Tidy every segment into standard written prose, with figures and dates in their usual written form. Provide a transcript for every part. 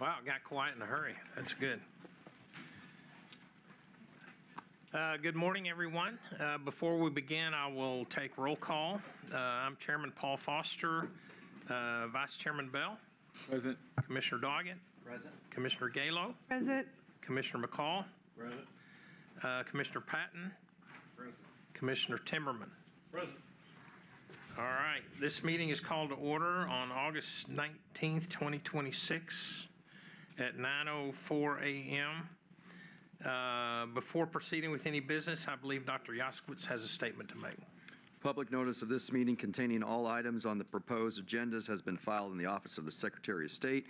Wow, it got quiet in a hurry. That's good. Good morning, everyone. Before we begin, I will take roll call. I'm Chairman Paul Foster, Vice Chairman Bell. Present. Commissioner Doggett. Present. Commissioner Galo. Present. Commissioner McCall. Present. Commissioner Patton. Present. Commissioner Timmerman. Present. All right, this meeting is called to order on August 19th, 2026 at 9:04 a.m. Before proceeding with any business, I believe Dr. Jaskowitz has a statement to make. Public notice of this meeting containing all items on the proposed agendas has been filed in the Office of the Secretary of State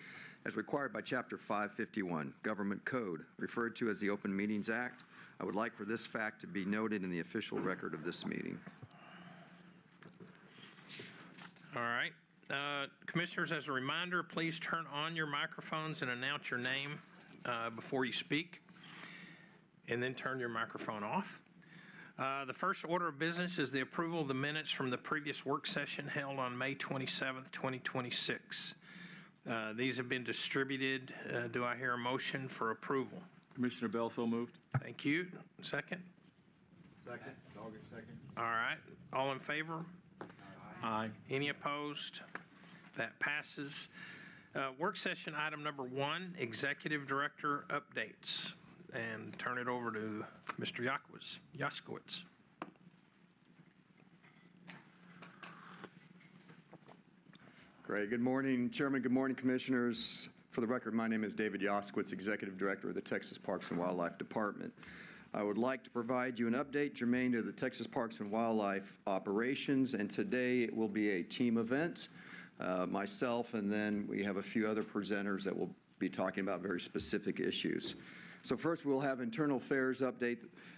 as required by Chapter 551, Government Code, referred to as the Open Meetings Act. I would like for this fact to be noted in the official record of this meeting. All right. Commissioners, as a reminder, please turn on your microphones and announce your name before you speak, and then turn your microphone off. The first order of business is the approval of the minutes from the previous work session held on May 27th, 2026. These have been distributed. Do I hear a motion for approval? Commissioner Bell, so moved. Thank you. Second? Second. Doggett, second. All right. All in favor? Aye. Any opposed? That passes. Work session item number 1, Executive Director updates. And turn it over to Mr. Jaskowitz. Great. Good morning, Chairman. Good morning, Commissioners. For the record, my name is David Jaskowitz, Executive Director of the Texas Parks and Wildlife Department. I would like to provide you an update germane to the Texas Parks and Wildlife operations, and today it will be a team event. Myself, and then we have a few other presenters that will be talking about very specific issues. So first we'll have internal affairs update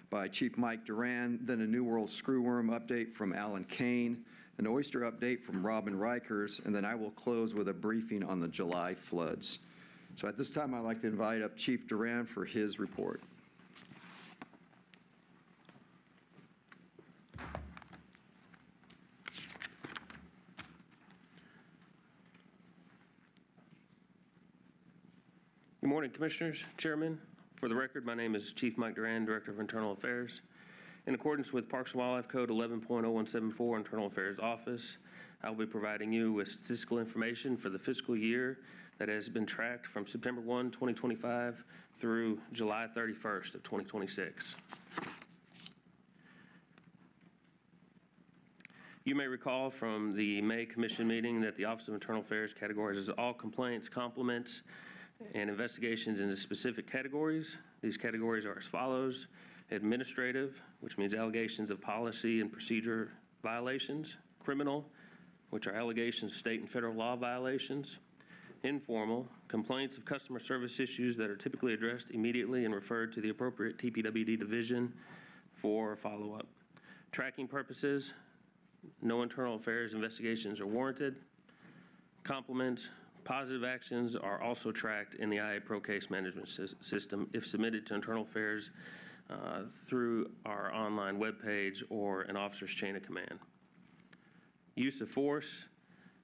by Chief Mike Duran, then a New World screwworm update from Alan Kane, an oyster update from Robin Rikers, and then I will close with a briefing on the July floods. So at this time I'd like to invite up Chief Duran for his report. Good morning, Commissioners, Chairman. For the record, my name is Chief Mike Duran, Director of Internal Affairs. In accordance with Parks and Wildlife Code 11.0174, Internal Affairs Office, I will be providing you with statistical information for the fiscal year that has been tracked from September 1, 2025 through July 31st of 2026. You may recall from the May Commission meeting that the Office of Internal Affairs categorizes all complaints, compliments, and investigations into specific categories. These categories are as follows: administrative, which means allegations of policy and procedure violations; criminal, which are allegations of state and federal law violations; informal, complaints of customer service issues that are typically addressed immediately and referred to the appropriate TPWD division for follow-up; tracking purposes, no internal affairs investigations are warranted; compliments, positive actions are also tracked in the IA Pro Case Management System if submitted to Internal Affairs through our online webpage or an officer's chain of command. Use of force,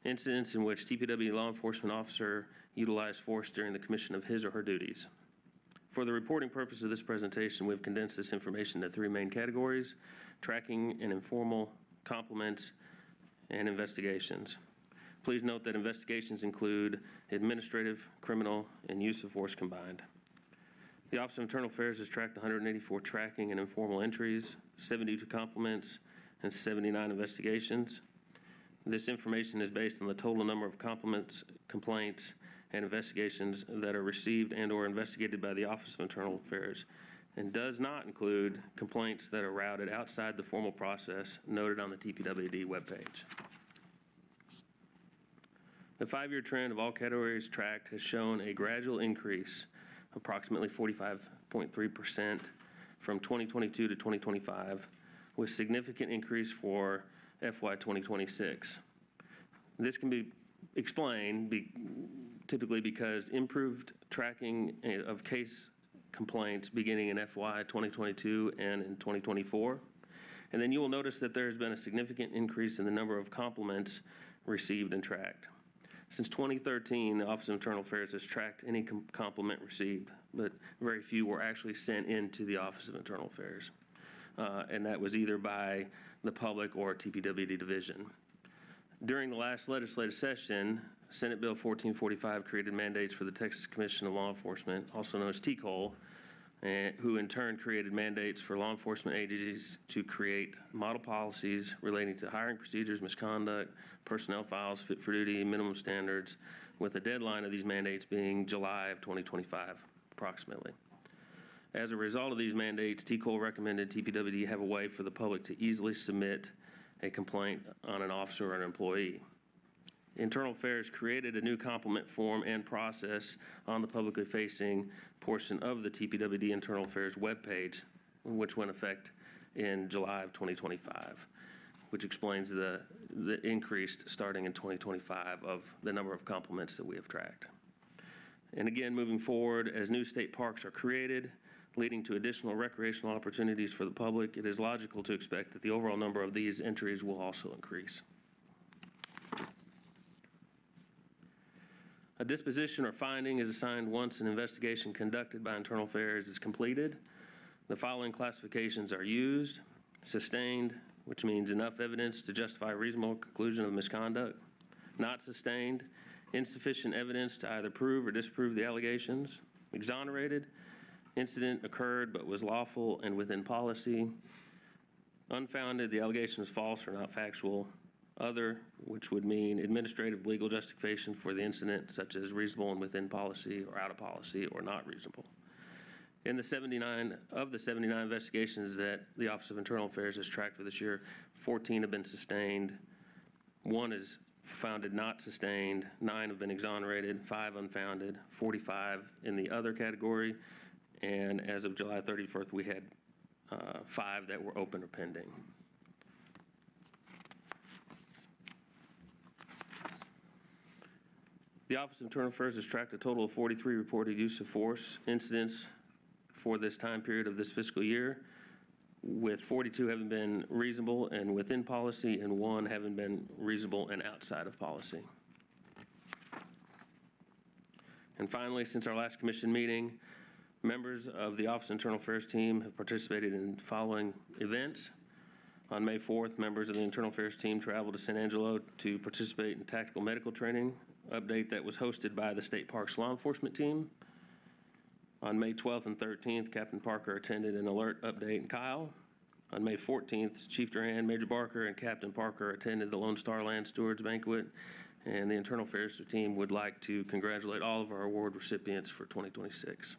incidents in which TPWD law enforcement officer utilized force during the commission of his or her duties. For the reporting purpose of this presentation, we've condensed this information into 3 main categories: tracking and informal, compliments, and investigations. Please note that investigations include administrative, criminal, and use of force combined. The Office of Internal Affairs has tracked 184 tracking and informal entries, 72 compliments, and 79 investigations. This information is based on the total number of compliments, complaints, and investigations that are received and or investigated by the Office of Internal Affairs, and does not include complaints that are routed outside the formal process noted on the TPWD webpage. The 5-year trend of all categories tracked has shown a gradual increase, approximately 45.3% from 2022 to 2025, with significant increase for FY 2026. This can be explained typically because improved tracking of case complaints beginning in FY 2022 and in 2024. And then you will notice that there has been a significant increase in the number of compliments received and tracked. Since 2013, the Office of Internal Affairs has tracked any compliment received, but very few were actually sent into the Office of Internal Affairs. And that was either by the public or TPWD division. During the last legislative session, Senate Bill 1445 created mandates for the Texas Commission of Law Enforcement, also known as TCOL, who in turn created mandates for law enforcement agencies to create model policies relating to hiring procedures, misconduct, personnel files, fit for duty, minimum standards, with a deadline of these mandates being July of 2025, approximately. As a result of these mandates, TCOL recommended TPWD have a way for the public to easily submit a complaint on an officer or an employee. Internal Affairs created a new compliment form and process on the publicly facing portion of the TPWD Internal Affairs webpage, which went effect in July of 2025, which explains the increase starting in 2025 of the number of compliments that we have tracked. And again, moving forward, as new state parks are created, leading to additional recreational opportunities for the public, it is logical to expect that the overall number of these entries will also increase. A disposition or finding is assigned once an investigation conducted by Internal Affairs is completed. The following classifications are used: sustained, which means enough evidence to justify a reasonable conclusion of misconduct; not sustained, insufficient evidence to either prove or disprove the allegations; exonerated, incident occurred but was lawful and within policy; unfounded, the allegation is false or not factual; other, which would mean administrative legal justification for the incident, such as reasonable and within policy or out of policy or not reasonable. In the 79 investigations that the Office of Internal Affairs has tracked for this year, 14 have been sustained, 1 is founded not sustained, 9 have been exonerated, 5 unfounded, 45 in the other category, and as of July 31st, we had 5 that were open or pending. The Office of Internal Affairs has tracked a total of 43 reported use of force incidents for this time period of this fiscal year, with 42 having been reasonable and within policy, and 1 having been reasonable and outside of policy. And finally, since our last commission meeting, members of the Office of Internal Affairs team have participated in the following events. On May 4th, members of the Internal Affairs team traveled to San Angelo to participate in tactical medical training update that was hosted by the State Parks Law Enforcement team. On May 12th and 13th, Captain Parker attended an alert update in Kyle. On May 14th, Chief Duran, Major Barker, and Captain Parker attended the Lone Star Land Stewards Banquet, and the Internal Affairs team would like to congratulate all of our award recipients for 2026.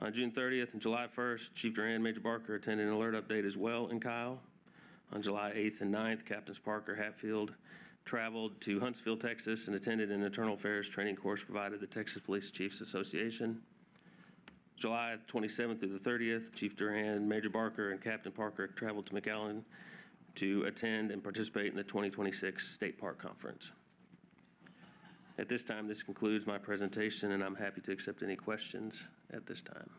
On June 30th and July 1st, Chief Duran, Major Barker attended an alert update as well in Kyle. On July 8th and 9th, Captains Parker, Hatfield traveled to Huntsville, Texas, and attended an Internal Affairs training course provided the Texas Police Chiefs Association. July 27th through the 30th, Chief Duran, Major Barker, and Captain Parker traveled to McAllen to attend and participate in the 2026 State Park Conference. At this time, this concludes my presentation, and I'm happy to accept any questions at this time.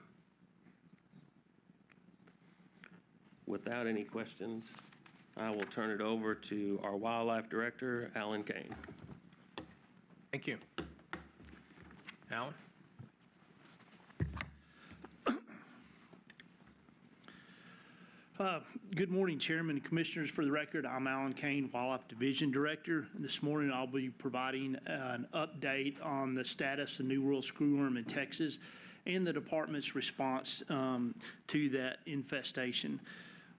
Without any questions, I will turn it over to our Wildlife Director, Alan Kane. Thank you. Alan? Good morning, Chairman and Commissioners. For the record, I'm Alan Kane, Wildlife Division Director. This morning, I'll be providing an update on the status of New World Screwworm in Texas and the Department's response to that infestation.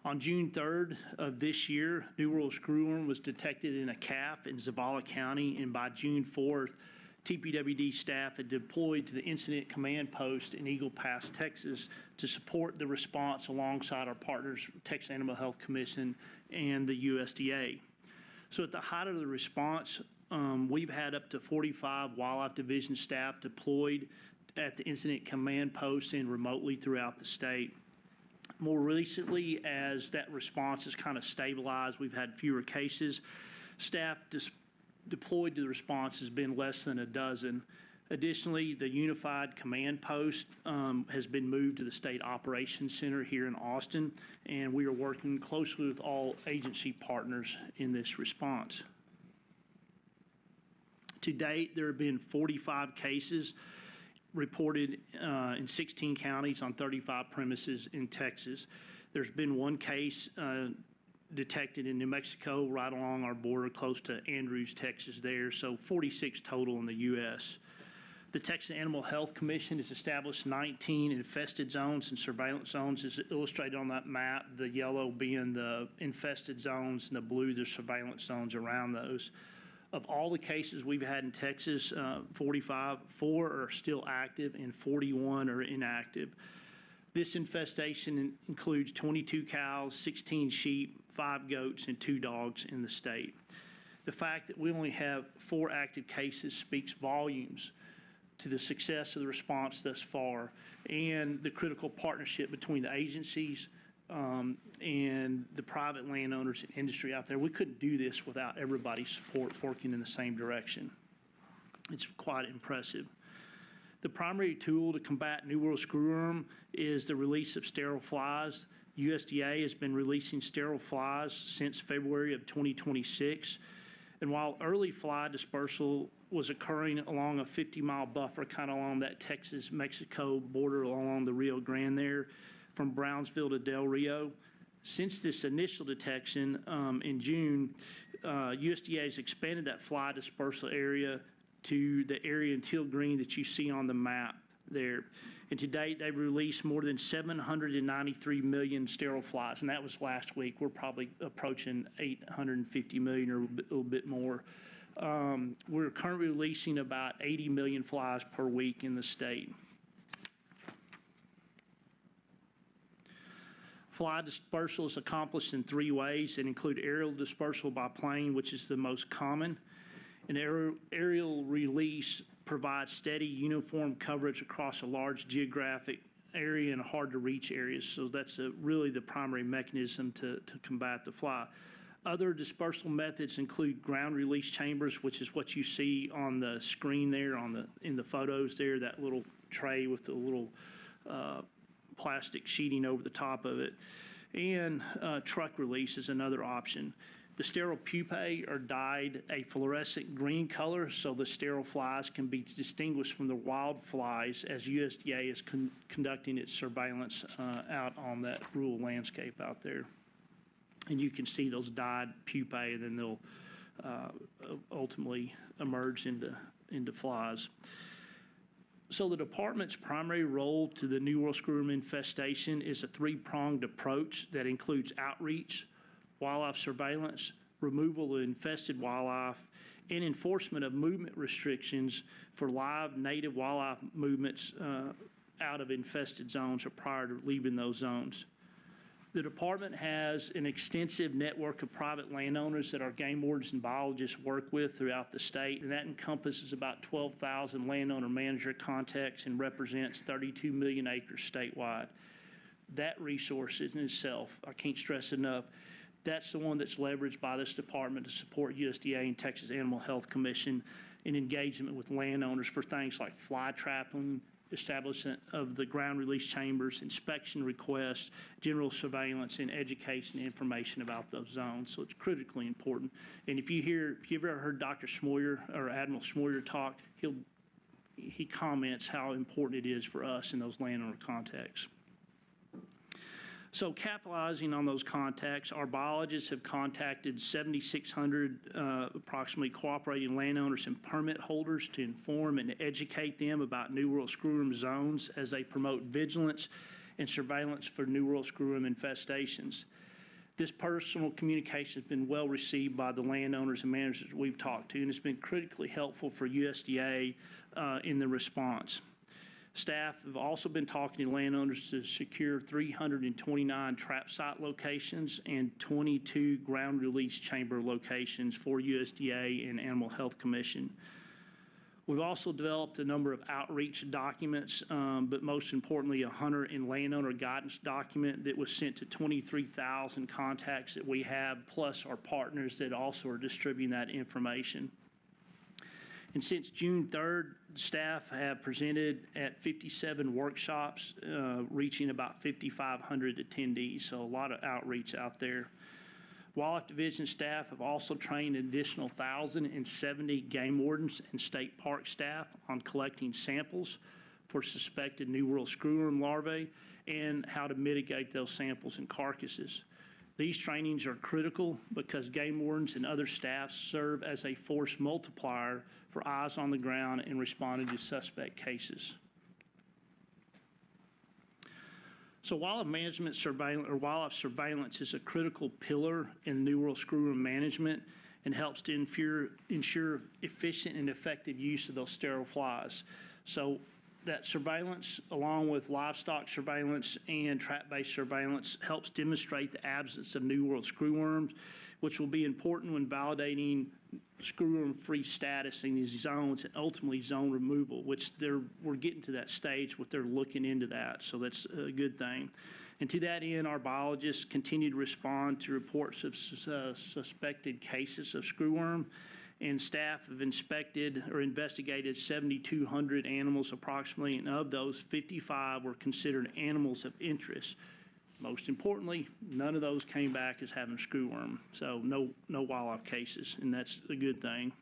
On June 3rd of this year, New World Screwworm was detected in a calf in Zavala County, and by June 4th, TPWD staff had deployed to the Incident Command Post in Eagle Pass, Texas, to support the response alongside our partners, Texas Animal Health Commission and the USDA. So at the height of the response, we've had up to 45 Wildlife Division staff deployed at the Incident Command Post and remotely throughout the state. More recently, as that response has kind of stabilized, we've had fewer cases. Staff deployed to the response has been less than a dozen. Additionally, the Unified Command Post has been moved to the State Operations Center here in Austin, and we are working closely with all agency partners in this response. To date, there have been 45 cases reported in 16 counties on 35 premises in Texas. There's been one case detected in New Mexico, right along our border, close to Andrews, Texas there, so 46 total in the U.S. The Texas Animal Health Commission has established 19 infested zones and surveillance zones, as illustrated on that map, the yellow being the infested zones and the blue the surveillance zones around those. Of all the cases we've had in Texas, 45, 4 are still active and 41 are inactive. This infestation includes 22 cows, 16 sheep, 5 goats, and 2 dogs in the state. The fact that we only have 4 active cases speaks volumes to the success of the response thus far and the critical partnership between the agencies and the private landowners and industry out there. We couldn't do this without everybody's support working in the same direction. It's quite impressive. The primary tool to combat New World screwworm is the release of sterile flies. USDA has been releasing sterile flies since February of 2026. And while early fly dispersal was occurring along a 50-mile buffer, kind of along that Texas-Mexico border along the Rio Grande there, from Brownsville to Del Rio, since this initial detection in June, USDA has expanded that fly dispersal area to the area in teal green that you see on the map there. And to date, they've released more than 793 million sterile flies, and that was last week. We're probably approaching 850 million or a little bit more. We're currently releasing about 80 million flies per week in the state. Fly dispersal is accomplished in 3 ways and include aerial dispersal by plane, which is the most common. An aerial release provides steady, uniform coverage across a large geographic area and hard-to-reach areas. So that's really the primary mechanism to combat the fly. Other dispersal methods include ground release chambers, which is what you see on the screen there, in the photos there, that little tray with the little plastic sheeting over the top of it. And truck release is another option. The sterile pupae are dyed a fluorescent green color, so the sterile flies can be distinguished from the wild flies as USDA is conducting its surveillance out on that rural landscape out there. And you can see those dyed pupae, and then they'll ultimately emerge into flies. So the department's primary role to the New World screwworm infestation is a 3-pronged approach that includes outreach, wildlife surveillance, removal of infested wildlife, and enforcement of movement restrictions for live native wildlife movements out of infested zones or prior to leaving those zones. The department has an extensive network of private landowners that our game wardens and biologists work with throughout the state, and that encompasses about 12,000 landowner manager contacts and represents 32 million acres statewide. That resource in itself, I can't stress enough, that's the one that's leveraged by this department to support USDA and Texas Animal Health Commission in engagement with landowners for things like fly trapping, establishment of the ground release chambers, inspection requests, general surveillance, and education and information about those zones. So it's critically important. And if you've ever heard Dr. Schmoyer or Admiral Schmoyer talk, he comments how important it is for us in those landowner contacts. So capitalizing on those contacts, our biologists have contacted 7,600 approximately cooperating landowners and permit holders to inform and educate them about New World screwworm zones as they promote vigilance and surveillance for New World screwworm infestations. This personal communication has been well received by the landowners and managers we've talked to, and it's been critically helpful for USDA in the response. Staff have also been talking to landowners to secure 329 trap site locations and 22 ground release chamber locations for USDA and Animal Health Commission. We've also developed a number of outreach documents, but most importantly, a hunter and landowner guidance document that was sent to 23,000 contacts that we have, plus our partners that also are distributing that information. And since June 3rd, staff have presented at 57 workshops, reaching about 5,500 attendees, so a lot of outreach out there. Wildlife Division staff have also trained an additional 1,070 game wardens and state park staff on collecting samples for suspected New World screwworm larvae and how to mitigate those samples and carcasses. These trainings are critical because game wardens and other staff serve as a force multiplier for eyes on the ground in responding to suspect cases. So wildlife management wildlife surveillance is a critical pillar in New World screwworm management and helps to ensure efficient and effective use of those sterile flies. So that surveillance, along with livestock surveillance and trap-based surveillance, helps demonstrate the absence of New World screwworms, which will be important when validating screwworm-free status in these zones and ultimately zone removal, which we're getting to that stage where they're looking into that, so that's a good thing. And to that end, our biologists continue to respond to reports of suspected cases of screwworm, and staff have inspected or investigated 7,200 animals approximately, and of those, 55 were considered animals of interest. Most importantly, none of those came back as having screwworm, so no wildlife cases, and that's a good thing.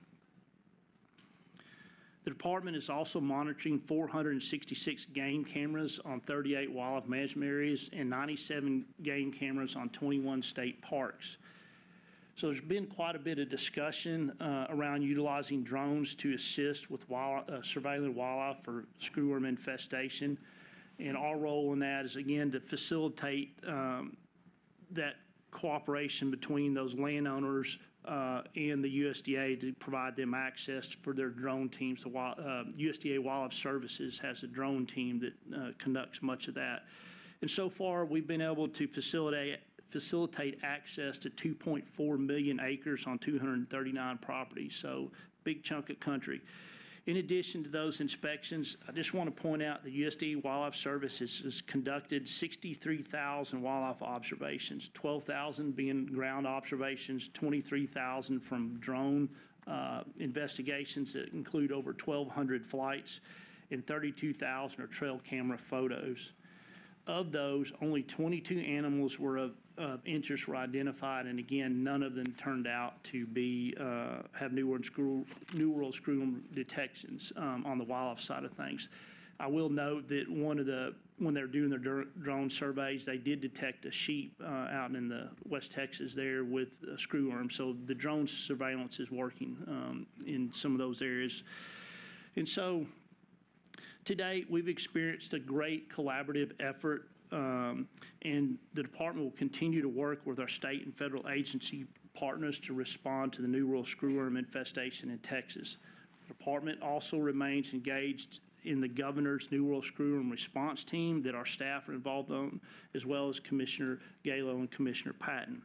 The department is also monitoring 466 game cameras on 38 wildlife management areas and 97 game cameras on 21 state parks. So there's been quite a bit of discussion around utilizing drones to assist with surveilling wildlife for screwworm infestation. And our role in that is, again, to facilitate that cooperation between those landowners and the USDA to provide them access for their drone teams. The USDA Wildlife Services has a drone team that conducts much of that. And so far, we've been able to facilitate access to 2.4 million acres on 239 properties, so big chunk of country. In addition to those inspections, I just want to point out the USDA Wildlife Services has conducted 63,000 wildlife observations, 12,000 being ground observations, 23,000 from drone investigations that include over 1,200 flights, and 32,000 are trail camera photos. Of those, only 22 animals were of interest were identified, and again, none of them turned out to be have New World screwworm detections on the wildlife side of things. I will note that when they're doing their drone surveys, they did detect a sheep out in the West Texas there with a screwworm. So the drone surveillance is working in some of those areas, and so. To date, we've experienced a great collaborative effort, and the department will continue to work with our state and federal agency partners to respond to the New World screwworm infestation in Texas. The department also remains engaged in the governor's New World screwworm response team that our staff are involved on, as well as Commissioner Galo and Commissioner Patton.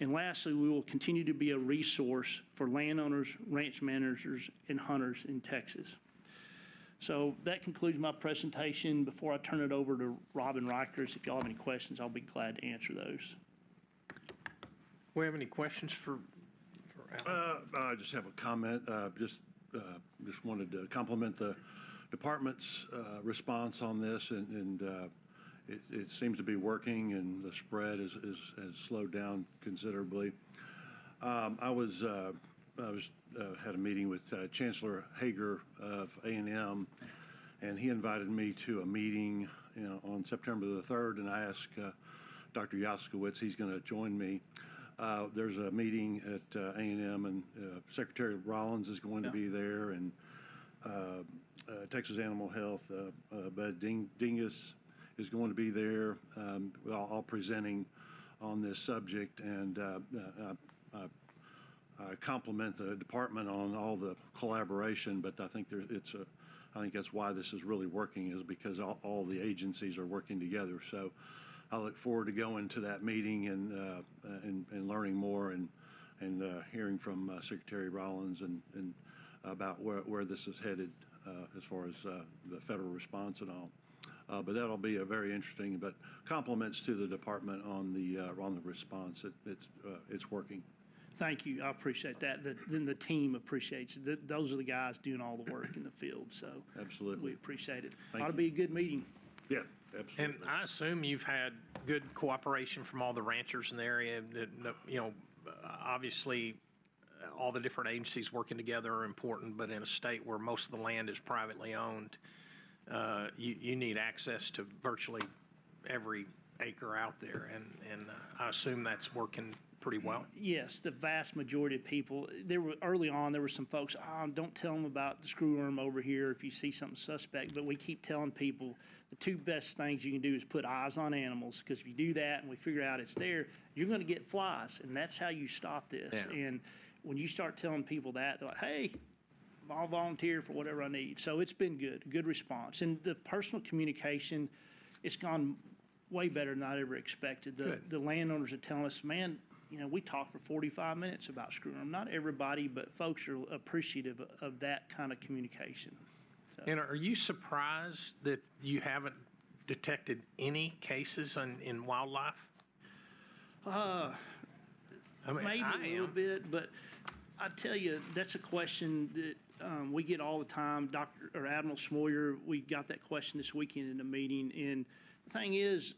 And lastly, we will continue to be a resource for landowners, ranch managers, and hunters in Texas. So that concludes my presentation. Before I turn it over to Robin Rikers, if y'all have any questions, I'll be glad to answer those. We have any questions for Alan? I just have a comment. Just wanted to compliment the department's response on this, and it seems to be working, and the spread has slowed down considerably. I had a meeting with Chancellor Hager of A&M, and he invited me to a meeting on September the 3rd, and I asked Dr. Yaskowitz, he's going to join me. There's a meeting at A&M, and Secretary Rollins is going to be there, and Texas Animal Health, Bud Dingus is going to be there, all presenting on this subject, and I compliment the department on all the collaboration, but I think I think that's why this is really working, is because all the agencies are working together. So I look forward to going to that meeting and learning more and hearing from Secretary Rollins and about where this is headed as far as the federal response and all. But that'll be a very interesting. But compliments to the department on the response. It's working. Thank you. I appreciate that. Then the team appreciates it. Those are the guys doing all the work in the field. So absolutely, we appreciate it. Thank Ought to you. be a good meeting. Yeah, Absolutely. And I assume you've had good cooperation from all the ranchers in the area. Obviously, all the different agencies working together are important, but in a state where most of the land is privately owned, you need access to virtually every acre out there, and I assume that's working pretty well. Yes, the vast majority of people, early on, there were some folks, don't tell them about the screwworm over here if you see something suspect, but we keep telling people the two best things you can do is put eyes on animals, because if you do that and we figure out it's there, you're going to get flies, and that's how you stop this. Yeah. And when you start telling people that, they're like, hey, I'll volunteer for whatever I need. So it's been good response. And the personal communication, it's gone way better than I ever expected. The landowners are telling us, man, we talked for 45 minutes about screwworm. Not everybody, but folks are appreciative of that kind of communication. So. And are you surprised that you haven't detected any cases in wildlife? Maybe a little bit, but I tell you, that's a question that we get all the time. Admiral Schmoyer, we got that question this weekend in a meeting, and the thing is,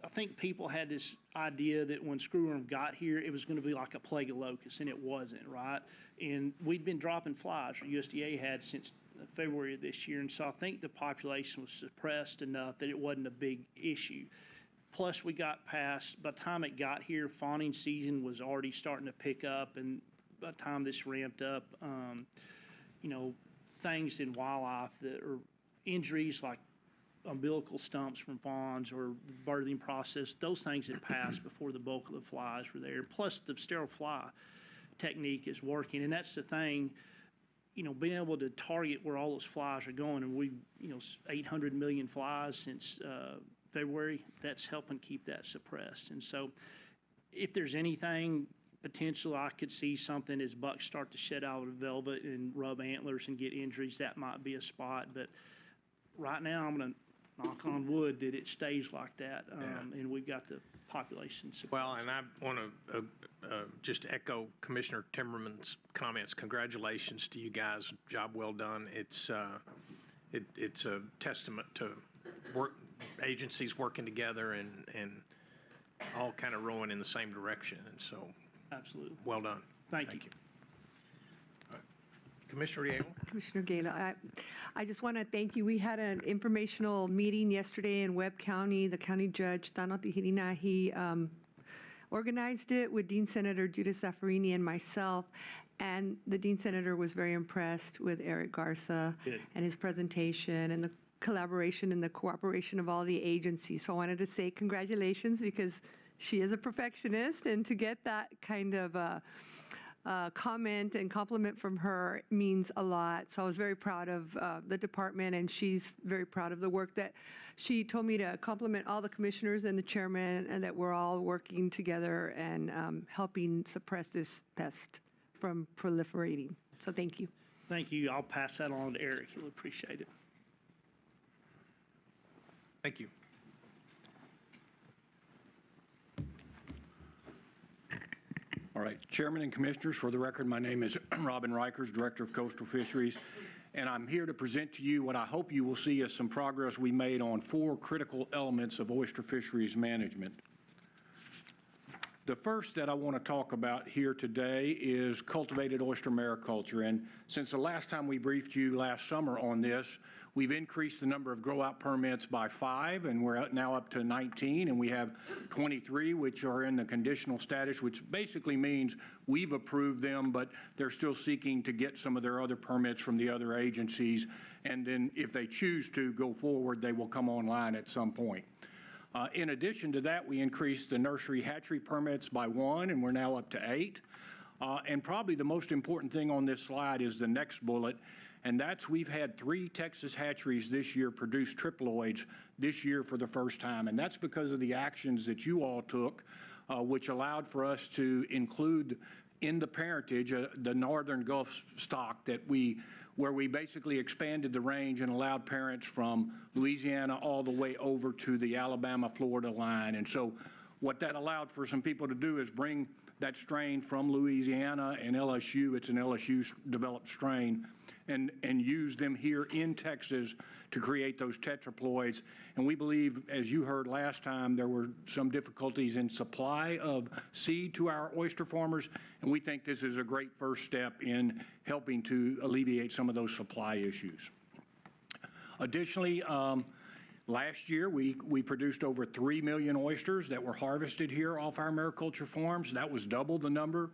I think people had this idea that when screwworm got here, it was going to be like a plague of locusts, and it wasn't, right? And we'd been dropping flies, or USDA had, since February of this year, and so I think the population was suppressed enough that it wasn't a big issue. Plus, we got past, by the time it got here, fawning season was already starting to pick up, and by the time this ramped up, things in wildlife that are injuries like umbilical stumps from fawns or the birthing process, those things had passed before the bulk of the flies were there. Plus, the sterile fly technique is working, and that's the thing, being able to target where all those flies are going, and we, 800 million flies since February, that's helping keep that suppressed. And so if there's anything potential, I could see something as bucks start to shed out of the velvet and rub antlers and get injuries, that might be a spot. But right now, I'm going to knock on wood that it stays like that, and we've got the population suppressed. Well, and I want to just echo Commissioner Timmerman's comments. Congratulations to you guys. Job well done. It's a testament to agencies working together and all kind of rowing in the same direction. And so, absolutely, well done. Thank you. Commissioner Gale. Commissioner Gale, I just want to thank you. We had an informational meeting yesterday in Webb County. The county judge, Tano Tihirina, he organized it with Dean Senator Judith Zaffarini and myself. And the Dean Senator was very impressed with Eric Garza and his presentation and the collaboration and the cooperation of all the agencies. So I wanted to say congratulations, because she is a perfectionist, and to get that kind of comment and compliment from her means a lot. So I was very proud of the department, and she's very proud of the work that she told me to compliment all the commissioners and the chairman, and that we're all working together and helping suppress this pest from proliferating. So thank you. Thank you. I'll pass that on to Eric. He'll appreciate it. Thank you. All right, Chairman and Commissioners, for the record, my name is Robin Rikers, Director of Coastal Fisheries, and I'm here to present to you what I hope you will see as some progress we made on 4 critical elements of oyster fisheries management. The first that I want to talk about here today is cultivated oyster mariculture, and since the last time we briefed you last summer on this, we've increased the number of grow-out permits by 5, and we're now up to 19, and we have 23 which are in the conditional status, which basically means we've approved them, but they're still seeking to get some of their other permits from the other agencies, and then if they choose to go forward, they will come online at some point. In addition to that, we increased the nursery hatchery permits by 1, and we're now up to 8. And probably the most important thing on this slide is the next bullet, and that's we've had 3 Texas hatcheries this year produce triploids this year for the first time, and that's because of the actions that you all took, which allowed for us to include in the parentage the northern Gulf stock where we basically expanded the range and allowed parents from Louisiana all the way over to the Alabama-Florida line. And so What that allowed for some people to do is bring that strain from Louisiana and LSU, it's an LSU-developed strain, and use them here in Texas to create those tetraploids. And we believe, as you heard last time, there were some difficulties in supply of seed to our oyster farmers, and we think this is a great first step in helping to alleviate some of those supply issues. Additionally, last year, we produced over 3 million oysters that were harvested here off our mariculture farms. That was double the number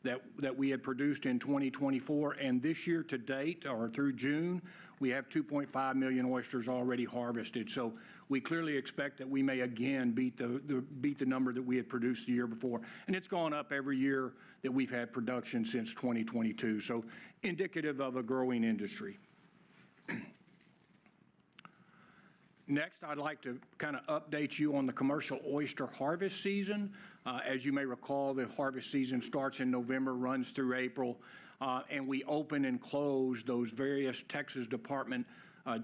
that we had produced in 2024. And this year to date, or through June, we have 2.5 million oysters already harvested. So we clearly expect that we may again beat the number that we had produced the year before. And it's gone up every year that we've had production since 2022. So indicative of a growing industry. Next, I'd like to kind of update you on the commercial oyster harvest season. As you may recall, the harvest season starts in November, runs through April, and we open and close those various Texas Department of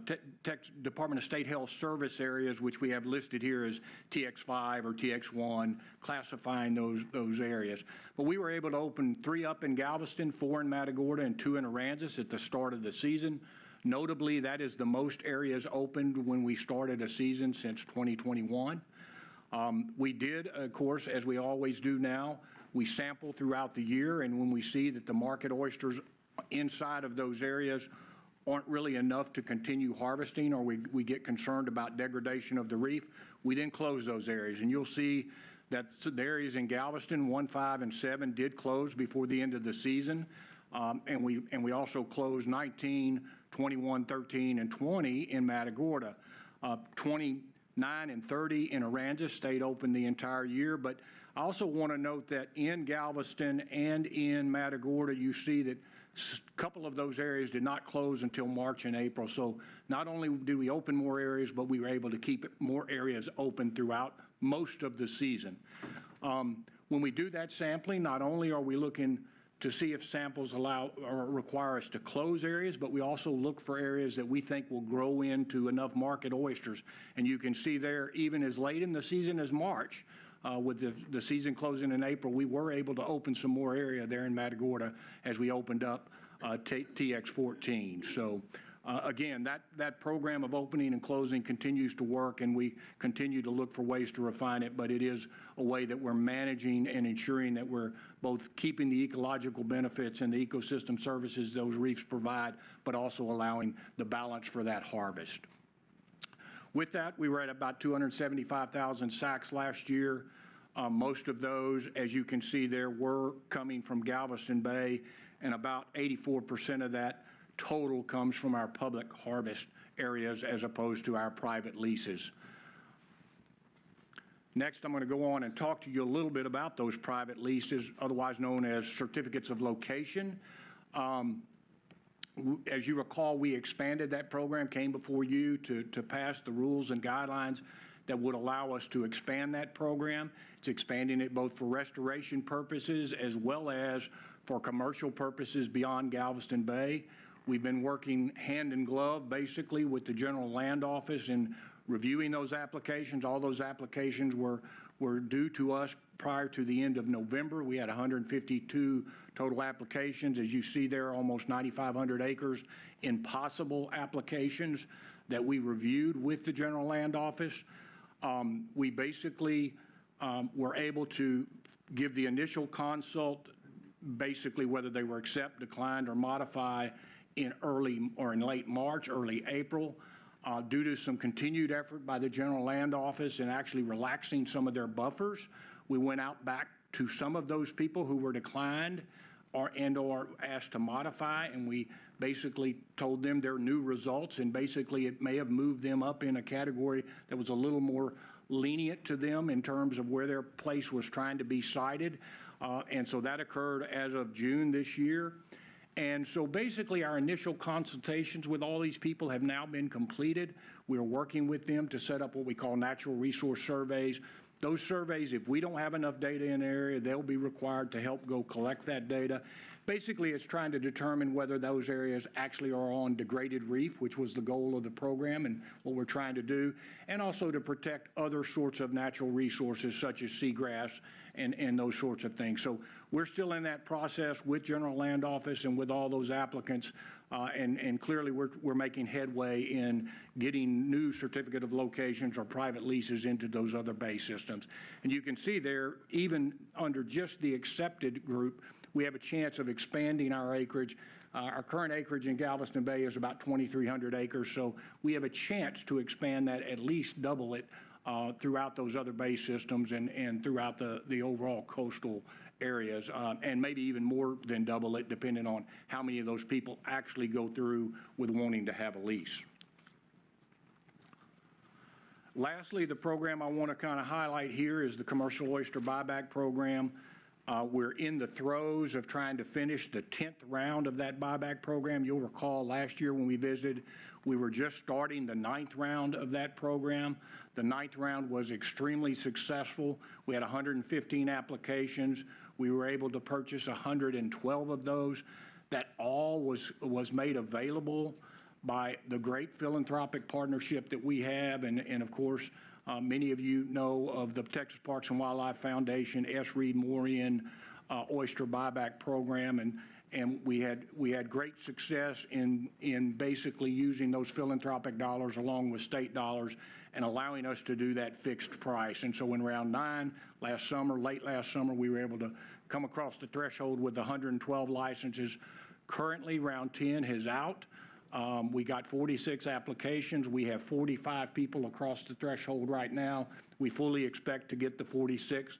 State Health Service areas, which we have listed here as TX5 or TX1, classifying those areas. But we were able to open 3 up in Galveston, 4 in Matagorda, and 2 in Aransas at the start of the season. Notably, that is the most areas opened when we started a season since 2021. We did, of course, as we always do now, we sample throughout the year, and when we see that the market oysters inside of those areas aren't really enough to continue harvesting, or we get concerned about degradation of the reef, we then close those areas. And you'll see that the areas in Galveston, 1, 5, and 7 did close before the end of the season. And we also closed 19, 21, 13, and 20 in Matagorda. 29 and 30 in Aransas stayed open the entire year. But I also want to note that in Galveston and in Matagorda, you see that a couple of those areas did not close until March and April. So not only did we open more areas, but we were able to keep more areas open throughout most of the season. When we do that sampling, not only are we looking to see if samples allow or require us to close areas, but we also look for areas that we think will grow into enough market oysters. And you can see there, even as late in the season as March, with the season closing in April, we were able to open some more area there in Matagorda as we opened up TX14. So again, that program of opening and closing continues to work, and we continue to look for ways to refine it, but it is a way that we're managing and ensuring that we're both keeping the ecological benefits and the ecosystem services those reefs provide, but also allowing the balance for that harvest. With that, we were at about 275,000 sacks last year. Most of those, as you can see there, were coming from Galveston Bay, and about 84% of that total comes from our public harvest areas as opposed to our private leases. Next, I'm going to go on and talk to you a little bit about those private leases, otherwise known as certificates of location. As you recall, we expanded that program, came before you to pass the rules and guidelines that would allow us to expand that program. It's expanding it both for restoration purposes as well as for commercial purposes beyond Galveston Bay. We've been working hand in glove, basically, with the General Land Office in reviewing those applications. All those applications were due to us prior to the end of November. We had 152 total applications. As you see there, almost 9,500 acres in possible applications that we reviewed with the General Land Office. We basically were able to give the initial consult, basically whether they were accept, declined, or modify in early or in late March, early April. Due to some continued effort by the General Land Office in actually relaxing some of their buffers, we went out back to some of those people who were declined or asked to modify, and we basically told them their new results, and basically it may have moved them up in a category that was a little more lenient to them in terms of where their place was trying to be sited. And so that occurred as of June this year. And so basically our initial consultations with all these people have now been completed. We're working with them to set up what we call natural resource surveys Those surveys, if we don't have enough data in the area, they'll be required to help go collect that data. Basically, it's trying to determine whether those areas actually are on degraded reef, which was the goal of the program and what we're trying to do, and also to protect other sorts of natural resources such as seagrass and those sorts of things. So we're still in that process with General Land Office and with all those applicants, and clearly we're making headway in getting new certificate of locations or private leases into those other bay systems. And you can see there, even under just the accepted group, we have a chance of expanding our acreage. Our current acreage in Galveston Bay is about 2,300 acres, so we have a chance to expand that, at least double it, throughout those other bay systems and throughout the overall coastal areas, and maybe even more than double it, depending on how many of those people actually go through with wanting to have a lease. Lastly, the program I want to kind of highlight here is the commercial oyster buyback program. We're in the throes of trying to finish the 10th round of that buyback program. You'll recall last year when we visited, we were just starting the 9th round of that program. The 9th round was extremely successful. We had 115 applications. We were able to purchase 112 of those. That all was made available by the great philanthropic partnership that we have, and of course, many of you know of the Texas Parks and Wildlife Foundation, S. Reed Morian Oyster Buyback Program, and we had great success in basically using those philanthropic dollars along with state dollars and allowing us to do that fixed price. And so in round 9 last summer, late last summer, we were able to come across the threshold with 112 licenses. Currently, round 10 is out. We got 46 applications. We have 45 people across the threshold right now. We fully expect to get the 46th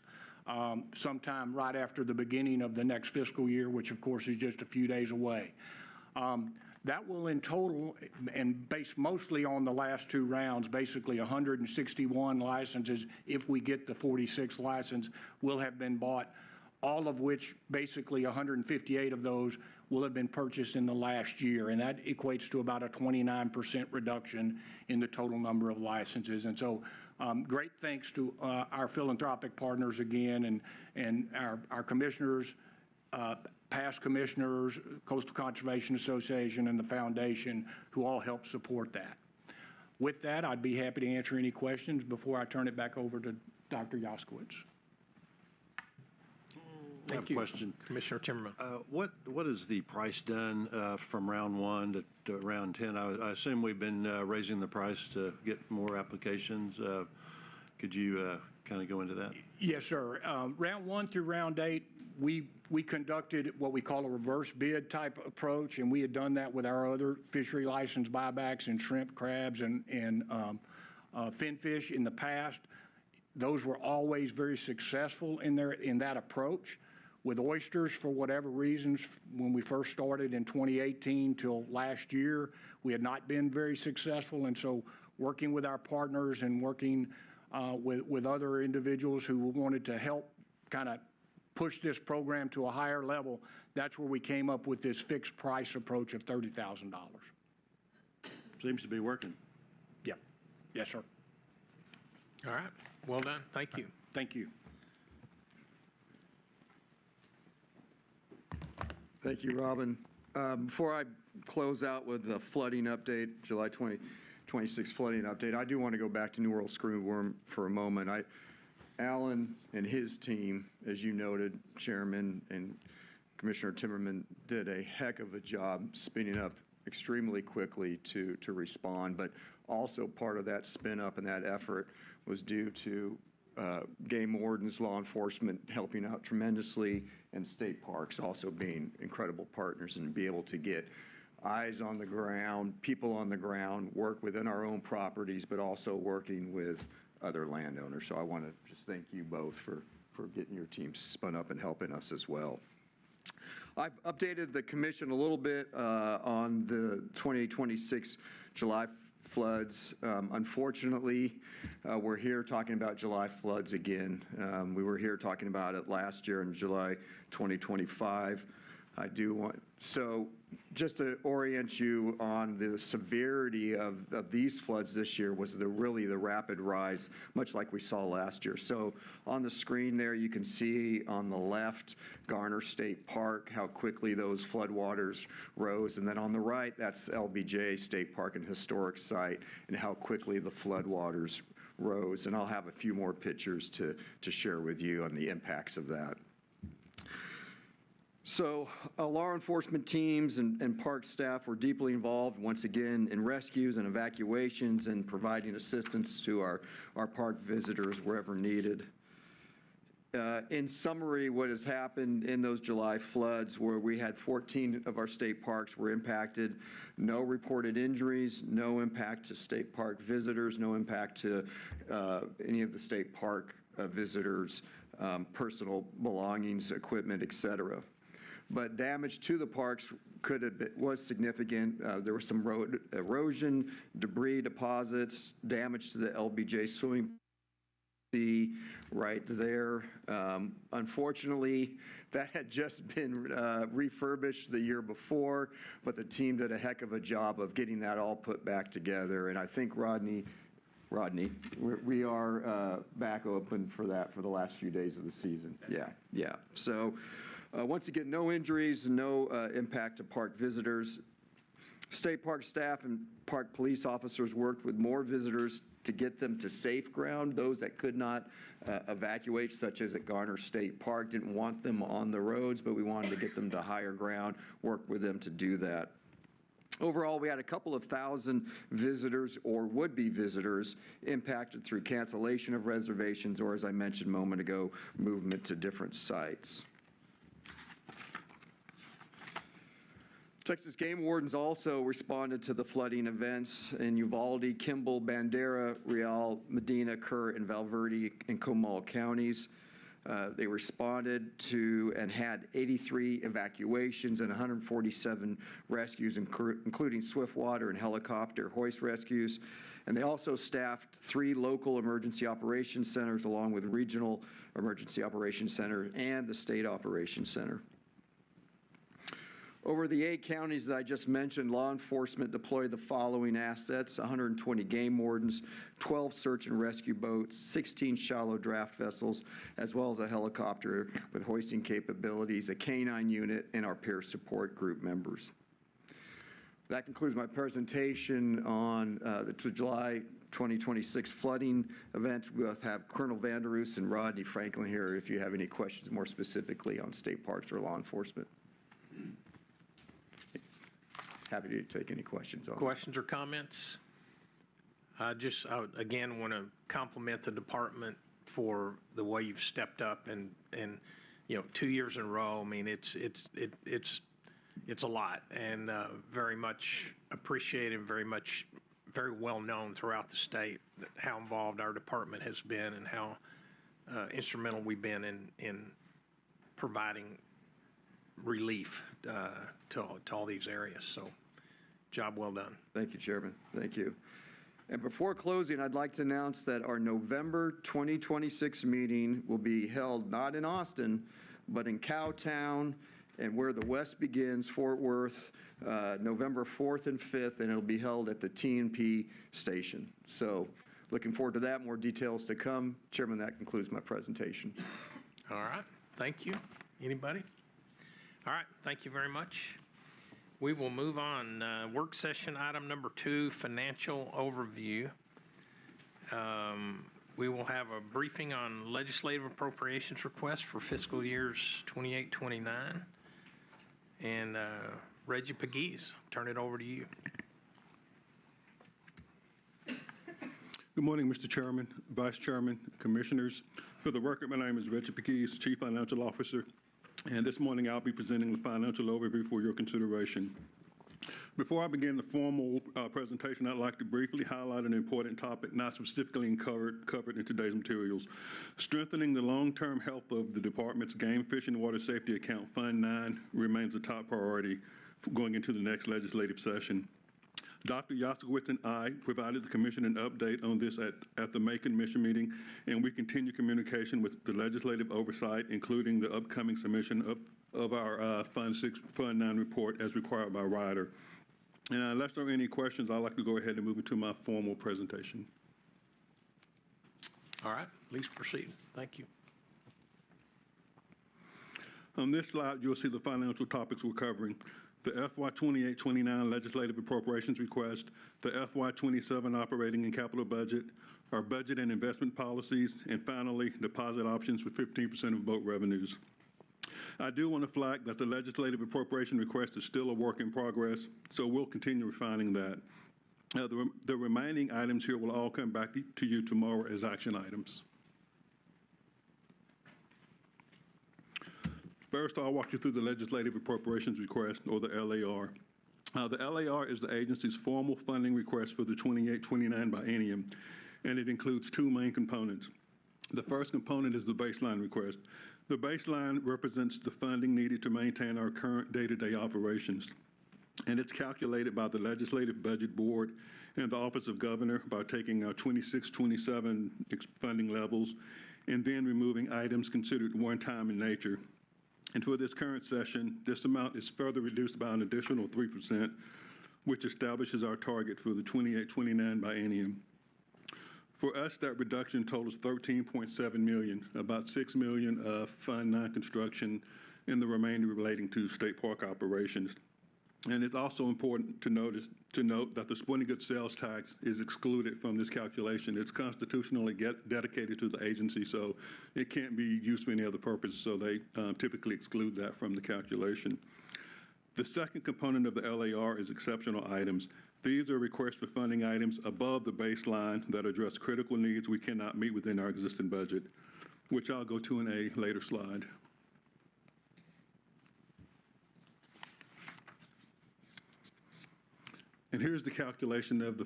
sometime right after the beginning of the next fiscal year, which of course is just a few days away. That will in total, and based mostly on the last 2 rounds, basically 161 licenses, if we get the 46th license, will have been bought, all of which basically 158 of those will have been purchased in the last year, and that equates to about a 29% reduction in the total number of licenses. And so great thanks to our philanthropic partners again, and our commissioners, past commissioners, Coastal Conservation Association, and the foundation, who all help support that. With that, I'd be happy to answer any questions before I turn it back over to Dr. Jaskowitz. Thank you. Question. Commissioner Timmerman. What is the price done from round 1 to round 10? I assume we've been raising the price to get more applications. Could you kind of go into that? Yes, sir. Round 1 through round 8, we conducted what we call a reverse bid type approach, and we had done that with our other fishery license buybacks in shrimp, crabs, and finfish in the past. Those were always very successful in that approach. With oysters, for whatever reasons, when we first started in 2018 till last year, we had not been very successful. And so working with our partners and working with other individuals who wanted to help kind of push this program to a higher level, that's where we came up with this fixed price approach of $30,000. Seems to be working. Yeah. Yes, sir. All right. Well done. Thank you. Thank you. Thank you, Robin. Before I close out with the flooding update, July 2026 flooding update, I do want to go back to New World Screwworm for a moment. Alan and his team, as you noted, Chairman and Commissioner Timmerman, did a heck of a job spinning up extremely quickly to respond, but also part of that spin up and that effort was due to game wardens, law enforcement helping out tremendously, and state parks also being incredible partners, and be able to get eyes on the ground, people on the ground, work within our own properties, but also working with other landowners. So I want to just thank you both for getting your team spun up and helping us as well. I've updated the commission a little bit on the 2026 July floods. Unfortunately, we're here talking about July floods again. We were here talking about it last year in July 2025. I do want, so just to orient you on the severity of these floods this year was really the rapid rise, much like we saw last year. So on the screen there, you can see on the left, Garner State Park, how quickly those floodwaters rose. And then on the right, that's LBJ State Park and Historic Site, and how quickly the floodwaters rose. And I'll have a few more pictures to share with you on the impacts of that. So law enforcement teams and park staff were deeply involved, once again, in rescues and evacuations and providing assistance to our park visitors wherever needed. In summary, what has happened in those July floods, where we had 14 of our state parks were impacted, no reported injuries, no impact to state park visitors, no impact to any of the state park visitors' personal belongings, equipment, et cetera. But damage to the parks was significant. There was some road erosion, debris deposits, damage to the LBJ swimming pool right there. Unfortunately, that had just been refurbished the year before, but the team did a heck of a job of getting that all put back together. And I think Rodney, we are back open for that for the last few days of the season. Yeah. So. Once again, no injuries, no impact to park visitors. State park staff and park police officers worked with more visitors to get them to safe ground. Those that could not evacuate, such as at Garner State Park, didn't want them on the roads, but we wanted to get them to higher ground, work with them to do that. Overall, we had a couple of thousand visitors or would-be visitors impacted through cancellation of reservations or, as I mentioned a moment ago, movement to different sites. Texas game wardens also responded to the flooding events in Uvalde, Kimball, Bandera, Real, Medina, Kerr, and Valverde and Comal counties. They responded to and had 83 evacuations and 147 rescues, including swiftwater and helicopter hoist rescues. And they also staffed 3 local emergency operations centers along with regional emergency operations center and the state operations center. Over the 8 counties that I just mentioned, law enforcement deployed the following assets: 120 game wardens, 12 search and rescue boats, 16 shallow draft vessels, as well as a helicopter with hoisting capabilities, a K-9 unit, and our peer support group members. That concludes my presentation on the July 2026 flooding event. We'll have Colonel Vanderoos and Rodney Franklin here if you have any questions more specifically on state parks or law enforcement. Happy to take any questions on Questions or comments? I again want to compliment the department for the way you've stepped up and 2 years in a row. I mean, it's a lot, and very much appreciated, very well known throughout the state how involved our department has been and how instrumental we've been in providing relief to all these areas. So, job well done. Thank you, Chairman. Thank you. And before closing, I'd like to announce that our November 2026 meeting will be held not in Austin, but in Cowtown, and where the West begins, Fort Worth, November 4th and 5th, and it'll be held at the TNP station. So, looking forward to that. More details to come. Chairman, that concludes my presentation. All right. Thank you. Anybody? All right, thank you very much. We will move on. Work session item number 2, financial overview. We will have a briefing on legislative appropriations requests for fiscal years 28-29. And Reggie Pegues, turn it over to you. Good morning, Mr. Chairman, Vice Chairman, Commissioners. For the record, my name is Reggie Pegues, Chief Financial Officer. And this morning, I'll be presenting the financial overview for your consideration. Before I begin the formal presentation, I'd like to briefly highlight an important topic not specifically covered in today's materials. Strengthening the long-term health of the department's Game, Fish, and Water Safety Account, Fund 9, remains a top priority going into the next legislative session. Dr. Yaskowitz and I provided the commission an update on this at the May commission meeting, and we continue communication with the legislative oversight, including the upcoming submission of our Fund 6, Fund 9 report as required by rider. And unless there are any questions, I'd like to go ahead and move into my formal presentation. All right, please proceed. Thank you. On this slide, you'll see the financial topics we're covering: the FY 28-29 legislative appropriations request, the FY 27 operating and capital budget, our budget and investment policies, and finally, deposit options for 15% of boat revenues. I do want to flag that the legislative appropriation request is still a work in progress, so we'll continue refining that. The remaining items here will all come back to you tomorrow as action items. First, I'll walk you through the legislative appropriations request, or the LAR. The LAR is the agency's formal funding request for the 28-29 biennium, and it includes two main components. The first component is the baseline request. The baseline represents the funding needed to maintain our current day-to-day operations, and it's calculated by the Legislative Budget Board and the Office of Governor by taking our 26-27 funding levels and then removing items considered one-time in nature. And for this current session, this amount is further reduced by an additional 3%, which establishes our target for the 28-29 biennium. For us, that reduction totals $13.7 million, about $6 million of Fund 9 construction, and the remainder relating to state park operations. And it's also important to note that the sporting goods sales tax is excluded from this calculation. It's constitutionally dedicated to the agency, so it can't be used for any other purpose, so they typically exclude that from the calculation. The second component of the LAR is exceptional items. These are requests for funding items above the baseline that address critical needs we cannot meet within our existing budget, which I'll go to in a later slide. And here's the calculation of the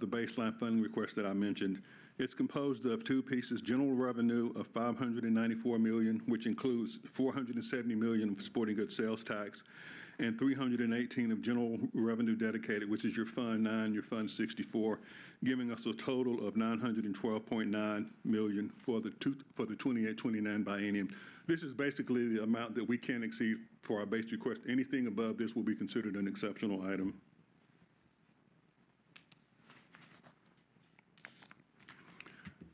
baseline funding request that I mentioned. It's composed of two pieces: general revenue of $594 million, which includes $470 million of sporting goods sales tax, and $318 of general revenue dedicated, which is your Fund 9, your Fund 64, giving us a total of $912.9 million for the 28-29 biennium. This is basically the amount that we can't exceed for our base request. Anything above this will be considered an exceptional item.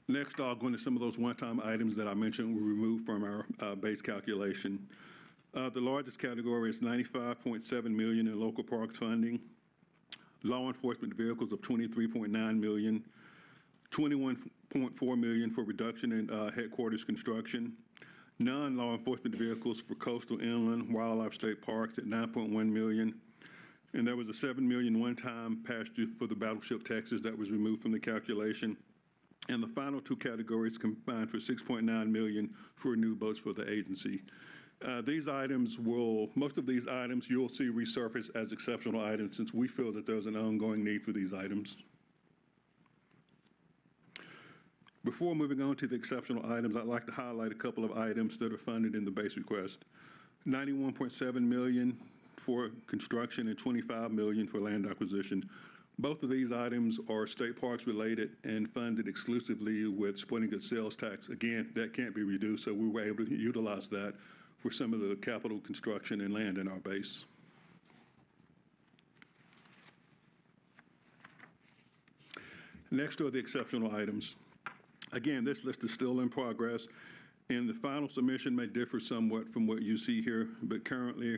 Next, I'll go into some of those one-time items that I mentioned were removed from our base calculation. The largest category is $95.7 million in local parks funding, law enforcement vehicles of $23.9 million, $21.4 million for reduction in headquarters construction, non-law enforcement vehicles for coastal, inland, wildlife state parks at $9.1 million, and there was a $7 million one-time pass-through for the Battleship Texas that was removed from the calculation. And the final two categories combined for $6.9 million for new boats for the agency. Most of these items you'll see resurface as exceptional items since we feel that there's an ongoing need for these items. Before moving on to the exceptional items, I'd like to highlight a couple of items that are funded in the base request. $91.7 million for construction and $25 million for land acquisition. Both of these items are state parks related and funded exclusively with sporting goods sales tax. Again, that can't be reduced, so we were able to utilize that for some of the capital construction and land in our base. Next are the exceptional items. Again, this list is still in progress, and the final submission may differ somewhat from what you see here, but currently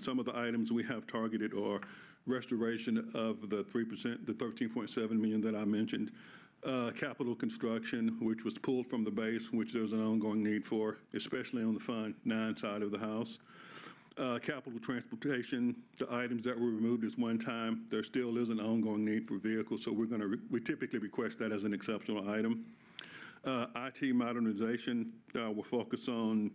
some of the items we have targeted are restoration of the 3%, the $13.7 million that I mentioned, capital construction, which was pulled from the base, which there's an ongoing need for, especially on the Fund 9 side of the house. Capital transportation, the items that were removed as one time, there still is an ongoing need for vehicles, so we typically request that as an exceptional item. IT modernization will focus on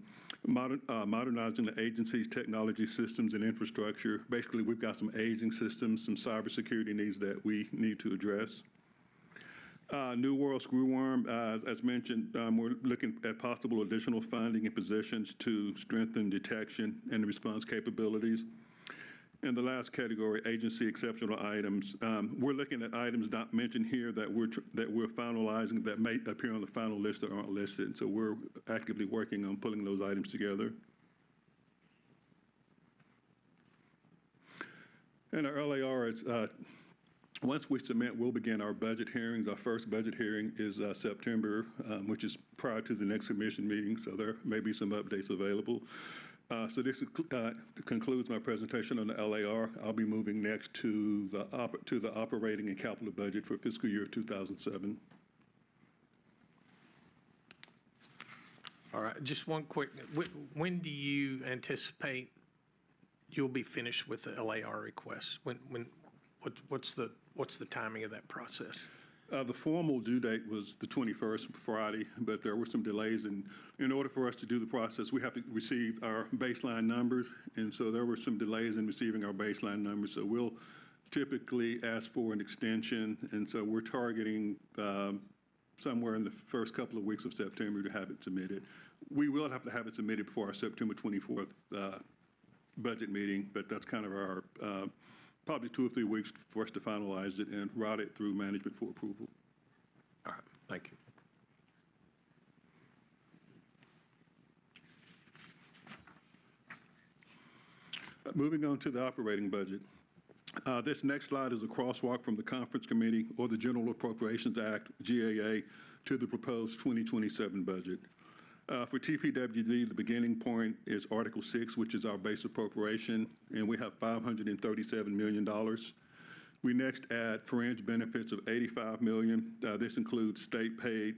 modernizing the agency's technology systems and infrastructure. Basically, we've got some aging systems, some cybersecurity needs that we need to address. New World Screwworm, as mentioned, we're looking at possible additional funding and positions to strengthen detection and response capabilities. And the last category, agency exceptional items. We're looking at items not mentioned here that we're finalizing that may appear on the final list that aren't listed. So we're actively working on pulling those items together. And our LAR is, once we submit, we'll begin our budget hearings. Our first budget hearing is September, which is prior to the next commission meeting, so there may be some updates available. So this concludes my presentation on the LAR. I'll be moving next to the operating and capital budget for fiscal year 2007. All right, just one quick, when do you anticipate you'll be finished with the LAR requests? What's the timing of that process? The formal due date was the 21st, Friday, but there were some delays. And in order for us to do the process, we have to receive our baseline numbers. And so there were some delays in receiving our baseline numbers. So we'll typically ask for an extension. And so we're targeting somewhere in the first couple of weeks of September to have it submitted. We will have to have it submitted before our September 24th budget meeting, but that's kind of our probably 2 or 3 weeks for us to finalize it and route it through management for approval. All right, thank you. Moving on to the operating budget. This next slide is a crosswalk from the Conference Committee or the General Appropriations Act, GAA, to the proposed 2027 budget. For TPWD, the beginning point is Article 6, which is our base appropriation, and we have $537 million. We next add fringe benefits of $85 million. This includes state paid,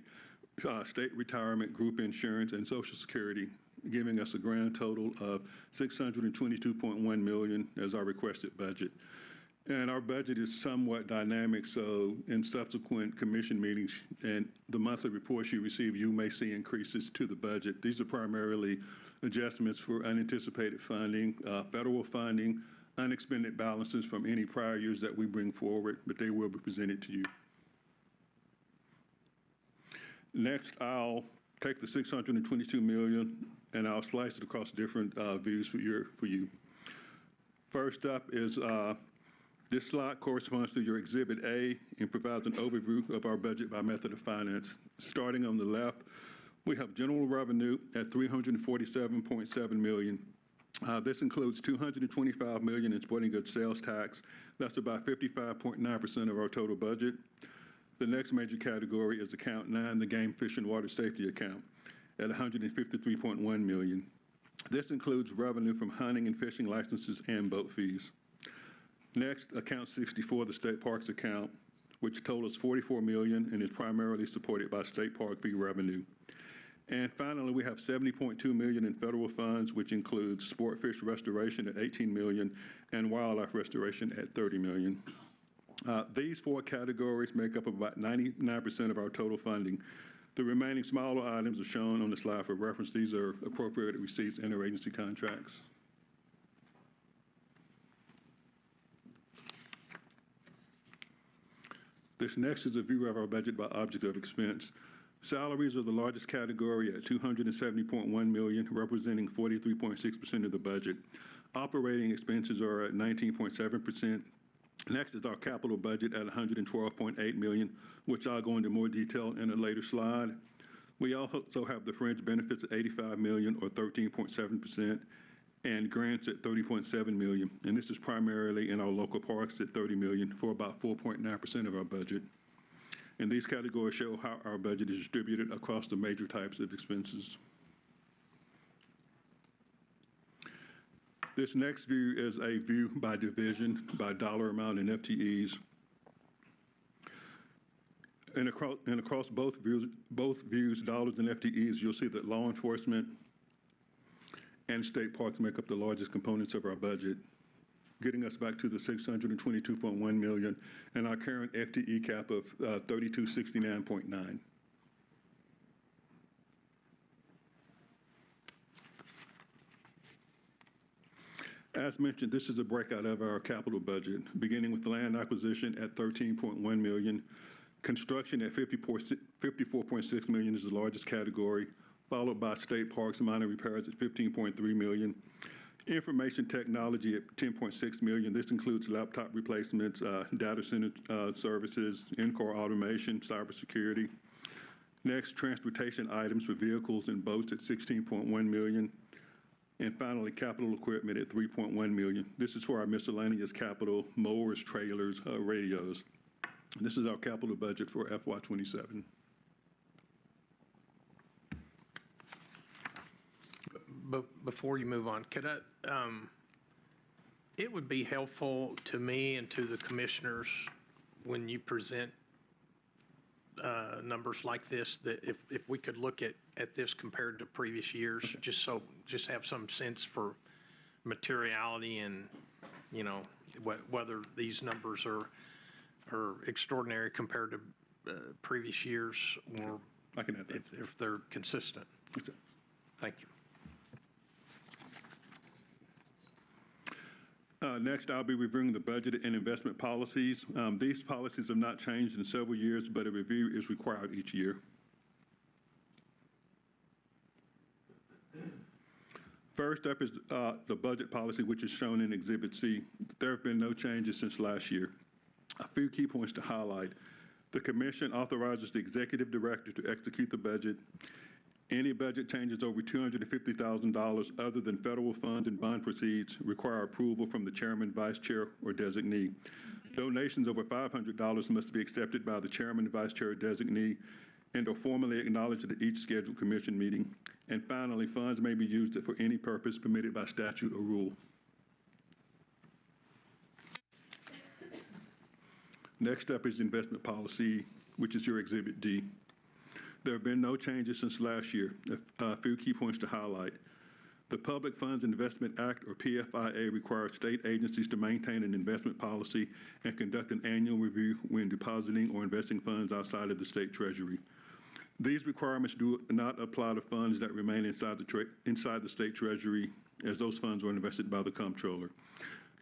state retirement, group insurance, and Social Security, giving us a grand total of $622.1 million as our requested budget. And our budget is somewhat dynamic, so in subsequent commission meetings and the monthly reports you receive, you may see increases to the budget. These are primarily adjustments for unanticipated funding, federal funding, unexpended balances from any prior years that we bring forward, but they will be presented to you. Next, I'll take the $622 million and I'll slice it across different views for you. First up is this slide corresponds to your Exhibit A and provides an overview of our budget by method of finance. Starting on the left, we have general revenue at $347.7 million. This includes $225 million in sporting goods sales tax. That's about 55.9% of our total budget. The next major category is Account 9, the Game, Fish, and Water Safety Account, at $153.1 million. This includes revenue from hunting and fishing licenses and boat fees. Next, Account 64, the State Parks account, which totals $44 million and is primarily supported by state park fee revenue. And finally, we have $70.2 million in federal funds, which includes sport fish restoration at $18 million and wildlife restoration at $30 million. These 4 categories make up about 99% of our total funding. The remaining smaller items are shown on the slide for reference. These are appropriated receipts and interagency contracts. This next is a view of our budget by object of expense. Salaries are the largest category at $270.1 million, representing 43.6% of the budget. Operating expenses are at 19.7%. Next is our capital budget at $112.8 million, which I'll go into more detail in a later slide. We also have the fringe benefits at $85 million, or 13.7%, and grants at $30.7 million. And this is primarily in our local parks at $30 million for about 4.9% of our budget. And these categories show how our budget is distributed across the major types of expenses. This next view is a view by division, by dollar amount and FTEs. And across both views, dollars and FTEs, you'll see that law enforcement and state parks make up the largest components of our budget, getting us back to the $622.1 million and our current FTE cap of 3269.9. As mentioned, this is a breakout of our capital budget, beginning with land acquisition at $13.1 million. Construction at $54.6 million is the largest category, followed by state parks and minor repairs at $15.3 million. Information technology at $10.6 million. This includes laptop replacements, data center services, in-car automation, cybersecurity. Next, transportation items for vehicles and boats at $16.1 million. And finally, capital equipment at $3.1 million. This is for our miscellaneous capital, mowers, trailers, radios. This is our capital budget for FY27. But before you move on, could I, it would be helpful to me and to the commissioners when you present numbers like this, that if we could look at this compared to previous years, just have some sense for materiality and, you know, whether these numbers are extraordinary compared to previous years, or I can add that. if they're consistent. Thank you. Next, I'll be reviewing the budget and investment policies. These policies have not changed in several years, but a review is required each year. First up is the budget policy, which is shown in Exhibit C. There have been no changes since last year. A few key points to highlight. The Commission authorizes the Executive Director to execute the budget. Any budget changes over $250,000 other than federal funds and bond proceeds require approval from the chairman, vice chair, or designee. Donations over $500 must be accepted by the chairman, vice chair, or designee, and are formally acknowledged at each scheduled commission meeting. And finally, funds may be used for any purpose permitted by statute or rule. Next up is investment policy, which is your Exhibit D. There have been no changes since last year. A few key points to highlight. The Public Funds Investment Act, or PFIA, requires state agencies to maintain an investment policy and conduct an annual review when depositing or investing funds outside of the state treasury. These requirements do not apply to funds that remain inside the state treasury, as those funds are invested by the comptroller.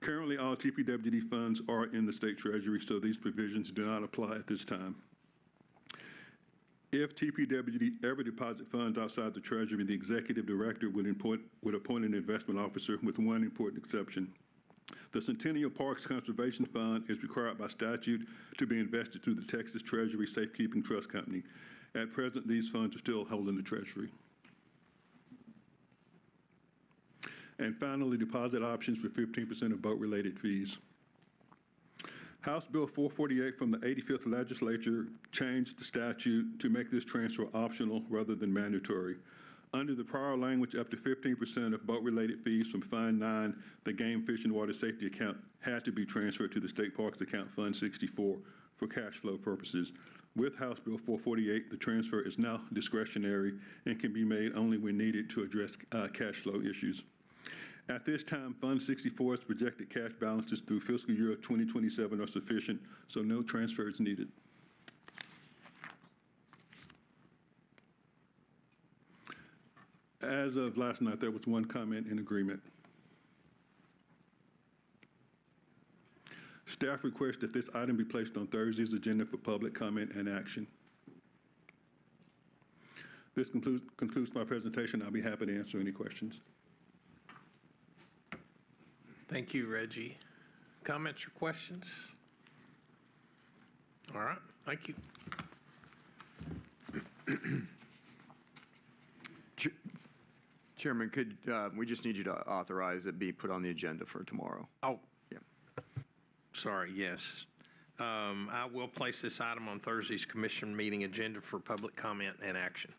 Currently, all TPWD funds are in the state treasury, so these provisions do not apply at this time. If TPWD ever deposit funds outside the Treasury, the Executive Director would appoint an investment officer, with one important exception. The Centennial Parks Conservation Fund is required by statute to be invested through the Texas Treasury Safekeeping Trust Company. At present, these funds are still held in the Treasury. And finally, deposit options for 15% of boat-related fees. House Bill 448 from the 85th Legislature changed the statute to make this transfer optional rather than mandatory. Under the prior language, up to 15% of boat-related fees from Fund 9, the Game, Fish, and Water Safety Account, had to be transferred to the State Parks Account Fund 64 for cash flow purposes. With House Bill 448, the transfer is now discretionary and can be made only when needed to address cash flow issues. At this time, Fund 64's projected cash balances through fiscal year 2027 are sufficient, so no transfer is needed. As of last night, there was one comment in agreement. Staff requests that this item be placed on Thursday's agenda for public comment and action. This concludes my presentation. I'll be happy to answer any questions. Thank you, Reggie. Comments or questions? All right, thank you. Chairman, could we just need you to authorize it be put on the agenda for tomorrow? Oh, Yeah. sorry, yes. I will place this item on Thursday's commission meeting agenda for public comment and action.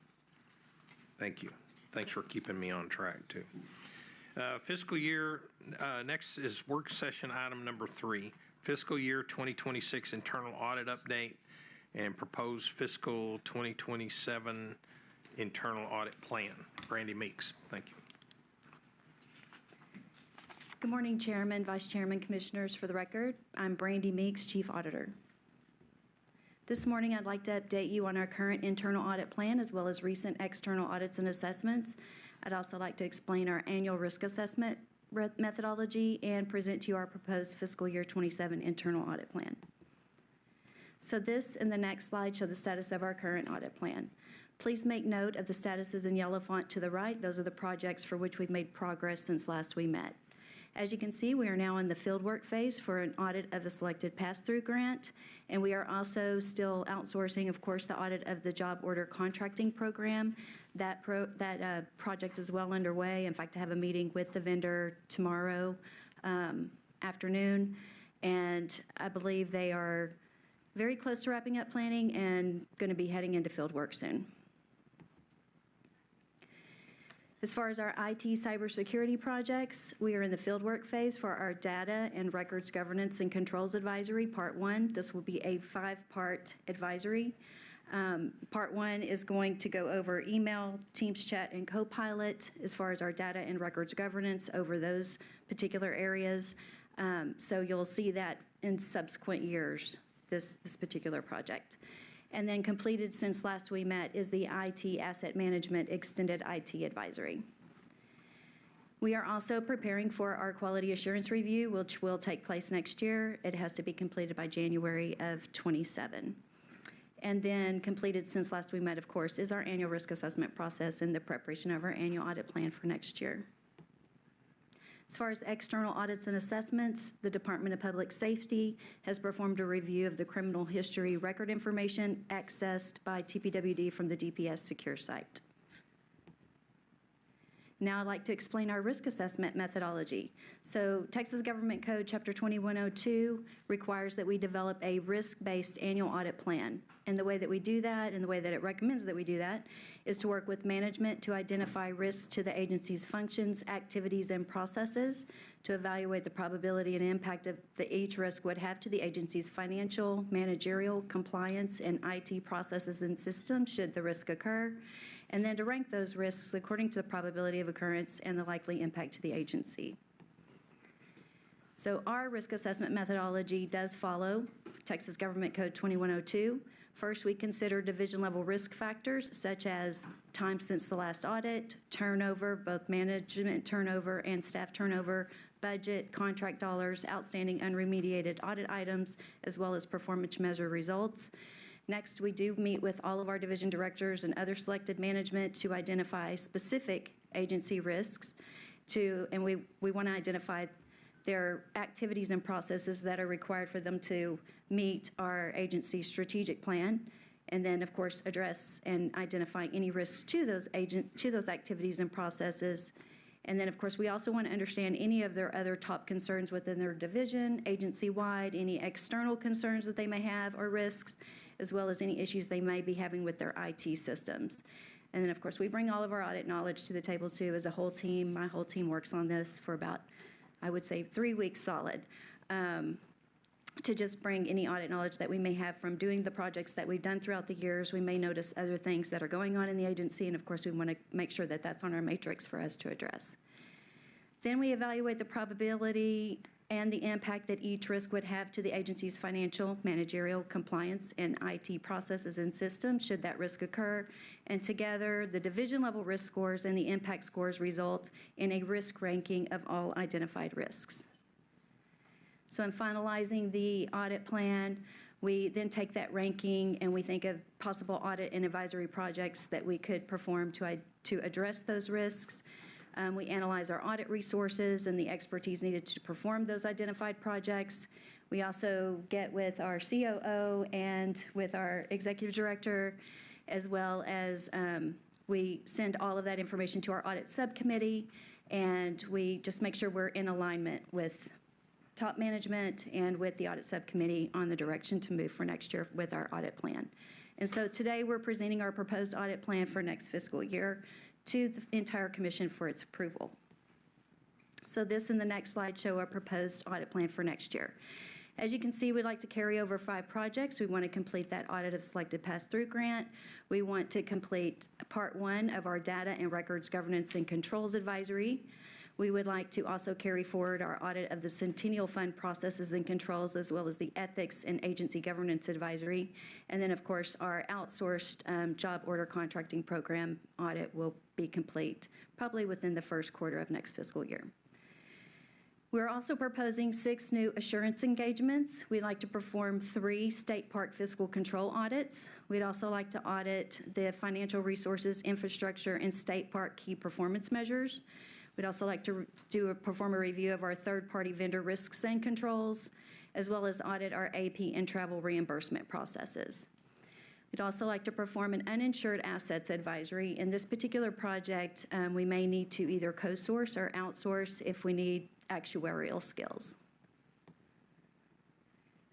Thank you. Thanks for keeping me on track, too. Fiscal year, next is work session item number 3, fiscal year 2026 internal audit update and proposed fiscal 2027 internal audit plan. Brandy Meeks, thank you. Good morning, Chairman, Vice Chairman, Commissioners. For the record, I'm Brandy Meeks, Chief Auditor. This morning, I'd like to update you on our current internal audit plan as well as recent external audits and assessments. I'd also like to explain our annual risk assessment methodology and present to you our proposed fiscal year 27 internal audit plan. So this and the next slide show the status of our current audit plan. Please make note of the statuses in yellow font to the right. Those are the projects for which we've made progress since last we met. As you can see, we are now in the fieldwork phase for an audit of the selected pass-through grant, and we are also still outsourcing, of course, the audit of the job order contracting program. That project is well underway. In fact, I have a meeting with the vendor tomorrow afternoon, and I believe they are very close to wrapping up planning and going to be heading into fieldwork soon. As far as our IT cybersecurity projects, we are in the fieldwork phase for our Data and Records Governance and Controls Advisory, Part 1. This will be a 5-part advisory. Part 1 is going to go over email, Teams chat, and Copilot as far as our data and records governance over those particular areas. So you'll see that in subsequent years, this particular project. And then completed since last we met is the IT Asset Management Extended IT Advisory. We are also preparing for our Quality Assurance Review, which will take place next year. It has to be completed by January of '27. And then completed since last we met, of course, is our annual risk assessment process and the preparation of our annual audit plan for next year. As far as external audits and assessments, the Department of Public Safety has performed a review of the criminal history record information accessed by TPWD from the DPS Secure site. Now I'd like to explain our risk assessment methodology. So Texas Government Code Chapter 2102 requires that we develop a risk-based annual audit plan. And the way that we do that, and the way that it recommends that we do that, is to work with management to identify risks to the agency's functions, activities, and processes, to evaluate the probability and impact of each risk would have to the agency's financial, managerial, compliance, and IT processes and systems should the risk occur, and then to rank those risks according to the probability of occurrence and the likely impact to the agency. So our risk assessment methodology does follow Texas Government Code 2102. First, we consider division-level risk factors such as time since the last audit, turnover, both management turnover and staff turnover, budget, contract dollars, outstanding unremediated audit items, as well as performance measure results. Next, we do meet with all of our division directors and other selected management to identify specific agency risks, and we want to identify their activities and processes that are required for them to meet our agency's strategic plan, and then, of course, address and identify any risks to those activities and processes. And then, of course, we also want to understand any of their other top concerns within their division, agency-wide, any external concerns that they may have or risks, as well as any issues they may be having with their IT systems. And then, of course, we bring all of our audit knowledge to the table, too, as a whole team. My whole team works on this for about, I would say, 3 weeks solid, to just bring any audit knowledge that we may have from doing the projects that we've done throughout the years. We may notice other things that are going on in the agency, and of course, we want to make sure that that's on our matrix for us to address. Then we evaluate the probability and the impact that each risk would have to the agency's financial, managerial, compliance, and IT processes and systems should that risk occur. And together, the division-level risk scores and the impact scores result in a risk ranking of all identified risks. So in finalizing the audit plan, we then take that ranking and we think of possible audit and advisory projects that we could perform to address those risks. We analyze our audit resources and the expertise needed to perform those identified projects. We also get with our COO and with our executive director, as well as we send all of that information to our audit subcommittee, and we just make sure we're in alignment with top management and with the audit subcommittee on the direction to move for next year with our audit plan. And so today we're presenting our proposed audit plan for next fiscal year to the entire commission for its approval. So this and the next slide show our proposed audit plan for next year. As you can see, we'd like to carry over 5 projects. We want to complete that audit of selected pass-through grant. We want to complete Part 1 of our Data and Records Governance and Controls Advisory. We would like to also carry forward our audit of the Centennial Fund processes and controls, as well as the Ethics and Agency Governance Advisory. And then, of course, our outsourced job order contracting program audit will be complete probably within the first quarter of next fiscal year. We're also proposing 6 new assurance engagements. We'd like to perform 3 state park fiscal control audits. We'd also like to audit the financial resources, infrastructure, and state park key performance measures. We'd also like to perform a review of our third-party vendor risks and controls, as well as audit our AP and travel reimbursement processes. We'd also like to perform an uninsured assets advisory. In this particular project, we may need to either co-source or outsource if we need actuarial skills.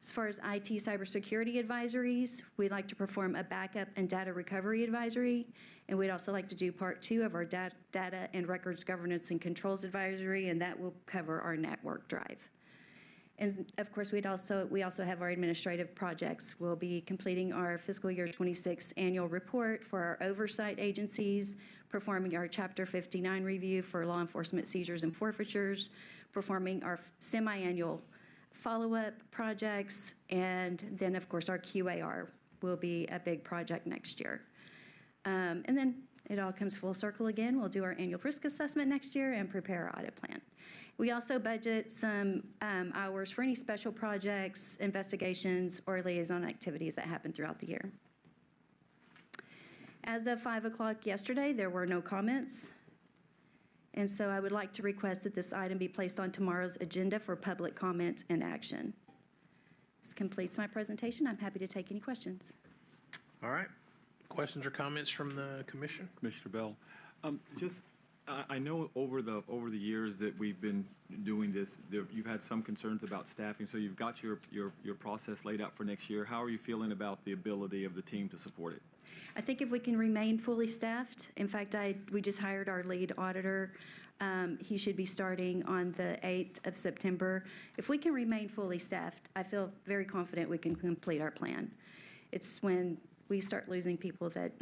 As far as IT cybersecurity advisories, we'd like to perform a backup and data recovery advisory, and we'd also like to do part 2 of our data and records governance and controls advisory, and that will cover our network drive. And of course, we also have our administrative projects. We'll be completing our fiscal year 26 annual report for our oversight agencies, performing our Chapter 59 review for law enforcement seizures and forfeitures, performing our semi-annual follow-up projects, and then, of course, our QAR will be a big project next year. And then it all comes full circle again. We'll do our annual risk assessment next year and prepare our audit plan. We also budget some hours for any special projects, investigations, or liaison activities that happen throughout the year. As of 5 o'clock yesterday, there were no comments. And so I would like to request that this item be placed on tomorrow's agenda for public comment and action. This completes my presentation. I'm happy to take any questions. All right. Questions or comments from the commission? Commissioner Bell, I know over the years that we've been doing this, you've had some concerns about staffing, so you've got your process laid out for next year. How are you feeling about the ability of the team to support it? I think if we can remain fully staffed, in fact, we just hired our lead auditor. He should be starting on the 8th of September. If we can remain fully staffed, I feel very confident we can complete our plan. It's when we start losing people that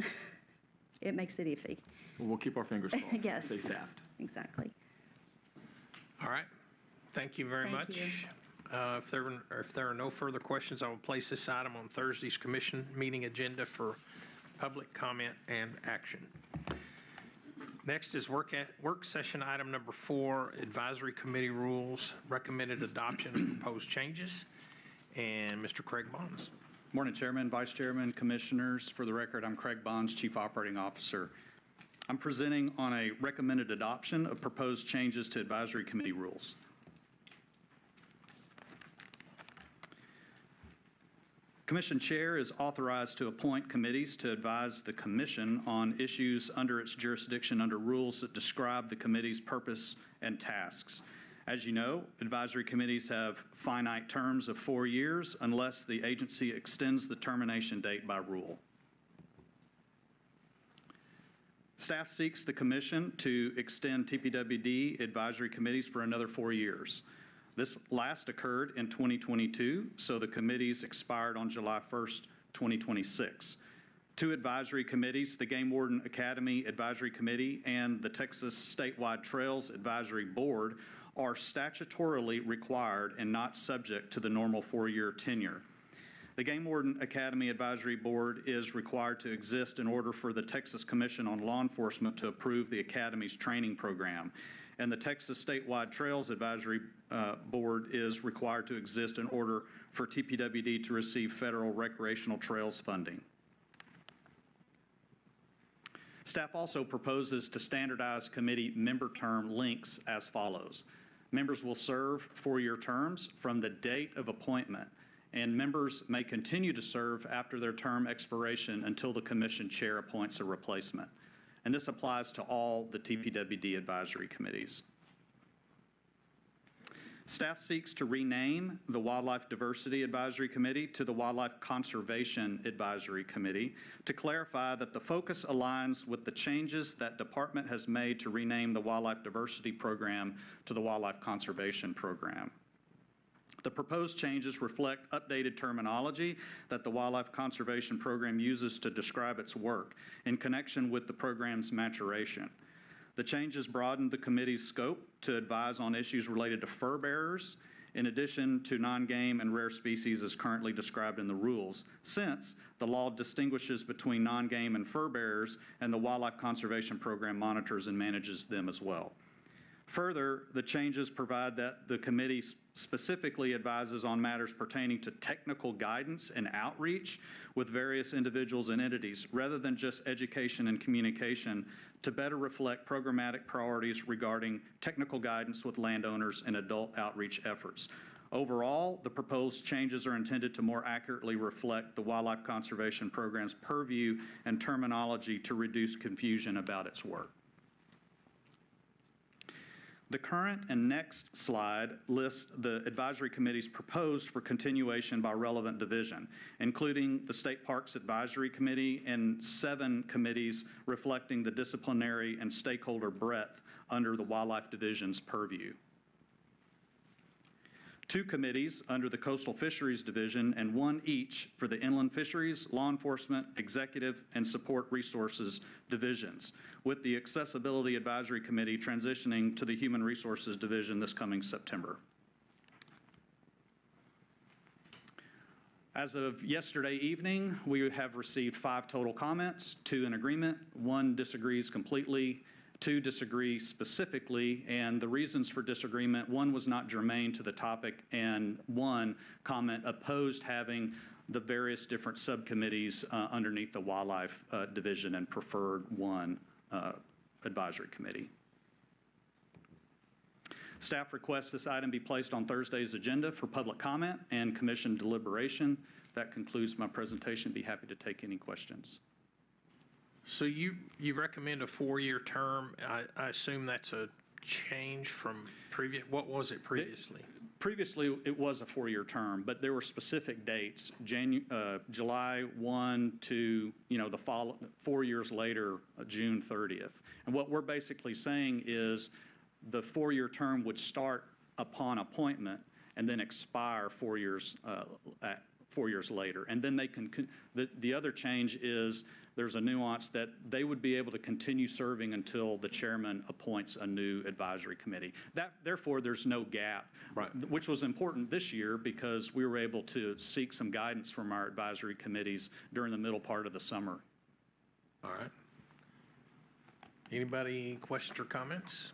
it makes it iffy. Well, we'll keep our fingers crossed. Yes. Stay staffed. Exactly. All right. Thank you very much. You. If there are no further questions, I will place this item on Thursday's commission meeting agenda for public comment and action. Next is work session item number 4, advisory committee rules, recommended adoption of proposed changes. And Mr. Craig Bonds. Morning, Chairman, Vice Chairman, Commissioners. For the record, I'm Craig Bonds, Chief Operating Officer. I'm presenting on a recommended adoption of proposed changes to advisory committee rules. Commission Chair is authorized to appoint committees to advise the Commission on issues under its jurisdiction under rules that describe the committee's purpose and tasks. As you know, advisory committees have finite terms of 4 years unless the agency extends the termination date by rule. Staff seeks the Commission to extend TPWD advisory committees for another 4 years. This last occurred in 2022, so the committees expired on July 1st, 2026. 2 advisory committees, the Game Warden Academy Advisory Committee and the Texas Statewide Trails Advisory Board, are statutorily required and not subject to the normal 4-year tenure. The Game Warden Academy Advisory Board is required to exist in order for the Texas Commission on Law Enforcement to approve the Academy's training program. And the Texas Statewide Trails Advisory Board is required to exist in order for TPWD to receive federal recreational trails funding. Staff also proposes to standardize committee member term lengths as follows. Members will serve 4-year terms from the date of appointment, and members may continue to serve after their term expiration until the Commission Chair appoints a replacement. And this applies to all the TPWD advisory committees. Staff seeks to rename the Wildlife Diversity Advisory Committee to the Wildlife Conservation Advisory Committee to clarify that the focus aligns with the changes that department has made to rename the Wildlife Diversity Program to the Wildlife Conservation Program. The proposed changes reflect updated terminology that the Wildlife Conservation Program uses to describe its work in connection with the program's maturation. The changes broaden the committee's scope to advise on issues related to fur bearers, in addition to non-game and rare species as currently described in the rules, since the law distinguishes between non-game and fur bearers, and the Wildlife Conservation Program monitors and manages them as well. Further, the changes provide that the committee specifically advises on matters pertaining to technical guidance and outreach with various individuals and entities, rather than just education and communication, to better reflect programmatic priorities regarding technical guidance with landowners and adult outreach efforts. Overall, the proposed changes are intended to more accurately reflect the Wildlife Conservation Program's purview and terminology to reduce confusion about its work. The current and next slide list the advisory committees proposed for continuation by relevant division, including the State Parks Advisory Committee and 7 committees reflecting the disciplinary and stakeholder breadth under the Wildlife Division's purview. 2 committees under the Coastal Fisheries Division and 1 each for the Inland Fisheries, Law Enforcement, Executive, and Support Resources Divisions, with the Accessibility Advisory Committee transitioning to the Human Resources Division this coming September. As of yesterday evening, we have received 5 total comments, 2 in agreement, 1 disagrees completely, 2 disagree specifically, and the reasons for disagreement, 1 was not germane to the topic, and 1 comment opposed having the various different subcommittees underneath the Wildlife Division and preferred 1 advisory committee. Staff requests this item be placed on Thursday's agenda for public comment and commission deliberation. That concludes my presentation. Be happy to take any questions. So you recommend a 4-year term. I assume that's a change from previous, what was it previously? Previously, it was a 4-year term, but there were specific dates, July 1 to, the 4 years later, June 30th. And what we're basically saying is the 4-year term would start upon appointment and then expire 4 years later. And then they can, the other change is there's a nuance that they would be able to continue serving until the chairman appoints a new advisory committee. Therefore, there's no gap, right, which was important this year because we were able to seek some guidance from our advisory committees during the middle part of the summer. All right. Anybody questions or comments?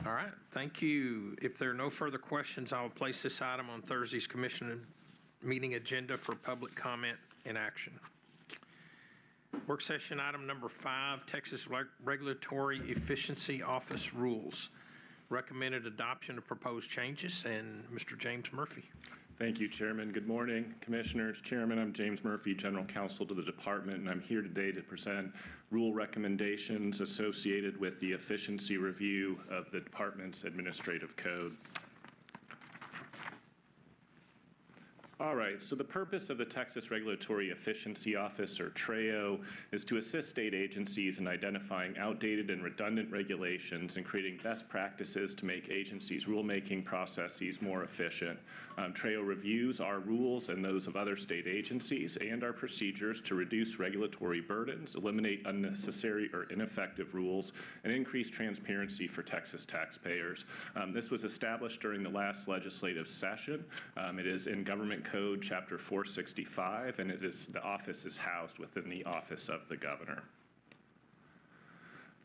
All right, thank you. If there are no further questions, I will place this item on Thursday's commission meeting agenda for public comment and action. Work session item number 5, Texas Regulatory Efficiency Office rules. Recommended adoption of proposed changes, and Mr. James Murphy. Thank you, Chairman. Good morning, Commissioners. Chairman, I'm James Murphy, General Counsel to the Department, and I'm here today to present rule recommendations associated with the efficiency review of the Department's administrative code. All right, so the purpose of the Texas Regulatory Efficiency Office, or TREO, is to assist state agencies in identifying outdated and redundant regulations and creating best practices to make agencies' rulemaking processes more efficient. TREO reviews our rules and those of other state agencies and our procedures to reduce regulatory burdens, eliminate unnecessary or ineffective rules, and increase transparency for Texas taxpayers. This was established during the last legislative session. It is in Government Code Chapter 465, and the office is housed within the Office of the Governor.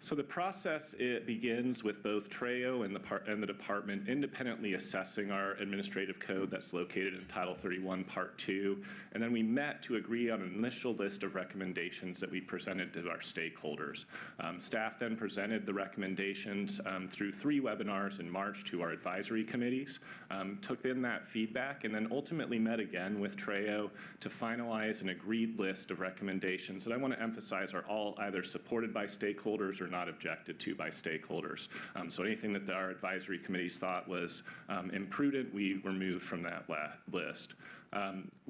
So the process, it begins with both TREO and the Department independently assessing our administrative code that's located in Title 31, Part 2, and then we met to agree on an initial list of recommendations that we presented to our stakeholders. Staff then presented the recommendations through 3 webinars in March to our advisory committees, took in that feedback, and then ultimately met again with TREO to finalize an agreed list of recommendations that I want to emphasize are all either supported by stakeholders or not objected to by stakeholders. So anything that our advisory committees thought was imprudent, we removed from that list.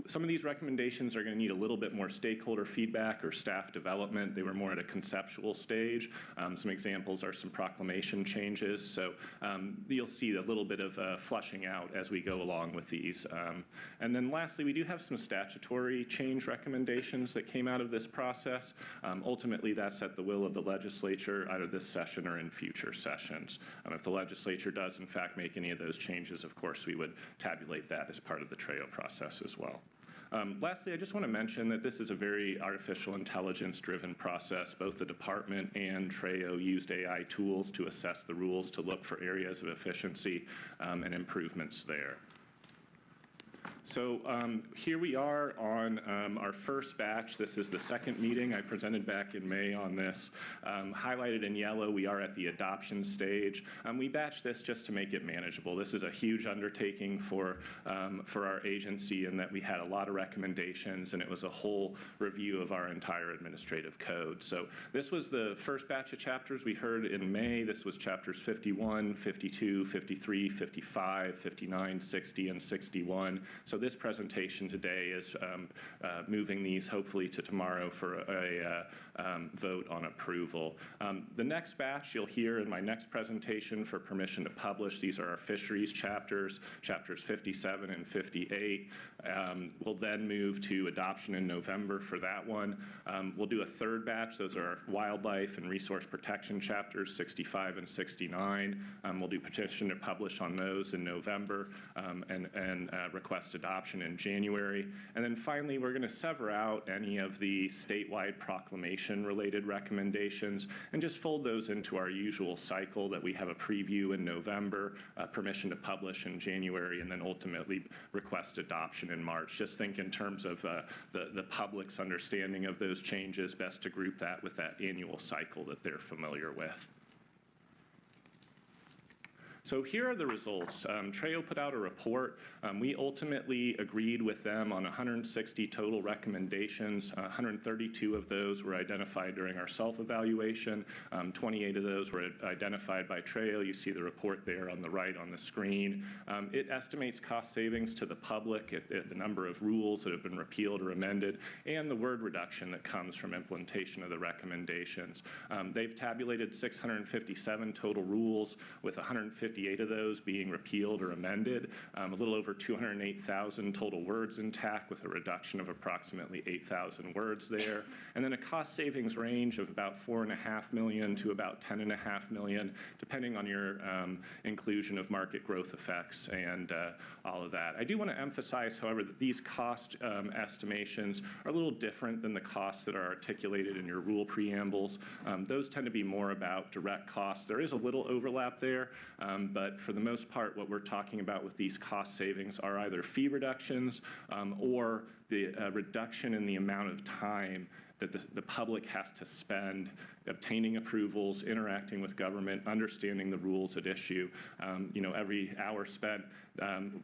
Some of these recommendations are going to need a little bit more stakeholder feedback or staff development. They were more at a conceptual stage. Some examples are some proclamation changes. So you'll see a little bit of flushing out as we go along with these. And then lastly, we do have some statutory change recommendations that came out of this process. Ultimately, that's at the will of the legislature, either this session or in future sessions. If the legislature does, in fact, make any of those changes, of course, we would tabulate that as part of the TREO process as well. Lastly, I just want to mention that this is a very artificial intelligence-driven process. Both the department and TRAO used AI tools to assess the rules to look for areas of efficiency and improvements there. So here we are on our first batch. This is the second meeting. I presented back in May on this. Highlighted in yellow, we are at the adoption stage. We batched this just to make it manageable. This is a huge undertaking for our agency in that we had a lot of recommendations, and it was a whole review of our entire administrative code. So this was the first batch of chapters we heard in May. This was chapters 51, 52, 53, 55, 59, 60, and 61. So this presentation today is moving these hopefully to tomorrow for a vote on approval. The next batch you'll hear in my next presentation for permission to publish. These are our fisheries chapters, chapters 57 and 58. We'll then move to adoption in November for that one. We'll do a third batch. Those are our wildlife and resource protection chapters, 65 and 69. We'll do petition to publish on those in November and request adoption in January. And then finally, we're going to sever out any of the statewide proclamation-related recommendations and just fold those into our usual cycle that we have a preview in November, permission to publish in January, and then ultimately request adoption in March. Just think in terms of the public's understanding of those changes, best to group that with that annual cycle that they're familiar with. So here are the results. TRAO put out a report. We ultimately agreed with them on 160 total recommendations. 132 of those were identified during our self-evaluation. 28 of those were identified by TRAO. You see the report there on the right on the screen. It estimates cost savings to the public at the number of rules that have been repealed or amended and the word reduction that comes from implementation of the recommendations. They've tabulated 657 total rules with 158 of those being repealed or amended, a little over 208,000 total words intact with a reduction of approximately 8,000 words there, and then a cost savings range of about $4.5 million to about $10.5 million, depending on your inclusion of market growth effects and all of that. I do want to emphasize, however, that these cost estimations are a little different than the costs that are articulated in your rule preambles. Those tend to be more about direct costs. There is a little overlap there, but for the most part, what we're talking about with these cost savings are either fee reductions or the reduction in the amount of time that the public has to spend obtaining approvals, interacting with government, understanding the rules at issue. Every hour spent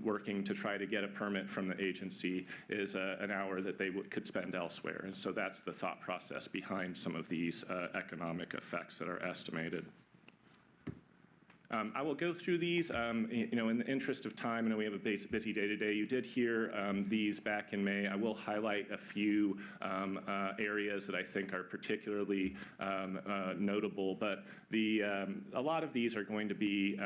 working to try to get a permit from the agency is an hour that they could spend elsewhere. And so that's the thought process behind some of these economic effects that are estimated. I will go through these, in the interest of time. I know we have a busy day today. You did hear these back in May. I will highlight a few areas that I think are particularly notable, but a lot of these are going to be,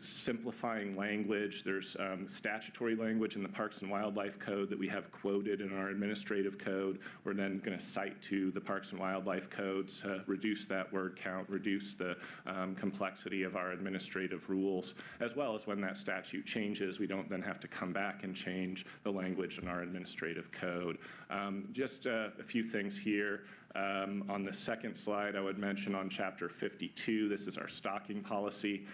simplifying language. There's statutory language in the Parks and Wildlife Code that we have quoted in our administrative code. We're then going to cite to the Parks and Wildlife codes, reduce that word count, reduce the complexity of our administrative rules, as well as when that statute changes, we don't then have to come back and change the language in our administrative code. Just a few things here. On the second slide, I would mention on Chapter 52, this is our stocking policy.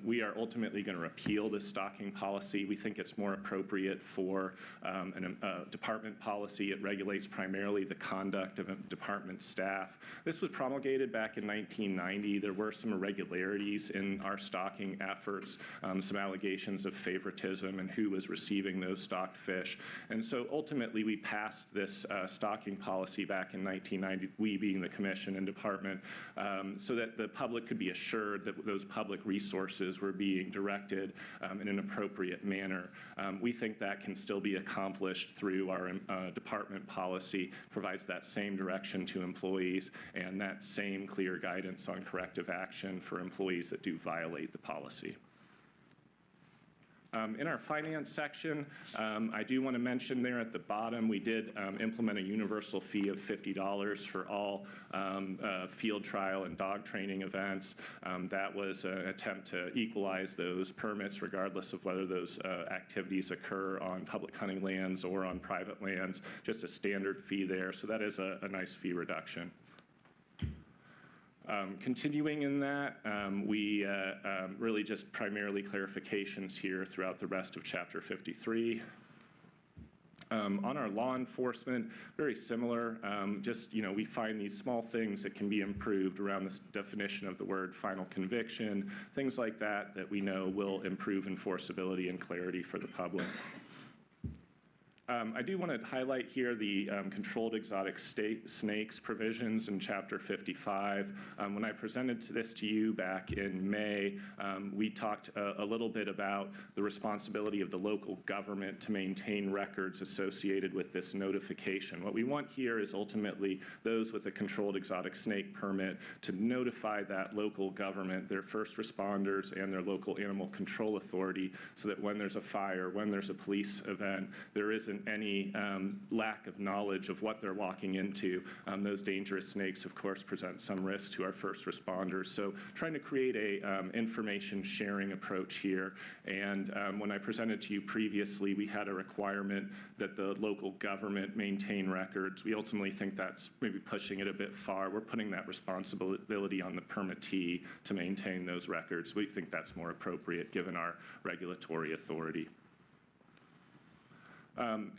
We are ultimately going to repeal this stocking policy. We think it's more appropriate for a department policy. It regulates primarily the conduct of department staff. This was promulgated back in 1990. There were some irregularities in our stocking efforts, some allegations of favoritism and who was receiving those stocked fish. And so ultimately, we passed this stocking policy back in 1990. We being the commission and department, so that the public could be assured that those public resources were being directed in an appropriate manner. We think that can still be accomplished through our department policy, provides that same direction to employees and that same clear guidance on corrective action for employees that do violate the policy. In our finance section, I do want to mention there at the bottom, we did implement a universal fee of $50 for all field trial and dog training events. That was an attempt to equalize those permits regardless of whether those activities occur on public hunting lands or on private lands, just a standard fee there. So that is a nice fee reduction. Continuing in that, we really just primarily clarifications here throughout the rest of Chapter 53. On our law enforcement, very similar. We find these small things that can be improved around this definition of the word final conviction, things like that that we know will improve enforceability and clarity for the public. I do want to highlight here the controlled exotic snakes provisions in Chapter 55. When I presented this to you back in May, we talked a little bit about the responsibility of the local government to maintain records associated with this notification. What we want here is ultimately those with a controlled exotic snake permit to notify that local government, their first responders, and their local animal control authority, so that when there's a fire, when there's a police event, there isn't any lack of knowledge of what they're walking into. Those dangerous snakes, of course, present some risk to our first responders. So trying to create a information sharing approach here. And when I presented to you previously, we had a requirement that the local government maintain records. We ultimately think that's maybe pushing it a bit far. We're putting that responsibility on the permittee to maintain those records. We think that's more appropriate given our regulatory authority.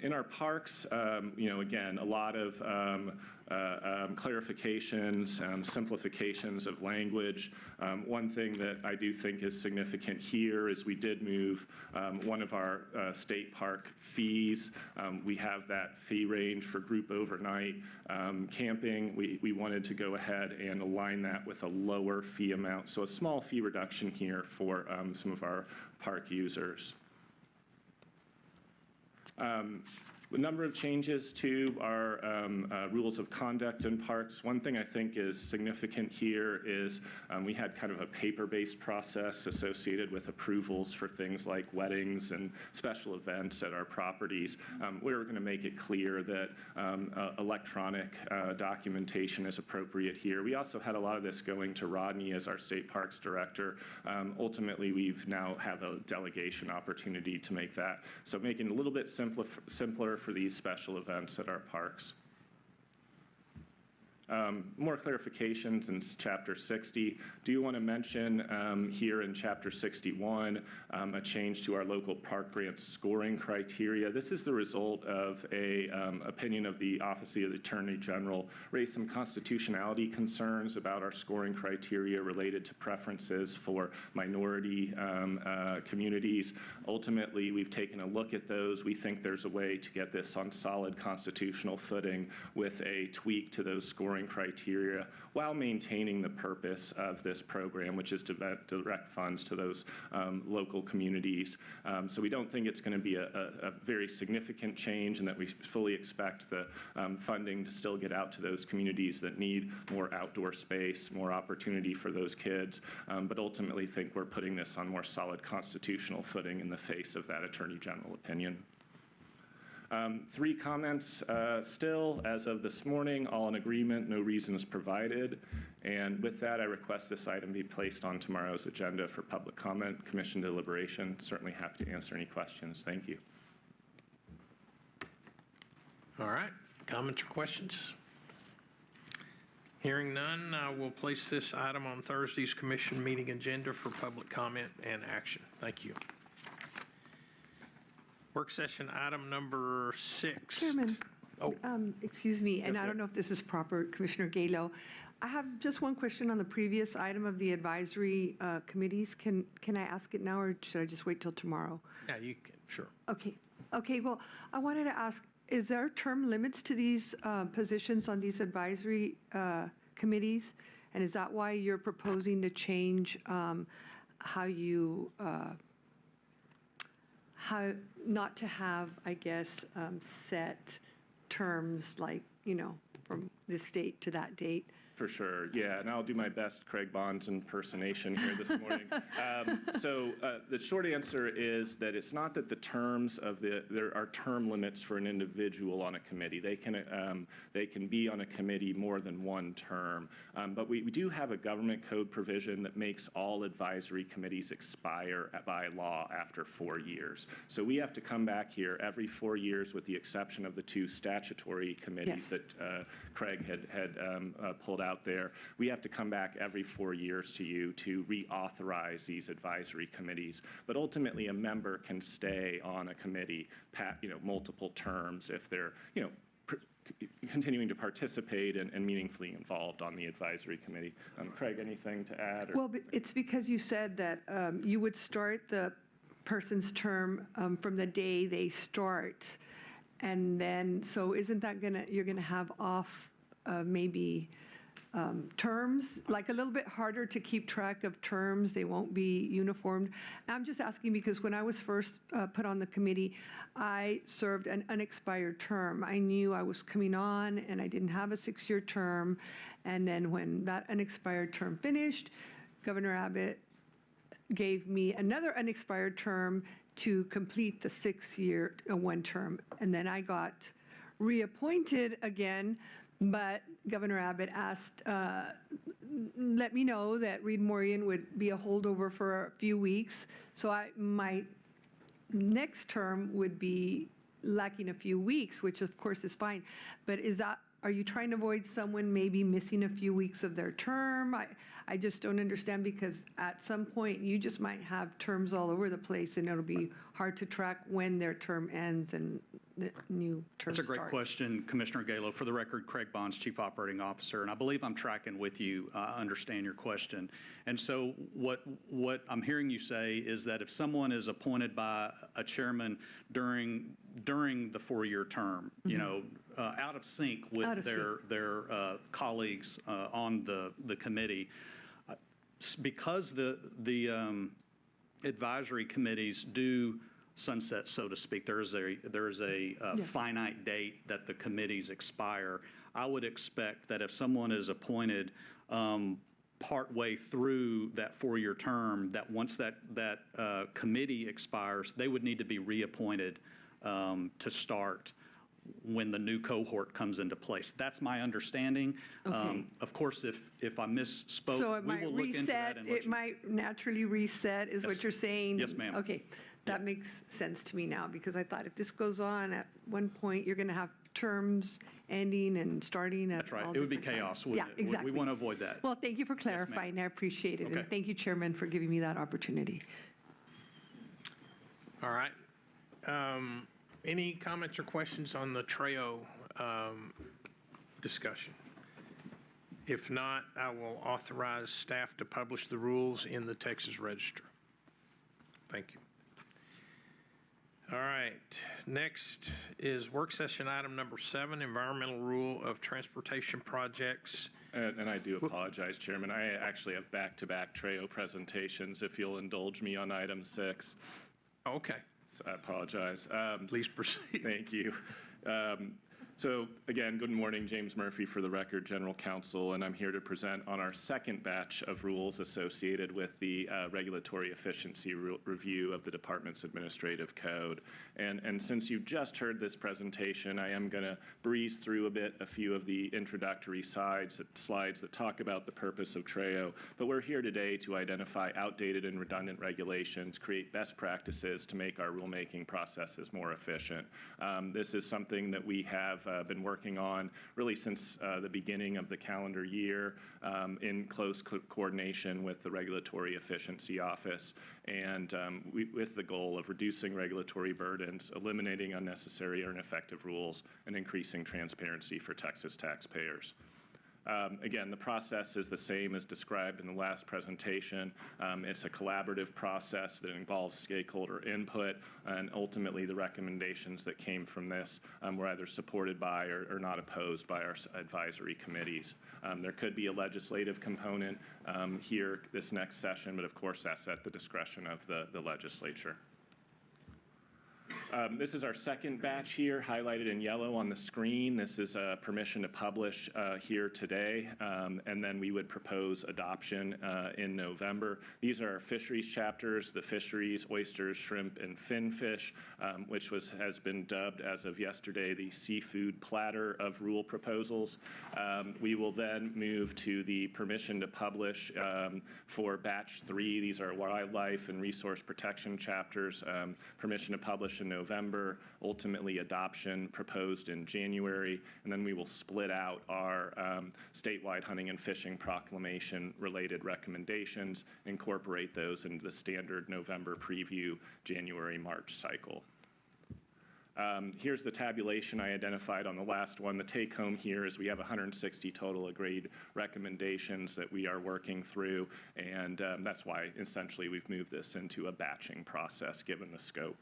In our parks, again, a lot of clarifications, simplifications of language. One thing that I do think is significant here is we did move one of our state park fees. We have that fee range for group overnight camping. We wanted to go ahead and align that with a lower fee amount. So a small fee reduction here for some of our park users. A number of changes to our rules of conduct in parks. One thing I think is significant here is we had kind of a paper-based process associated with approvals for things like weddings and special events at our properties. We were going to make it clear that electronic documentation is appropriate here. We also had a lot of this going to Rodney as our state parks director. Ultimately, we've now have a delegation opportunity to make that. So making it a little bit simpler for these special events at our parks. More clarifications in Chapter 60. Do want to mention here in Chapter 61 a change to our local park grant scoring criteria. This is the result of a opinion of the Office of the Attorney General, raised some constitutionality concerns about our scoring criteria related to preferences for minority communities. Ultimately, we've taken a look at those. We think there's a way to get this on solid constitutional footing with a tweak to those scoring criteria while maintaining the purpose of this program, which is to direct funds to those local communities. So we don't think it's going to be a very significant change, and that we fully expect the funding to still get out to those communities that need more outdoor space, more opportunity for those kids, but ultimately think we're putting this on more solid constitutional footing in the face of that Attorney General opinion. 3 comments still as of this morning, all in agreement, no reasons provided. And with that, I request this item be placed on tomorrow's agenda for public comment, commission deliberation. Certainly happy to answer any questions. Thank you. All right, comments or questions? Hearing none, we'll place this item on Thursday's commission meeting agenda for public comment and action. Thank you. Work session item number 6. Chairman, Oh. Excuse me, and Yes, I don't ma'am. know if this is proper, Commissioner Galo. I have just one question on the previous item of the advisory committees. Can I ask it now, or should I just wait till tomorrow? Yeah, you can, sure. Okay, well, I wanted to ask, is there term limits to these positions on these advisory committees? And is that why you're proposing to change how you, how not to have, I guess, set terms like, from this date to that date? For sure, yeah, and I'll do my best Craig Bond's impersonation here this morning. So the short answer is that it's not that the terms of there are term limits for an individual on a committee. They can be on a committee more than one term, but we do have a government code provision that makes all advisory committees expire by law after 4 years. So we have to come back here every 4 years, with the exception of the 2 statutory committees that Craig had pulled out there. We have to come back every 4 years to you to reauthorize these advisory committees. But ultimately, a member can stay on a committee, multiple terms if they're, continuing to participate and meaningfully involved on the advisory committee. Craig, anything to add? Well, it's because you said that you would start the person's term from the day they start. And then, so isn't that you're gonna have off maybe terms, like a little bit harder to keep track of terms? They won't be uniformed. I'm just asking because when I was first put on the committee, I served an unexpired term. I knew I was coming on and I didn't have a 6-year term. And then when that unexpired term finished, Governor Abbott gave me another unexpired term to complete the 6-year one term. And then I got reappointed again. But Governor Abbott asked, let me know that Reed Morian would be a holdover for a few weeks. So my next term would be lacking a few weeks, which of course is fine. But are you trying to avoid someone maybe missing a few weeks of their term? I just don't understand, because at some point you just might have terms all over the place and it'll be hard to track when their term ends and the new term starts. That's a great question, Commissioner Galo. For the record, Craig Bonds, Chief Operating Officer, and I believe I'm tracking with you. I understand your question. And so what I'm hearing you say is that if someone is appointed by a chairman during the 4-year term, out of sync with their colleagues on the committee, because the advisory committees do sunset, so to speak. There's a finite date that the committees expire. I would expect that if someone is appointed partway through that 4-year term, that once that committee expires, they would need to be reappointed to start when the new cohort comes into place. That's my understanding. Okay. Of course, if I misspoke, so we will look into that. It might naturally reset, is what you're saying? Yes, ma'am. Okay, that makes sense to me now, because I thought if this goes on, at one point, you're going to have terms ending and starting at That's right. all It would be different chaos, times. wouldn't Yeah, it? exactly. We want to avoid that. Well, thank you for clarifying. I appreciate it. Okay. And thank you, Chairman, for giving me that opportunity. All right. Any comments or questions on the TREO discussion? If not, I will authorize staff to publish the rules in the Texas Register. Thank you. All right. Next is work session item number 7, environmental rule of transportation projects. And I do apologize, Chairman. I actually have back-to-back TREO presentations, if you'll indulge me on item 6. Okay. So I apologize. Please proceed. Thank you. So again, good morning, James Murphy for the record, General Counsel, and I'm here to present on our second batch of rules associated with the regulatory efficiency review of the Department's administrative code. And since you just heard this presentation, I am going to breeze through a few of the introductory slides that talk about the purpose of TREO. But we're here today to identify outdated and redundant regulations, create best practices to make our rulemaking processes more efficient. This is something that we have been working on really since the beginning of the calendar year in close coordination with the Regulatory Efficiency Office, and with the goal of reducing regulatory burdens, eliminating unnecessary or ineffective rules, and increasing transparency for Texas taxpayers. Again, the process is the same as described in the last presentation. It's a collaborative process that involves stakeholder input, and ultimately the recommendations that came from this were either supported by or not opposed by our advisory committees. There could be a legislative component here this next session, but of course that's at the discretion of the legislature. This is our second batch here, highlighted in yellow on the screen. This is permission to publish here today, and then we would propose adoption in November. These are our fisheries chapters, the fisheries, oysters, shrimp, and finfish, which has been dubbed as of yesterday the seafood platter of rule proposals. We will then move to the permission to publish for batch 3. These are wildlife and resource protection chapters, permission to publish in November, ultimately adoption proposed in January, and then we will split out our statewide hunting and fishing proclamation related recommendations, incorporate those into the standard November preview, January-March cycle. Here's the tabulation I identified on the last one. The take home here is we have 160 total agreed recommendations that we are working through, and that's why essentially we've moved this into a batching process given the scope.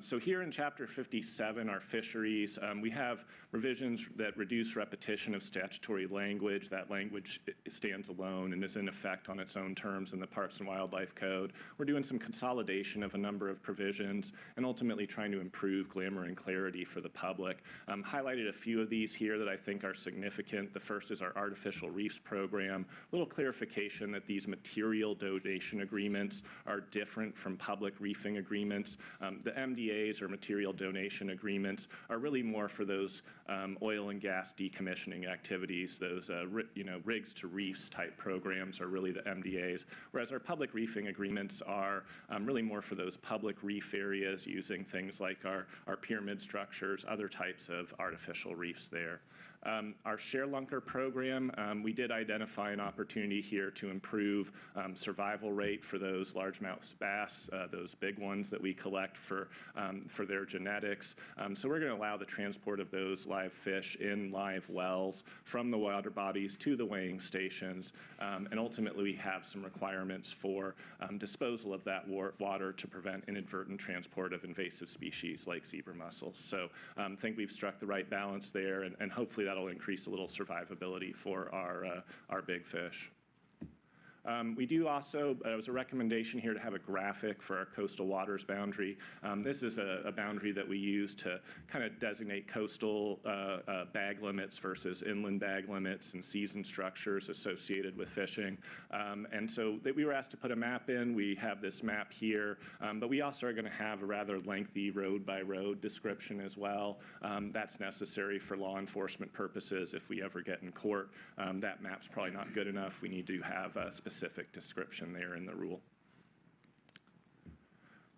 So here in Chapter 57, our fisheries, we have revisions that reduce repetition of statutory language. That language stands alone and is in effect on its own terms in the Parks and Wildlife Code. We're doing some consolidation of a number of provisions and ultimately trying to improve glamour and clarity for the public. Highlighted a few of these here that I think are significant. The first is our Artificial Reefs Program. A little clarification that these material donation agreements are different from public reefing agreements. The MDAs, or material donation agreements, are really more for those oil and gas decommissioning activities. Those rigs to reefs type programs are really the MDAs, whereas our public reefing agreements are really more for those public reef areas using things like our pyramid structures, other types of artificial reefs there. Our Share Lunker program, we did identify an opportunity here to improve survival rate for those largemouth bass, those big ones that we collect for their genetics. So we're going to allow the transport of those live fish in live wells from the water bodies to the weighing stations, and ultimately we have some requirements for disposal of that water to prevent inadvertent transport of invasive species like zebra mussels. So I think we've struck the right balance there, and hopefully that'll increase a little survivability for our big fish. We do also, there was a recommendation here to have a graphic for our coastal waters boundary. This is a boundary that we use to kind of designate coastal bag limits versus inland bag limits and season structures associated with fishing. And so we were asked to put a map in. We have this map here, but we also are going to have a rather lengthy road-by-road description as well. That's necessary for law enforcement purposes. If we ever get in court, that map's probably not good enough. We need to have a specific description there in the rule.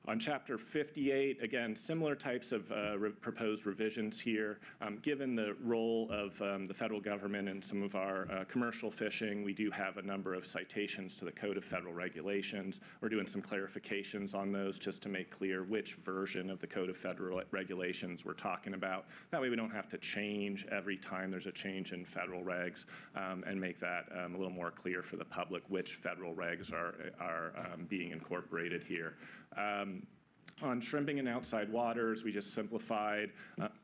On Chapter 58, again, similar types of proposed revisions here. Given the role of the federal government and some of our commercial fishing, we do have a number of citations to the Code of Federal Regulations. We're doing some clarifications on those just to make clear which version of the Code of Federal Regulations we're talking about. That way we don't have to change every time there's a change in federal regs, and make that a little more clear for the public which federal regs are being incorporated here. On shrimping in outside waters, we just simplified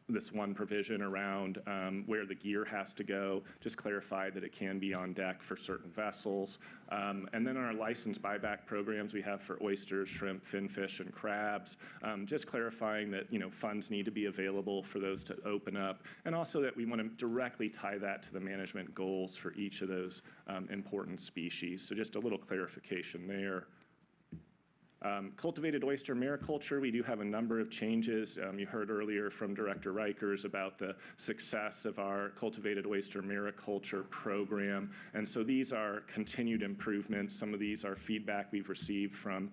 this one provision around where the gear has to go, just clarified that it can be on deck for certain vessels. And then our license buyback programs we have for oysters, shrimp, finfish, and crabs, just clarifying that funds need to be available for those to open up, and also that we want to directly tie that to the management goals for each of those important species. So just a little clarification there. Cultivated oyster mariculture, we do have a number of changes. You heard earlier from Director Rikers about the success of our cultivated oyster mariculture program. And so these are continued improvements. Some of these are feedback we've received from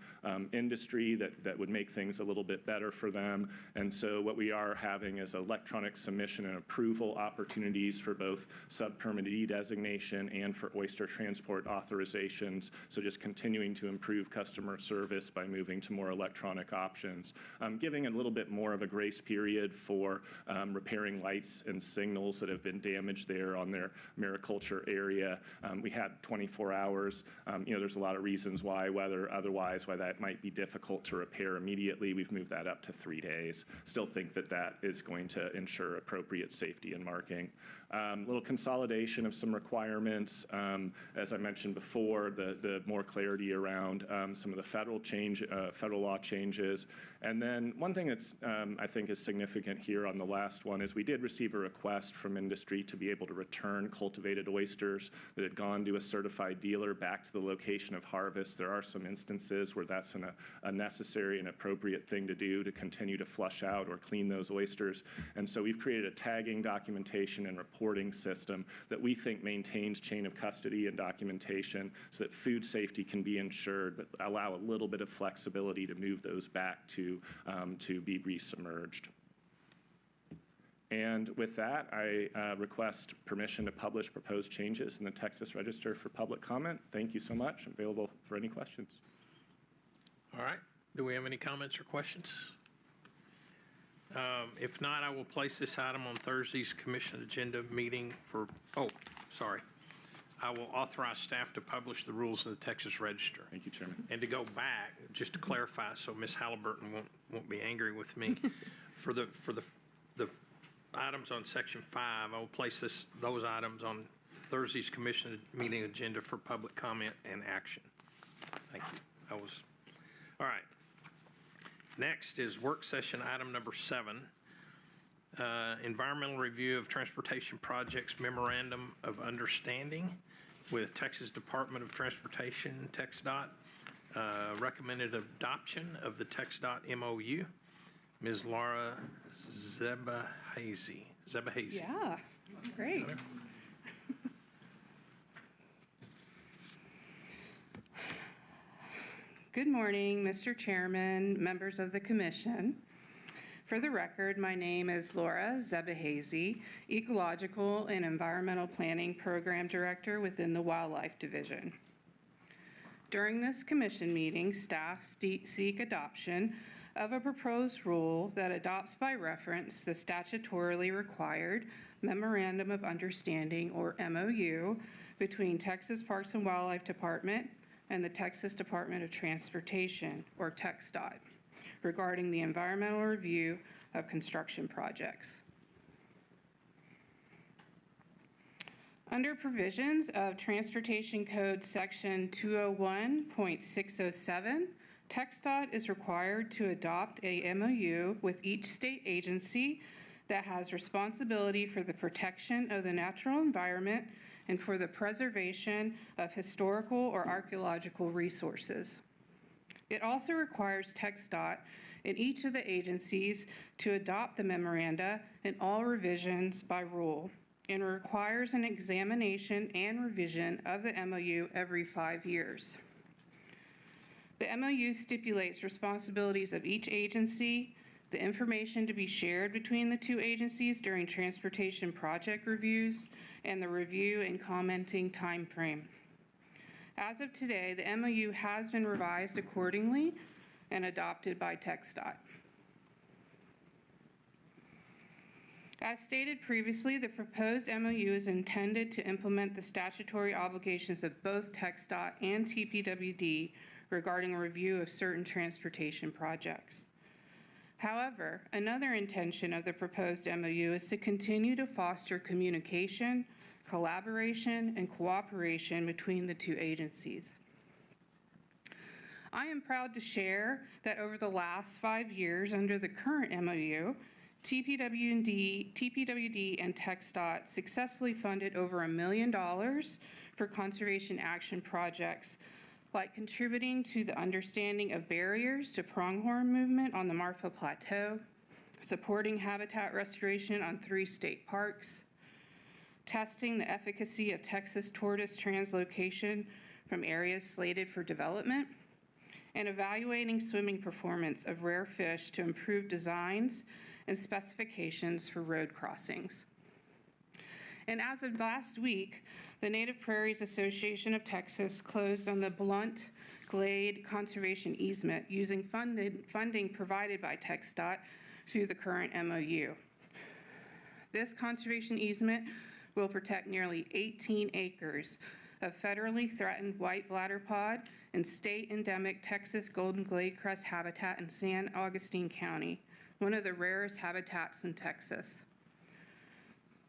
industry that would make things a little bit better for them. And so what we are having is electronic submission and approval opportunities for both sub-permittee designation and for oyster transport authorizations. So just continuing to improve customer service by moving to more electronic options, giving a little bit more of a grace period for repairing lights and signals that have been damaged there on their mariculture area. We had 24 hours. There's a lot of reasons why, whether otherwise, why that might be difficult to repair immediately. We've moved that up to 3 days. Still think that that is going to ensure appropriate safety and marking. Little consolidation of some requirements, as I mentioned before, the more clarity around some of the federal law changes. And then one thing that's I think is significant here on the last one is we did receive a request from industry to be able to return cultivated oysters that had gone to a certified dealer back to the location of harvest. There are some instances where that's a necessary and appropriate thing to do to continue to flush out or clean those oysters. And so we've created a tagging, documentation, and reporting system that we think maintains chain of custody and documentation so that food safety can be ensured, but allow a little bit of flexibility to move those back to be resubmerged. And with that, I request permission to publish proposed changes in the Texas Register for public comment. Thank you so much. I'm available for any questions. All right. Do we have any comments or questions? If not, I will place this item on Thursday's commission agenda meeting for, I will authorize staff to publish the rules in the Texas Register. Thank you, Chairman. And to go back, just to clarify, so Ms. Halliburton won't be angry with me, for the items on Section 5, I will place those items on Thursday's commission meeting agenda for public comment and action. Thank you. All right. Next is work session item number 7, environmental review of transportation projects memorandum of understanding with Texas Department of Transportation, TxDOT, recommended adoption of the TxDOT MOU. Ms. Laura Zebahazy. Yeah, great. Good morning, Mr. Chairman, members of the Commission. For the record, my name is Laura Zebahazy, Ecological and Environmental Planning Program Director within the Wildlife Division. During this Commission meeting, staff seek adoption of a proposed rule that adopts by reference the statutorily required Memorandum of Understanding, or MOU, between Texas Parks and Wildlife Department and the Texas Department of Transportation, or TxDOT, regarding the environmental review of construction projects. Under provisions of Transportation Code Section 201.607, TxDOT is required to adopt a MOU with each state agency that has responsibility for the protection of the natural environment and for the preservation of historical or archaeological resources. It also requires TxDOT in each of the agencies to adopt the memoranda in all revisions by rule, and requires an examination and revision of the MOU every 5 years. The MOU stipulates responsibilities of each agency, the information to be shared between the two agencies during transportation project reviews, and the review and commenting timeframe. As of today, the MOU has been revised accordingly and adopted by TxDOT. As stated previously, the proposed MOU is intended to implement the statutory obligations of both TxDOT and TPWD regarding a review of certain transportation projects. However, another intention of the proposed MOU is to continue to foster communication, collaboration, and cooperation between the two agencies. I am proud to share that over the last 5 years under the current MOU, TPWD and TxDOT successfully funded over $1 million for conservation action projects, like contributing to the understanding of barriers to pronghorn movement on the Marfa Plateau, supporting habitat restoration on 3 state parks, testing the efficacy of Texas tortoise translocation from areas slated for development, and evaluating swimming performance of rare fish to improve designs and specifications for road crossings. And as of last week, the Native Prairies Association of Texas closed on the Blunt Glade Conservation Easement using funding provided by TxDOT through the current MOU. This conservation easement will protect nearly 18 acres of federally threatened white bladderpod and state endemic Texas golden glade crest habitat in San Augustine County, one of the rarest habitats in Texas.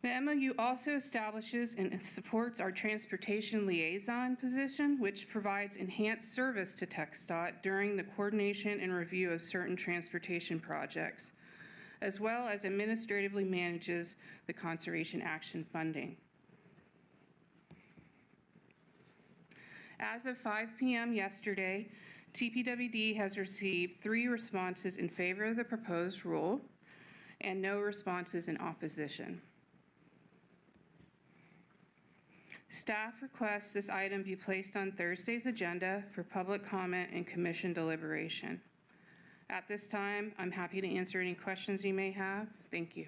The MOU also establishes and supports our transportation liaison position, which provides enhanced service to TxDOT during the coordination and review of certain transportation projects, as well as administratively manages the conservation action funding. As of 5 p.m. yesterday, TPWD has received 3 responses in favor of the proposed rule and no responses in opposition. Staff requests this item be placed on Thursday's agenda for public comment and commission deliberation. At this time, I'm happy to answer any questions you may have. Thank you.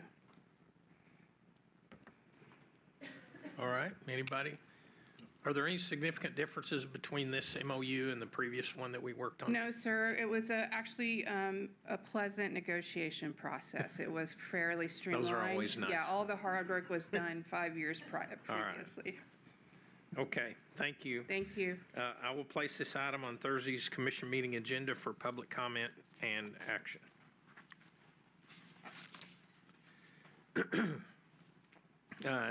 All right, anybody? Are there any significant differences between this MOU and the previous one that we worked on? No, sir. It was actually a pleasant negotiation process. It was fairly streamlined. Those are always nice. Yeah, all the hard work was done 5 years previously. All right. Okay, thank you. Thank you. I will place this item on Thursday's commission meeting agenda for public comment and action.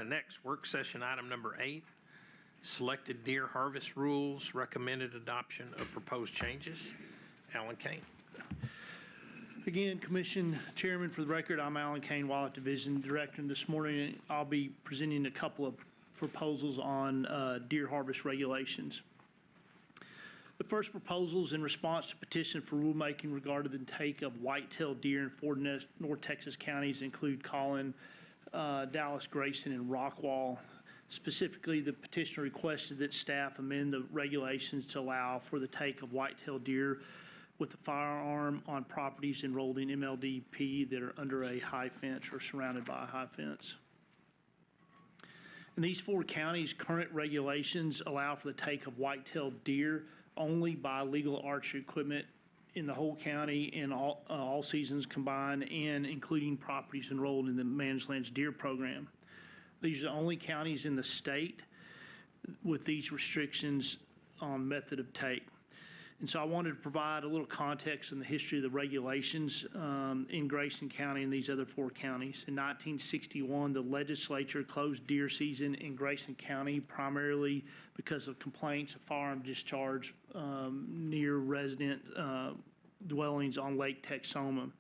Next, work session item number 8, selected deer harvest rules, recommended adoption of proposed changes. Alan Kane. Again, Commission Chairman, for the record, I'm Alan Kane, Wildlife Division Director, and this morning I'll be presenting a couple of proposals on deer harvest regulations. The first proposal is in response to petition for rulemaking regarding the take of white-tailed deer in 4 North Texas counties, include Collin, Dallas, Grayson, and Rockwall. Specifically, the petitioner requested that staff amend the regulations to allow for the take of white-tailed deer with a firearm on properties enrolled in MLDP that are under a high fence or surrounded by a high fence. In these 4 counties, current regulations allow for the take of white-tailed deer only by legal archery equipment in the whole county in all seasons combined, and including properties enrolled in the Managed Lands Deer Program. These are the only counties in the state with these restrictions on method of take. And so I wanted to provide a little context in the history of the regulations in Grayson County and these other 4 counties. In 1961, the legislature closed deer season in Grayson County primarily because of complaints of firearm discharge near resident dwellings on Lake Texoma.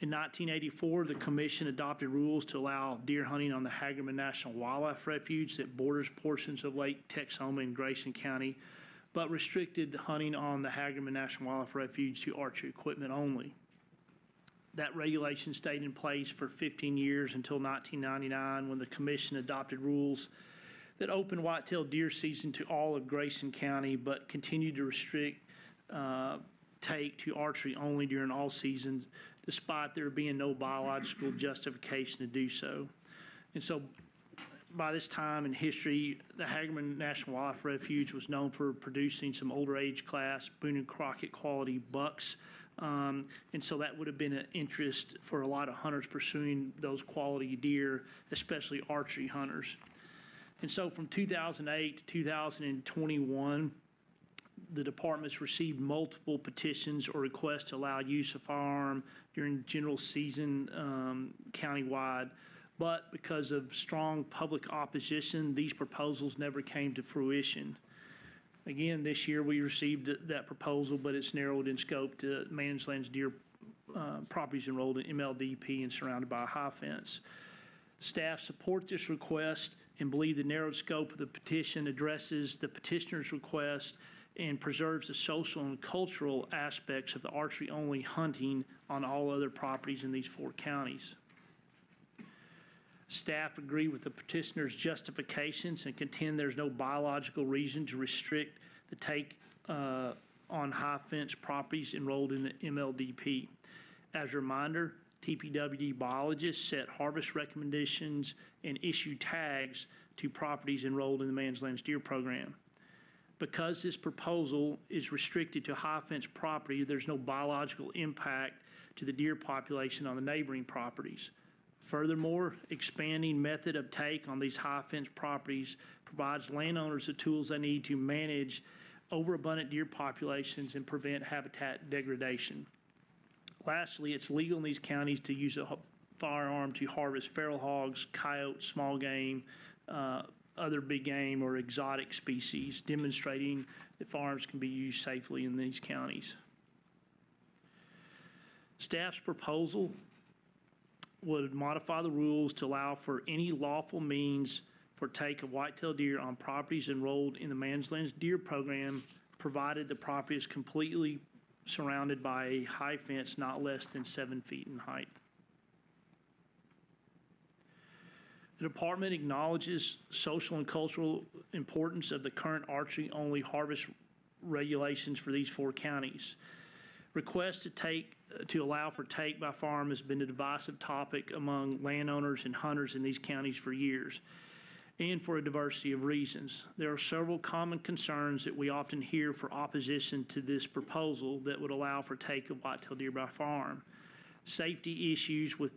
In 1984, the commission adopted rules to allow deer hunting on the Hagerman National Wildlife Refuge that borders portions of Lake Texoma in Grayson County, but restricted hunting on the Hagerman National Wildlife Refuge to archery equipment only. That regulation stayed in place for 15 years until 1999, when the commission adopted rules that opened white-tailed deer season to all of Grayson County, but continued to restrict take to archery only during all seasons, despite there being no biological justification to do so. And so by this time in history, the Hagerman National Wildlife Refuge was known for producing some older age class Boone and Crockett quality bucks. And so that would have been an interest for a lot of hunters pursuing those quality deer, especially archery hunters. And so from 2008 to 2021, the department's received multiple petitions or requests to allow use of firearm during general season countywide. But because of strong public opposition, these proposals never came to fruition. Again, this year we received that proposal, but it's narrowed in scope to Managed Lands Deer properties enrolled in MLDP and surrounded by a high fence. Staff support this request and believe the narrowed scope of the petition addresses the petitioner's request and preserves the social and cultural aspects of the archery-only hunting on all other properties in these 4 counties. Staff agree with the petitioner's justifications and contend there's no biological reason to restrict the take on high fence properties enrolled in the MLDP. As a reminder, TPWD biologists set harvest recommendations and issue tags to properties enrolled in the Managed Lands Deer Program. Because this proposal is restricted to high fence property, there's no biological impact to the deer population on the neighboring properties. Furthermore, expanding method of take on these high fence properties provides landowners the tools they need to manage overabundant deer populations and prevent habitat degradation. Lastly, it's legal in these counties to use a firearm to harvest feral hogs, coyotes, small game, other big game, or exotic species, demonstrating that firearms can be used safely in these counties. Staff's proposal would modify the rules to allow for any lawful means for take of whitetail deer on properties enrolled in the Managed Lands Deer Program, provided the property is completely surrounded by a high fence not less than 7 feet in height. The department acknowledges social and cultural importance of the current archery-only harvest regulations for these 4 counties. Requests to allow for take by firearm has been a divisive topic among landowners and hunters in these counties for years, and for a diversity of reasons. There are several common concerns that we often hear for opposition to this proposal that would allow for take of whitetail deer by firearm. Safety issues with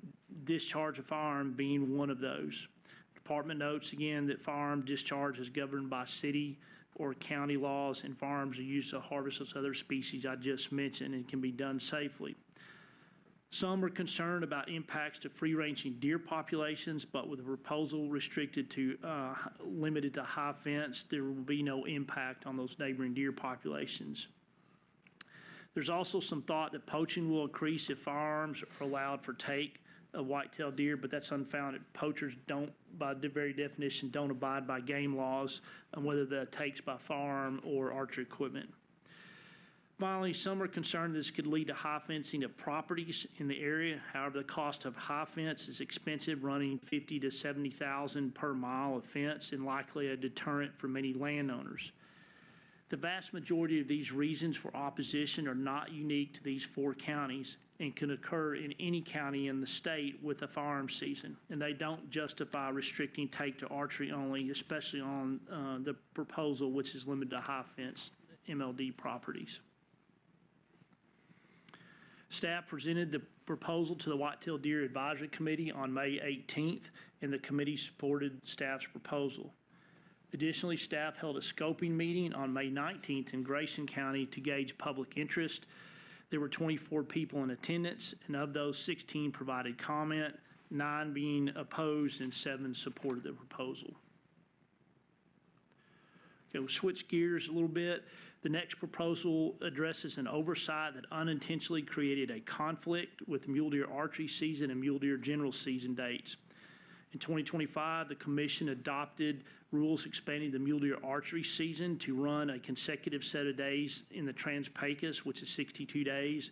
discharge of firearm being one of those. Department notes again that firearm discharge is governed by city or county laws, and firearms are used to harvest those other species I just mentioned and can be done safely. Some are concerned about impacts to free-ranging deer populations, but with the proposal limited to high fence, there will be no impact on those neighboring deer populations. There's also some thought that poaching will increase if firearms are allowed for take of whitetail deer, but that's unfounded. Poachers don't, by the very definition, don't abide by game laws on whether that takes by firearm or archery equipment. Finally, some are concerned this could lead to high fencing of properties in the area. However, the cost of high fence is expensive, running $50,000 to $70,000 per mile of fence, and likely a deterrent for many landowners. The vast majority of these reasons for opposition are not unique to these 4 counties and can occur in any county in the state with a firearm season, and they don't justify restricting take to archery only, especially on the proposal, which is limited to high fence MLD properties. Staff presented the proposal to the Whitetail Deer Advisory Committee on May 18th, and the committee supported staff's proposal. Additionally, staff held a scoping meeting on May 19th in Grayson County to gauge public interest. There were 24 people in attendance, and of those, 16 provided comment, 9 being opposed, and 7 supported the proposal. Okay, we'll switch gears a little bit. The next proposal addresses an oversight that unintentionally created a conflict with mule deer archery season and mule deer general season dates. In 2025, the commission adopted rules expanding the mule deer archery season to run a consecutive set of days in the Trans-Pecos, which is 62 days,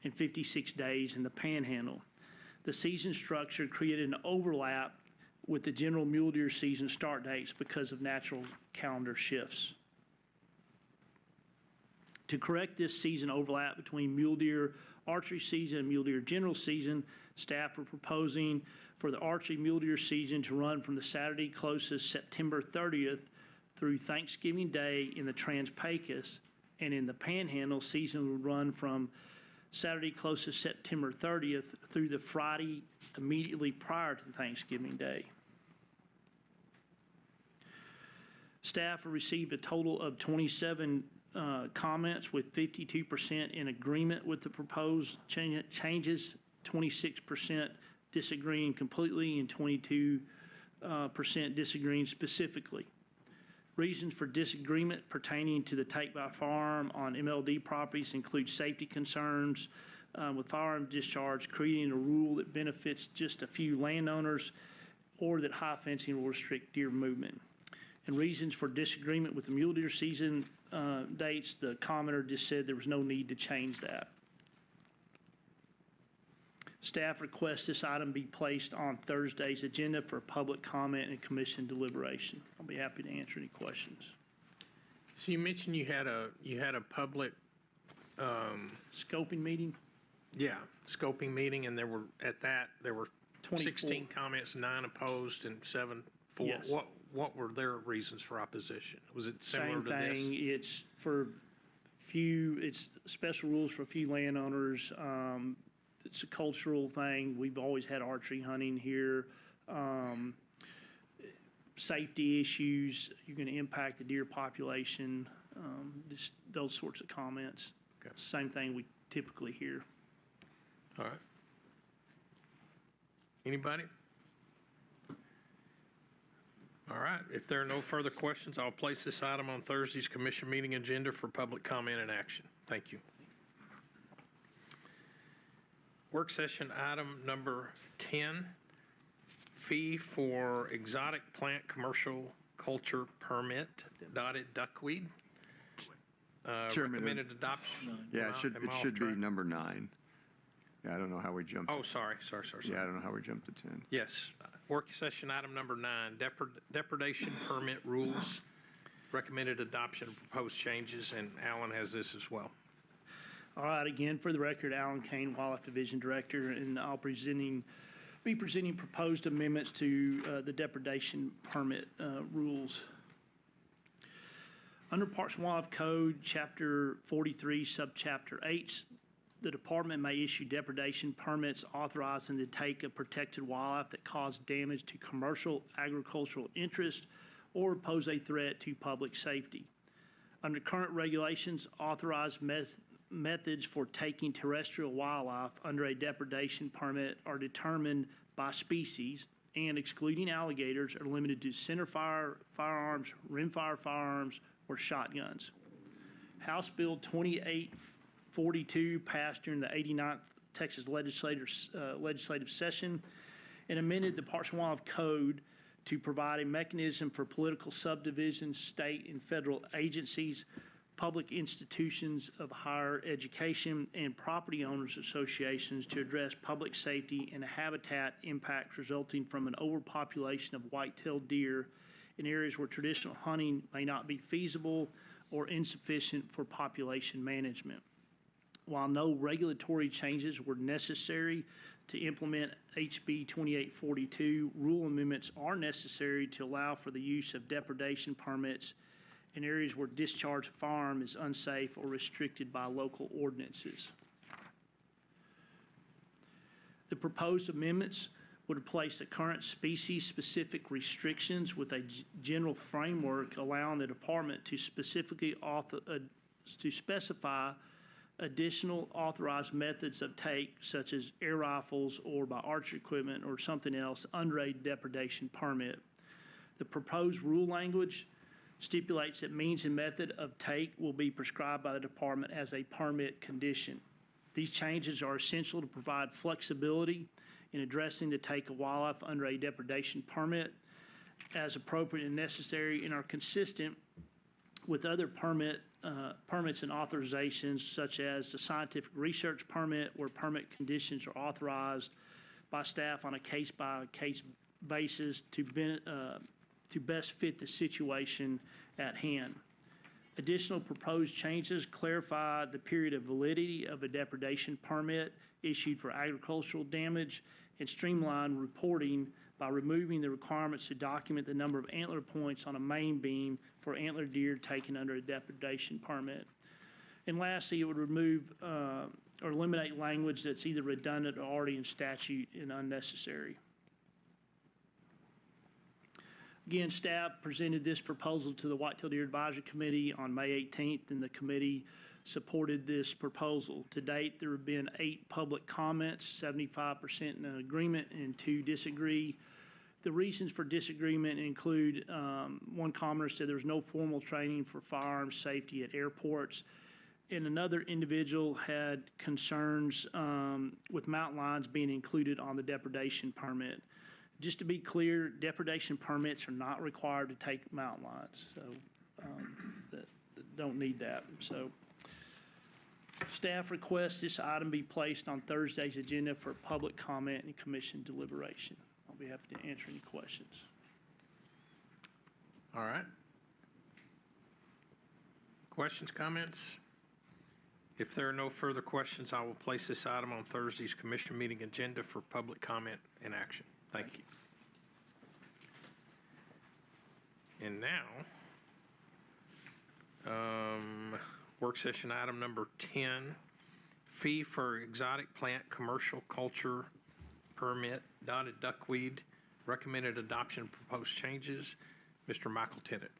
and 56 days in the Panhandle. The season structure created an overlap with the general mule deer season start dates because of natural calendar shifts. To correct this season overlap between mule deer archery season and mule deer general season, staff are proposing for the archery mule deer season to run from the Saturday closest September 30th through Thanksgiving Day in the Trans-Pecos, and in the Panhandle, season would run from Saturday closest September 30th through the Friday immediately prior to Thanksgiving Day. Staff have received a total of 27 comments, with 52% in agreement with the proposed changes, 26% disagreeing completely, and 22% disagreeing specifically. Reasons for disagreement pertaining to the take by firearm on MLD properties include safety concerns with firearm discharge, creating a rule that benefits just a few landowners, or that high fencing will restrict deer movement. And reasons for disagreement with the mule deer season dates, the commenter just said there was no need to change that. Staff requests this item be placed on Thursday's agenda for public comment and commission deliberation. I'll be happy to answer any questions. So you mentioned you had a public scoping meeting? Yeah, scoping meeting, and there were 24. 16 comments, 9 opposed, and 7 for. Yes. What were their reasons for opposition? Was it similar Same to thing. this? It's for it's special rules for a few landowners. It's a cultural thing. We've always had archery hunting here. Safety issues, you're going to impact the deer population, just those sorts of comments. Okay. Same thing we typically hear. All right. Anybody? All right, if there are no further questions, I'll place this item on Thursday's commission meeting agenda for public comment and action. Thank you. Work session item number 10, fee for exotic plant commercial culture permit, dotted duckweed. Chairman, Recommended adoption. Yeah, Am it I off should be track? number 9. Yeah, I don't know how we jumped. Oh, sorry. Yeah, I don't know how we jumped to 10. Yes, work session item number 9, depredation permit rules. Recommended adoption of proposed changes, and Alan has this as well. All right, again, for the record, Alan Kane, Wildlife Division Director, and I'll be presenting proposed amendments to the depredation permit rules. Under Parks and Wildlife Code, Chapter 43, Subchapter H, the department may issue depredation permits authorizing the take of protected wildlife that cause damage to commercial agricultural interest or pose a threat to public safety. Under current regulations, authorized methods for taking terrestrial wildlife under a depredation permit are determined by species, and excluding alligators are limited to centerfire firearms, rimfire firearms, or shotguns. House Bill 2842 passed during the 89th Texas legislative session and amended the Parks and Wildlife Code to provide a mechanism for political subdivisions, state and federal agencies, public institutions of higher education, and property owners associations to address public safety and habitat impacts resulting from an overpopulation of white-tailed deer in areas where traditional hunting may not be feasible or insufficient for population management. While no regulatory changes were necessary to implement HB 2842, rule amendments are necessary to allow for the use of depredation permits in areas where discharge of firearm is unsafe or restricted by local ordinances. The proposed amendments would replace the current species-specific restrictions with a general framework allowing the department to specifically specify additional authorized methods of take, such as air rifles or by archery equipment or something else, under a depredation permit. The proposed rule language stipulates that means and method of take will be prescribed by the department as a permit condition. These changes are essential to provide flexibility in addressing the take of wildlife under a depredation permit as appropriate and necessary, and are consistent with other permits and authorizations, such as the scientific research permit, where permit conditions are authorized by staff on a case-by-case basis to best fit the situation at hand. Additional proposed changes clarify the period of validity of a depredation permit issued for agricultural damage and streamline reporting by removing the requirements to document the number of antler points on a main beam for antler deer taken under a depredation permit. And lastly, it would remove or eliminate language that's either redundant or already in statute and unnecessary. Again, staff presented this proposal to the White-tailed Deer Advisory Committee on May 18th, and the committee supported this proposal. To date, there have been 8 public comments, 75% in agreement and 2 disagree. The reasons for disagreement include one commenter said there was no formal training for firearms safety at airports, and another individual had concerns with mountain lions being included on the depredation permit. Just to be clear, depredation permits are not required to take mountain lions, so that don't need that. So staff requests this item be placed on Thursday's agenda for public comment and commission deliberation. I'll be happy to answer any questions. All right. Questions, comments? If there are no further questions, I will place this item on Thursday's commission meeting agenda for public comment and action. Thank you. And now, work session item number 10, fee for exotic plant commercial culture permit, dotted duckweed, recommended adoption, proposed changes. Mr. Michael Tennant.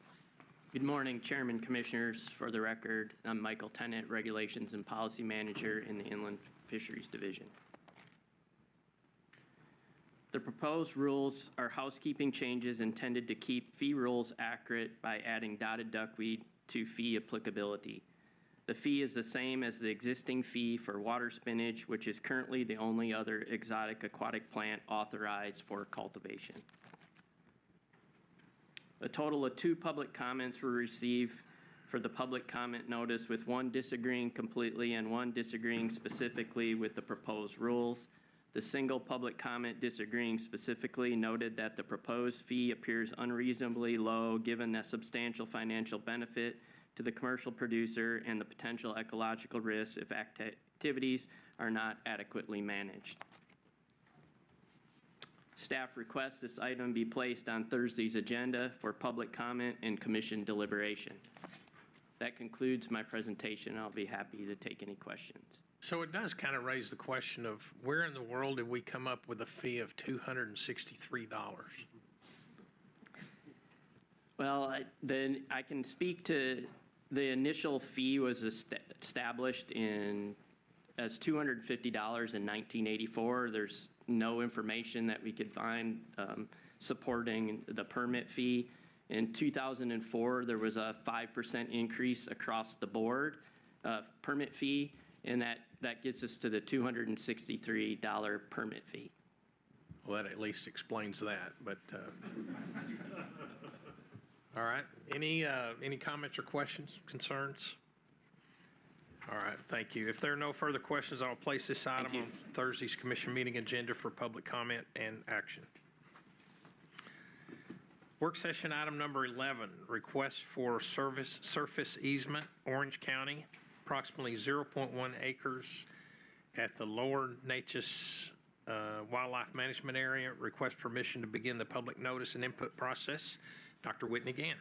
Good morning, Chairman, Commissioners. For the record, I'm Michael Tennant, Regulations and Policy Manager in the Inland Fisheries Division. The proposed rules are housekeeping changes intended to keep fee rules accurate by adding dotted duckweed to fee applicability. The fee is the same as the existing fee for water spinach, which is currently the only other exotic aquatic plant authorized for cultivation. A total of 2 public comments were received for the public comment notice, with 1 disagreeing completely and 1 disagreeing specifically with the proposed rules. The single public comment disagreeing specifically noted that the proposed fee appears unreasonably low given the substantial financial benefit to the commercial producer and the potential ecological risks if activities are not adequately managed. Staff requests this item be placed on Thursday's agenda for public comment and commission deliberation. That concludes my presentation. I'll be happy to take any questions. So it does kind of raise the question of where in the world did we come up with a fee of $263? Well, then I can speak to the initial fee was established as $250 in 1984. There's no information that we could find supporting the permit fee. In 2004, there was a 5% increase across the board permit fee, and that gets us to the $263 permit fee. Well, that at least explains that, but all right. Any comments or questions, concerns? All right, thank you. If there are no further questions, I'll place this item on Thursday's commission meeting agenda for public comment and action. Work session item number 11, request for surface easement, Orange County, approximately 0.1 acres at the Lower Natchez Wildlife Management Area. Request permission to begin the public notice and input process. Dr. Whitney Gann.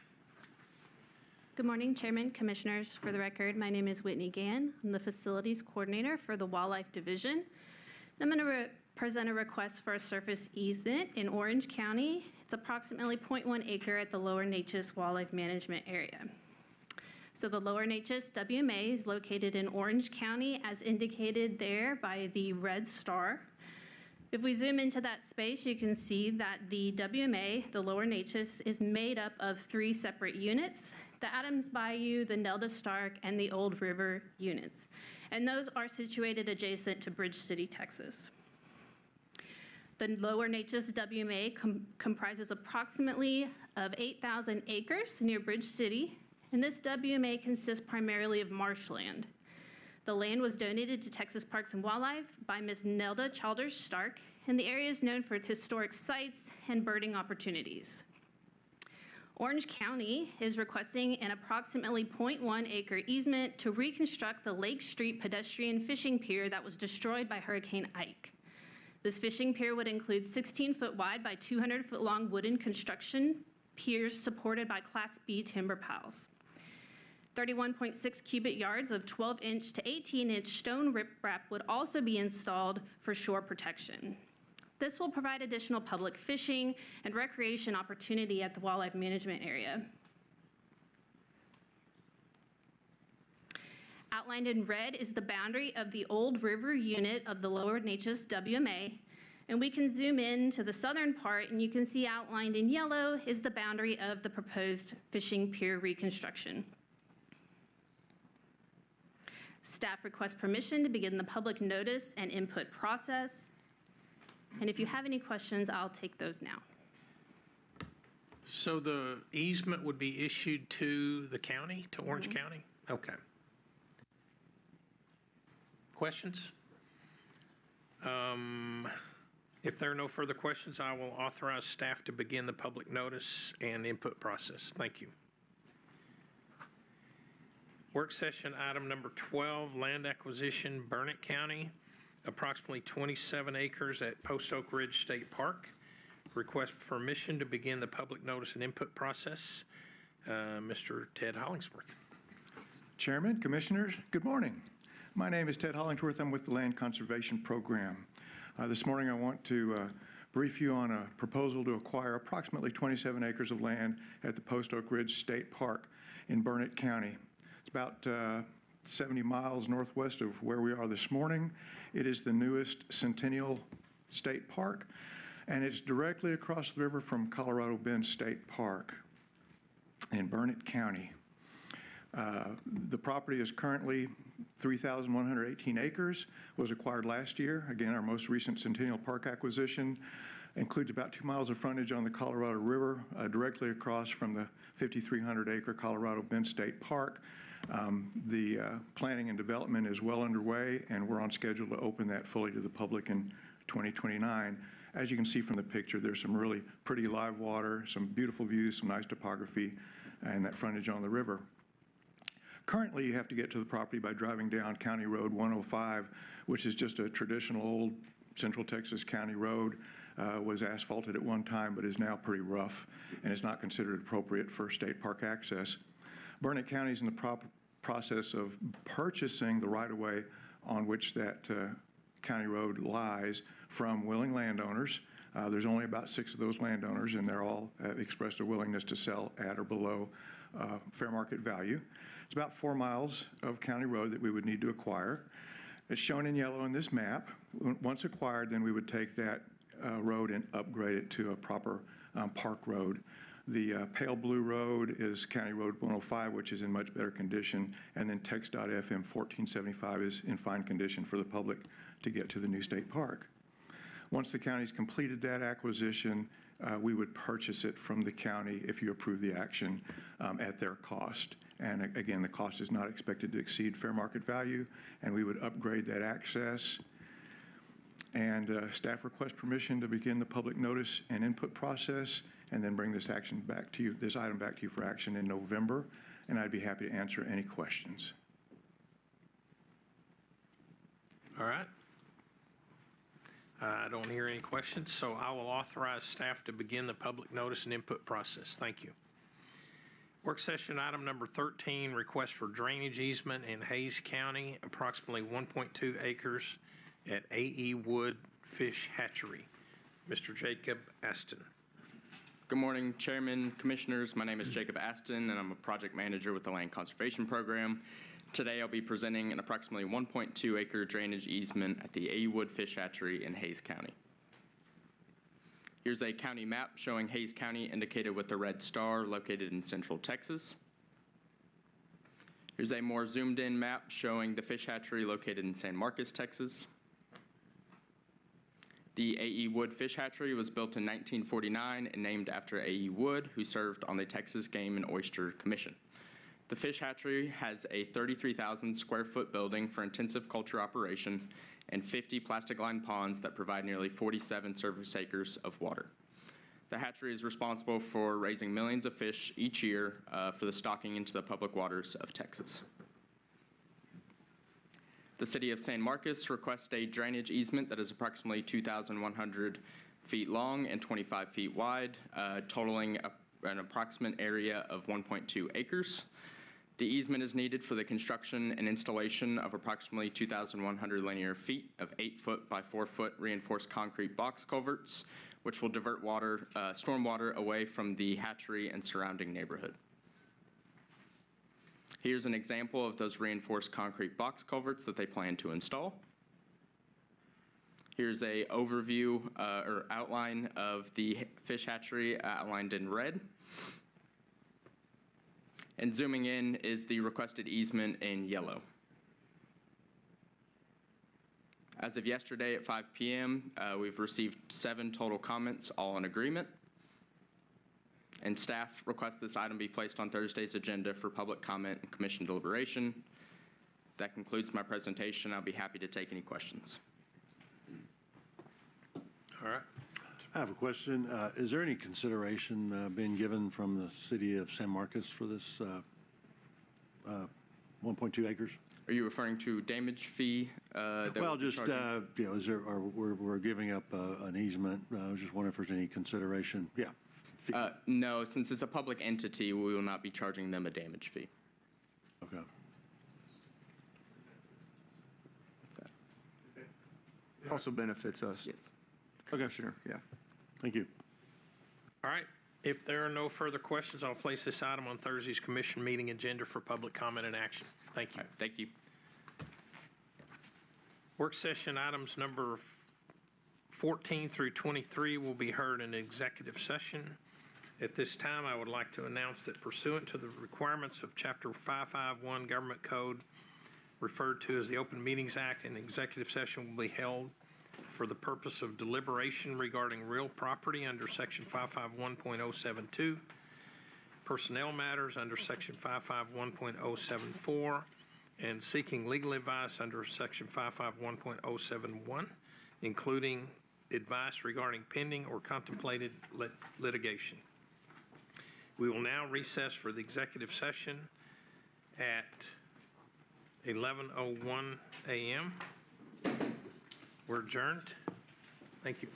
Good morning, Chairman, Commissioners. For the record, my name is Whitney Gann. I'm the Facilities Coordinator for the Wildlife Division. I'm going to present a request for a surface easement in Orange County. It's approximately 0.1 acre at the Lower Natchez Wildlife Management Area. So the Lower Natchez WMA is located in Orange County as indicated there by the red star. If we zoom into that space, you can see that the WMA, the Lower Natchez, is made up of 3 separate units: the Adams Bayou, the Nelda Stark, and the Old River units. And those are situated adjacent to Bridge City, Texas. The Lower Natchez WMA comprises approximately of 8,000 acres near Bridge City, and this WMA consists primarily of marshland. The land was donated to Texas Parks and Wildlife by Ms. Nelda Childers Stark, and the area is known for its historic sites and birding opportunities. Orange County is requesting an approximately 0.1 acre easement to reconstruct the Lake Street pedestrian fishing pier that was destroyed by Hurricane Ike. This fishing pier would include 16-foot wide by 200-foot long wooden construction piers supported by Class B timber piles. 31.6 cubic yards of 12-inch to 18-inch stone riprap would also be installed for shore protection. This will provide additional public fishing and recreation opportunity at the wildlife management area. Outlined in red is the boundary of the Old River unit of the Lower Natchez WMA, and we can zoom in to the southern part, and you can see outlined in yellow is the boundary of the proposed fishing pier reconstruction. Staff requests permission to begin the public notice and input process. And if you have any questions, I'll take those now. So the easement would be issued to the county, to Orange County? Okay. Questions? If there are no further questions, I will authorize staff to begin the public notice and input process. Thank you. Work session item number 12, land acquisition, Burnett County, approximately 27 acres at Post Oak Ridge State Park. Request permission to begin the public notice and input process. Mr. Ted Hollingsworth. Chairman, Commissioners, good morning. My name is Ted Hollingsworth. I'm with the Land Conservation Program. This morning I want to brief you on a proposal to acquire approximately 27 acres of land at the Post Oak Ridge State Park in Burnett County. It's about 70 miles northwest of where we are this morning. It is the newest Centennial State Park. and it's directly across the river from Colorado Bend State Park in Burnett County. The property is currently 3,118 acres, was acquired last year. Again, our most recent Centennial Park acquisition includes about 2 miles of frontage on the Colorado River, directly across from the 5,300-acre Colorado Bend State Park. The planning and development is well underway, and we're on schedule to open that fully to the public in 2029. As you can see from the picture, there's some really pretty live water, some beautiful views, some nice topography, and that frontage on the river. Currently, you have to get to the property by driving down County Road 105, which is just a traditional old Central Texas County road. Was asphalted at one time, but is now pretty rough and is not considered appropriate for state park access. Burnett County is in the process of purchasing the right-of-way on which that county road lies from willing landowners. There's only about 6 of those landowners, and they're all expressed a willingness to sell at or below fair market value. It's about 4 miles of county road that we would need to acquire. It's shown in yellow in this map. Once acquired, then we would take that road and upgrade it to a proper park road. The pale blue road is County Road 105, which is in much better condition, and then Tex.FM 1475 is in fine condition for the public to get to the new state park. Once the county's completed that acquisition, we would purchase it from the county if you approve the action at their cost. And again, the cost is not expected to exceed fair market value, and we would upgrade that access. And staff request permission to begin the public notice and input process, and then bring this item back to you for action in November. And I'd be happy to answer any questions. All right. I don't hear any questions, so I will authorize staff to begin the public notice and input process. Thank you. Work session item number 13, request for drainage easement in Hays County, approximately 1.2 acres at A.E. Wood Fish Hatchery. Mr. Jacob Aston. Good morning, Chairman, Commissioners. My name is Jacob Aston, and I'm a project manager with the Land Conservation Program. Today, I'll be presenting an approximately 1.2-acre drainage easement at the A.E. Wood Fish Hatchery in Hays County. Here's a county map showing Hays County indicated with the red star located in central Texas. Here's a more zoomed-in map showing the fish hatchery located in San Marcos, Texas. The A.E. Wood Fish Hatchery was built in 1949 and named after A.E. Wood, who served on the Texas Game and Oyster Commission. The fish hatchery has a 33,000 square foot building for intensive culture operation and 50 plastic-lined ponds that provide nearly 47 surface acres of water. The hatchery is responsible for raising millions of fish each year for the stocking into the public waters of Texas. The city of San Marcos requests a drainage easement that is approximately 2,100 feet long and 25 feet wide, totaling an approximate area of 1.2 acres. The easement is needed for the construction and installation of approximately 2,100 linear feet of 8-foot by 4-foot reinforced concrete box culverts, which will divert water, stormwater away from the hatchery and surrounding neighborhood. Here's an example of those reinforced concrete box culverts that they plan to install. Here's an overview or outline of the fish hatchery outlined in red. And zooming in is the requested easement in yellow. As of yesterday at 5 p.m., we've received 7 total comments, all in agreement. And staff requests this item be placed on Thursday's agenda for public comment and commission deliberation. That concludes my presentation. I'll be happy to take any questions. All right. I have a question. Is there any consideration being given from the city of San Marcos for this 1.2 acres? Are you referring to damage fee? Well, just, you know, is there, we're giving up an easement. I was just wondering if there's any consideration. Yeah. No, since it's a public entity, we will not be charging them a damage fee. Okay. It also benefits us. Yes. Commissioner, yeah. Thank you. All right. If there are no further questions, I'll place this item on Thursday's commission meeting agenda for public comment and action. Thank you. Right, thank you. Work session items number 14 through 23 will be heard in executive session. At this time, I would like to announce that pursuant to the requirements of Chapter 551 Government Code, referred to as the Open Meetings Act, an executive session will be held for the purpose of deliberation regarding real property under Section 551.072, personnel matters under Section 551.074, and seeking legal advice under Section 551.071, including advice regarding pending or contemplated litigation. We will now recess for the executive session at 11:01 a.m. We're adjourned. Thank you.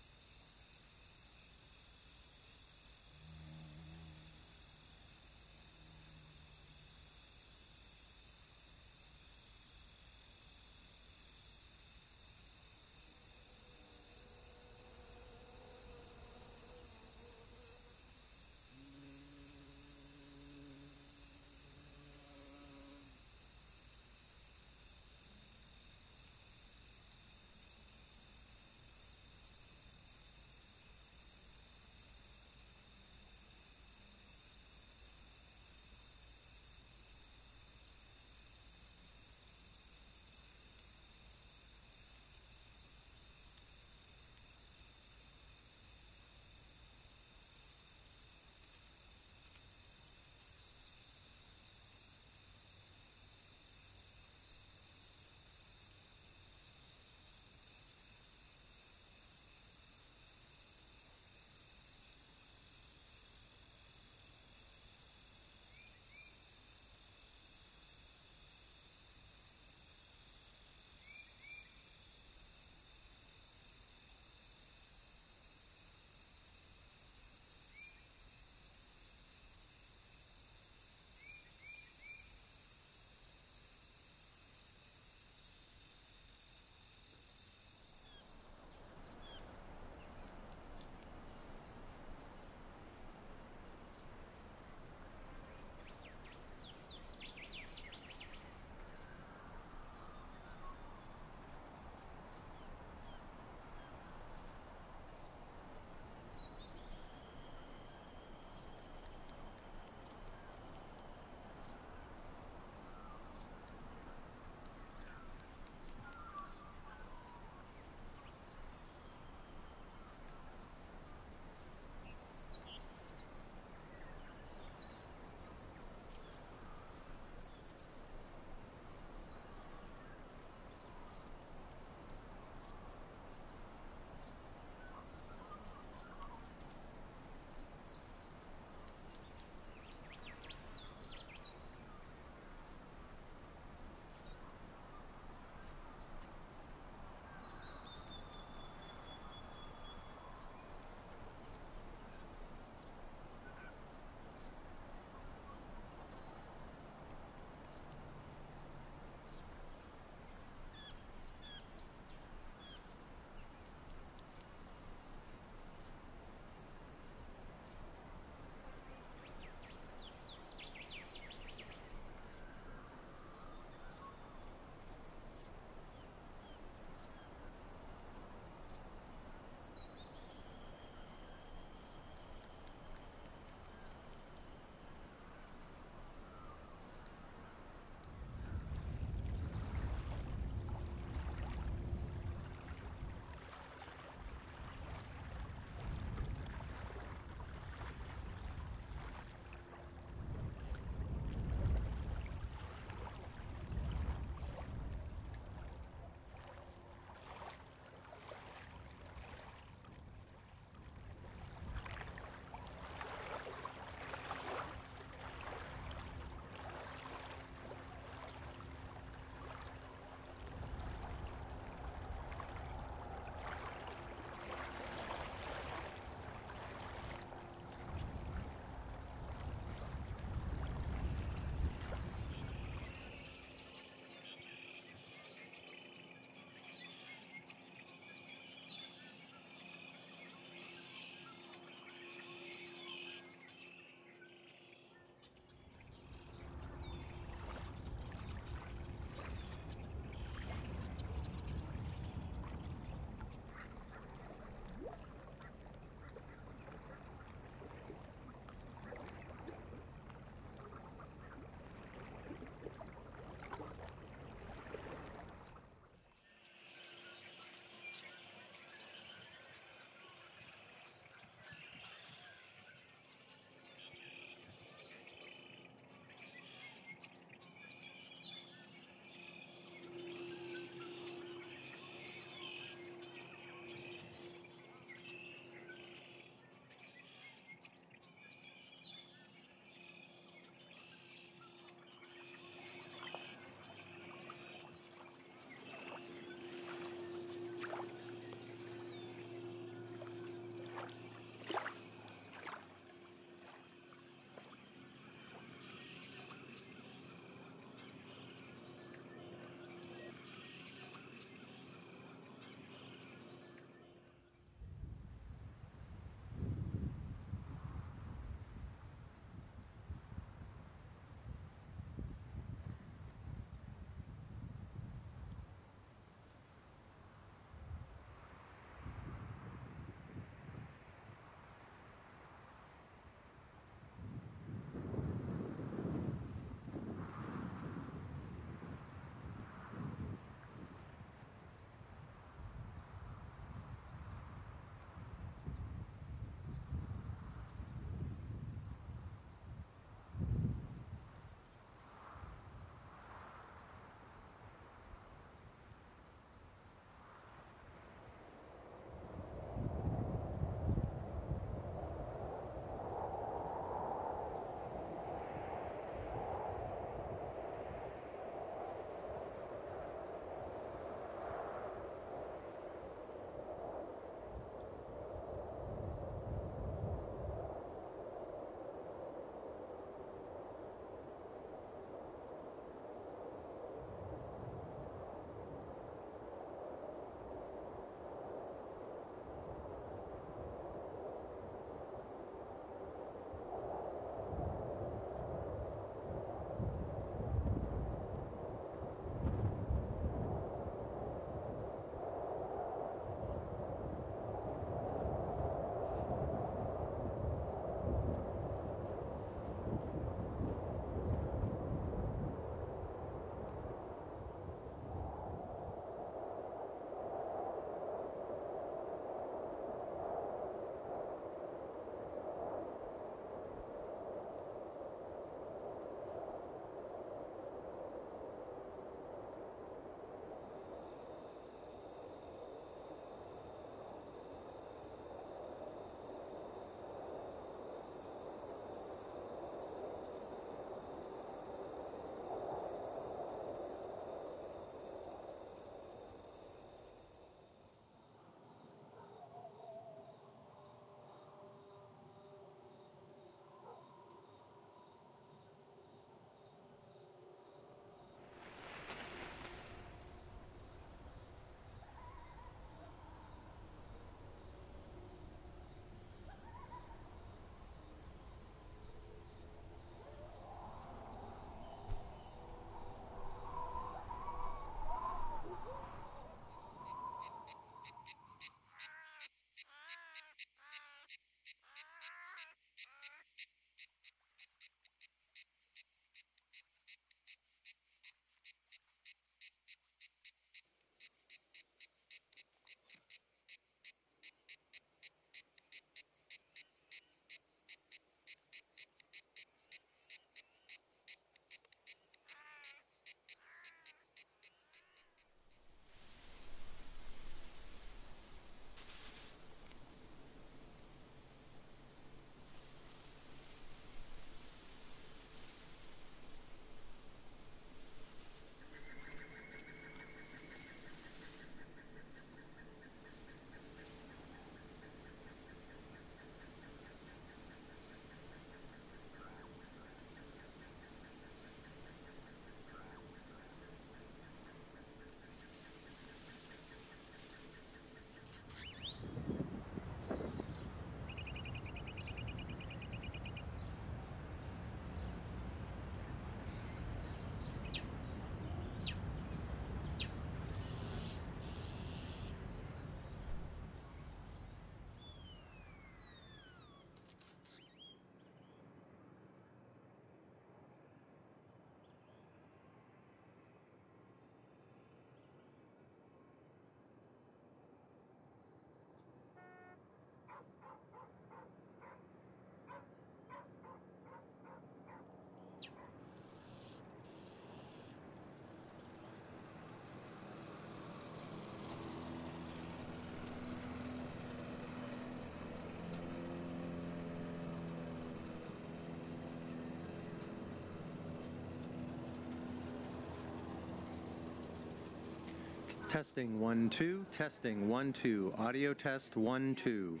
Testing 1 2, testing 1 2, audio test 1 2.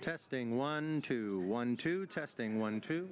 Testing 1 2, 1 2, testing 1 2.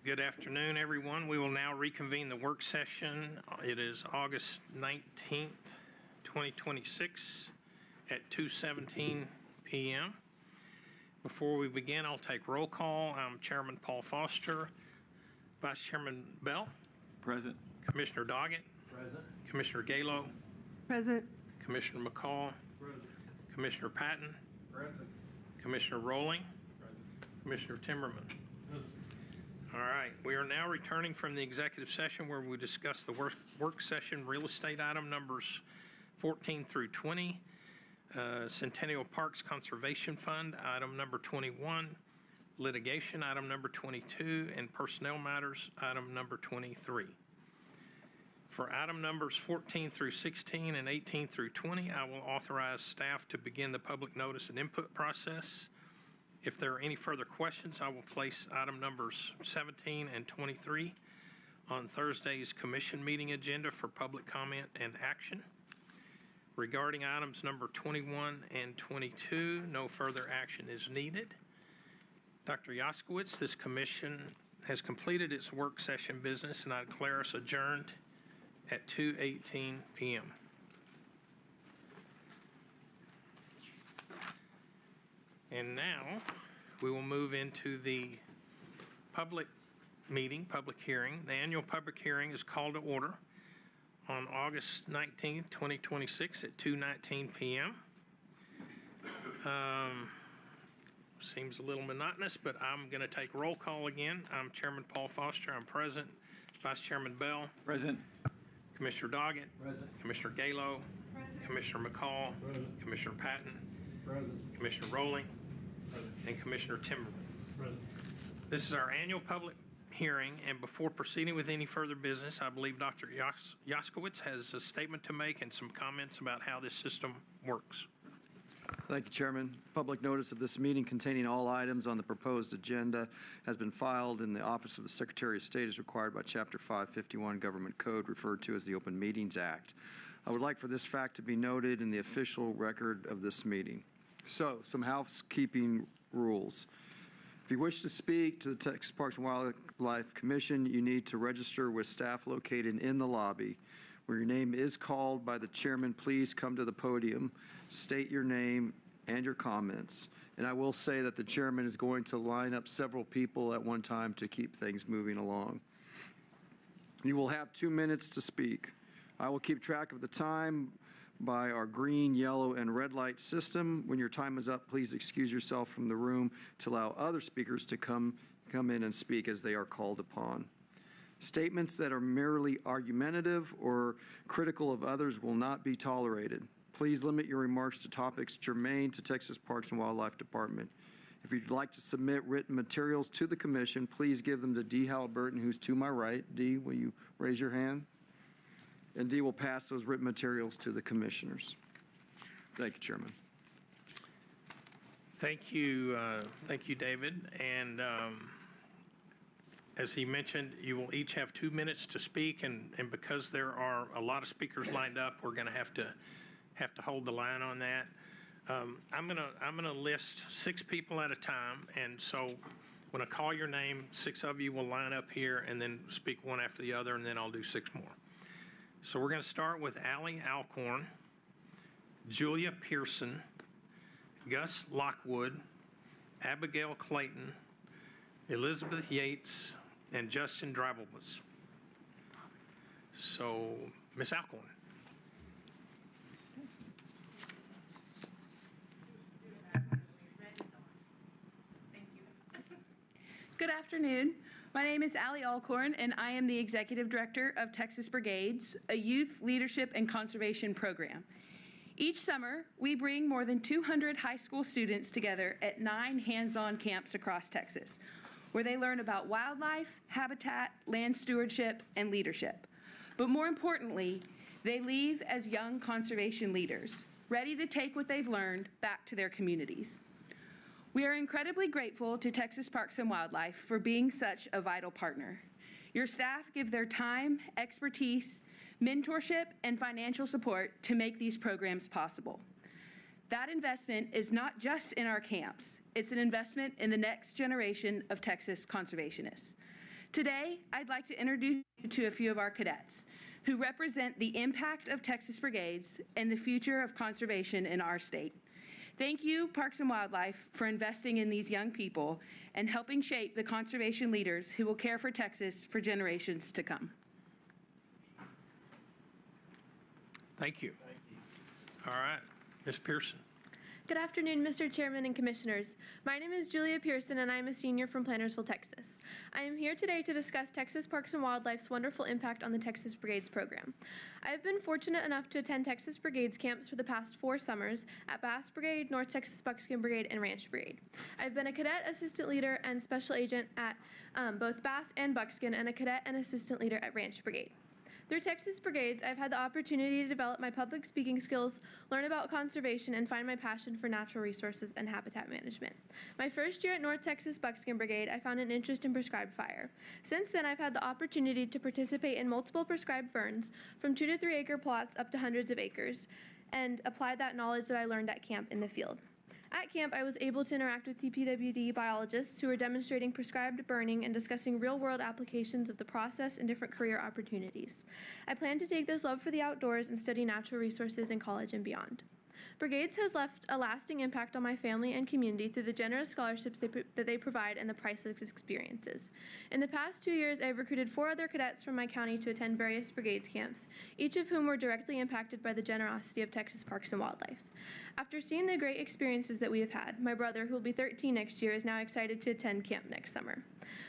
Good afternoon, everyone. We will now reconvene the work session. It is August 19th, 2026 at 2:17 p.m. Before we begin, I'll take roll call. I'm Chairman Paul Foster. Vice Chairman Bell. Present. Commissioner Doggett. Present. Commissioner Galo. Present. Commissioner McCall. Present. Commissioner Patton. Present. Commissioner Rowling. Commissioner Timmerman. All right, we are now returning from the executive session where we discussed the work session real estate item numbers 14 through 20, Centennial Parks Conservation Fund, item number 21, litigation, item number 22, and personnel matters, item number 23. For item numbers 14 through 16 and 18 through 20, I will authorize staff to begin the public notice and input process. If there are any further questions, I will place item numbers 17 and 23 on Thursday's commission meeting agenda for public comment and action. Regarding items number 21 and 22, no further action is needed. Dr. Jaskowitz, this commission has completed its work session business, and I declare us adjourned at 2:18 p.m. And now we will move into the public meeting, public hearing. The annual public hearing is called to order on August 19th, 2026 at 2:19 p.m. Seems a little monotonous, but I'm going to take roll call again. I'm Chairman Paul Foster. I'm present. Vice Chairman Bell. Present. Commissioner Doggett. Present. Commissioner Galo. Present. Commissioner McCall. Present. Commissioner Patton. Present. Commissioner Rowling. Present. And Commissioner Timmerman. Present. This is our annual public hearing, and before proceeding with any further business, I believe Dr. Jaskowitz has a statement to make and some comments about how this system works. Thank you, Chairman. Public notice of this meeting containing all items on the proposed agenda has been filed in the Office of the Secretary of State as required by Chapter 551 Government Code, referred to as the Open Meetings Act. I would like for this fact to be noted in the official record of this meeting. So, some housekeeping rules. If you wish to speak to the Texas Parks and Wildlife Commission, you need to register with staff located in the lobby. Where your name is called by the chairman, please come to the podium, state your name and your comments. And I will say that the chairman is going to line up several people at one time to keep things moving along. You will have 2 minutes to speak. I will keep track of the time by our green, yellow, and red light system. When your time is up, please excuse yourself from the room to allow other speakers to come in and speak as they are called upon. Statements that are merely argumentative or critical of others will not be tolerated. Please limit your remarks to topics germane to Texas Parks and Wildlife Department. If you'd like to submit written materials to the commission, please give them to Dee Halliburton, who's to my right. Dee, will you raise your hand? And Dee will pass those written materials to the commissioners. Thank you, Chairman. Thank you, David. And as he mentioned, you will each have 2 minutes to speak, and because there are a lot of speakers lined up, we're going to have to hold the line on that. I'm gonna list 6 people at a time, and so when I call your name, 6 of you will line up here and then speak one after the other, and then I'll do 6 more. So we're going to start with Allie Alcorn, Julia Pearson, Gus Lockwood, Abigail Clayton, Elizabeth Yates, and Justin Dreibelbus. So, Ms. Alcorn. Good afternoon. My name is Allie Alcorn, and I am the Executive Director of Texas Brigades, a youth leadership and conservation program. Each summer, we bring more than 200 high school students together at 9 hands-on camps across Texas, where they learn about wildlife, habitat, land stewardship, and leadership. But more importantly, they leave as young conservation leaders, ready to take what they've learned back to their communities. We are incredibly grateful to Texas Parks and Wildlife for being such a vital partner. Your staff give their time, expertise, mentorship, and financial support to make these programs possible. That investment is not just in our camps, it's an investment in the next generation of Texas conservationists. Today, I'd like to introduce you to a few of our cadets who represent the impact of Texas Brigades and the future of conservation in our state. Thank you, Parks and Wildlife, for investing in these young people and helping shape the conservation leaders who will care for Texas for generations to come. Thank you. All right, Ms. Pearson. Good afternoon, Mr. Chairman and Commissioners. My name is Julia Pearson, and I'm a senior from Plantersville, Texas. I am here today to discuss Texas Parks and Wildlife's wonderful impact on the Texas Brigades program. I have been fortunate enough to attend Texas Brigades camps for the past 4 summers at Bass Brigade, North Texas Buckskin Brigade, and Ranch Brigade. I've been a cadet, assistant leader, and special agent at both Bass and Buckskin, and a cadet and assistant leader at Ranch Brigade. Through Texas Brigades, I've had the opportunity to develop my public speaking skills, learn about conservation, and find my passion for natural resources and habitat management. My first year at North Texas Buckskin Brigade, I found an interest in prescribed fire. Since then, I've had the opportunity to participate in multiple prescribed burns, from 2 to 3 acre plots up to hundreds of acres, and apply that knowledge that I learned at camp in the field. At camp, I was able to interact with TPWD biologists who were demonstrating prescribed burning and discussing real-world applications of the process and different career opportunities. I plan to take this love for the outdoors and study natural resources in college and beyond. Brigades has left a lasting impact on my family and community through the generous scholarships that they provide and the priceless experiences. In the past 2 years, I've recruited 4 other cadets from my county to attend various Brigades camps, each of whom were directly impacted by the generosity of Texas Parks and Wildlife. After seeing the great experiences that we have had, my brother, who will be 13 next year, is now excited to attend camp next summer.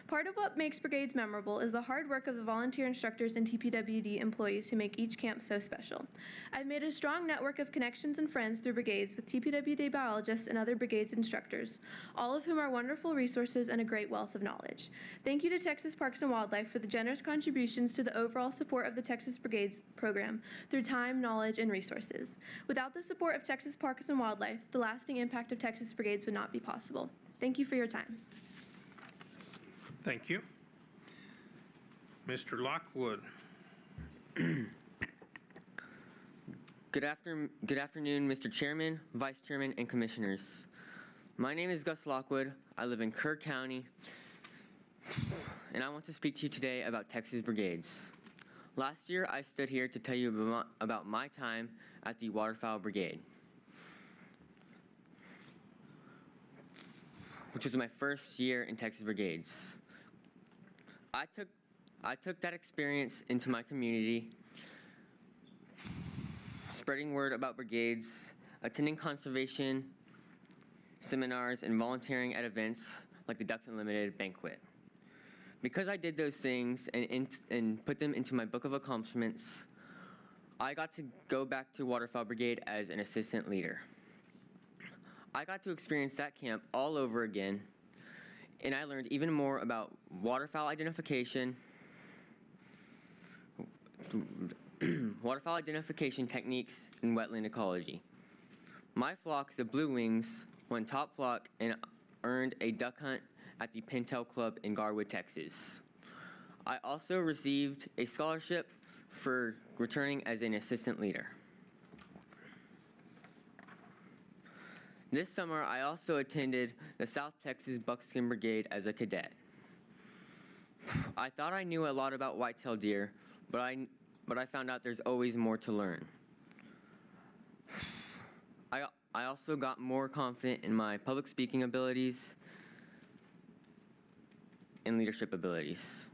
Part of what makes Brigades memorable is the hard work of the volunteer instructors and TPWD employees who make each camp so special. I've made a strong network of connections and friends through Brigades with TPWD biologists and other Brigades instructors, all of whom are wonderful resources and a great wealth of knowledge. Thank you to Texas Parks and Wildlife for the generous contributions to the overall support of the Texas Brigades program through time, knowledge, and resources. Without the support of Texas Parks and Wildlife, the lasting impact of Texas Brigades would not be possible. Thank you for your time. Thank you. Mr. Lockwood. Good afternoon, Mr. Chairman, Vice Chairman, and Commissioners. My name is Gus Lockwood. I live in Kerr County, and I want to speak to you today about Texas Brigades. Last year, I stood here to tell you about my time at the Waterfowl Brigade, which was my first year in Texas Brigades. I took that experience into my community, spreading word about brigades, attending conservation seminars, and volunteering at events like the Ducks Unlimited banquet. Because I did those things and put them into my book of accomplishments, I got to go back to Waterfowl Brigade as an assistant leader. I got to experience that camp all over again, and I learned even more about waterfowl identification, techniques, and wetland ecology. My flock, the Blue Wings, won top flock and earned a duck hunt at the Pintail Club in Garwood, Texas. I also received a scholarship for returning as an assistant leader. This summer, I also attended the South Texas Buckskin Brigade as a cadet. I thought I knew a lot about whitetail deer, but I found out there's always more to learn. I also got more confident in my public speaking abilities and leadership abilities.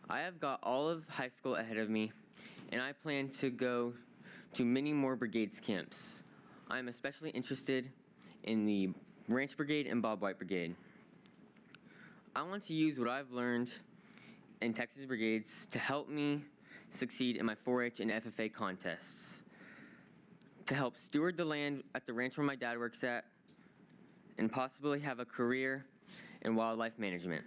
I have got all of high school ahead of me, and I plan to go to many more brigades camps. I am especially interested in the Ranch Brigade and Bob White Brigade. I want to use what I've learned in Texas Brigades to help me succeed in my 4-H and FFA contests, to help steward the land at the ranch where my dad works at, and possibly have a career in wildlife management.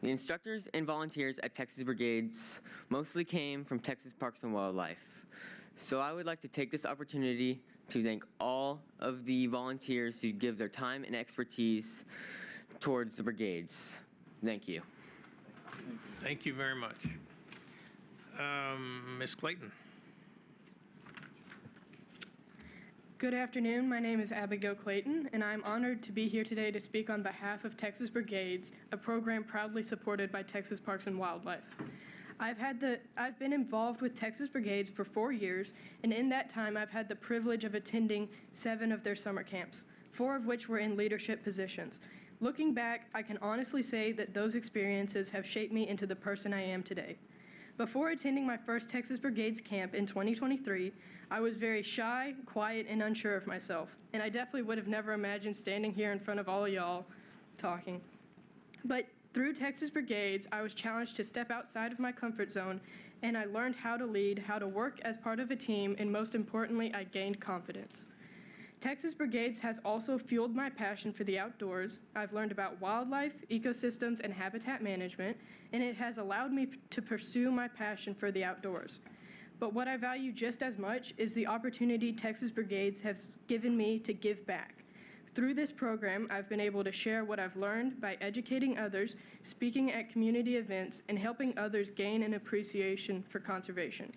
The instructors and volunteers at Texas Brigades mostly came from Texas Parks and Wildlife, so I would like to take this opportunity to thank all of the volunteers who give their time and expertise towards the brigades. Thank you. Thank you very much. Ms. Clayton. Good afternoon. My name is Abigail Clayton, and I'm honored to be here today to speak on behalf of Texas Brigades, a program proudly supported by Texas Parks and Wildlife. I've been involved with Texas Brigades for 4 years, and in that time I've had the privilege of attending 7 of their summer camps, 4 of which were in leadership positions. Looking back, I can honestly say that those experiences have shaped me into the person I am today. Before attending my first Texas Brigades camp in 2023, I was very shy, quiet, and unsure of myself, and I definitely would have never imagined standing here in front of all of y'all talking. But through Texas Brigades, I was challenged to step outside of my comfort zone, and I learned how to lead, how to work as part of a team, and most importantly, I gained confidence. Texas Brigades has also fueled my passion for the outdoors. I've learned about wildlife, ecosystems, and habitat management, and it has allowed me to pursue my passion for the outdoors. But what I value just as much is the opportunity Texas Brigades has given me to give back. Through this program, I've been able to share what I've learned by educating others, speaking at community events, and helping others gain an appreciation for conservation.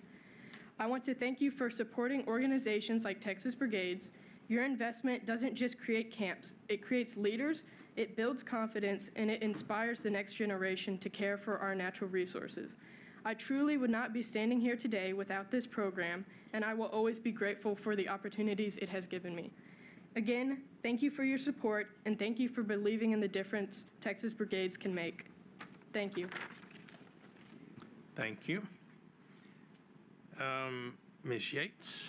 I want to thank you for supporting organizations like Texas Brigades. Your investment doesn't just create camps, it creates leaders, it builds confidence, and it inspires the next generation to care for our natural resources. I truly would not be standing here today without this program, and I will always be grateful for the opportunities it has given me. Again, thank you for your support, and thank you for believing in the difference Texas Brigades can make. Thank you. Thank you. Ms. Yates.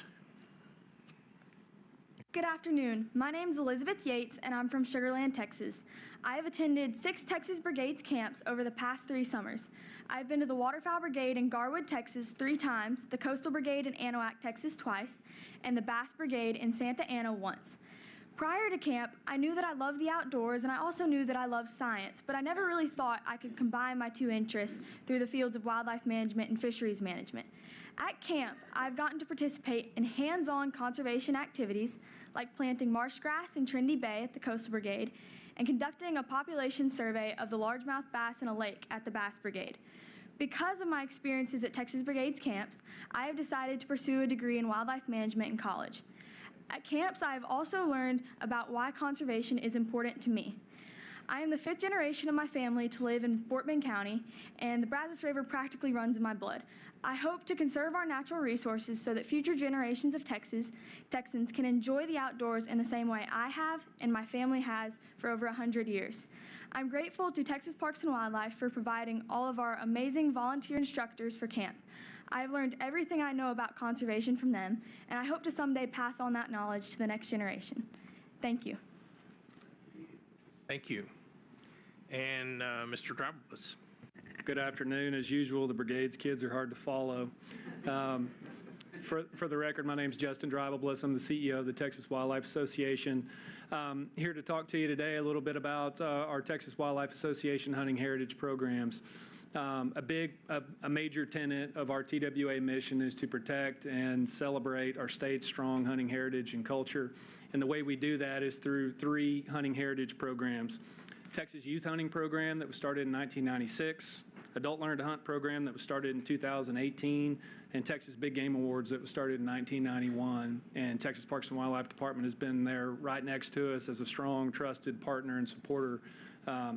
Good afternoon. My name is Elizabeth Yates, and I'm from Sugar Land, Texas. I have attended 6 Texas Brigades camps over the past 3 summers. I've been to the Waterfowl Brigade in Garwood, Texas 3 times, the Coastal Brigade in Anahuac, Texas twice, and the Bass Brigade in Santa Ana once. Prior to camp, I knew that I loved the outdoors, and I also knew that I loved science, but I never really thought I could combine my 2 interests through the fields of wildlife management and fisheries management. At camp, I've gotten to participate in hands-on conservation activities like planting marsh grass in Trinity Bay at the Coastal Brigade and conducting a population survey of the largemouth bass in a lake at the Bass Brigade. Because of my experiences at Texas Brigades camps, I have decided to pursue a degree in wildlife management in college. At camps, I have also learned about why conservation is important to me. I am the 5th generation of my family to live in Fort Bend County, and the Brazos River practically runs in my blood. I hope to conserve our natural resources so that future generations of Texans can enjoy the outdoors in the same way I have and my family has for over 100 years. I'm grateful to Texas Parks and Wildlife for providing all of our amazing volunteer instructors for camp. I have learned everything I know about conservation from them, and I hope to someday pass on that knowledge to the next generation. Thank you. Thank you. And Mr. Drabowitz. Good afternoon. As usual, the Brigades kids are hard to follow. For the record, my name is Justin Drabowitz. I'm the CEO of the Texas Wildlife Association. Here to talk to you today a little bit about our Texas Wildlife Association hunting heritage programs. A major tenet of our TWA mission is to protect and celebrate our state's strong hunting heritage and culture. And the way we do that is through 3 hunting heritage programs. Texas Youth Hunting Program that was started in 1996, Adult Learn to Hunt program that was started in 2018, and Texas Big Game Awards that was started in 1991. And Texas Parks and Wildlife Department has been there right next to us as a strong, trusted partner and supporter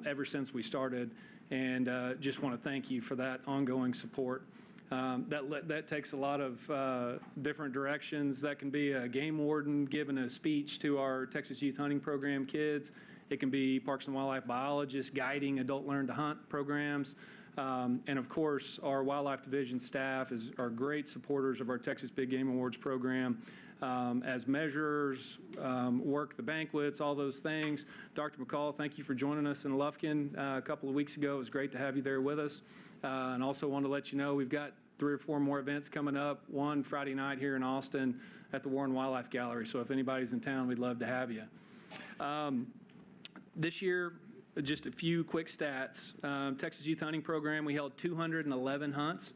ever since we started. And just want to thank you for that ongoing support. That takes a lot of different directions. That can be a game warden giving a speech to our Texas Youth Hunting Program kids. It can be Parks and Wildlife biologists guiding Adult Learn to Hunt programs. And of course, our Wildlife Division staff are great supporters of our Texas Big Game Awards program as measurers, work the banquets, all those things. Dr. McCall, thank you for joining us in Lufkin a couple of weeks ago. It was great to have you there with us. And also want to let you know we've got 3 or 4 more events coming up. One Friday night here in Austin at the Warren Wildlife Gallery. So if anybody's in town, we'd love to have you. This year, just a few quick stats. Texas Youth Hunting Program, we held 211 hunts,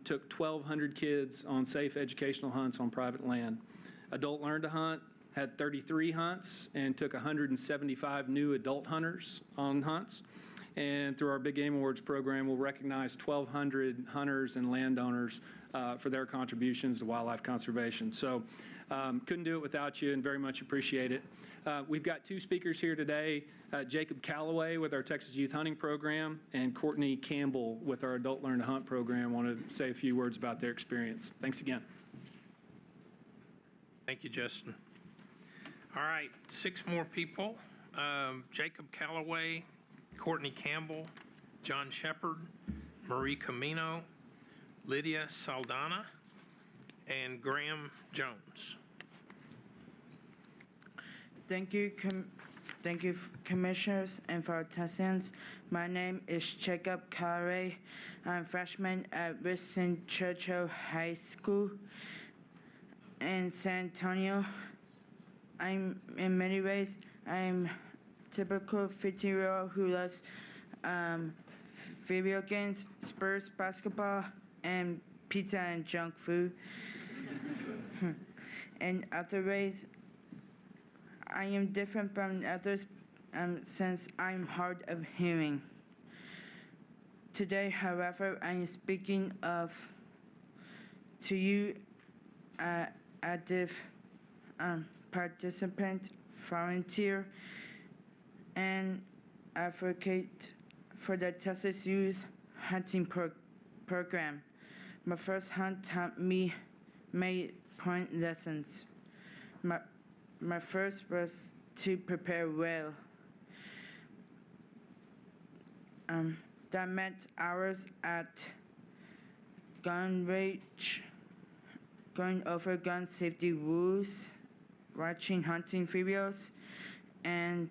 took 1,200 kids on safe educational hunts on private land. Adult Learn to Hunt had 33 hunts and took 175 new adult hunters on hunts. And through our Big Game Awards program, we'll recognize 1,200 hunters and landowners for their contributions to wildlife conservation. So couldn't do it without you and very much appreciate it. We've got two speakers here today, Jacob Calloway with our Texas Youth Hunting Program and Courtney Campbell with our Adult Learn to Hunt program. I want to say a few words about their experience. Thanks again. Thank you, Justin. All right, 6 more people. Jacob Calloway, Courtney Campbell, John Shepard, Marie Camino, Lydia Saldana, and Graham Jones. Thank you, Commissioners and for attendance. My name is Jacob Calloway. I'm a freshman at Winston Churchill High School in San Antonio. In many ways, I'm typical 15-year-old who loves video games, sports, basketball, and pizza and junk food. In other ways, I am different from others since I'm hard of hearing. Today, however, I am speaking to you active participant, volunteer, and advocate for the Texas Youth Hunting Program. My first hunt taught me many important lessons. My first was to prepare well. That meant hours at gun range, going over gun safety rules, watching hunting videos, and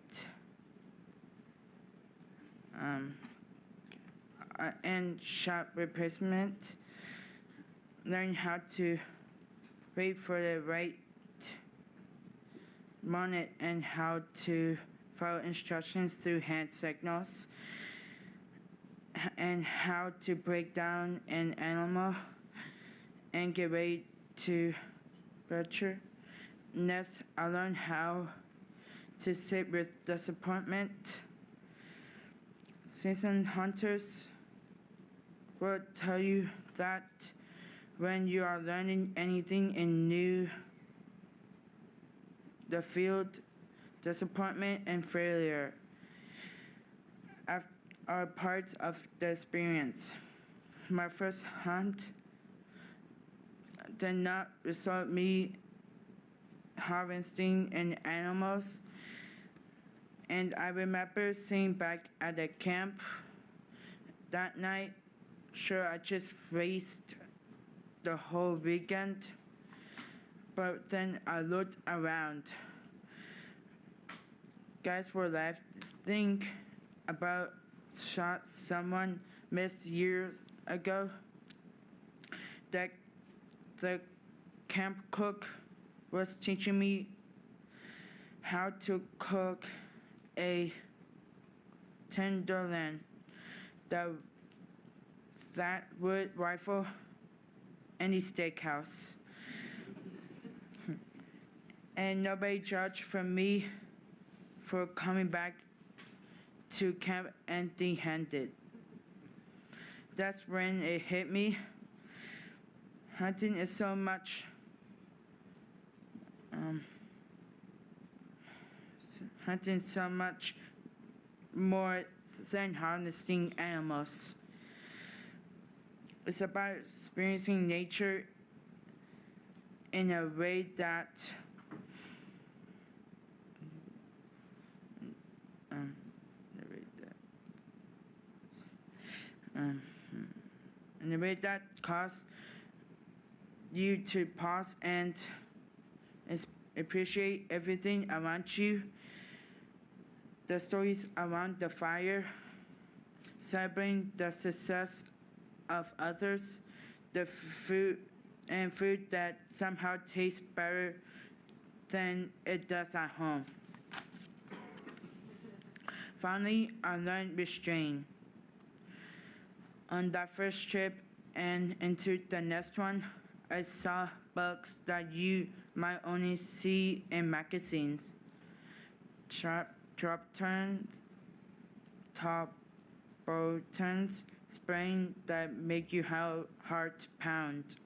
shot replacement, learn how to wait for the right moment and how to follow instructions through hand signals, and how to break down an animal and get ready to butcher. Next, I learned how to sit with disappointment. Seasoned hunters will tell you that when you are learning anything in the field, disappointment and failure are parts of the experience. My first hunt did not result in me harvesting any animals, and I remember sitting back at the camp that night. Sure, I just raced the whole weekend, but then I looked around. Guys were left to think about shots someone missed years ago. The camp cook was teaching me how to cook a tenderloin, that would rifle any steakhouse. And nobody judged for me for coming back to camp empty-handed. That's when it hit me. Hunting is so much more than harnessing animals. It's about experiencing nature in a way that causes you to pause and appreciate everything around you. The stories around the fire, celebrating the success of others, the food that somehow tastes better than it does at home. Finally, I learned restraint. On that first trip and into the next one, I saw bugs that you might only see in magazines. Sharp drop turns, top turns, spraying that make your heart pound.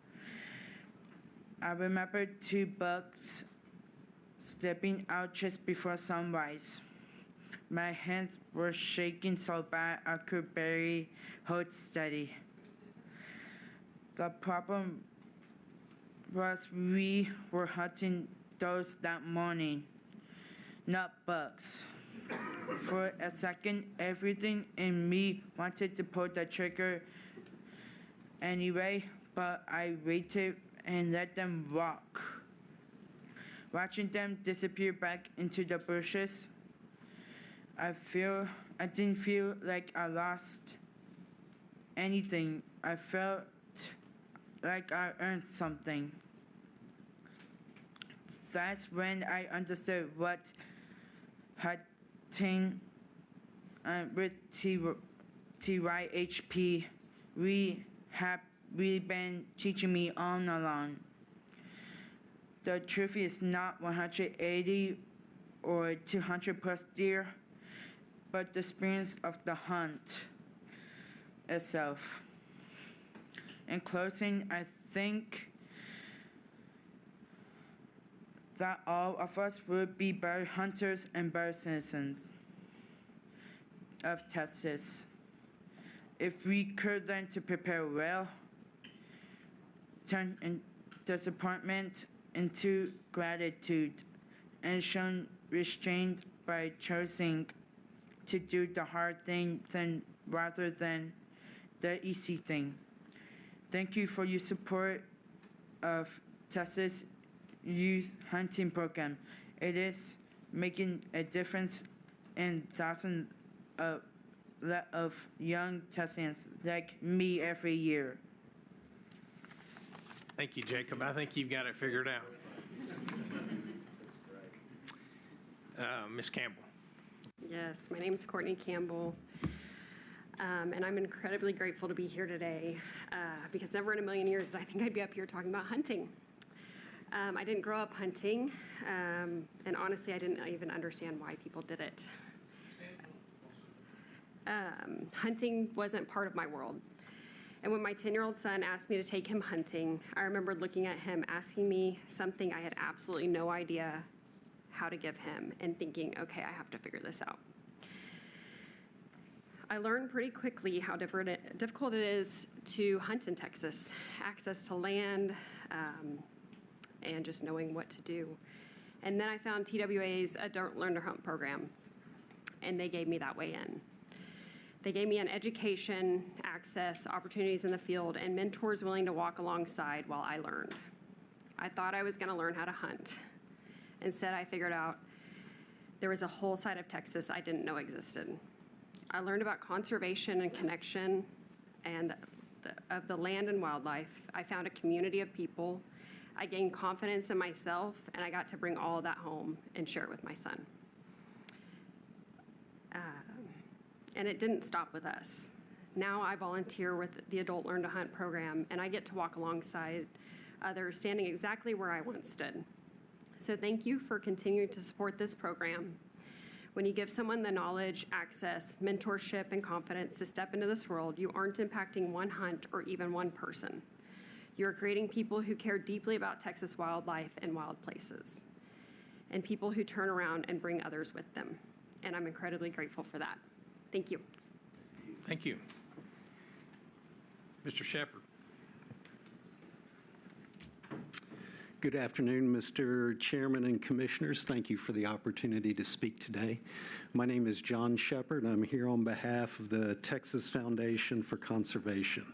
I remember 2 bucks stepping out just before sunrise. My hands were shaking so bad I could barely hold steady. The problem was we were hunting those that morning, not bugs. For a second, everything in me wanted to pull the trigger anyway, but I waited and let them walk. Watching them disappear back into the bushes, I didn't feel like I lost anything. I felt like I earned something. That's when I understood what hunting with TYHP have really been teaching me all along. The truth is not 180 or 200 plus deer, but the experience of the hunt itself. In closing, I think that all of us would be better hunters and better citizens of Texas if we could learn to prepare well, turn disappointment into gratitude, and show restraint by choosing to do the hard thing rather than the easy thing. Thank you for your support of Texas Youth Hunting Program. It is making a difference in thousands of young Texans like me every year. Thank you, Jacob. I think you've got it figured out. Ms. Campbell. Yes, my name is Courtney Campbell, and I'm incredibly grateful to be here today because never in a million years did I think I'd be up here talking about hunting. I didn't grow up hunting, and honestly, I didn't even understand why people did it. Hunting wasn't part of my world. And when my 10-year-old son asked me to take him hunting, I remembered looking at him, asking me something I had absolutely no idea how to give him, and thinking, okay, I have to figure this out. I learned pretty quickly how difficult it is to hunt in Texas. Access to land, and just knowing what to do. And then I found TWA's Adult Learn to Hunt program, and they gave me that way in. They gave me an education, access, opportunities in the field, and mentors willing to walk alongside while I learned. I thought I was going to learn how to hunt. Instead, I figured out there was a whole side of Texas I didn't know existed. I learned about conservation and connection and of the land and wildlife. I found a community of people. I gained confidence in myself, and I got to bring all of that home and share it with my son. And it didn't stop with us. Now I volunteer with the Adult Learn to Hunt program, and I get to walk alongside others standing exactly where I once stood. So thank you for continuing to support this program. When you give someone the knowledge, access, mentorship, and confidence to step into this world, you aren't impacting one hunt or even one person. You're creating people who care deeply about Texas wildlife and wild places, and people who turn around and bring others with them. And I'm incredibly grateful for that. Thank you. Thank you. Mr. Shepard. Good afternoon, Mr. Chairman and Commissioners. Thank you for the opportunity to speak today. My name is John Shepard. I'm here on behalf of the Texas Foundation for Conservation.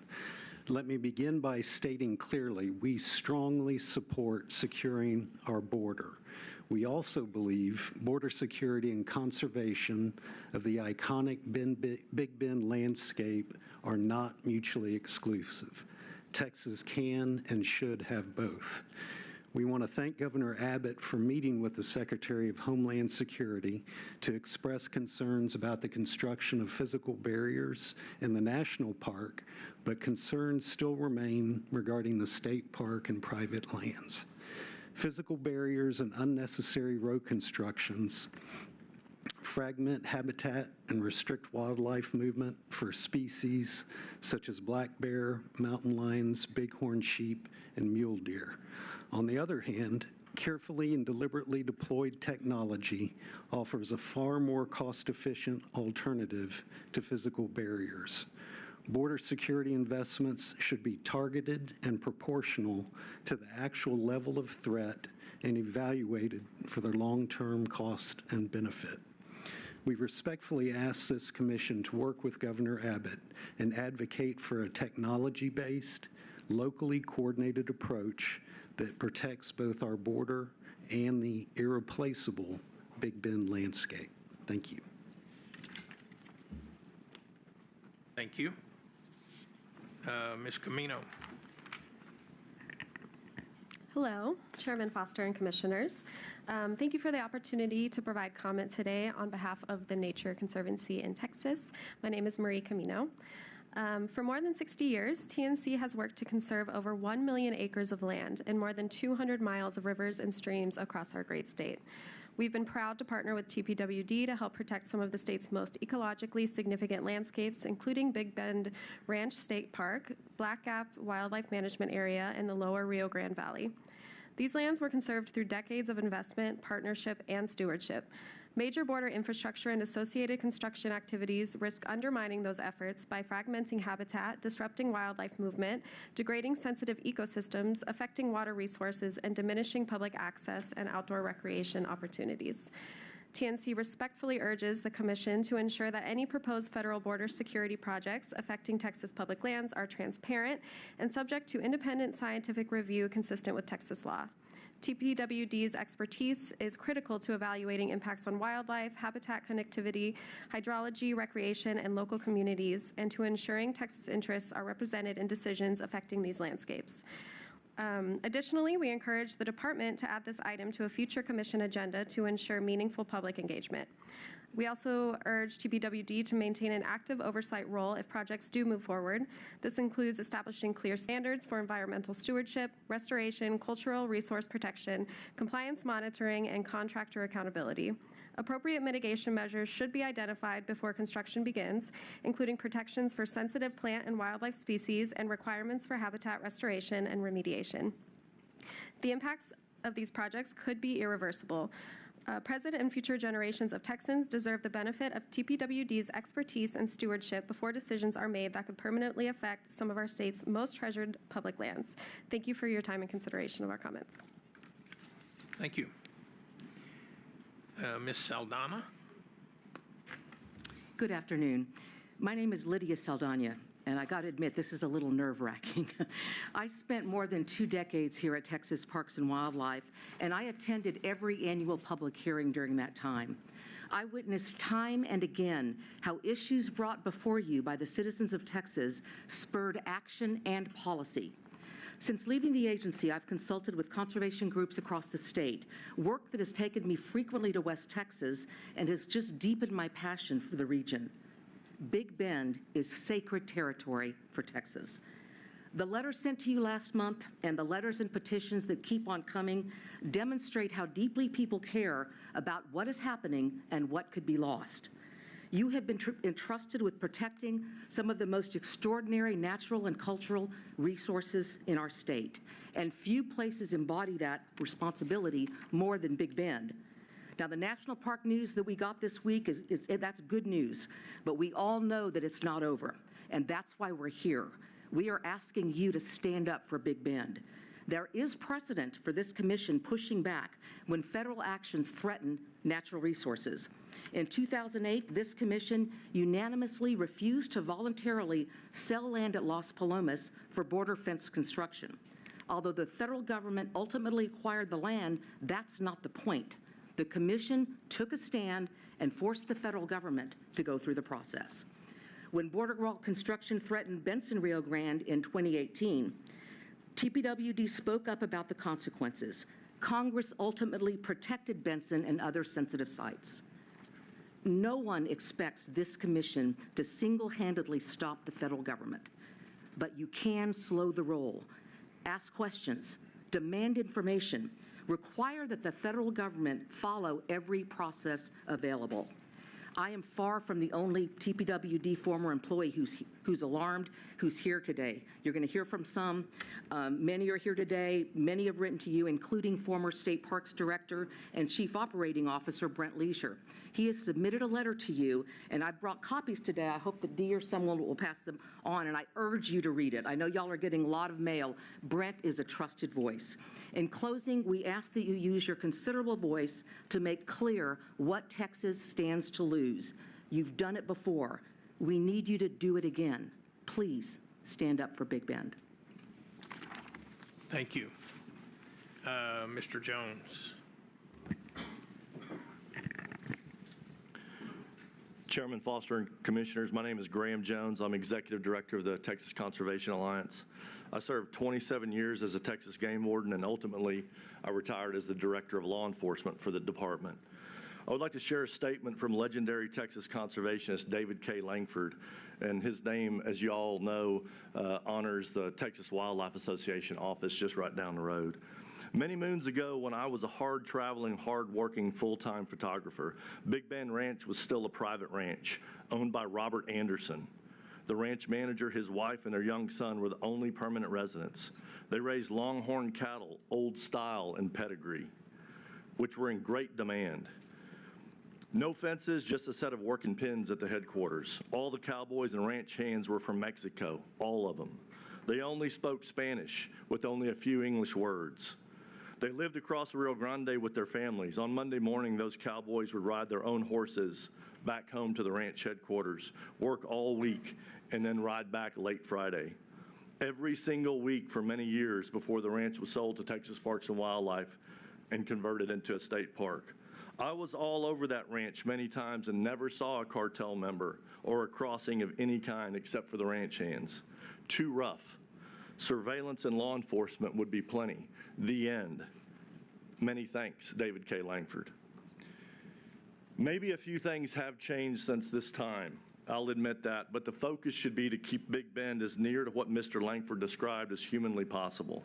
Let me begin by stating clearly, we strongly support securing our border. We also believe border security and conservation of the iconic Big Bend landscape are not mutually exclusive. Texas can and should have both. We want to thank Governor Abbott for meeting with the Secretary of Homeland Security to express concerns about the construction of physical barriers in the national park, but concerns still remain regarding the state park and private lands. Physical barriers and unnecessary road constructions fragment habitat and restrict wildlife movement for species such as black bear, mountain lions, bighorn sheep, and mule deer. On the other hand, carefully and deliberately deployed technology offers a far more cost-efficient alternative to physical barriers. Border security investments should be targeted and proportional to the actual level of threat and evaluated for their long-term cost and benefit. We respectfully ask this commission to work with Governor Abbott and advocate for a technology-based, locally coordinated approach that protects both our border and the irreplaceable Big Bend landscape. Thank you. Thank you. Ms. Camino. Hello, Chairman Foster and Commissioners. Thank you for the opportunity to provide comment today on behalf of the Nature Conservancy in Texas. My name is Marie Camino. For more than 60 years, TNC has worked to conserve over 1 million acres of land and more than 200 miles of rivers and streams across our great state. We've been proud to partner with TPWD to help protect some of the state's most ecologically significant landscapes, including Big Bend Ranch State Park, Black Gap Wildlife Management Area, and the lower Rio Grande Valley. These lands were conserved through decades of investment, partnership, and stewardship. Major border infrastructure and associated construction activities risk undermining those efforts by fragmenting habitat, disrupting wildlife movement, degrading sensitive ecosystems, affecting water resources, and diminishing public access and outdoor recreation opportunities. TNC respectfully urges the Commission to ensure that any proposed federal border security projects affecting Texas public lands are transparent and subject to independent scientific review consistent with Texas law. TPWD's expertise is critical to evaluating impacts on wildlife, habitat connectivity, hydrology, recreation, and local communities, and to ensuring Texas interests are represented in decisions affecting these landscapes. Additionally, we encourage the department to add this item to a future commission agenda to ensure meaningful public engagement. We also urge TPWD to maintain an active oversight role if projects do move forward. This includes establishing clear standards for environmental stewardship, restoration, cultural resource protection, compliance monitoring, and contractor accountability. Appropriate mitigation measures should be identified before construction begins, including protections for sensitive plant and wildlife species and requirements for habitat restoration and remediation. The impacts of these projects could be irreversible. Present and future generations of Texans deserve the benefit of TPWD's expertise and stewardship before decisions are made that could permanently affect some of our state's most treasured public lands. Thank you for your time and consideration of our comments. Thank you. Ms. Saldana. Good afternoon. My name is Lydia Saldana, and I got to admit, this is a little nerve-wracking. I spent more than 2 decades here at Texas Parks and Wildlife, and I attended every annual public hearing during that time. I witnessed time and again how issues brought before you by the citizens of Texas spurred action and policy. Since leaving the agency, I've consulted with conservation groups across the state, work that has taken me frequently to West Texas and has just deepened my passion for the region. Big Bend is sacred territory for Texas. The letters sent to you last month and the letters and petitions that keep on coming demonstrate how deeply people care about what is happening and what could be lost. You have been entrusted with protecting some of the most extraordinary natural and cultural resources in our state, and few places embody that responsibility more than Big Bend. Now, the national park news that we got this week, that's good news, but we all know that it's not over, and that's why we're here. We are asking you to stand up for Big Bend. There is precedent for this commission pushing back when federal actions threaten natural resources. In 2008, this commission unanimously refused to voluntarily sell land at Las Palomas for border fence construction. Although the federal government ultimately acquired the land, that's not the point. The commission took a stand and forced the federal government to go through the process. When border wall construction threatened Benson Rio Grande in 2018, TPWD spoke up about the consequences. Congress ultimately protected Benson and other sensitive sites. No one expects this commission to single-handedly stop the federal government, but you can slow the roll, ask questions, demand information. require that the federal government follow every process available. I am far from the only TPWD former employee who's alarmed, who's here today. You're going to hear from some. Many are here today. Many have written to you, including former State Parks Director and Chief Operating Officer Brent Leisure. He has submitted a letter to you, and I brought copies today. I hope that Dee or someone will pass them on, and I urge you to read it. I know y'all are getting a lot of mail. Brent is a trusted voice. In closing, we ask that you use your considerable voice to make clear what Texas stands to lose. You've done it before. We need you to do it again. Please stand up for Big Bend. Thank you. Mr. Jones. Chairman Foster and Commissioners, my name is Graham Jones. I'm Executive Director of the Texas Conservation Alliance. I served 27 years as a Texas game warden, and ultimately I retired as the Director of Law Enforcement for the department. I would like to share a statement from legendary Texas conservationist David K. Langford, and his name, as you all know, honors the Texas Wildlife Association office just right down the road. Many moons ago, when I was a hard-traveling, hard-working, full-time photographer, Big Bend Ranch was still a private ranch owned by Robert Anderson. The ranch manager, his wife, and their young son were the only permanent residents. They raised longhorn cattle, old style and pedigree, which were in great demand. No fences, just a set of working pins at the headquarters. All the cowboys and ranch hands were from Mexico, all of them. They only spoke Spanish with only a few English words. They lived across the Rio Grande with their families. On Monday morning, those cowboys would ride their own horses back home to the ranch headquarters, work all week, and then ride back late Friday. Every single week for many years before the ranch was sold to Texas Parks and Wildlife and converted into a state park. I was all over that ranch many times and never saw a cartel member or a crossing of any kind except for the ranch hands. Too rough. Surveillance and law enforcement would be plenty. The end. Many thanks, David K. Langford. Maybe a few things have changed since this time. I'll admit that, but the focus should be to keep Big Bend as near to what Mr. Langford described as humanly possible.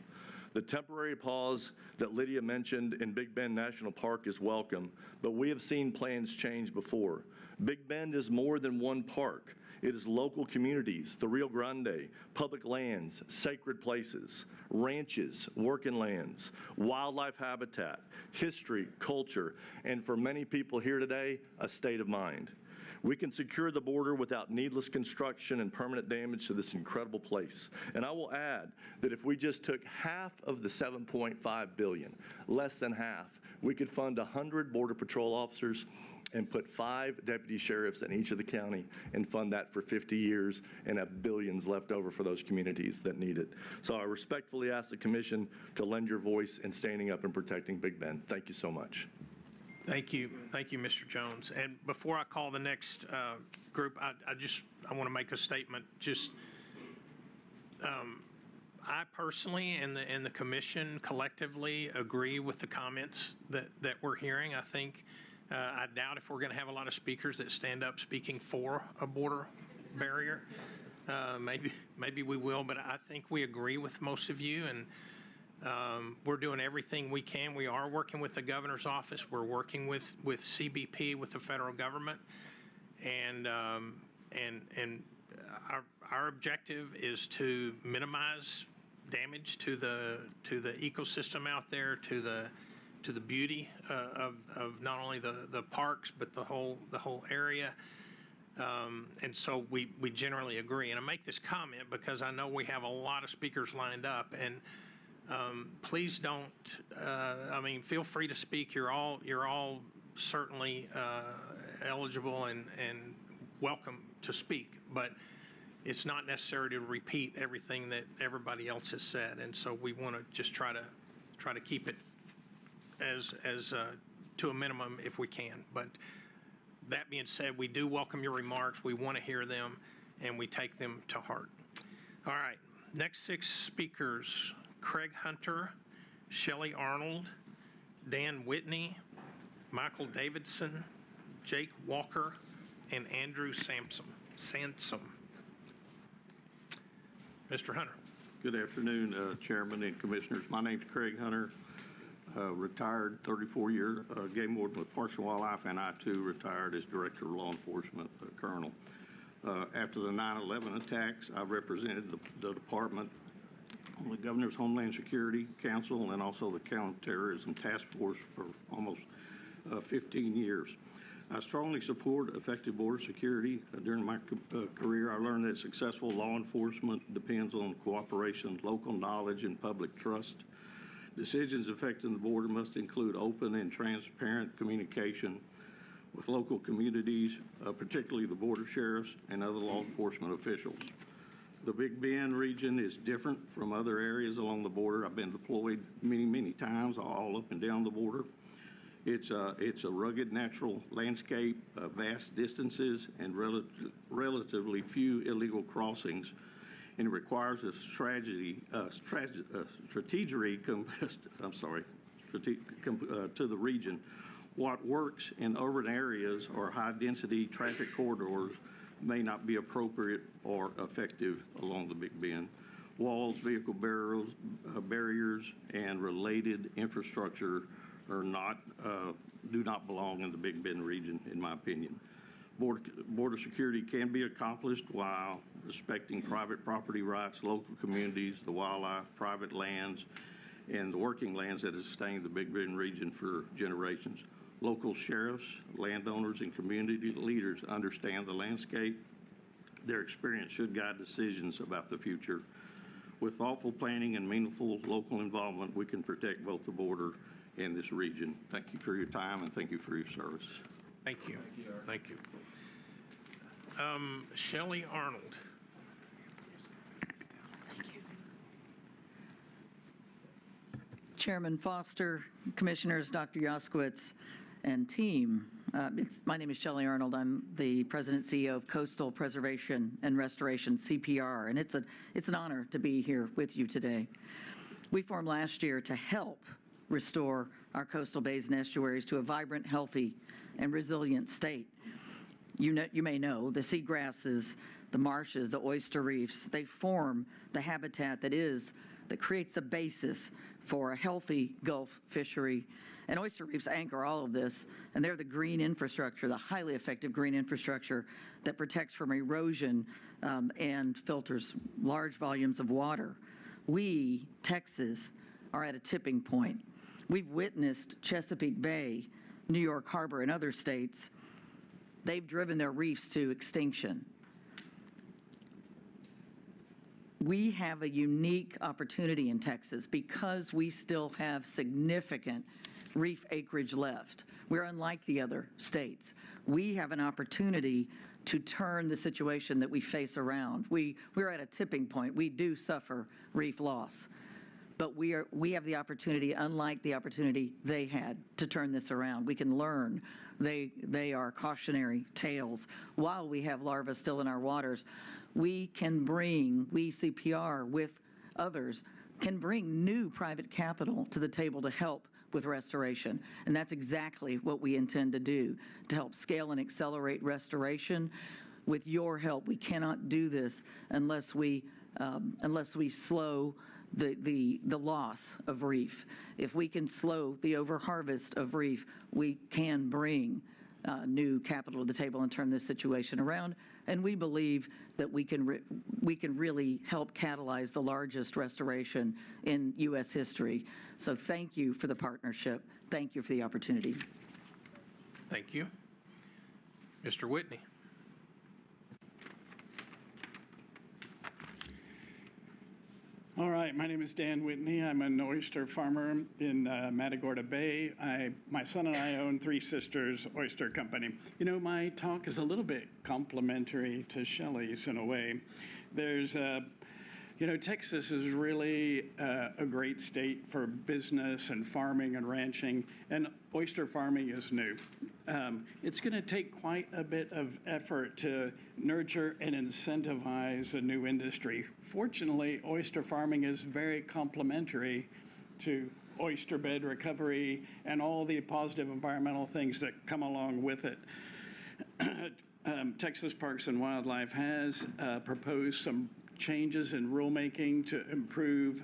The temporary pause that Lydia mentioned in Big Bend National Park is welcome, but we have seen plans change before. Big Bend is more than one park. It is local communities, the Rio Grande, public lands, sacred places, ranches, working lands, wildlife habitat, history, culture, and for many people here today, a state of mind. We can secure the border without needless construction and permanent damage to this incredible place. And I will add that if we just took half of the $7.5 billion, less than half, we could fund 100 Border Patrol officers and put 5 deputy sheriffs in each of the county and fund that for 50 years and have billions left over for those communities that need it. So I respectfully ask the commission to lend your voice in standing up and protecting Big Bend. Thank you so much. Thank you, Mr. Jones. And before I call the next group, I want to make a statement. I personally and the commission collectively agree with the comments that we're hearing. I think I doubt if we're going to have a lot of speakers that stand up speaking for a border barrier. Maybe we will, but I think we agree with most of you, and we're doing everything we can. We are working with the governor's office. We're working with CBP, with the federal government, and our objective is to minimize damage to the ecosystem out there, to the beauty of not only the parks but the whole area. And so we generally agree. And I make this comment because I know we have a lot of speakers lined up, and please don't, feel free to speak. You're all certainly eligible and welcome to speak, but it's not necessary to repeat everything that everybody else has said. And so we want to just try to keep it as to a minimum if we can. But that being said, we do welcome your remarks. We want to hear them, and we take them to heart. All right, next 6 speakers: Craig Hunter, Shelley Arnold, Dan Whitney, Michael Davidson, Jake Walker, and Andrew Sansom. Mr. Hunter. Good afternoon, Chairman and Commissioners. My name's Craig Hunter. retired 34-year game warden with Parks and Wildlife, and I too retired as Director of Law Enforcement, Colonel. After the 9/11 attacks, I represented the department on the Governor's Homeland Security Council and also the Counterterrorism Task Force for almost 15 years. I strongly support effective border security. During my career, I learned that successful law enforcement depends on cooperation, local knowledge, and public trust. Decisions affecting the border must include open and transparent communication with local communities, particularly the border sheriffs and other law enforcement officials. The Big Bend region is different from other areas along the border. I've been deployed many times all up and down the border. It's a rugged natural landscape, vast distances, and relatively few illegal crossings, and it requires a to the region. What works in urban areas or high-density traffic corridors may not be appropriate or effective along the Big Bend. Walls, vehicle barriers, and related infrastructure do not belong in the Big Bend region, in my opinion. Border security can be accomplished while respecting private property rights, local communities, the wildlife, private lands, and the working lands that have sustained the Big Bend region for generations. Local sheriffs, landowners, and community leaders understand the landscape. Their experience should guide decisions about the future. With thoughtful planning and meaningful local involvement, we can protect both the border and this region. Thank you for your time, and thank you for your service. Thank you. Thank you. Shelley Arnold. Chairman Foster, Commissioners, Dr. Yaskowitz, and team. My name is Shelley Arnold. I'm the President and CEO of Coastal Preservation and Restoration, CPR, and it's an honor to be here with you today. We formed last year to help restore our coastal bays and estuaries to a vibrant, healthy, and resilient state. You may know the seagrasses, the marshes, the oyster reefs, they form the habitat that creates the basis for a healthy Gulf fishery. And oyster reefs anchor all of this, and they're the green infrastructure, the highly effective green infrastructure that protects from erosion and filters large volumes of water. We, Texas, are at a tipping point. We've witnessed Chesapeake Bay, New York Harbor, and other states. They've driven their reefs to extinction. We have a unique opportunity in Texas because we still have significant reef acreage left. We're unlike the other states. We have an opportunity to turn the situation that we face around. We're at a tipping point. We do suffer reef loss. But we have the opportunity, unlike the opportunity they had, to turn this around. We can learn. They are cautionary tales. While we have larvae still in our waters, we CPR with others, can bring new private capital to the table to help with restoration. And that's exactly what we intend to do, to help scale and accelerate restoration. With your help, we cannot do this unless we slow the loss of reef. If we can slow the overharvest of reef, we can bring new capital to the table and turn this situation around. And we believe that we can really help catalyze the largest restoration in U.S. history. So thank you for the partnership. Thank you for the opportunity. Thank you. Mr. Whitney. All right, my name is Dan Whitney. I'm an oyster farmer in Matagorda Bay. My son and I own Three Sisters Oyster Company. You know, my talk is a little bit complimentary to Shelley's in a way. There's Texas is really a great state for business and farming and ranching, and oyster farming is new. It's going to take quite a bit of effort to nurture and incentivize a new industry. Fortunately, oyster farming is very complementary to oyster bed recovery and all the positive environmental things that come along with it. Texas Parks and Wildlife has proposed some changes in rulemaking to improve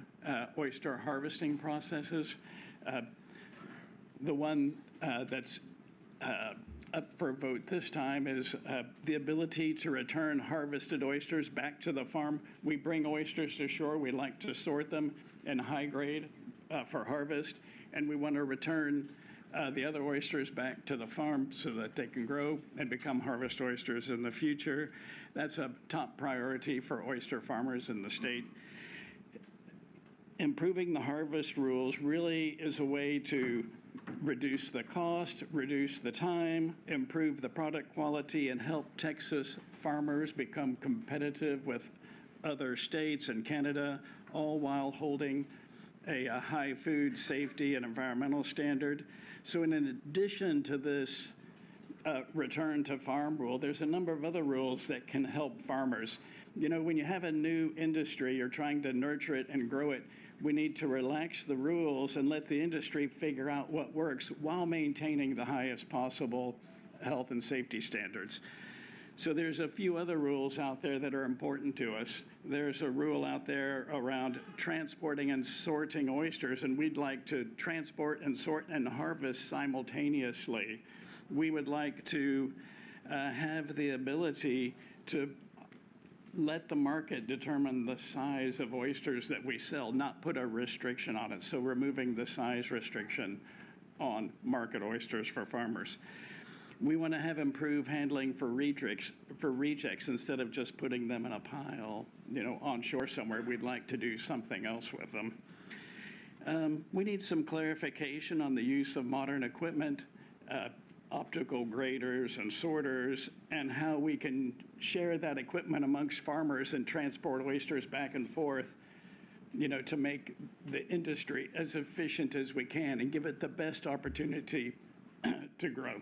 oyster harvesting processes. The one that's up for a vote this time is the ability to return harvested oysters back to the farm. We bring oysters to shore. We like to sort them in high grade for harvest, and we want to return the other oysters back to the farm so that they can grow and become harvest oysters in the future. That's a top priority for oyster farmers in the state. Improving the harvest rules really is a way to reduce the cost, reduce the time, improve the product quality, and help Texas farmers become competitive with other states and Canada, all while holding a high food safety and environmental standard. So in addition to this return to farm rule, there's a number of other rules that can help farmers. You know, when you have a new industry, you're trying to nurture it and grow it, we need to relax the rules and let the industry figure out what works while maintaining the highest possible health and safety standards. So there's a few other rules out there that are important to us. There's a rule out there around transporting and sorting oysters, and we'd like to transport and sort and harvest simultaneously. We would like to have the ability to let the market determine the size of oysters that we sell, not put a restriction on it. So removing the size restriction on market oysters for farmers. We want to have improved handling for rejects instead of just putting them in a pile, you know, on shore somewhere. We'd like to do something else with them. We need some clarification on the use of modern equipment, optical graders and sorters, and how we can share that equipment amongst farmers and transport oysters back and forth, you know, to make the industry as efficient as we can and give it the best opportunity to grow.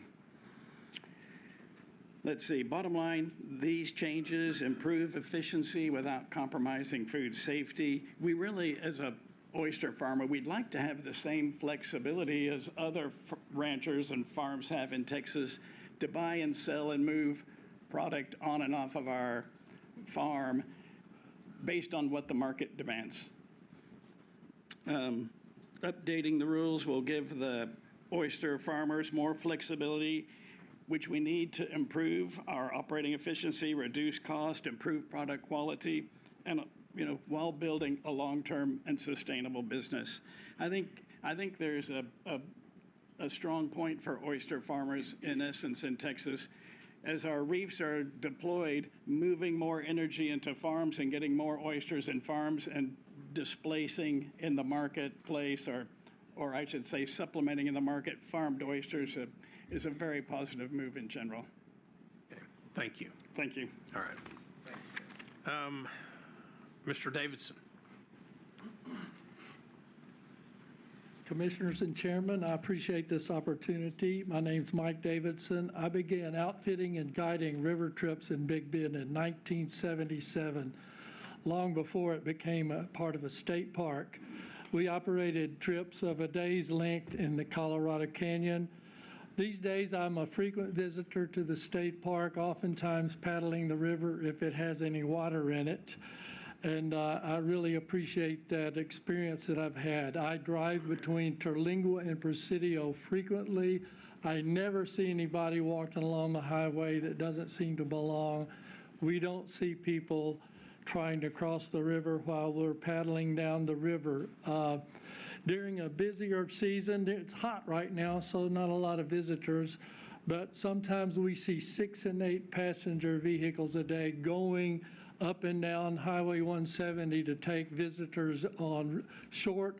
Let's see, bottom line, these changes improve efficiency without compromising food safety. We really, as a oyster farmer, we'd like to have the same flexibility as other ranchers and farms have in Texas to buy and sell and move product on and off of our farm based on what the market demands. Updating the rules will give the oyster farmers more flexibility, which we need to improve our operating efficiency, reduce cost, improve product quality, and you know, while building a long-term and sustainable business. I think there's a strong point for oyster farmers, in essence, in Texas. As our reefs are deployed, moving more energy into farms and getting more oysters in farms and displacing in the marketplace, or I should say supplementing in the market farmed oysters is a very positive move in general. Okay. Thank you. Thank you. All right. Mr. Davidson. Commissioners and Chairman, I appreciate this opportunity. My name's Mike Davidson. I began outfitting and guiding river trips in Big Bend in 1977, long before it became a part of a state park. We operated trips of a day's length in the Colorado Canyon. These days, I'm a frequent visitor to the state park, oftentimes paddling the river if it has any water in it. And I really appreciate that experience that I've had. I drive between Terlingua and Presidio frequently. I never see anybody walking along the highway that doesn't seem to belong. We don't see people trying to cross the river while we're paddling down the river. During a busier season, it's hot right now, so not a lot of visitors, but sometimes we see 6 and 8 passenger vehicles a day going up and down Highway 170 to take visitors on short,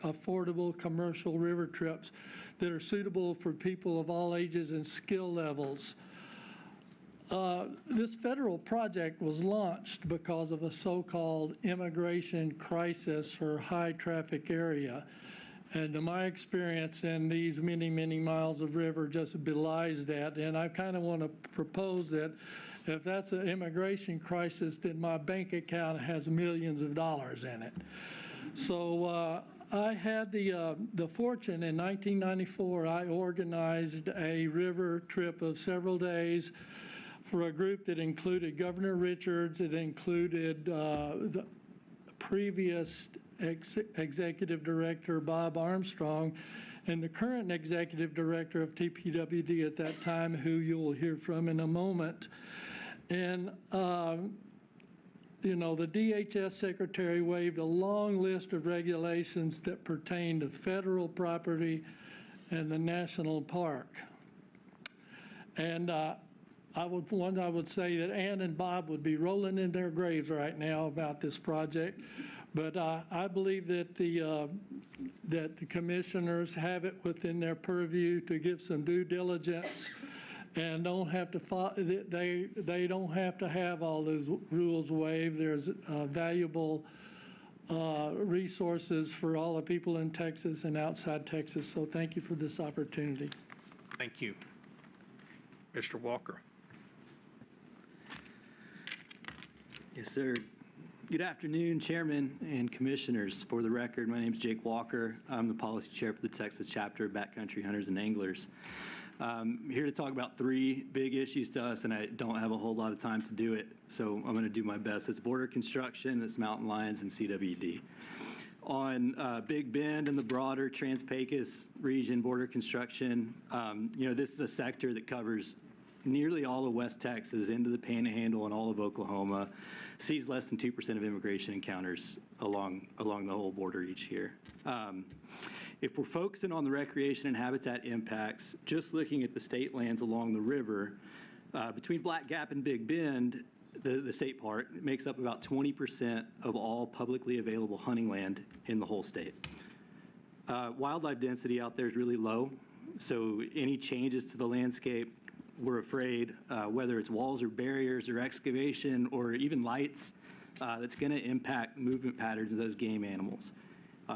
affordable commercial river trips that are suitable for people of all ages and skill levels. This federal project was launched because of a so-called immigration crisis or high traffic area. And my experience in these many, many miles of river just belies that. And I kind of want to propose that if that's an immigration crisis, then my bank account has millions of dollars in it. So I had the fortune in 1994, I organized a river trip of several days for a group that included Governor Richards, it included the previous Executive Director Bob Armstrong and the current Executive Director of TPWD at that time, who you'll hear from in a moment. And you know, the DHS Secretary waived a long list of regulations that pertain to federal property and the national park. And I would say that Ann and Bob would be rolling in their graves right now about this project, but I believe that the commissioners have it within their purview to give some due diligence and don't have to they don't have to have all those rules waived. There's valuable resources for all the people in Texas and outside Texas. So thank you for this opportunity. Thank you. Mr. Walker. Yes, sir. Good afternoon, Chairman and Commissioners. For the record, my name is Jake Walker. I'm the Policy Chair for the Texas Chapter of Backcountry Hunters and Anglers. I'm here to talk about three big issues to us, and I don't have a whole lot of time to do it, so I'm going to do my best. It's border construction, it's mountain lions, and CWD. On Big Bend and the broader Trans-Pecos region border construction, you know, this is a sector that covers nearly all of West Texas into the Panhandle and all of Oklahoma, sees less than 2% of immigration encounters along the whole border each year. If we're focusing on the recreation and habitat impacts, just looking at the state lands along the river, between Black Gap and Big Bend, the state park makes up about 20% of all publicly available hunting land in the whole state. Wildlife density out there is really low, so any changes to the landscape, we're afraid, whether it's walls or barriers or excavation or even lights, that's going to impact movement patterns of those game animals.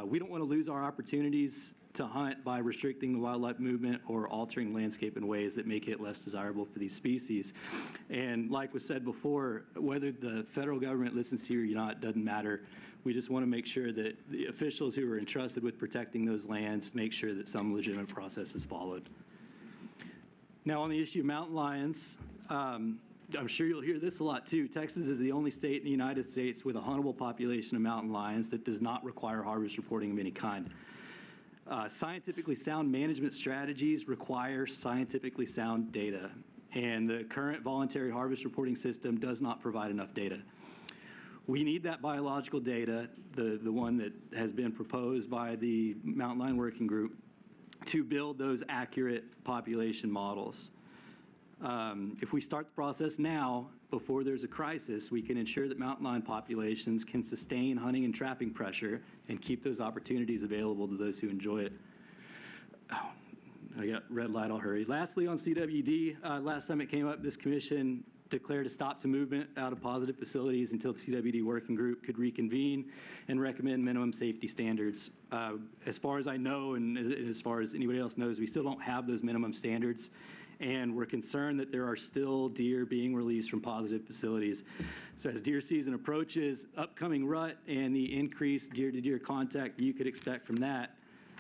We don't want to lose our opportunities to hunt by restricting the wildlife movement or altering landscape in ways that make it less desirable for these species. And like was said before, whether the federal government listens to you or not doesn't matter. We just want to make sure that the officials who are entrusted with protecting those lands make sure that some legitimate process is followed. Now, on the issue of mountain lions, I'm sure you'll hear this a lot too. Texas is the only state in the United States with a huntable population of mountain lions that does not require harvest reporting of any kind. Scientifically sound management strategies require scientifically sound data, and the current voluntary harvest reporting system does not provide enough data. We need that biological data, the one that has been proposed by the Mountain Lion Working Group, to build those accurate population models. If we start the process now, before there's a crisis, we can ensure that mountain lion populations can sustain hunting and trapping pressure and keep those opportunities available to those who enjoy it. Oh, I got red light, I'll hurry. Lastly, on CWD, last time it came up, this commission declared a stop to movement out of positive facilities until the CWD working group could reconvene and recommend minimum safety standards. As far as I know, and as far as anybody else knows, we still don't have those minimum standards, and we're concerned that there are still deer being released from positive facilities. So as deer season approaches, upcoming rut and the increased deer-to-deer contact that you could expect from that,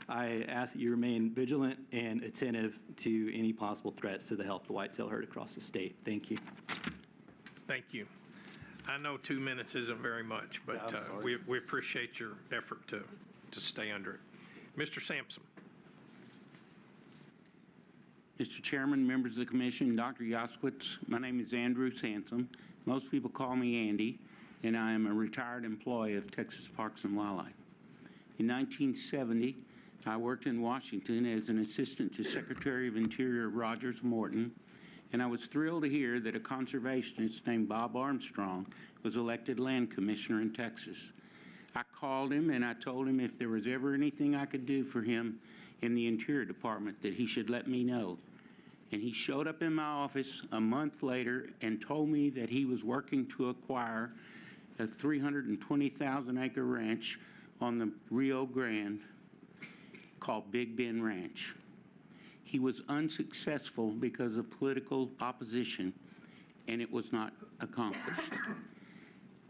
I ask that you remain vigilant and attentive to any possible threats to the health of the whitetail herd across the state. Thank you. Thank you. I know 2 minutes isn't very much, but we appreciate your effort to stay under it. Mr. Sampson. Mr. Chairman, members of the Commission, Dr. Yoskowitz, my name is Andrew Sansom. Most people call me Andy, and I am a retired employee of Texas Parks and Wildlife. In 1970, I worked in Washington as an assistant to Secretary of Interior Rogers Morton, and I was thrilled to hear that a conservationist named Bob Armstrong was elected land commissioner in Texas. I called him and I told him if there was ever anything I could do for him in the Interior Department that he should let me know. And he showed up in my office a month later and told me that he was working to acquire a 320,000 acre ranch on the Rio Grande called Big Bend Ranch. He was unsuccessful because of political opposition, and it was not accomplished.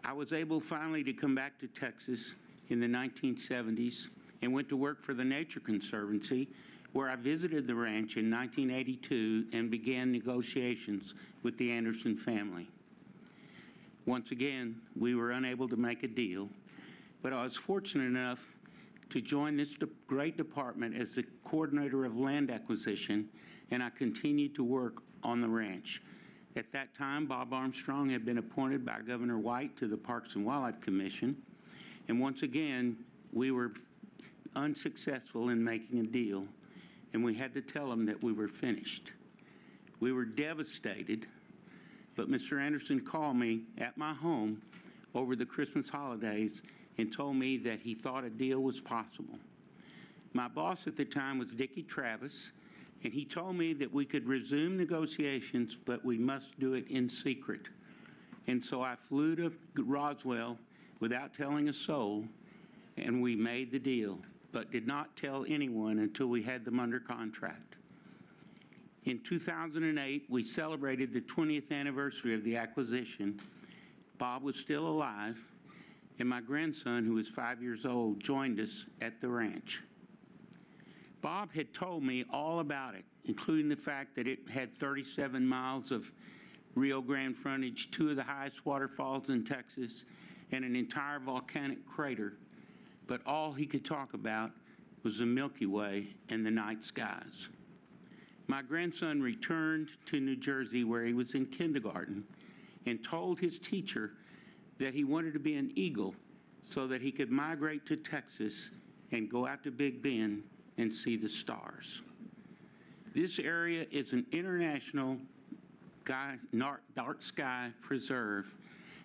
I was able finally to come back to Texas in the 1970s and went to work for the Nature Conservancy, where I visited the ranch in 1982 and began negotiations with the Anderson family. Once again, we were unable to make a deal, but I was fortunate enough to join this great department as the coordinator of land acquisition, and I continued to work on the ranch. At that time, Bob Armstrong had been appointed by Governor White to the Parks and Wildlife Commission, and once again, we were unsuccessful in making a deal, and we had to tell him that we were finished. We were devastated, but Mr. Anderson called me at my home over the Christmas holidays and told me that he thought a deal was possible. My boss at the time was Dickie Travis, and he told me that we could resume negotiations, but we must do it in secret. And so I flew to Roswell without telling a soul, and we made the deal, but did not tell anyone until we had them under contract. In 2008, we celebrated the 20th anniversary of the acquisition. Bob was still alive, and my grandson, who was 5 years old, joined us at the ranch. Bob had told me all about it, including the fact that it had 37 miles of Rio Grande frontage, 2 of the highest waterfalls in Texas, and an entire volcanic crater. But all he could talk about was the Milky Way and the night skies. My grandson returned to New Jersey, where he was in kindergarten, and told his teacher that he wanted to be an eagle so that he could migrate to Texas and go out to Big Bend and see the stars. This area is an international dark sky preserve,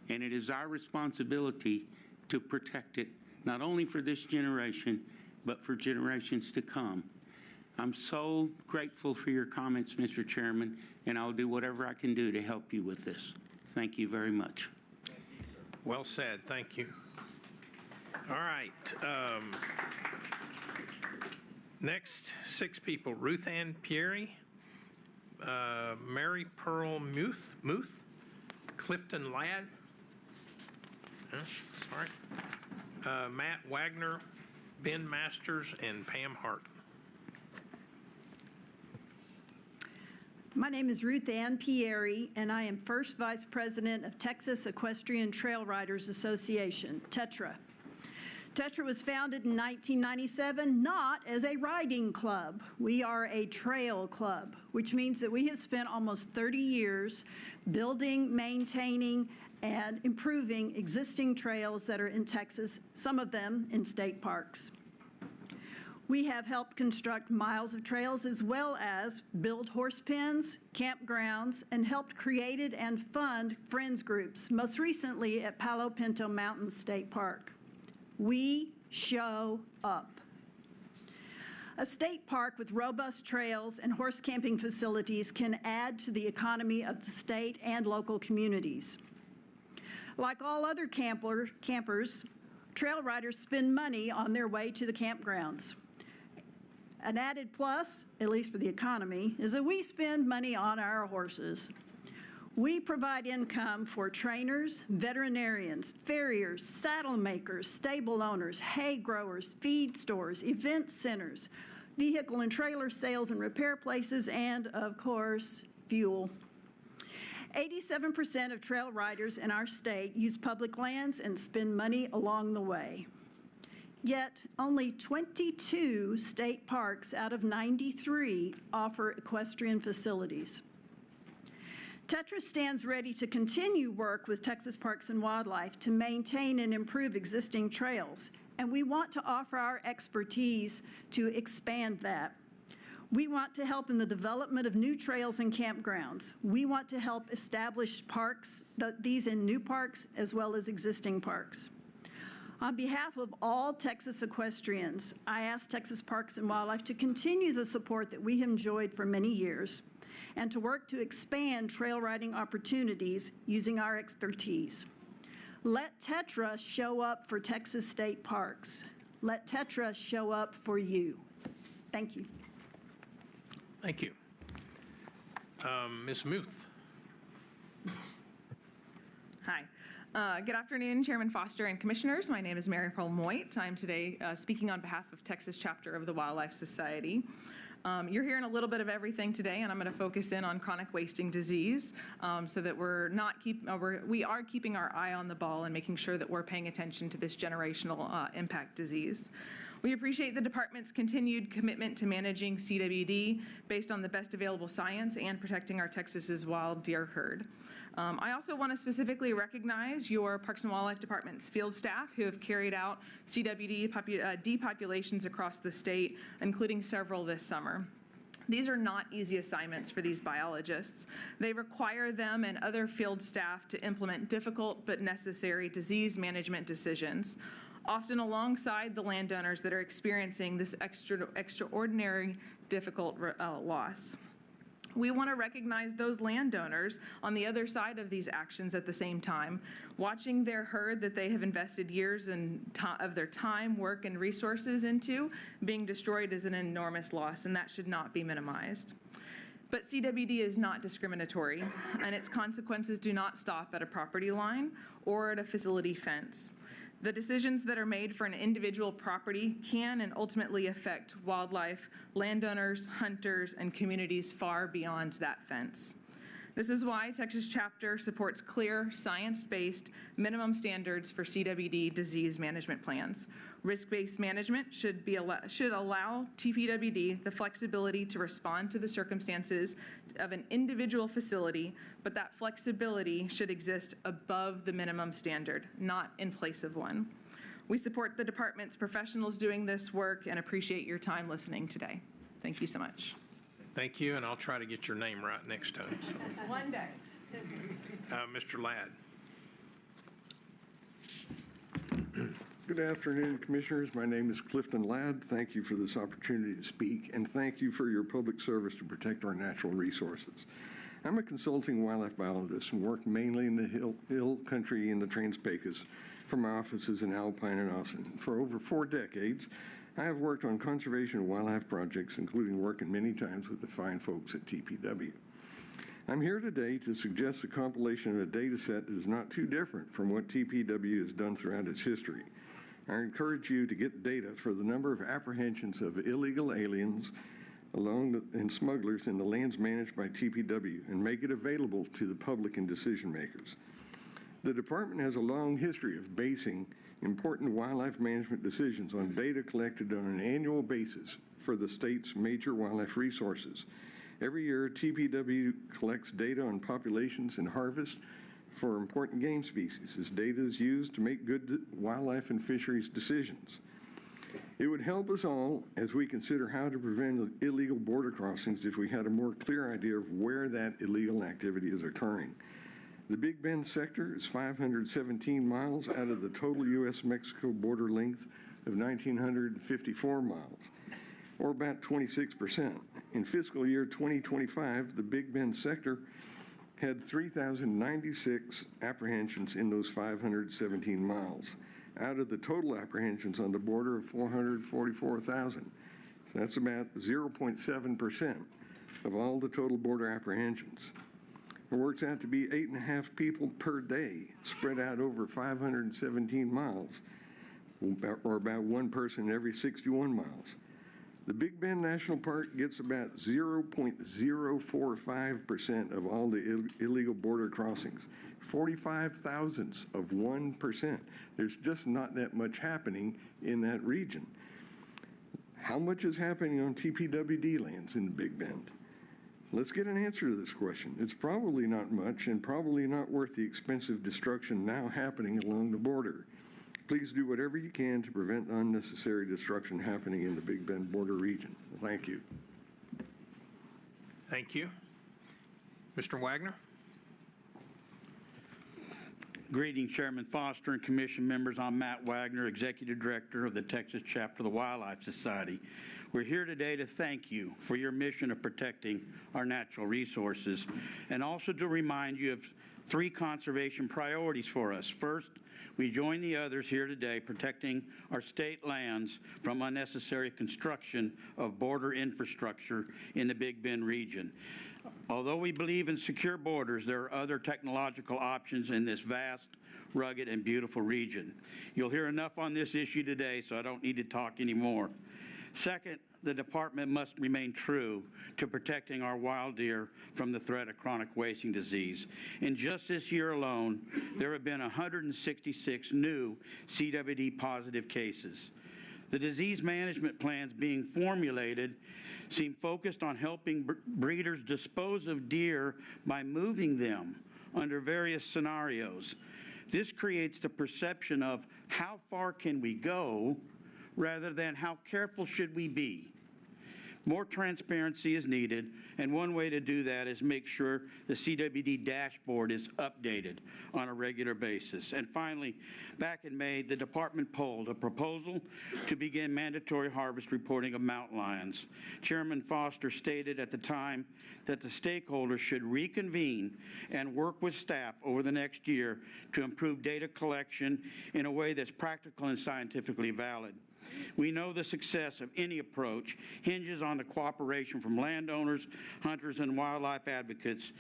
and it is our responsibility to protect it, not only for this generation, but for generations to come. I'm so grateful for your comments, Mr. Chairman, and I'll do whatever I can do to help you with this. Thank you very much. Well said. Thank you. All right. Next, 6 people. Ruth Ann Pieri, Mary Pearl Muth, Clifton Ladd, Matt Wagner, Ben Masters, and Pam Hart. My name is Ruth Ann Pieri, and I am First Vice President of Texas Equestrian Trail Riders Association, TETRA. TETRA was founded in 1997 not as a riding club. We are a trail club, which means that we have spent almost 30 years building, maintaining, and improving existing trails that are in Texas, some of them in state parks. We have helped construct miles of trails as well as build horse pens, campgrounds, and helped create and fund friends groups, most recently at Palo Pinto Mountain State Park. We show up. A state park with robust trails and horse camping facilities can add to the economy of the state and local communities. Like all other campers, trail riders spend money on their way to the campgrounds. An added plus, at least for the economy, is that we spend money on our horses. We provide income for trainers, veterinarians, farriers, saddle makers, stable owners, hay growers, feed stores, event centers, vehicle and trailer sales and repair places, and, of course, fuel. 87% of trail riders in our state use public lands and spend money along the way. Yet, only 22 state parks out of 93 offer equestrian facilities. TETRA stands ready to continue work with Texas Parks and Wildlife to maintain and improve existing trails, and we want to offer our expertise to expand that. We want to help in the development of new trails and campgrounds. We want to help establish parks, these in new parks as well as existing parks. On behalf of all Texas equestrians, I ask Texas Parks and Wildlife to continue the support that we have enjoyed for many years and to work to expand trail riding opportunities using our expertise. Let TETRA show up for Texas state parks. Let TETRA show up for you. Thank you. Thank you. Ms. Muth. Hi. Good afternoon, Chairman Foster and Commissioners. My name is Mary Pearl Moit. I'm today speaking on behalf of Texas Chapter of the Wildlife Society. You're hearing a little bit of everything today, and I'm going to focus in on chronic wasting disease so that we are keeping our eye on the ball and making sure that we're paying attention to this generational impact disease. We appreciate the department's continued commitment to managing CWD based on the best available science and protecting our Texas's wild deer herd. I also want to specifically recognize your Parks and Wildlife Department's field staff who have carried out CWD depopulations across the state, including several this summer. These are not easy assignments for these biologists. They require them and other field staff to implement difficult but necessary disease management decisions, often alongside the landowners that are experiencing this extraordinary difficult loss. We want to recognize those landowners on the other side of these actions at the same time. Watching their herd that they have invested years of their time, work, and resources into being destroyed is an enormous loss, and that should not be minimized. But CWD is not discriminatory, and its consequences do not stop at a property line or at a facility fence. The decisions that are made for an individual property can and ultimately affect wildlife, landowners, hunters, and communities far beyond that fence. This is why Texas Chapter supports clear, science-based minimum standards for CWD disease management plans. Risk-based management should allow TPWD the flexibility to respond to the circumstances of an individual facility, but that flexibility should exist above the minimum standard, not in place of one. We support the department's professionals doing this work and appreciate your time listening today. Thank you so much. Thank you, and I'll try to get your name right next time. So. One day. Mr. Ladd. Good afternoon, Commissioners. My name is Clifton Ladd. Thank you for this opportunity to speak, and thank you for your public service to protect our natural resources. I'm a consulting wildlife biologist and work mainly in the hill country in the Trans-Pecos from my offices in Alpine and Austin. For over 4 decades, I have worked on conservation and wildlife projects, including working many times with the fine folks at TPW. I'm here today to suggest a compilation of a data set that is not too different from what TPW has done throughout its history. I encourage you to get data for the number of apprehensions of illegal aliens and smugglers in the lands managed by TPW and make it available to the public and decision makers. The department has a long history of basing important wildlife management decisions on data collected on an annual basis for the state's major wildlife resources. Every year, TPW collects data on populations and harvest for important game species. This data is used to make good wildlife and fisheries decisions. It would help us all as we consider how to prevent illegal border crossings if we had a more clear idea of where that illegal activity is occurring. The Big Bend sector is 517 miles out of the total U.S.-Mexico border length of 1,954 miles, or about 26%. In fiscal year 2025, the Big Bend sector had 3,096 apprehensions in those 517 miles, out of the total apprehensions on the border of 444,000. So that's about 0.7% of all the total border apprehensions. It works out to be 8.5 people per day spread out over 517 miles, or about 1 person every 61 miles. The Big Bend National Park gets about 0.045% of all the illegal border crossings, 45 thousandths of 1%. There's just not that much happening in that region. How much is happening on TPWD lands in the Big Bend? Let's get an answer to this question. It's probably not much and probably not worth the expensive destruction now happening along the border. Please do whatever you can to prevent unnecessary destruction happening in the Big Bend border region. Thank you. Thank you. Mr. Wagner. Greetings, Chairman Foster and Commission members. I'm Matt Wagner, Executive Director of the Texas Chapter of the Wildlife Society. We're here today to thank you for your mission of protecting our natural resources and also to remind you of 3 conservation priorities for us. First, we join the others here today protecting our state lands from unnecessary construction of border infrastructure in the Big Bend region. Although we believe in secure borders, there are other technological options in this vast, rugged, and beautiful region. You'll hear enough on this issue today, so I don't need to talk anymore. Second, the department must remain true to protecting our wild deer from the threat of chronic wasting disease. In just this year alone, there have been 166 new CWD positive cases. The disease management plans being formulated seem focused on helping breeders dispose of deer by moving them under various scenarios. This creates the perception of how far can we go rather than how careful should we be. More transparency is needed, and one way to do that is make sure the CWD dashboard is updated on a regular basis. And finally, back in May, the department polled a proposal to begin mandatory harvest reporting of mountain lions. Chairman Foster stated at the time that the stakeholders should reconvene and work with staff over the next year to improve data collection in a way that's practical and scientifically valid. We know the success of any approach hinges on the cooperation from landowners, hunters, and wildlife advocates,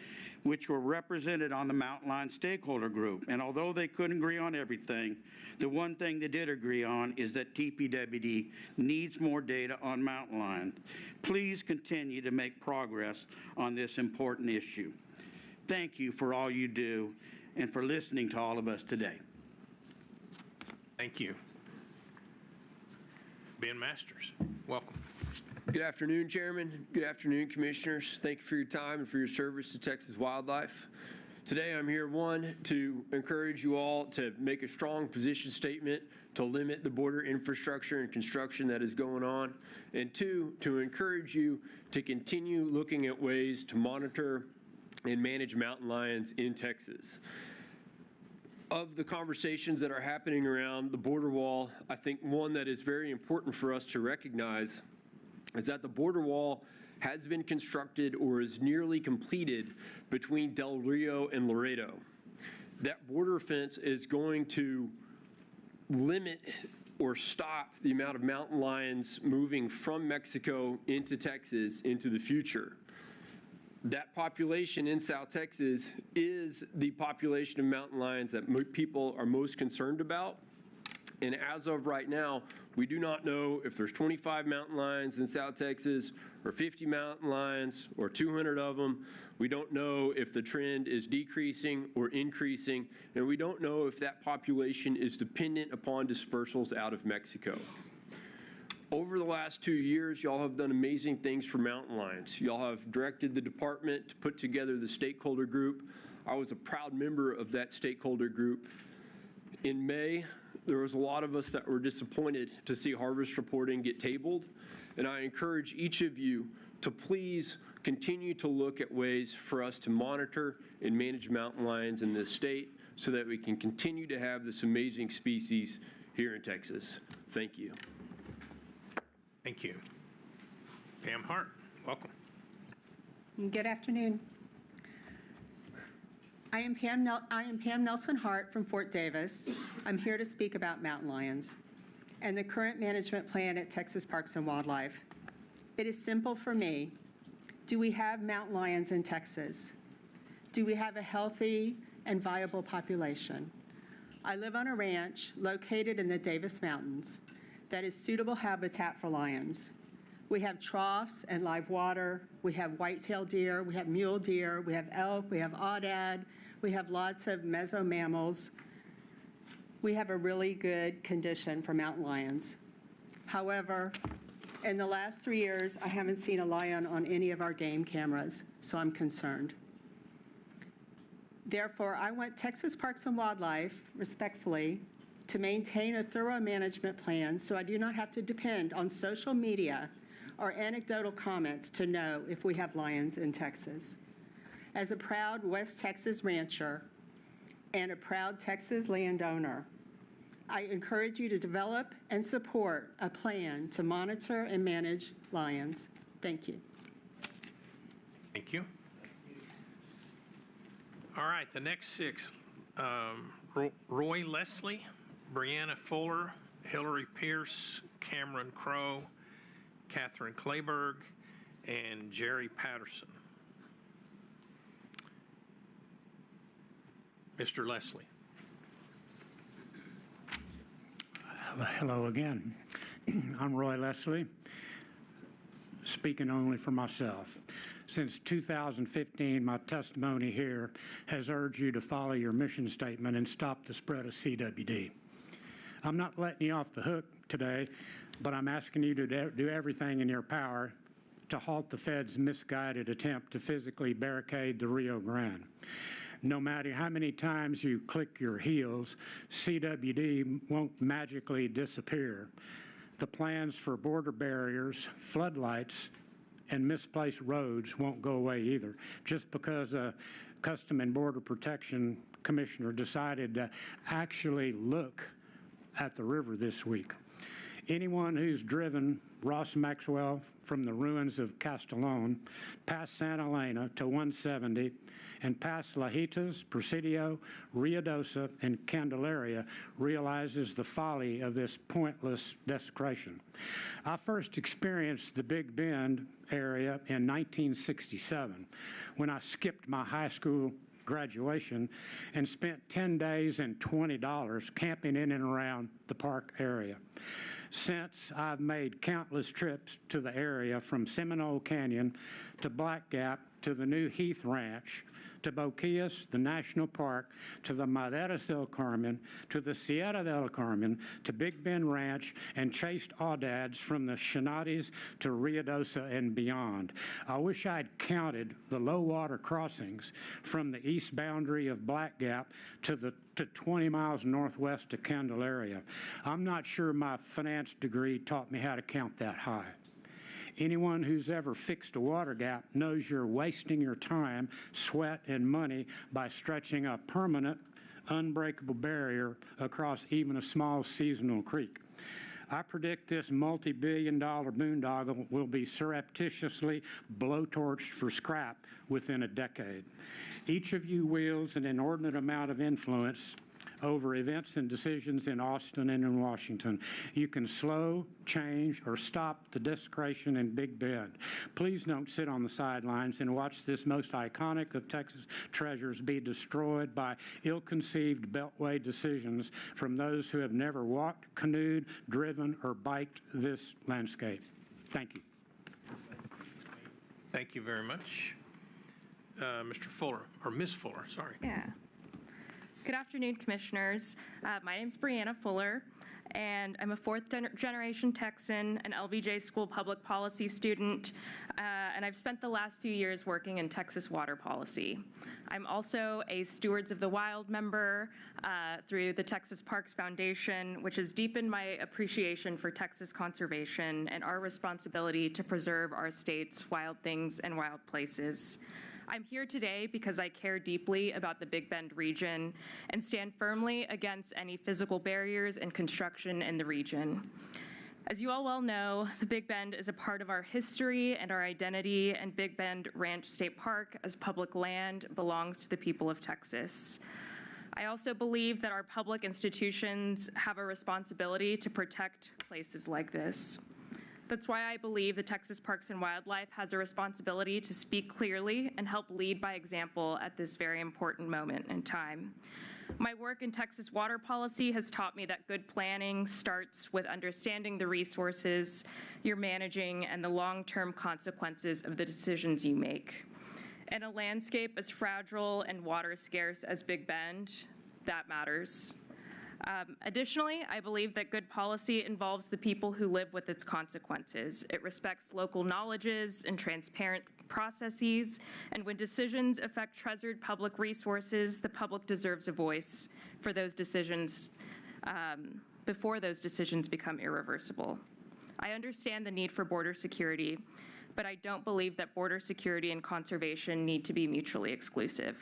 which were represented on the mountain lion stakeholder group. And although they couldn't agree on everything, the one thing they did agree on is that TPWD needs more data on mountain lions. Please continue to make progress on this important issue. Thank you for all you do and for listening to all of us today. Thank you. Ben Masters, welcome. Good afternoon, Chairman. Good afternoon, Commissioners. Thank you for your time and for your service to Texas wildlife. Today I'm here, one, to encourage you all to make a strong position statement to limit the border infrastructure and construction that is going on, and two, to encourage you to continue looking at ways to monitor and manage mountain lions in Texas. Of the conversations that are happening around the border wall, I think one that is very important for us to recognize is that the border wall has been constructed or is nearly completed between Del Rio and Laredo. That border fence is going to limit or stop the amount of mountain lions moving from Mexico into Texas into the future. That population in South Texas is the population of mountain lions that people are most concerned about. And as of right now, we do not know if there's 25 mountain lions in South Texas or 50 mountain lions or 200 of them. We don't know if the trend is decreasing or increasing, and we don't know if that population is dependent upon dispersals out of Mexico. Over the last 2 years, y'all have done amazing things for mountain lions. Y'all have directed the department to put together the stakeholder group. I was a proud member of that stakeholder group. In May, there was a lot of us that were disappointed to see harvest reporting get tabled, and I encourage each of you to please continue to look at ways for us to monitor and manage mountain lions in this state so that we can continue to have this amazing species here in Texas. Thank you. Thank you. Pam Hart, welcome. Good afternoon. I am Pam Nelson Hart from Fort Davis. I'm here to speak about mountain lions and the current management plan at Texas Parks and Wildlife. It is simple for me. Do we have mountain lions in Texas? Do we have a healthy and viable population? I live on a ranch located in the Davis Mountains that is suitable habitat for lions. We have troughs and live water. We have white-tailed deer. We have mule deer. We have elk. We have aoudad. We have lots of mesomammals. We have a really good condition for mountain lions. However, in the last 3 years, I haven't seen a lion on any of our game cameras, so I'm concerned. Therefore, I want Texas Parks and Wildlife, respectfully, to maintain a thorough management plan so I do not have to depend on social media or anecdotal comments to know if we have lions in Texas. As a proud West Texas rancher and a proud Texas landowner, I encourage you to develop and support a plan to monitor and manage lions. Thank you. Thank you. All right, the next six, Roy Leslie, Brianna Fuller, Hillary Pierce, Cameron Crow, Catherine Clayberg, and Jerry Patterson. Mr. Leslie. Hello again. I'm Roy Leslie, speaking only for myself. Since 2015, my testimony here has urged you to follow your mission statement and stop the spread of CWD. I'm not letting you off the hook today, but I'm asking you to do everything in your power to halt the Fed's misguided attempt to physically barricade the Rio Grande. No matter how many times you click your heels, CWD won't magically disappear. The plans for border barriers, floodlights, and misplaced roads won't go away either, just because a Custom and Border Protection Commissioner decided to actually look at the river this week. Anyone who's driven Ross Maxwell from the ruins of Castellón past Santa Elena to 170 and past Lajitas, Presidio, Ruidosa, and Candelaria realizes the folly of this pointless desecration. I first experienced the Big Bend area in 1967 when I skipped my high school graduation and spent 10 days and $20 camping in and around the park area. Since, I've made countless trips to the area, from Seminole Canyon to Black Gap to the new Heath Ranch, to Boquillas, the National Park, to the Maderas del Carmen, to the Sierra del Carmen, to Big Bend Ranch, and chased audads from the Shinatis to Ruidosa and beyond. I wish I'd counted the low water crossings from the east boundary of Black Gap to 20 miles northwest of Candelaria. I'm not sure my finance degree taught me how to count that high. Anyone who's ever fixed a water gap knows you're wasting your time, sweat, and money by stretching a permanent, unbreakable barrier across even a small seasonal creek. I predict this multi-billion-dollar boondoggle will be surreptitiously blowtorched for scrap within a decade. Each of you wields an inordinate amount of influence over events and decisions in Austin and in Washington. You can slow, change, or stop the desecration in Big Bend. Please don't sit on the sidelines and watch this most iconic of Texas treasures be destroyed by ill-conceived beltway decisions from those who have never walked, canoed, driven, or biked this landscape. Thank you. Thank you very much. Mr. Fuller, or Ms. Fuller, sorry. Yeah. Good afternoon, Commissioners. My name is Brianna Fuller, and I'm a fourth-generation Texan, an LBJ School public policy student, and I've spent the last few years working in Texas water policy. I'm also a Stewards of the Wild member through the Texas Parks Foundation, which has deepened my appreciation for Texas conservation and our responsibility to preserve our state's wild things and wild places. I'm here today because I care deeply about the Big Bend region and stand firmly against any physical barriers and construction in the region. As you all well know, the Big Bend is a part of our history and our identity, and Big Bend Ranch State Park as public land belongs to the people of Texas. I also believe that our public institutions have a responsibility to protect places like this. That's why I believe the Texas Parks and Wildlife has a responsibility to speak clearly and help lead by example at this very important moment in time. My work in Texas water policy has taught me that good planning starts with understanding the resources you're managing and the long-term consequences of the decisions you make. In a landscape as fragile and water scarce as Big Bend, that matters. Additionally, I believe that good policy involves the people who live with its consequences. It respects local knowledges and transparent processes, and when decisions affect treasured public resources, the public deserves a voice for those decisions before those decisions become irreversible. I understand the need for border security, but I don't believe that border security and conservation need to be mutually exclusive.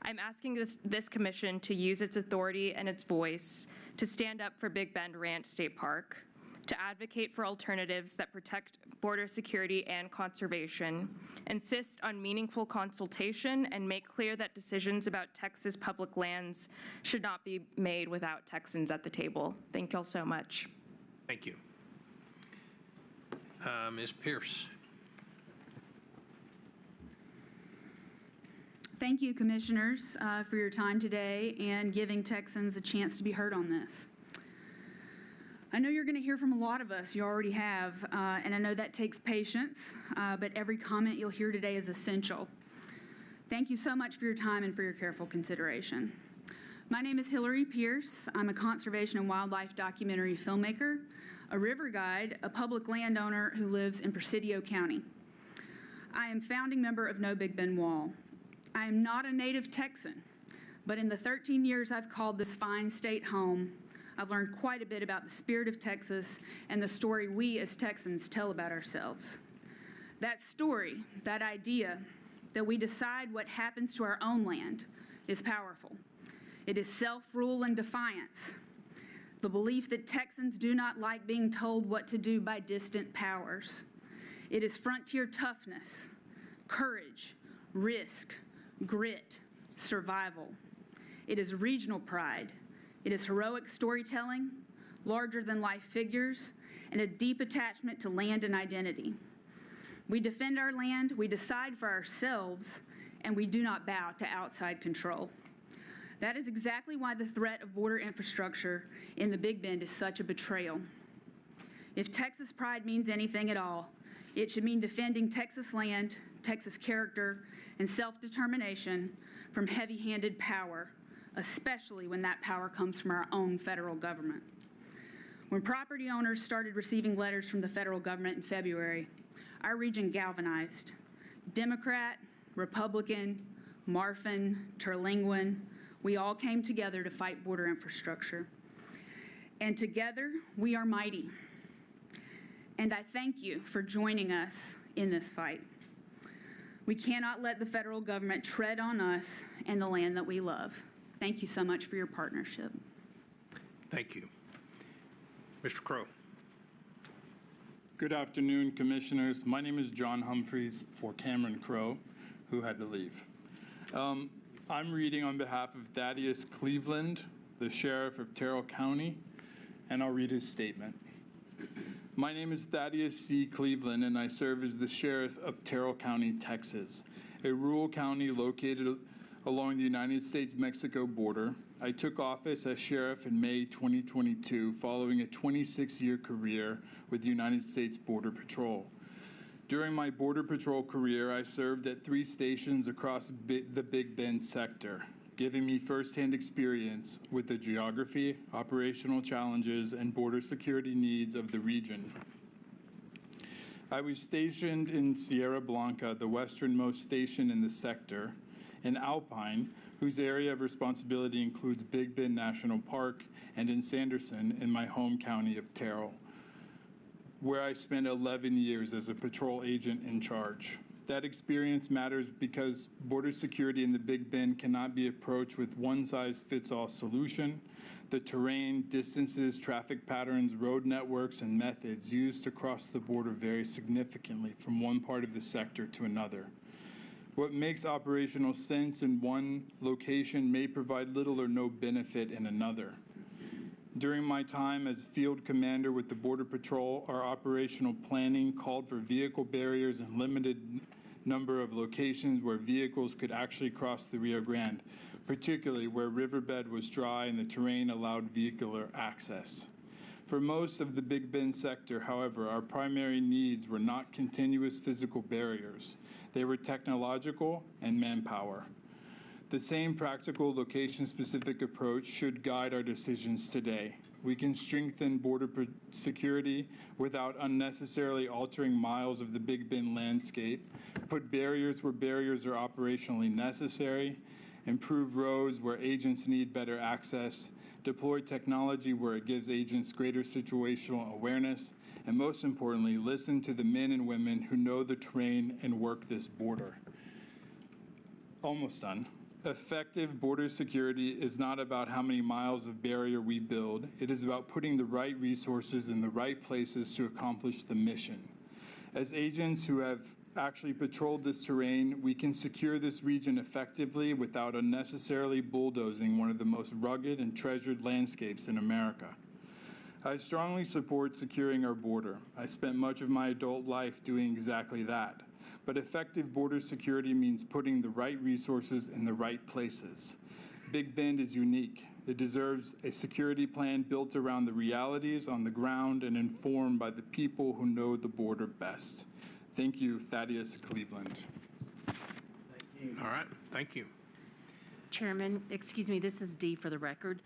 I'm asking this commission to use its authority and its voice to stand up for Big Bend Ranch State Park, to advocate for alternatives that protect border security and conservation, insist on meaningful consultation, and make clear that decisions about Texas public lands should not be made without Texans at the table. Thank you all so much. Thank you. Ms. Pierce. Thank you, Commissioners, for your time today and giving Texans a chance to be heard on this. I know you're going to hear from a lot of us. You already have, and I know that takes patience, but every comment you'll hear today is essential. Thank you so much for your time and for your careful consideration. My name is Hillary Pierce. I'm a conservation and wildlife documentary filmmaker, a river guide, a public landowner who lives in Presidio County. I am founding member of No Big Bend Wall. I am not a native Texan, but in the 13 years I've called this fine state home, I've learned quite a bit about the spirit of Texas and the story we as Texans tell about ourselves. That story, that idea that we decide what happens to our own land is powerful. It is self-rule and defiance. The belief that Texans do not like being told what to do by distant powers. It is frontier toughness, courage, risk, grit, survival. It is regional pride. It is heroic storytelling, larger-than-life figures, and a deep attachment to land and identity. We defend our land, we decide for ourselves, and we do not bow to outside control. That is exactly why the threat of border infrastructure in the Big Bend is such a betrayal. If Texas pride means anything at all, it should mean defending Texas land, Texas character, and self-determination from heavy-handed power, especially when that power comes from our own federal government. When property owners started receiving letters from the federal government in February, our region galvanized. Democrat, Republican, Marfan, Terlingüen, we all came together to fight border infrastructure. And together, we are mighty. And I thank you for joining us in this fight. We cannot let the federal government tread on us and the land that we love. Thank you so much for your partnership. Thank you. Mr. Crow. Good afternoon, Commissioners. My name is John Humphreys for Cameron Crow, who had to leave. I'm reading on behalf of Thaddeus Cleveland, the Sheriff of Terrell County, and I'll read his statement. My name is Thaddeus C. Cleveland, and I serve as the Sheriff of Terrell County, Texas, a rural county located along the United States-Mexico border. I took office as sheriff in May 2022, following a 26-year career with the United States Border Patrol. During my Border Patrol career, I served at 3 stations across the Big Bend sector, giving me firsthand experience with the geography, operational challenges, and border security needs of the region. I was stationed in Sierra Blanca, the westernmost station in the sector, in Alpine, whose area of responsibility includes Big Bend National Park, and in Sanderson, in my home county of Terrell, where I spent 11 years as a patrol agent in charge. That experience matters because border security in the Big Bend cannot be approached with one-size-fits-all solution. The terrain, distances, traffic patterns, road networks, and methods used to cross the border vary significantly from one part of the sector to another. What makes operational sense in one location may provide little or no benefit in another. During my time as field commander with the Border Patrol, our operational planning called for vehicle barriers and limited number of locations where vehicles could actually cross the Rio Grande, particularly where riverbed was dry and the terrain allowed vehicular access. For most of the Big Bend sector, however, our primary needs were not continuous physical barriers. They were technological and manpower. The same practical location-specific approach should guide our decisions today. We can strengthen border security without unnecessarily altering miles of the Big Bend landscape, put barriers where barriers are operationally necessary, improve roads where agents need better access, deploy technology where it gives agents greater situational awareness, and most importantly, listen to the men and women who know the terrain and work this border. Almost done. Effective border security is not about how many miles of barrier we build. It is about putting the right resources in the right places to accomplish the mission. As agents who have actually patrolled this terrain, we can secure this region effectively without unnecessarily bulldozing one of the most rugged and treasured landscapes in America. I strongly support securing our border. I spent much of my adult life doing exactly that. But effective border security means putting the right resources in the right places. Big Bend is unique. It deserves a security plan built around the realities on the ground and informed by the people who know the border best. Thank you, Thaddeus Cleveland. All right, thank you. Chairman, excuse me, this is D for the record.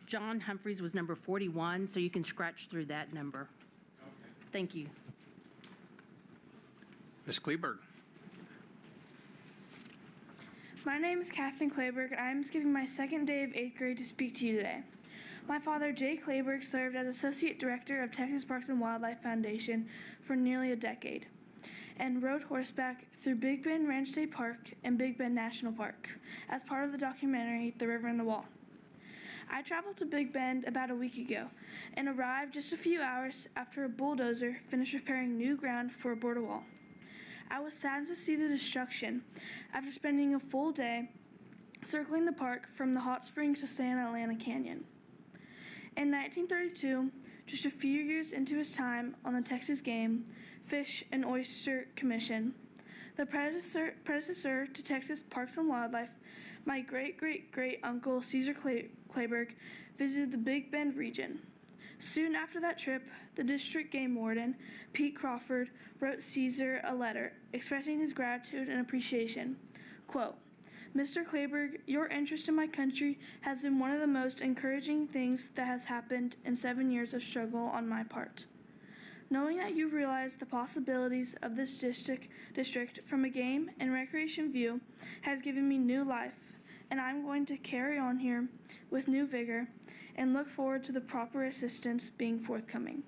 John Humphreys was number 41, so you can scratch through that number. Okay. Thank you. Ms. Kleberg. My name is Kathleen Kleberg. I am skipping my second day of 8th grade to speak to you today. My father, Jay Kleberg, served as Associate Director of Texas Parks and Wildlife Foundation for nearly a decade and rode horseback through Big Bend Ranch State Park and Big Bend National Park as part of the documentary The River and the Wall. I traveled to Big Bend about a week ago and arrived just a few hours after a bulldozer finished repairing new ground for a border wall. I was saddened to see the destruction after spending a full day circling the park from the hot springs to Santa Ana Canyon. In 1932, just a few years into his time on the Texas Game, Fish, and Oyster Commission, the predecessor to Texas Parks and Wildlife, my great-great-great-uncle Caesar Kleberg visited the Big Bend region. Soon after that trip, the district game warden, Pete Crawford, wrote Caesar a letter expressing his gratitude and appreciation. Quote, Mr. Kleberg, your interest in my country has been one of the most encouraging things that has happened in 7 years of struggle on my part. Knowing that you realize the possibilities of this district from a game and recreation view has given me new life, and I'm going to carry on here with new vigor and look forward to the proper assistance being forthcoming.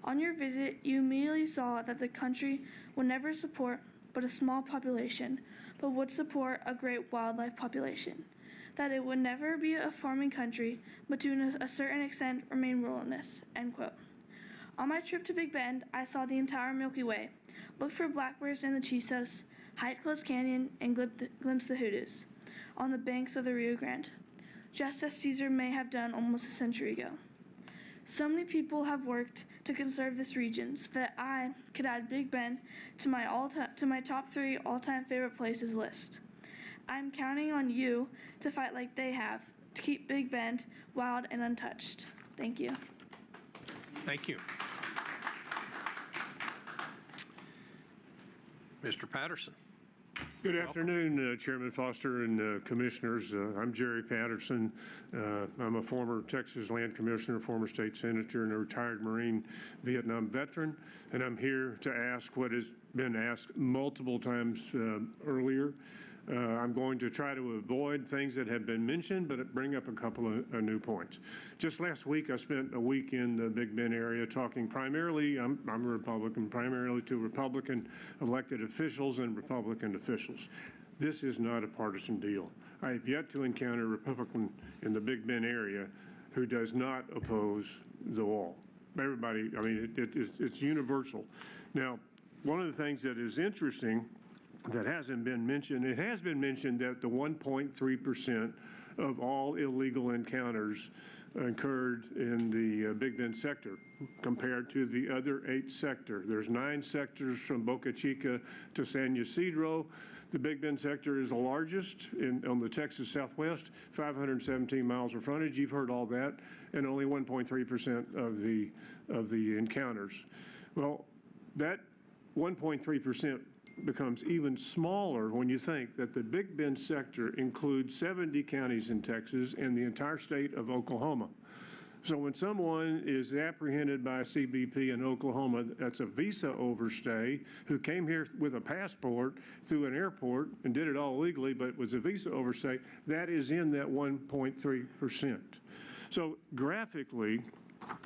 On your visit, you immediately saw that the country would never support but a small population, but would support a great wildlife population, that it would never be a farming country, but to a certain extent remain ruralness, end quote. On my trip to Big Bend, I saw the entire Milky Way, looked for black bears in the Chisos, hiked Close Canyon, and glimpsed the hoodoos on the banks of the Rio Grande, just as Caesar may have done almost a century ago. So many people have worked to conserve this region so that I could add Big Bend to my top 3 all-time favorite places list. I'm counting on you to fight like they have to keep Big Bend wild and untouched. Thank you. Thank you. Mr. Patterson. Good afternoon, Chairman Foster and Commissioners. I'm Jerry Patterson. I'm a former Texas Land Commissioner, former state senator, and a retired Marine Vietnam veteran. And I'm here to ask what has been asked multiple times earlier. I'm going to try to avoid things that have been mentioned, but bring up a couple of new points. Just last week, I spent a week in the Big Bend area talking primarily, I'm a Republican, primarily to Republican elected officials and Republican officials. This is not a partisan deal. I have yet to encounter a Republican in the Big Bend area who does not oppose the wall. Everybody, I mean, it's universal. Now, one of the things that is interesting that hasn't been mentioned, it has been mentioned that the 1.3% of all illegal encounters occurred in the Big Bend sector compared to the other 8 sectors. There's 9 sectors from Boca Chica to San Ysidro. The Big Bend sector is the largest on the Texas Southwest, 517 miles of frontage. You've heard all that, and only 1.3% of the encounters. Well, that 1.3% becomes even smaller when you think that the Big Bend sector includes 70 counties in Texas and the entire state of Oklahoma. So when someone is apprehended by CBP in Oklahoma, that's a visa overstay, who came here with a passport through an airport and did it all legally, but it was a visa overstay, that is in that 1.3%. So graphically,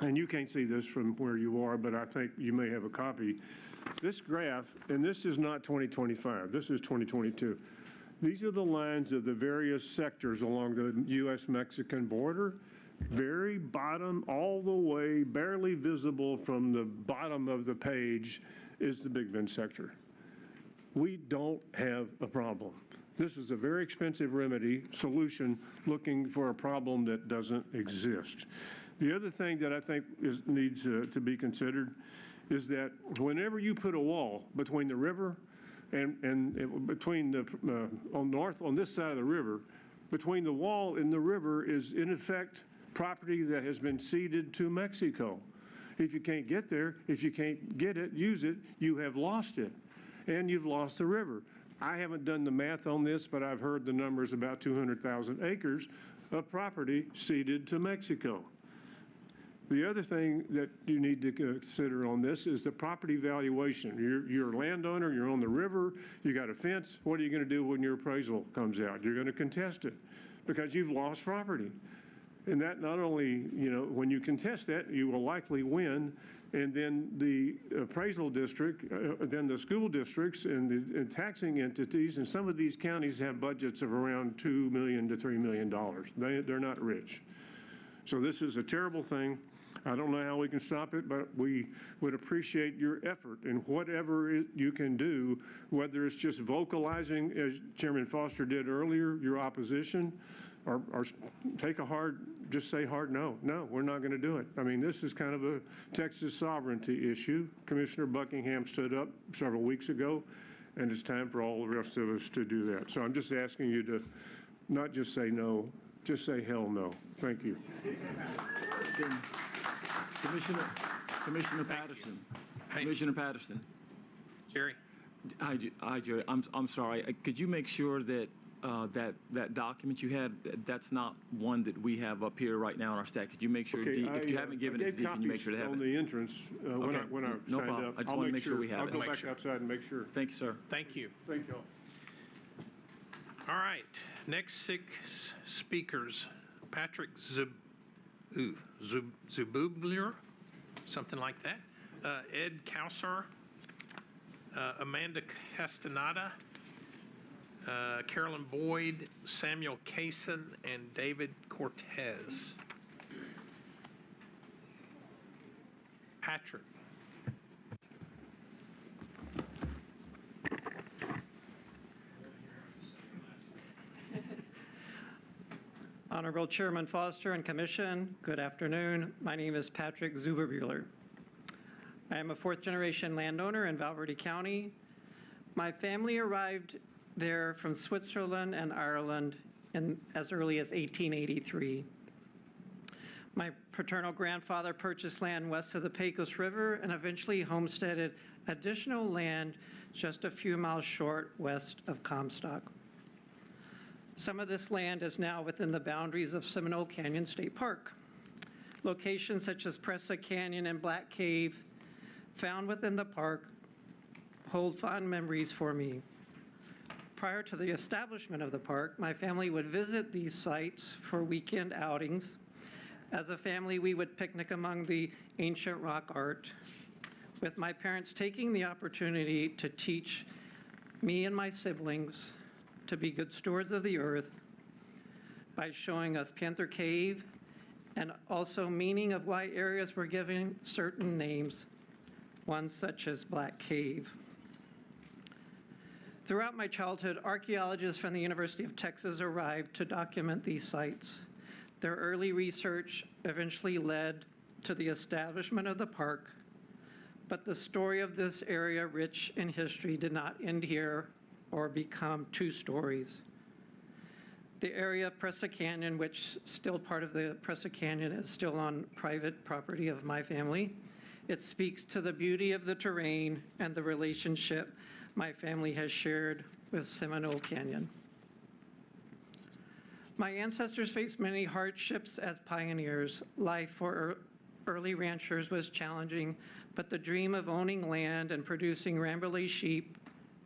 and you can't see this from where you are, but I think you may have a copy. This graph, and this is not 2025, this is 2022. These are the lines of the various sectors along the U.S.-Mexican border. Very bottom, all the way, barely visible from the bottom of the page is the Big Bend sector. We don't have a problem. This is a very expensive solution looking for a problem that doesn't exist. The other thing that I think needs to be considered is that whenever you put a wall between the river and between the on this side of the river between the wall and the river is in effect property that has been ceded to Mexico. If you can't get there, if you can't get it, use it, you have lost it, and you've lost the river. I haven't done the math on this, but I've heard the numbers about 200,000 acres of property ceded to Mexico. The other thing that you need to consider on this is the property valuation. You're a landowner, you're on the river, you got a fence. What are you going to do when your appraisal comes out? You're going to contest it because you've lost property. And that not only, when you contest that, you will likely win, and then the appraisal district, then the school districts and the taxing entities, and some of these counties have budgets of around $2 million to $3 million. They're not rich. So this is a terrible thing. I don't know how we can stop it, but we would appreciate your effort in whatever you can do, whether it's just vocalizing, as Chairman Foster did earlier, your opposition, or take a hard, just say hard no. No, we're not going to do it. I mean, this is kind of a Texas sovereignty issue. Commissioner Buckingham stood up several weeks ago, and it's time for all the rest of us to do that. So I'm just asking you to not just say no, just say hell no. Thank you. Commissioner Patterson. Commissioner Patterson. Jerry. Hi, Jerry. I'm sorry. Could you make sure that that document you had, that's not one that we have up here right now in our stack? Could you make sure, Okay, if you haven't given it to Dee, can you make sure to have on it? the entrance when I No signed problem. up. I just want to make sure we have I'll it. go back outside and make sure. Thank you, sir. Thank you. Thank you all. All right, next 6 speakers, Patrick Zububler, something like that, Ed Kausar, Amanda Castaneda, Carolyn Boyd, Samuel Kaysen, and David Cortez. Patrick. Honorable Chairman Foster and Commission, good afternoon. My name is Patrick Zuberbuehler. I am a 4th-generation landowner in Valverde County. My family arrived there from Switzerland and Ireland as early as 1883. My paternal grandfather purchased land west of the Pecos River and eventually homesteaded additional land just a few miles short west of Comstock. Some of this land is now within the boundaries of Seminole Canyon State Park. Locations such as Presa Canyon and Black Cave, found within the park, hold fond memories for me. Prior to the establishment of the park, my family would visit these sites for weekend outings. As a family, we would picnic among the ancient rock art, with my parents taking the opportunity to teach me and my siblings to be good stewards of the earth by showing us Panther Cave and also meaning of why areas were given certain names, ones such as Black Cave. Throughout my childhood, archaeologists from the University of Texas arrived to document these sites. Their early research eventually led to the establishment of the park, but the story of this area, rich in history, did not end here or become 2 stories. The area of Presa Canyon, which still part of the Presa Canyon, is still on private property of my family. It speaks to the beauty of the terrain and the relationship my family has shared with Seminole Canyon. My ancestors faced many hardships as pioneers. Life for early ranchers was challenging, but the dream of owning land and producing Rambouillet sheep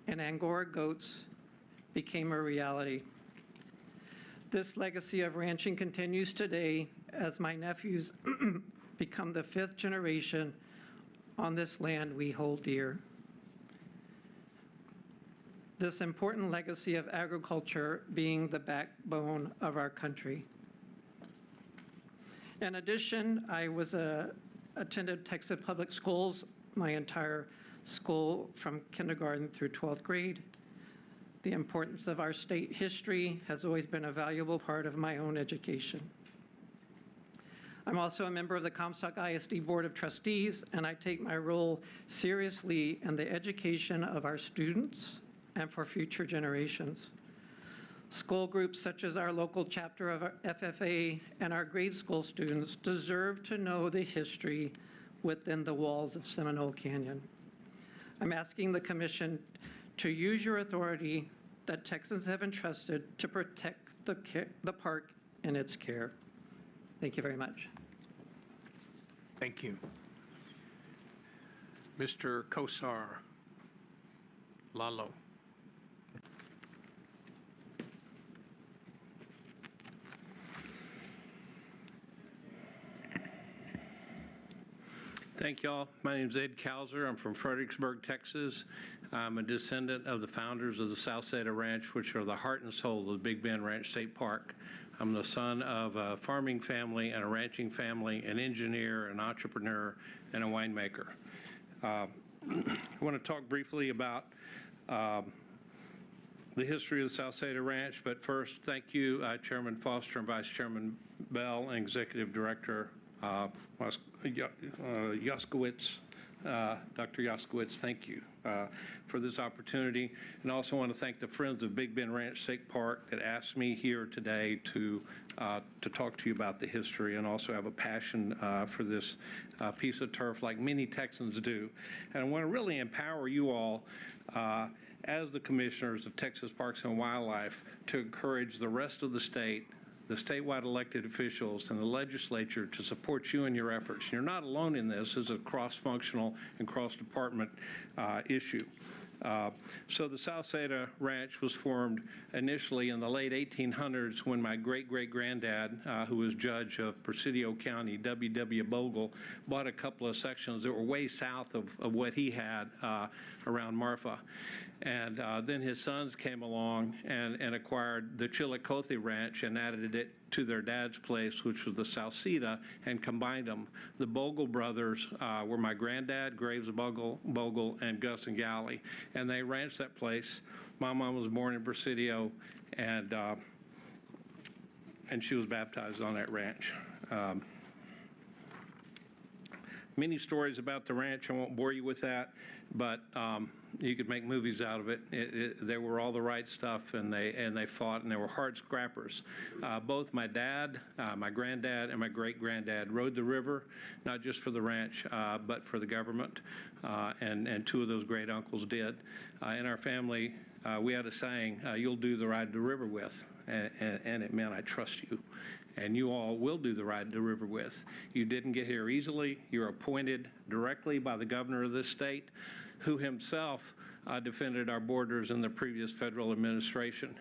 and Angora goats became a reality. This legacy of ranching continues today as my nephews become the 5th generation on this land we hold dear. This important legacy of agriculture being the backbone of our country. In addition, I attended Texas Public Schools my entire school from kindergarten through 12th grade. The importance of our state history has always been a valuable part of my own education. I'm also a member of the Comstock ISD Board of Trustees, and I take my role seriously in the education of our students and for future generations. School groups such as our local chapter of our FFA and our grade school students deserve to know the history within the walls of Seminole Canyon. I'm asking the Commission to use your authority that Texans have entrusted to protect the park and its care. Thank you very much. Thank you. Mr. Kosar Lalo. Thank you all. My name is Ed Kauser. I'm from Fredericksburg, Texas. I'm a descendant of the founders of the South Zeta Ranch, which are the heart and soul of the Big Bend Ranch State Park. I'm the son of a farming family and a ranching family, an engineer, an entrepreneur, and a winemaker. I want to talk briefly about the history of the South Zeta Ranch, but first, thank you, Chairman Foster and Vice Chairman Bell and Executive Director Jaskowitz, Dr. Jaskowitz, thank you for this opportunity. And also want to thank the Friends of Big Bend Ranch State Park that asked me here today to talk to you about the history and also have a passion for this piece of turf like many Texans do. And I want to really empower you all as the commissioners of Texas Parks and Wildlife to encourage the rest of the state, the statewide elected officials, and the legislature to support you in your efforts. You're not alone in this. This is a cross-functional and cross-department issue. So the South Zeta Ranch was formed initially in the late 1800s when my great-great-granddad, who was judge of Presidio County, W.W. Bogle, bought a couple of sections that were way south of what he had around Marfa. And then his sons came along and acquired the Chillicothe Ranch and added it to their dad's place, which was the South Zeta, and combined them. The Bogle brothers were my granddad, Graves Bogle, and Gus and Galley, and they ranched that place. My mom was born in Presidio, and she was baptized on that ranch. Many stories about the ranch. I won't bore you with that, but you could make movies out of it. They were all the right stuff, and they fought, and they were hard scrappers. Both my dad, my granddad, and my great-granddad rode the river, not just for the ranch, but for the government, and two of those great uncles did. In our family, we had a saying, "You'll do the ride the river with," and it meant I trust you. And you all will do the ride the river with. You didn't get here easily. You're appointed directly by the governor of this state, who himself defended our borders in the previous federal administration.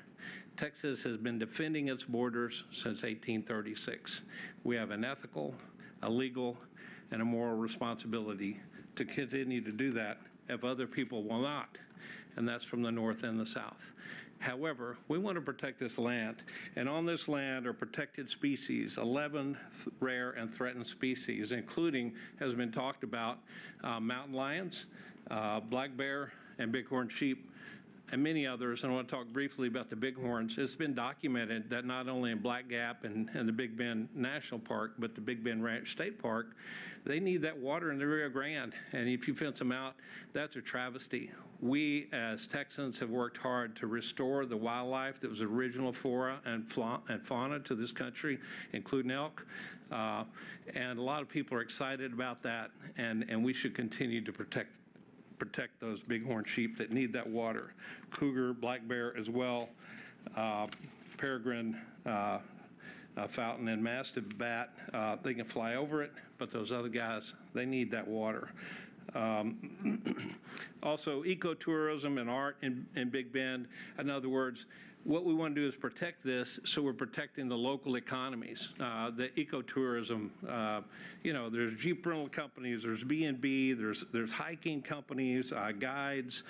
Texas has been defending its borders since 1836. We have an ethical, a legal, and a moral responsibility to continue to do that if other people will not, and that's from the north and the south. However, we want to protect this land, and on this land are protected species, 11 rare and threatened species, including, has been talked about, mountain lions, black bear, and bighorn sheep, and many others. And I want to talk briefly about the bighorns. It's been documented that not only in Black Gap and the Big Bend National Park, but the Big Bend Ranch State Park, they need that water in the Rio Grande. And if you fence them out, that's a travesty. We, as Texans, have worked hard to restore the wildlife that was original flora and fauna to this country, including elk. And a lot of people are excited about that, and we should continue to protect those bighorn sheep that need that water. Cougar, black bear as well, peregrine fountain and mastiff bat, they can fly over it, but those other guys, they need that water. Also, ecotourism and art in Big Bend. In other words, what we want to do is protect this, so we're protecting the local economies. The ecotourism, there's Jeep rental companies, there's B&B, there's hiking companies, guides,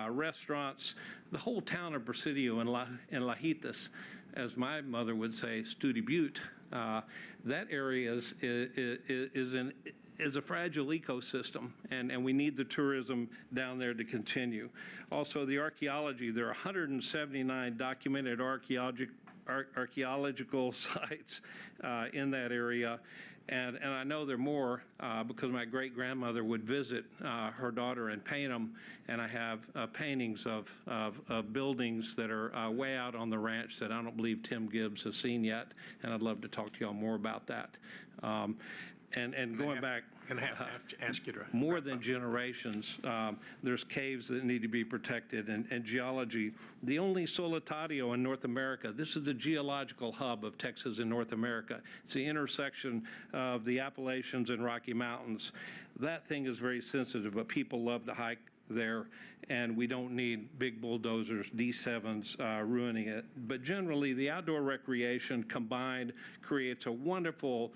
restaurants. The whole town of Presidio and Lajitas, as my mother would say, Studi Butte, that area is a fragile ecosystem, and we need the tourism down there to continue. Also, the archaeology, there are 179 documented archaeological sites in that area, And I know there are more because my great-grandmother would visit her daughter and paint them, and I have paintings of buildings that are way out on the ranch that I don't believe Tim Gibbs has seen yet, and I'd love to talk to y'all more about that. And going back, Going to have to ask you to. more than generations, there's caves that need to be protected and geology. The only solitario in North America, this is the geological hub of Texas and North America. It's the intersection of the Appalachians and Rocky Mountains. That thing is very sensitive, but people love to hike there, and we don't need big bulldozers, D7s ruining it. But generally, the outdoor recreation combined creates a wonderful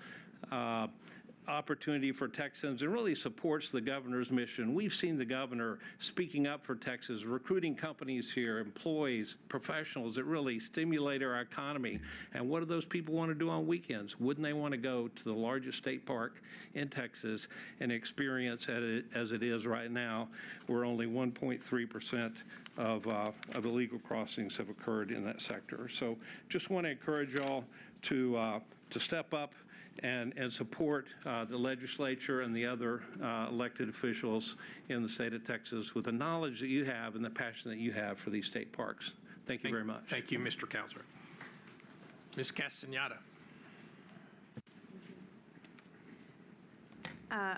opportunity for Texans and really supports the governor's mission. We've seen the governor speaking up for Texas, recruiting companies here, employees, professionals that really stimulate our economy. And what do those people want to do on weekends? Wouldn't they want to go to the largest state park in Texas and experience it as it is right now, where only 1.3% of illegal crossings have occurred in that sector? So just want to encourage y'all to step up and support the legislature and the other elected officials in the state of Texas with the knowledge that you have and the passion that you have for these state parks. Thank you very much. Thank you, Mr. Counselor. Ms. Castañeda.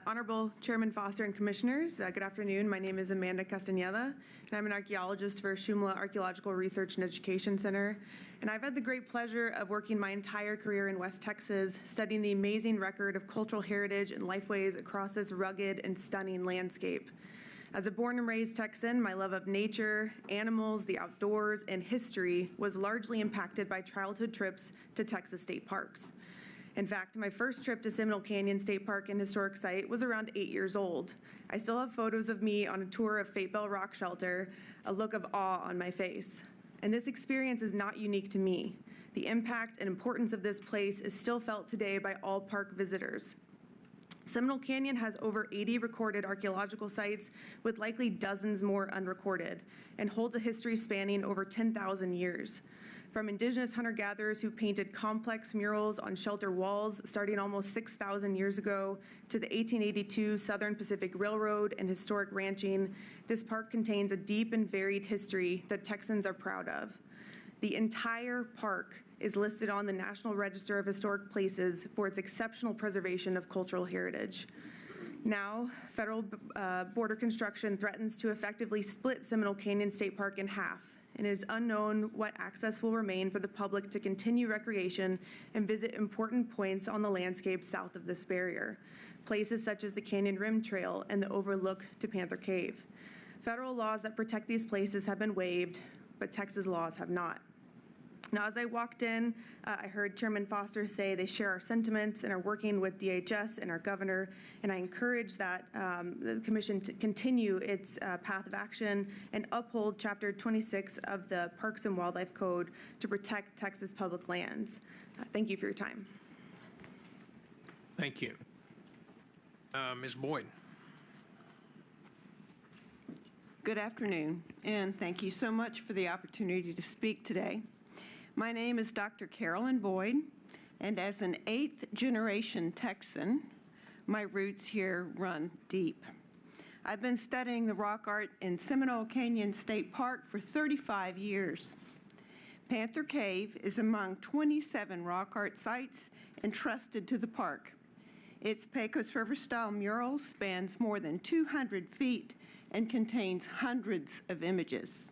Honorable Chairman Foster and Commissioners, good afternoon. My name is Amanda Castañeda, and I'm an archaeologist for Shumla Archaeological Research and Education Center. And I've had the great pleasure of working my entire career in West Texas, studying the amazing record of cultural heritage and lifeways across this rugged and stunning landscape. As a born and raised Texan, my love of nature, animals, the outdoors, and history was largely impacted by childhood trips to Texas state parks. In fact, my first trip to Seminole Canyon State Park and Historic Site was around 8 years old. I still have photos of me on a tour of Fatebell Rock Shelter, a look of awe on my face. And this experience is not unique to me. The impact and importance of this place is still felt today by all park visitors. Seminole Canyon has over 80 recorded archaeological sites with likely dozens more unrecorded, and holds a history spanning over 10,000 years. From indigenous hunter-gatherers who painted complex murals on shelter walls starting almost 6,000 years ago, to the 1882 Southern Pacific Railroad and historic ranching, this park contains a deep and varied history that Texans are proud of. The entire park is listed on the National Register of Historic Places for its exceptional preservation of cultural heritage. Now, federal border construction threatens to effectively split Seminole Canyon State Park in half, and it is unknown what access will remain for the public to continue recreation and visit important points on the landscape south of this barrier, places such as the Canyon Rim Trail and the overlook to Panther Cave. Federal laws that protect these places have been waived, but Texas laws have not. Now, as I walked in, I heard Chairman Foster say they share our sentiments and are working with DHS and our governor, and I encourage that the commission to continue its path of action and uphold Chapter 26 of the Parks and Wildlife Code to protect Texas public lands. Thank you for your time. Thank you. Ms. Boyd. Good afternoon, and thank you so much for the opportunity to speak today. My name is Dr. Carolyn Boyd, and as an 8th-generation Texan, my roots here run deep. I've been studying the rock art in Seminole Canyon State Park for 35 years. Panther Cave is among 27 rock art sites entrusted to the park. Its Pecos River-style mural spans more than 200 feet and contains hundreds of images.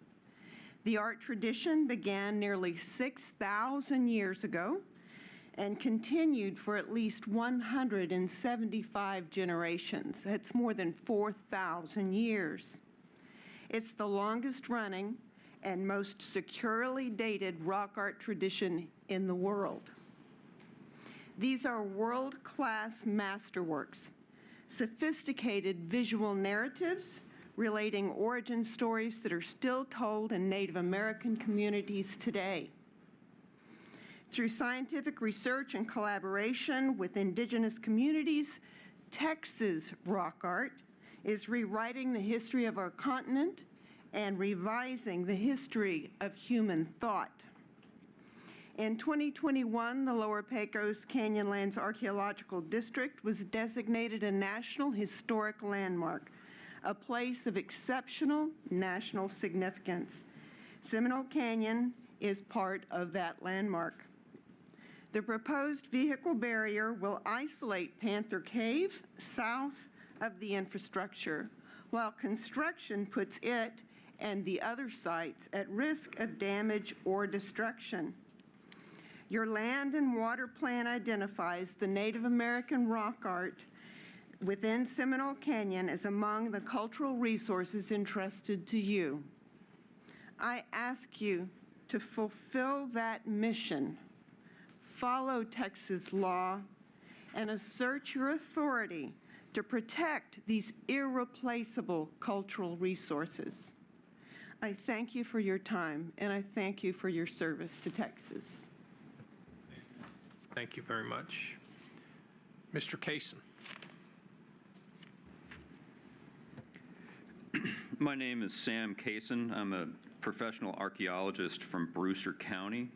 The art tradition began nearly 6,000 years ago and continued for at least 175 generations. That's more than 4,000 years. It's the longest running and most securely dated rock art tradition in the world. These are world-class masterworks, sophisticated visual narratives relating origin stories that are still told in Native American communities today. Through scientific research and collaboration with indigenous communities, Texas rock art is rewriting the history of our continent and revising the history of human thought. In 2021, the Lower Pecos Canyonlands Archaeological District was designated a National Historic Landmark, a place of exceptional national significance. Seminole Canyon is part of that landmark. The proposed vehicle barrier will isolate Panther Cave south of the infrastructure, while construction puts it and the other sites at risk of damage or destruction. Your land and water plan identifies the Native American rock art within Seminole Canyon as among the cultural resources entrusted to you. I ask you to fulfill that mission, follow Texas law, and assert your authority to protect these irreplaceable cultural resources. I thank you for your time, and I thank you for your service to Texas. Thank you very much. Mr. Kaysen. My name is Sam Kaysen. I'm a professional archaeologist from Brewster County,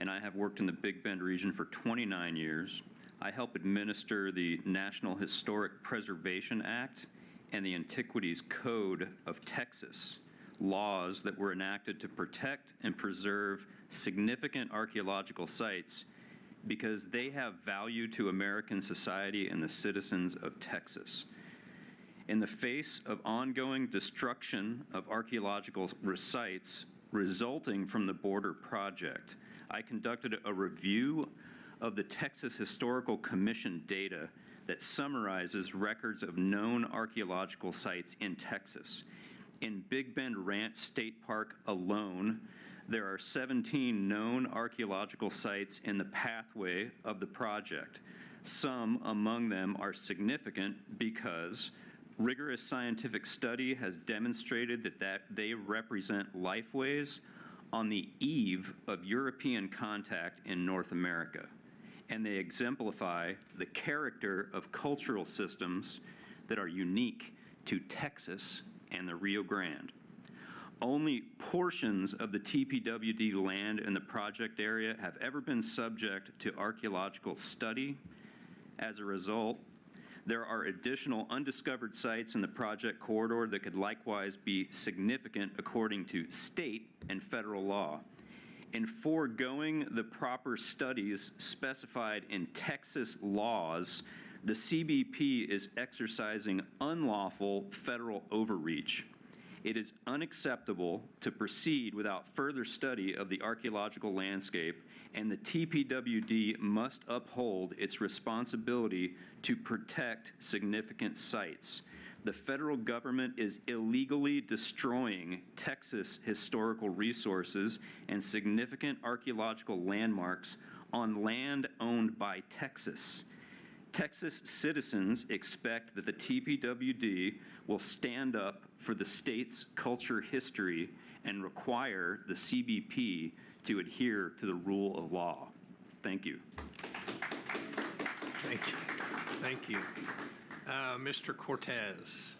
and I have worked in the Big Bend region for 29 years. I help administer the National Historic Preservation Act and the Antiquities Code of Texas, laws that were enacted to protect and preserve significant archaeological sites because they have value to American society and the citizens of Texas. In the face of ongoing destruction of archaeological sites resulting from the border project, I conducted a review of the Texas Historical Commission data that summarizes records of known archaeological sites in Texas. In Big Bend Ranch State Park alone, there are 17 known archaeological sites in the pathway of the project. Some among them are significant because rigorous scientific study has demonstrated that they represent lifeways on the eve of European contact in North America, and they exemplify the character of cultural systems that are unique to Texas and the Rio Grande. Only portions of the TPWD land in the project area have ever been subject to archaeological study. As a result, there are additional undiscovered sites in the project corridor that could likewise be significant according to state and federal law. In foregoing the proper studies specified in Texas laws, the CBP is exercising unlawful federal overreach. It is unacceptable to proceed without further study of the archaeological landscape, and the TPWD must uphold its responsibility to protect significant sites. The federal government is illegally destroying Texas historical resources and significant archaeological landmarks on land owned by Texas. Texas citizens expect that the TPWD will stand up for the state's culture history and require the CBP to adhere to the rule of law. Thank you. Thank you. Thank you. Mr. Cortez.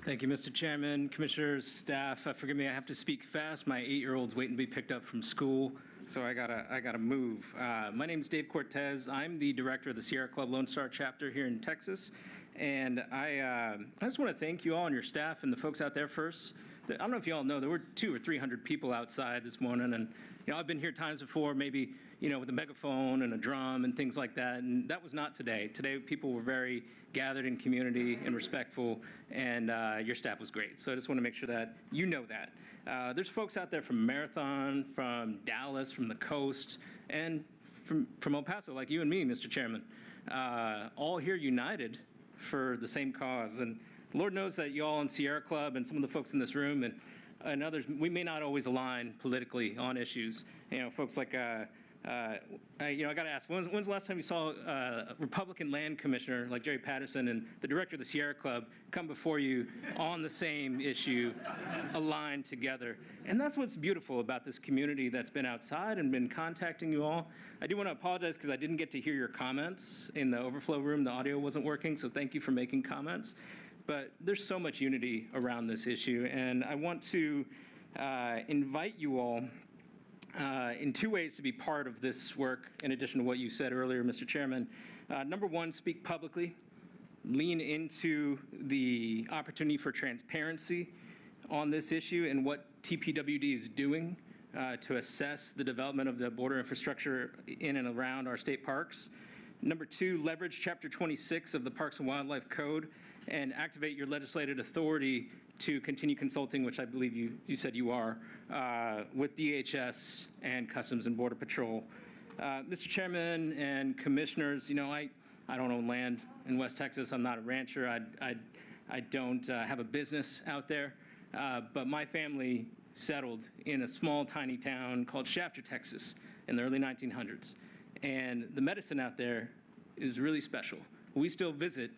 Thank you, Mr. Chairman, Commissioners, staff. Forgive me, I have to speak fast. My 8-year-old's waiting to be picked up from school, so I gotta move. My name is Dave Cortez. I'm the director of the Sierra Club Lone Star chapter here in Texas, and I just want to thank you all and your staff and the folks out there first. I don't know if you all know, there were 200 or 300 people outside this morning, and I've been here times before, maybe with a megaphone and a drum and things like that, and that was not today. Today, people were very gathered in community and respectful, and your staff was great. So I just want to make sure that you know that. There's folks out there from Marathon, from Dallas, from the coast, and from El Paso, like you and me, Mr. Chairman, all here united for the same cause. And Lord knows that you all in Sierra Club and some of the folks in this room and others, we may not always align politically on issues. Folks like I got to ask, when's the last time you saw a Republican land commissioner like Jerry Patterson and the director of the Sierra Club come before you on the same issue, aligned together? And that's what's beautiful about this community that's been outside and been contacting you all. I do want to apologize because I didn't get to hear your comments in the overflow room. The audio wasn't working, so thank you for making comments. But there's so much unity around this issue, and I want to invite you all in two ways to be part of this work, in addition to what you said earlier, Mr. Chairman. Number one, speak publicly. Lean into the opportunity for transparency on this issue and what TPWD is doing to assess the development of the border infrastructure in and around our state parks. Number two, leverage Chapter 26 of the Parks and Wildlife Code and activate your legislative authority to continue consulting, which I believe you said you are, with DHS and Customs and Border Patrol. Mr. Chairman and Commissioners, you know, I don't own land in West Texas. I'm not a rancher. I don't have a business out there. But my family settled in a small, tiny town called Shafter, Texas in the early 1900s. And the medicine out there is really special. We still visit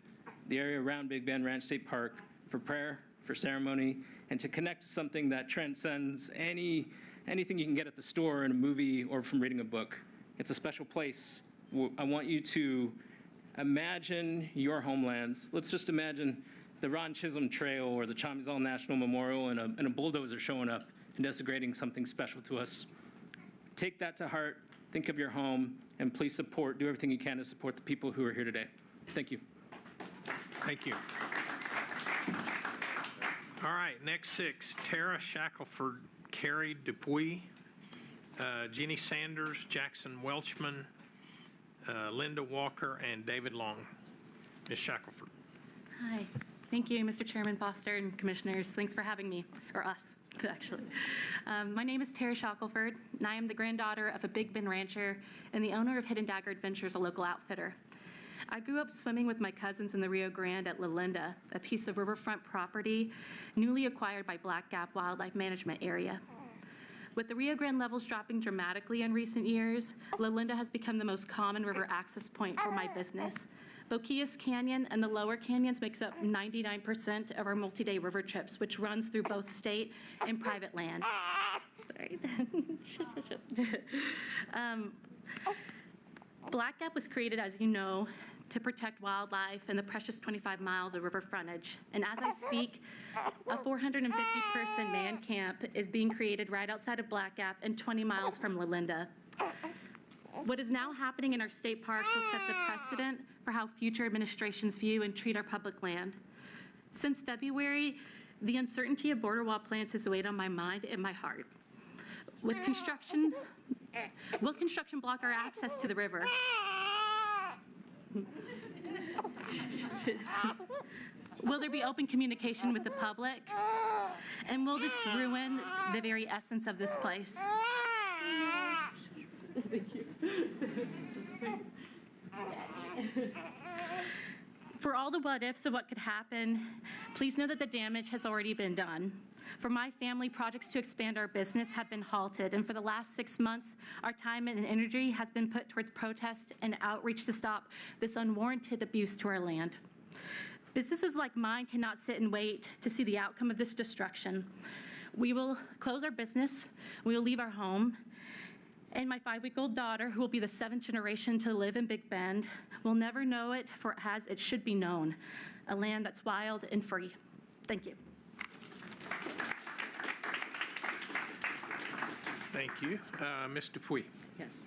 the area around Big Bend Ranch State Park for prayer, for ceremony, and to connect to something that transcends anything you can get at the store, in a movie, or from reading a book. It's a special place. I want you to imagine your homelands. Let's just imagine the Ron Chisholm Trail or the Chamizal National Memorial and a bulldozer showing up and desecrating something special to us. Take that to heart. Think of your home, and please do everything you can to support the people who are here today. Thank you. Thank you. All right, next six: Tara Shackelford, Carrie Dupuy, Jeannie Sanders, Jackson Welchman, Linda Walker, and David Long. Ms. Shackelford. Hi. Thank you, Mr. Chairman Foster and Commissioners. Thanks for having me, or us, actually. My name is Tara Shackelford, and I am the granddaughter of a Big Bend rancher and the owner of Hidden Dagger Adventures, a local outfitter. I grew up swimming with my cousins in the Rio Grande at La Linda, a piece of riverfront property newly acquired by Black Gap Wildlife Management Area. With the Rio Grande levels dropping dramatically in recent years, La Linda has become the most common river access point for my business. Boquillas Canyon and the lower canyons makes up 99% of our multi-day river trips, which runs through both state and private land. Sorry. Black Gap was created, as you know, to protect wildlife and the precious 25 miles of river frontage. And as I speak, a 450-person man camp is being created right outside of Black Gap and 20 miles from La Linda. What is now happening in our state parks will set the precedent for how future administrations view and treat our public land. Since February, the uncertainty of border wall plans has weighed on my mind and my heart. Will construction block our access to the river? Will there be open communication with the public? And will this ruin the very essence of this place? Thank you. For all the what ifs of what could happen, please know that the damage has already been done. For my family, projects to expand our business have been halted, and for the last 6 months, our time and energy has been put towards protest and outreach to stop this unwarranted abuse to our land. Businesses like mine cannot sit and wait to see the outcome of this destruction. We will close our business, we will leave our home, and my 5-week-old daughter, who will be the 7th generation to live in Big Bend, will never know it for as it should be known, a land that's wild and free. Thank you. Thank you. Ms. Dupuy. Yes.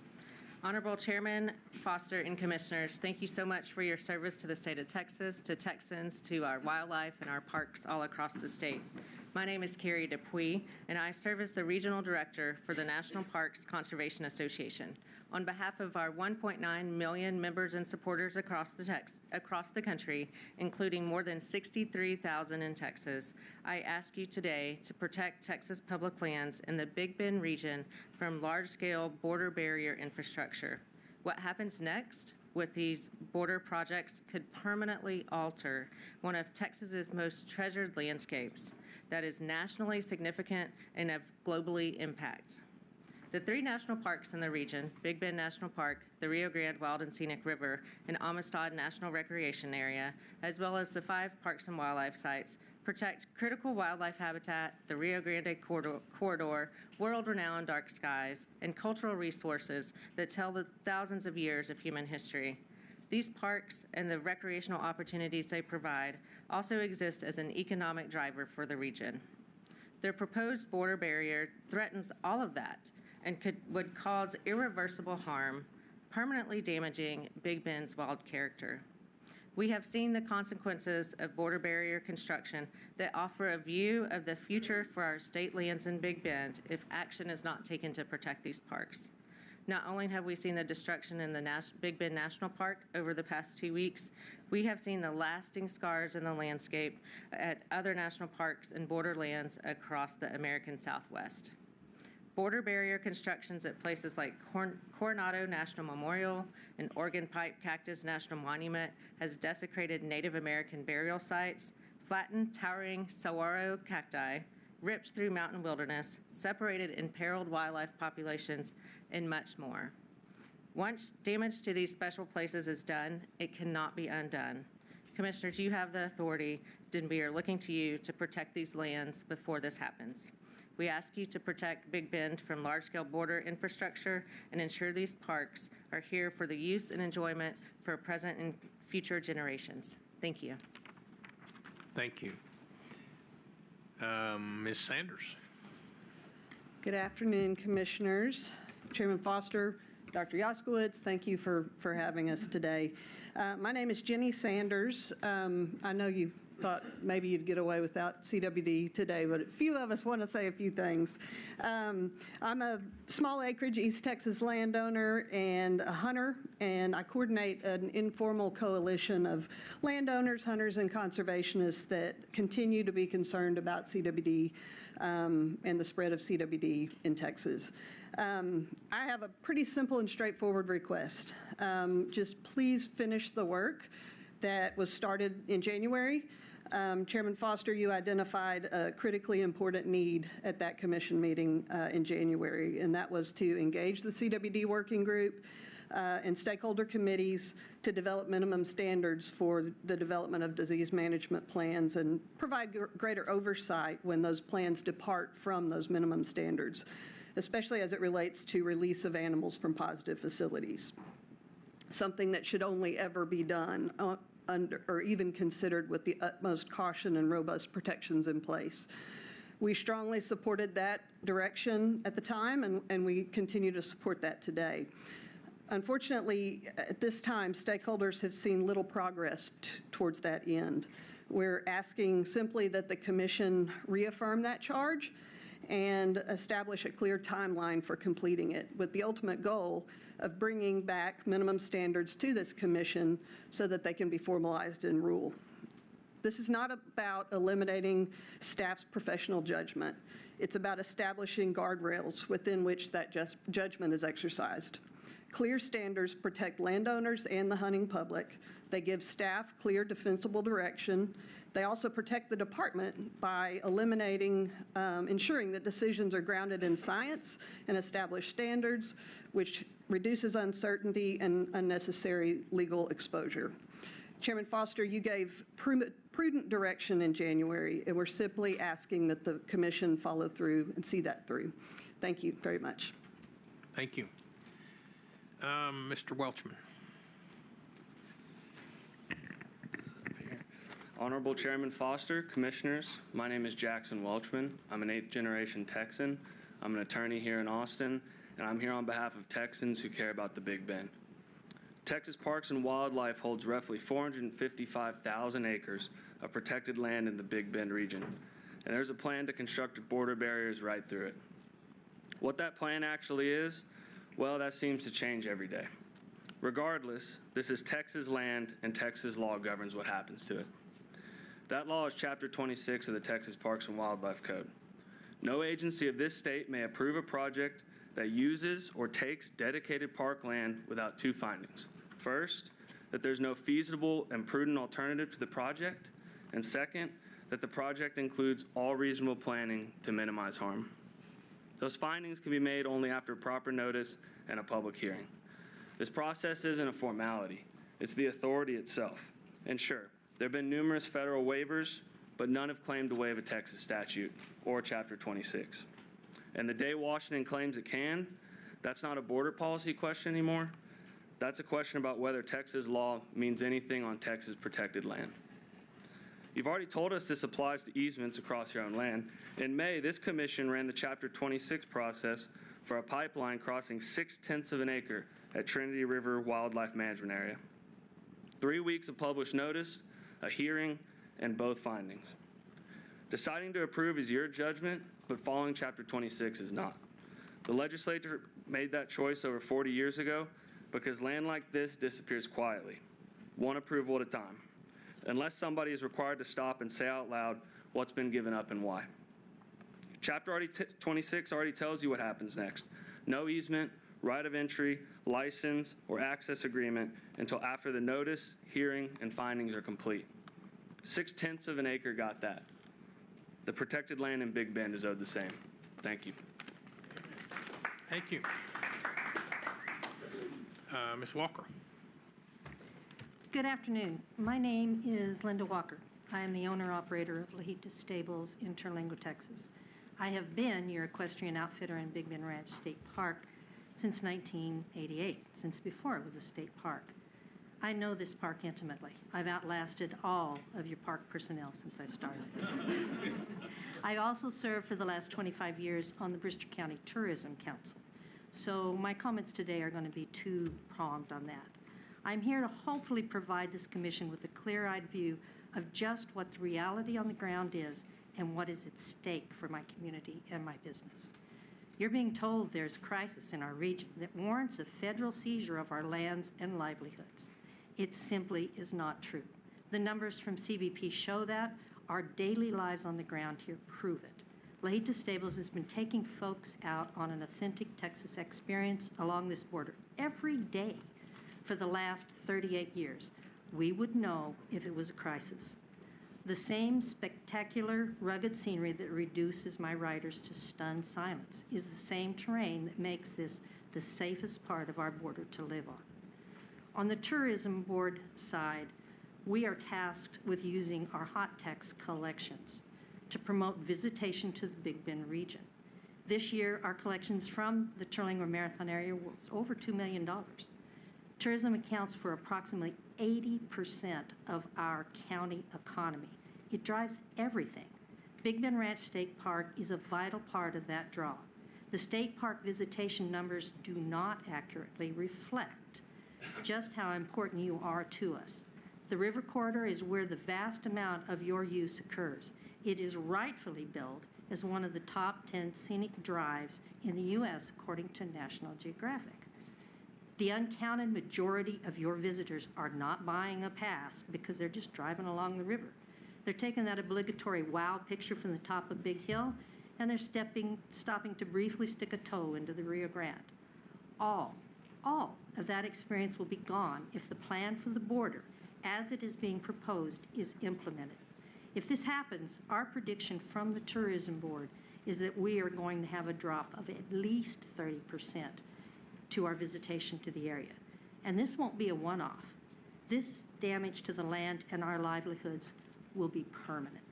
Honorable Chairman Foster and Commissioners, thank you so much for your service to the state of Texas, to Texans, to our wildlife and our parks all across the state. My name is Carrie Dupuy, and I serve as the Regional Director for the National Parks Conservation Association. On behalf of our 1.9 million members and supporters across the country, including more than 63,000 in Texas, I ask you today to protect Texas public lands in the Big Bend region from large-scale border barrier infrastructure. What happens next with these border projects could permanently alter one of Texas's most treasured landscapes that is nationally significant and of globally impact. The 3 national parks in the region, Big Bend National Park, the Rio Grande Wild and Scenic River, and Amistad National Recreation Area, as well as the 5 parks and wildlife sites, protect critical wildlife habitat, the Rio Grande corridor, world-renowned dark skies, and cultural resources that tell the thousands of years of human history. These parks and the recreational opportunities they provide also exist as an economic driver for the region. Their proposed border barrier threatens all of that and would cause irreversible harm, permanently damaging Big Bend's wild character. We have seen the consequences of border barrier construction that offer a view of the future for our state lands in Big Bend if action is not taken to protect these parks. Not only have we seen the destruction in the Big Bend National Park over the past 2 weeks, we have seen the lasting scars in the landscape at other national parks and borderlands across the American Southwest. Border barrier constructions at places like Coronado National Memorial and Oregon Pipe Cactus National Monument has desecrated Native American burial sites, flattened towering saguaro cacti, ripped through mountain wilderness, separated imperiled wildlife populations, and much more. Once damage to these special places is done, it cannot be undone. Commissioners, you have the authority, and we are looking to you to protect these lands before this happens. We ask you to protect Big Bend from large-scale border infrastructure and ensure these parks are here for the use and enjoyment for present and future generations. Thank you. Thank you. Ms. Sanders. Good afternoon, Commissioners. Chairman Foster, Dr. Yaskowitz, thank you for having us today. My name is Jenny Sanders. I know you thought maybe you'd get away without CWD today, but a few of us want to say a few things. I'm a small acreage East Texas landowner and a hunter, and I coordinate an informal coalition of landowners, hunters, and conservationists that continue to be concerned about CWD and the spread of CWD in Texas. I have a pretty simple and straightforward request. Just please finish the work that was started in January. Chairman Foster, you identified a critically important need at that commission meeting in January, and that was to engage the CWD working group and stakeholder committees to develop minimum standards for the development of disease management plans and provide greater oversight when those plans depart from those minimum standards, especially as it relates to release of animals from positive facilities, something that should only ever be done under, or even considered with the utmost caution and robust protections in place. We strongly supported that direction at the time, and we continue to support that today. Unfortunately, at this time, stakeholders have seen little progress towards that end. We're asking simply that the Commission reaffirm that charge and establish a clear timeline for completing it, with the ultimate goal of bringing back minimum standards to this Commission so that they can be formalized in rule. This is not about eliminating staff's professional judgment. It's about establishing guardrails within which that judgment is exercised. Clear standards protect landowners and the hunting public. They give staff clear, defensible direction. They also protect the department by ensuring that decisions are grounded in science and established standards, which reduces uncertainty and unnecessary legal exposure. Chairman Foster, you gave prudent direction in January, and we're simply asking that the Commission follow through and see that through. Thank you very much. Thank you. Mr. Welchman. Honorable Chairman Foster, Commissioners, my name is Jackson Welchman. I'm an 8th generation Texan. I'm an attorney here in Austin, and I'm here on behalf of Texans who care about the Big Bend. Texas Parks and Wildlife holds roughly 455,000 acres of protected land in the Big Bend region, and there's a plan to construct border barriers right through it. What that plan actually is, well, that seems to change every day. Regardless, this is Texas land, and Texas law governs what happens to it. That law is Chapter 26 of the Texas Parks and Wildlife Code. No agency of this state may approve a project that uses or takes dedicated park land without 2 findings. First, that there's no feasible and prudent alternative to the project, and second, that the project includes all reasonable planning to minimize harm. Those findings can be made only after proper notice and a public hearing. This process isn't a formality, it's the authority itself. And sure, there have been numerous federal waivers, but none have claimed to waive a Texas statute or Chapter 26. And the day Washington claims it can, that's not a border policy question anymore. That's a question about whether Texas law means anything on Texas protected land. You've already told us this applies to easements across your own land. In May, this commission ran the Chapter 26 process for a pipeline crossing 6/10 of an acre at Trinity River Wildlife Management Area. 3 weeks of published notice, a hearing, and both findings. Deciding to approve is your judgment, but following Chapter 26 is not. The legislature made that choice over 40 years ago because land like this disappears quietly, one approval at a time, unless somebody is required to stop and say out loud what's been given up and why. Chapter 26 already tells you what happens next. No easement, right of entry, license, or access agreement until after the notice, hearing, and findings are complete. 6/10 of an acre got that. The protected land in Big Bend is owed the same. Thank you. Thank you. Ms. Walker. Good afternoon. My name is Linda Walker. I am the owner-operator of Lajita Stables in Terlingo, Texas. I have been your equestrian outfitter in Big Bend Ranch State Park since 1988, since before it was a state park. I know this park intimately. I've outlasted all of your park personnel since I started. I also served for the last 25 years on the Brewster County Tourism Council. So my comments today are going to be two-pronged on that. I'm here to hopefully provide this commission with a clear-eyed view of just what the reality on the ground is and what is at stake for my community and my business. You're being told there's a crisis in our region that warrants a federal seizure of our lands and livelihoods. It simply is not true. The numbers from CBP show that. Our daily lives on the ground here prove it. Lajita Stables has been taking folks out on an authentic Texas experience along this border every day for the last 38 years. We would know if it was a crisis. The same spectacular, rugged scenery that reduces my riders to stunned silence is the same terrain that makes this the safest part of our border to live on. On the tourism board side, we are tasked with using our hot tax collections to promote visitation to the Big Bend region. This year, our collections from the Terlingo Marathon area was over $2 million. Tourism accounts for approximately 80% of our county economy. It drives everything. Big Bend Ranch State Park is a vital part of that draw. The state park visitation numbers do not accurately reflect just how important you are to us. The river corridor is where the vast amount of your use occurs. It is rightfully billed as one of the top 10 scenic drives in the U.S. according to National Geographic. The uncounted majority of your visitors are not buying a pass because they're just driving along the river. They're taking that obligatory wow picture from the top of Big Hill, and they're stopping to briefly stick a toe into the Rio Grande. All of that experience will be gone if the plan for the border, as it is being proposed, is implemented. If this happens, our prediction from the Tourism Board is that we are going to have a drop of at least 30% to our visitation to the area. And this won't be a one-off. This damage to the land and our livelihoods will be permanent.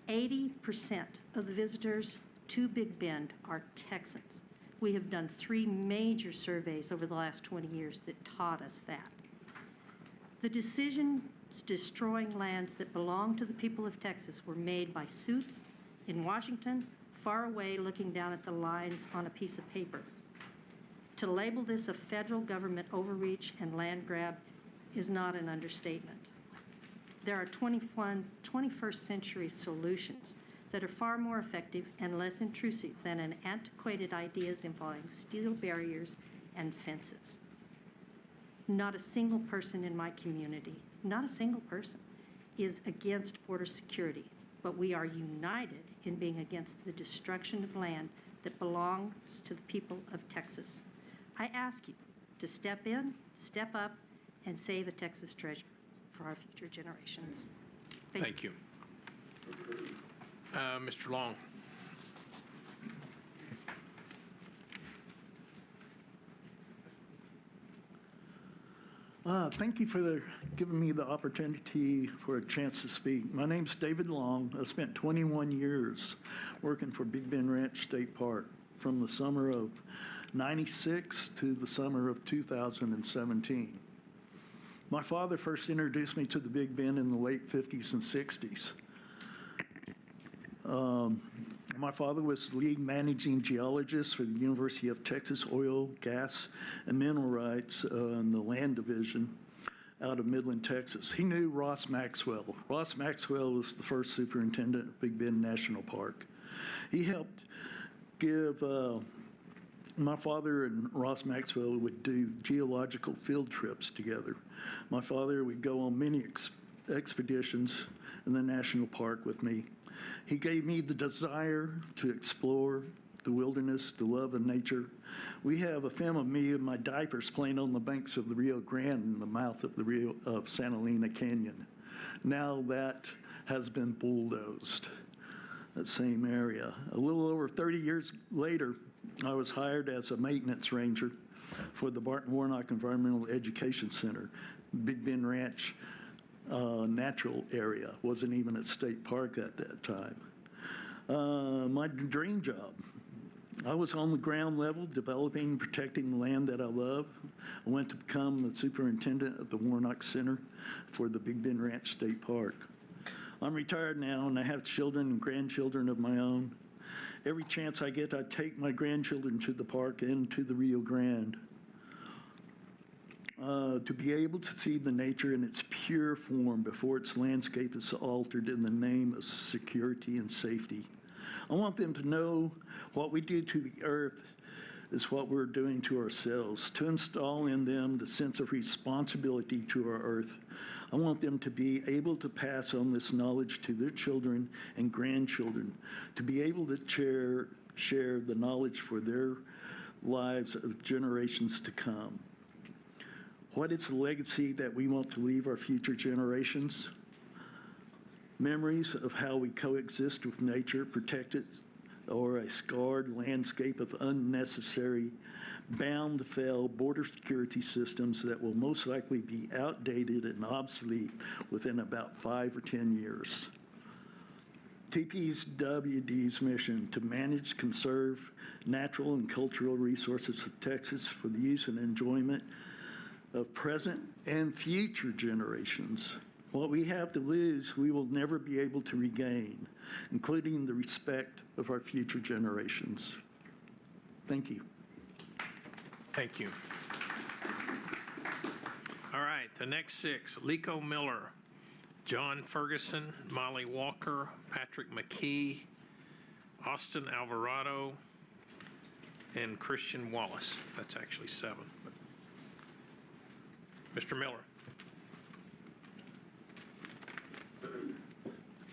80% of the visitors to Big Bend are Texans. We have done 3 major surveys over the last 20 years that taught us that. The decisions destroying lands that belong to the people of Texas were made by suits in Washington, far away looking down at the lines on a piece of paper. To label this a federal government overreach and land grab is not an understatement. There are 21st century solutions that are far more effective and less intrusive than an antiquated ideas involving steel barriers and fences. Not a single person in my community, not a single person, is against border security, but we are united in being against the destruction of land that belongs to the people of Texas. I ask you to step in, step up, and save a Texas treasure for our future generations. Thank you. Mr. Long. Thank you for giving me the opportunity for a chance to speak. My name's David Long. I spent 21 years working for Big Bend Ranch State Park from the summer of '96 to the summer of 2017. My father first introduced me to the Big Bend in the late 50s and 60s. My father was the lead managing geologist for the University of Texas Oil, Gas, and Mineral Rights in the Land Division out of Midland, Texas. He knew Ross Maxwell. Ross Maxwell was the first superintendent of Big Bend National Park. He helped give, my father and Ross Maxwell would do geological field trips together. My father would go on many expeditions in the national park with me. He gave me the desire to explore the wilderness, the love of nature. We have a film of me in my diapers playing on the banks of the Rio Grande in the mouth of the Rio of Santa Elena Canyon. Now that has been bulldozed, that same area. A little over 30 years later, I was hired as a maintenance ranger for the Barton Warnock Environmental Education Center, Big Bend Ranch natural area. Wasn't even a state park at that time. My dream job. I was on the ground level, developing and protecting the land that I love. I went to become the superintendent of the Warnock Center for the Big Bend Ranch State Park. I'm retired now, and I have children and grandchildren of my own. Every chance I get, I take my grandchildren to the park and to the Rio Grande. To be able to see the nature in its pure form before its landscape is altered in the name of security and safety. I want them to know what we do to the earth is what we're doing to ourselves, to install in them the sense of responsibility to our earth. I want them to be able to pass on this knowledge to their children and grandchildren, to be able to share the knowledge for their lives of generations to come. What is the legacy that we want to leave our future generations? Memories of how we coexist with nature, protected or a scarred landscape of unnecessary, bound to fail border security systems that will most likely be outdated and obsolete within about 5 or 10 years. TPWD's mission to manage, conserve natural and cultural resources of Texas for the use and enjoyment of present and future generations. What we have to lose, we will never be able to regain, including the respect of our future generations. Thank you. Thank you. All right, the next 6, Lico Miller, John Ferguson, Molly Walker, Patrick McKee, Austin Alvarado, and Christian Wallace. That's actually 7. Mr. Miller.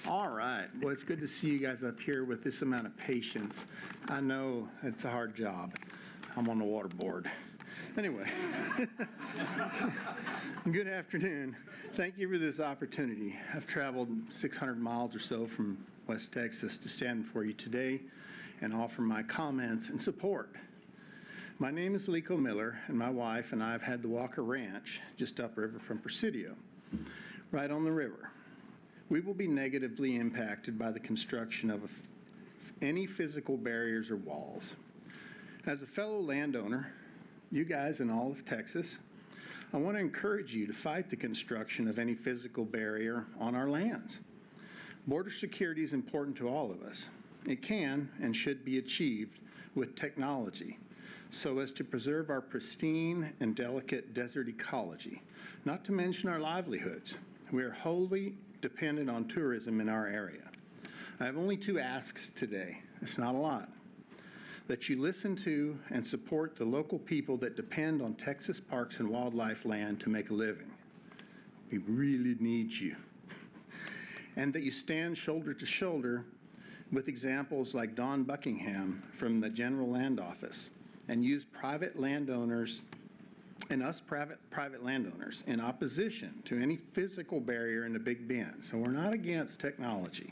All right. Well, it's good to see you guys up here with this amount of patience. I know it's a hard job. I'm on the water board. Anyway, good afternoon. Thank you for this opportunity. I've traveled 600 miles or so from West Texas to stand before you today and offer my comments and support. My name is Lico Miller, and my wife and I have had the Walker Ranch just upriver from Presidio, right on the river. We will be negatively impacted by the construction of any physical barriers or walls. As a fellow landowner, you guys in all of Texas, I want to encourage you to fight the construction of any physical barrier on our lands. Border security is important to all of us. It can and should be achieved with technology, so as to preserve our pristine and delicate desert ecology, not to mention our livelihoods. We are wholly dependent on tourism in our area. I have only 2 asks today. It's not a lot. That you listen to and support the local people that depend on Texas parks and wildlife land to make a living. We really need you. And that you stand shoulder to shoulder with examples like Don Buckingham from the General Land Office, and use private landowners and us private landowners in opposition to any physical barrier in the Big Bend. So we're not against technology.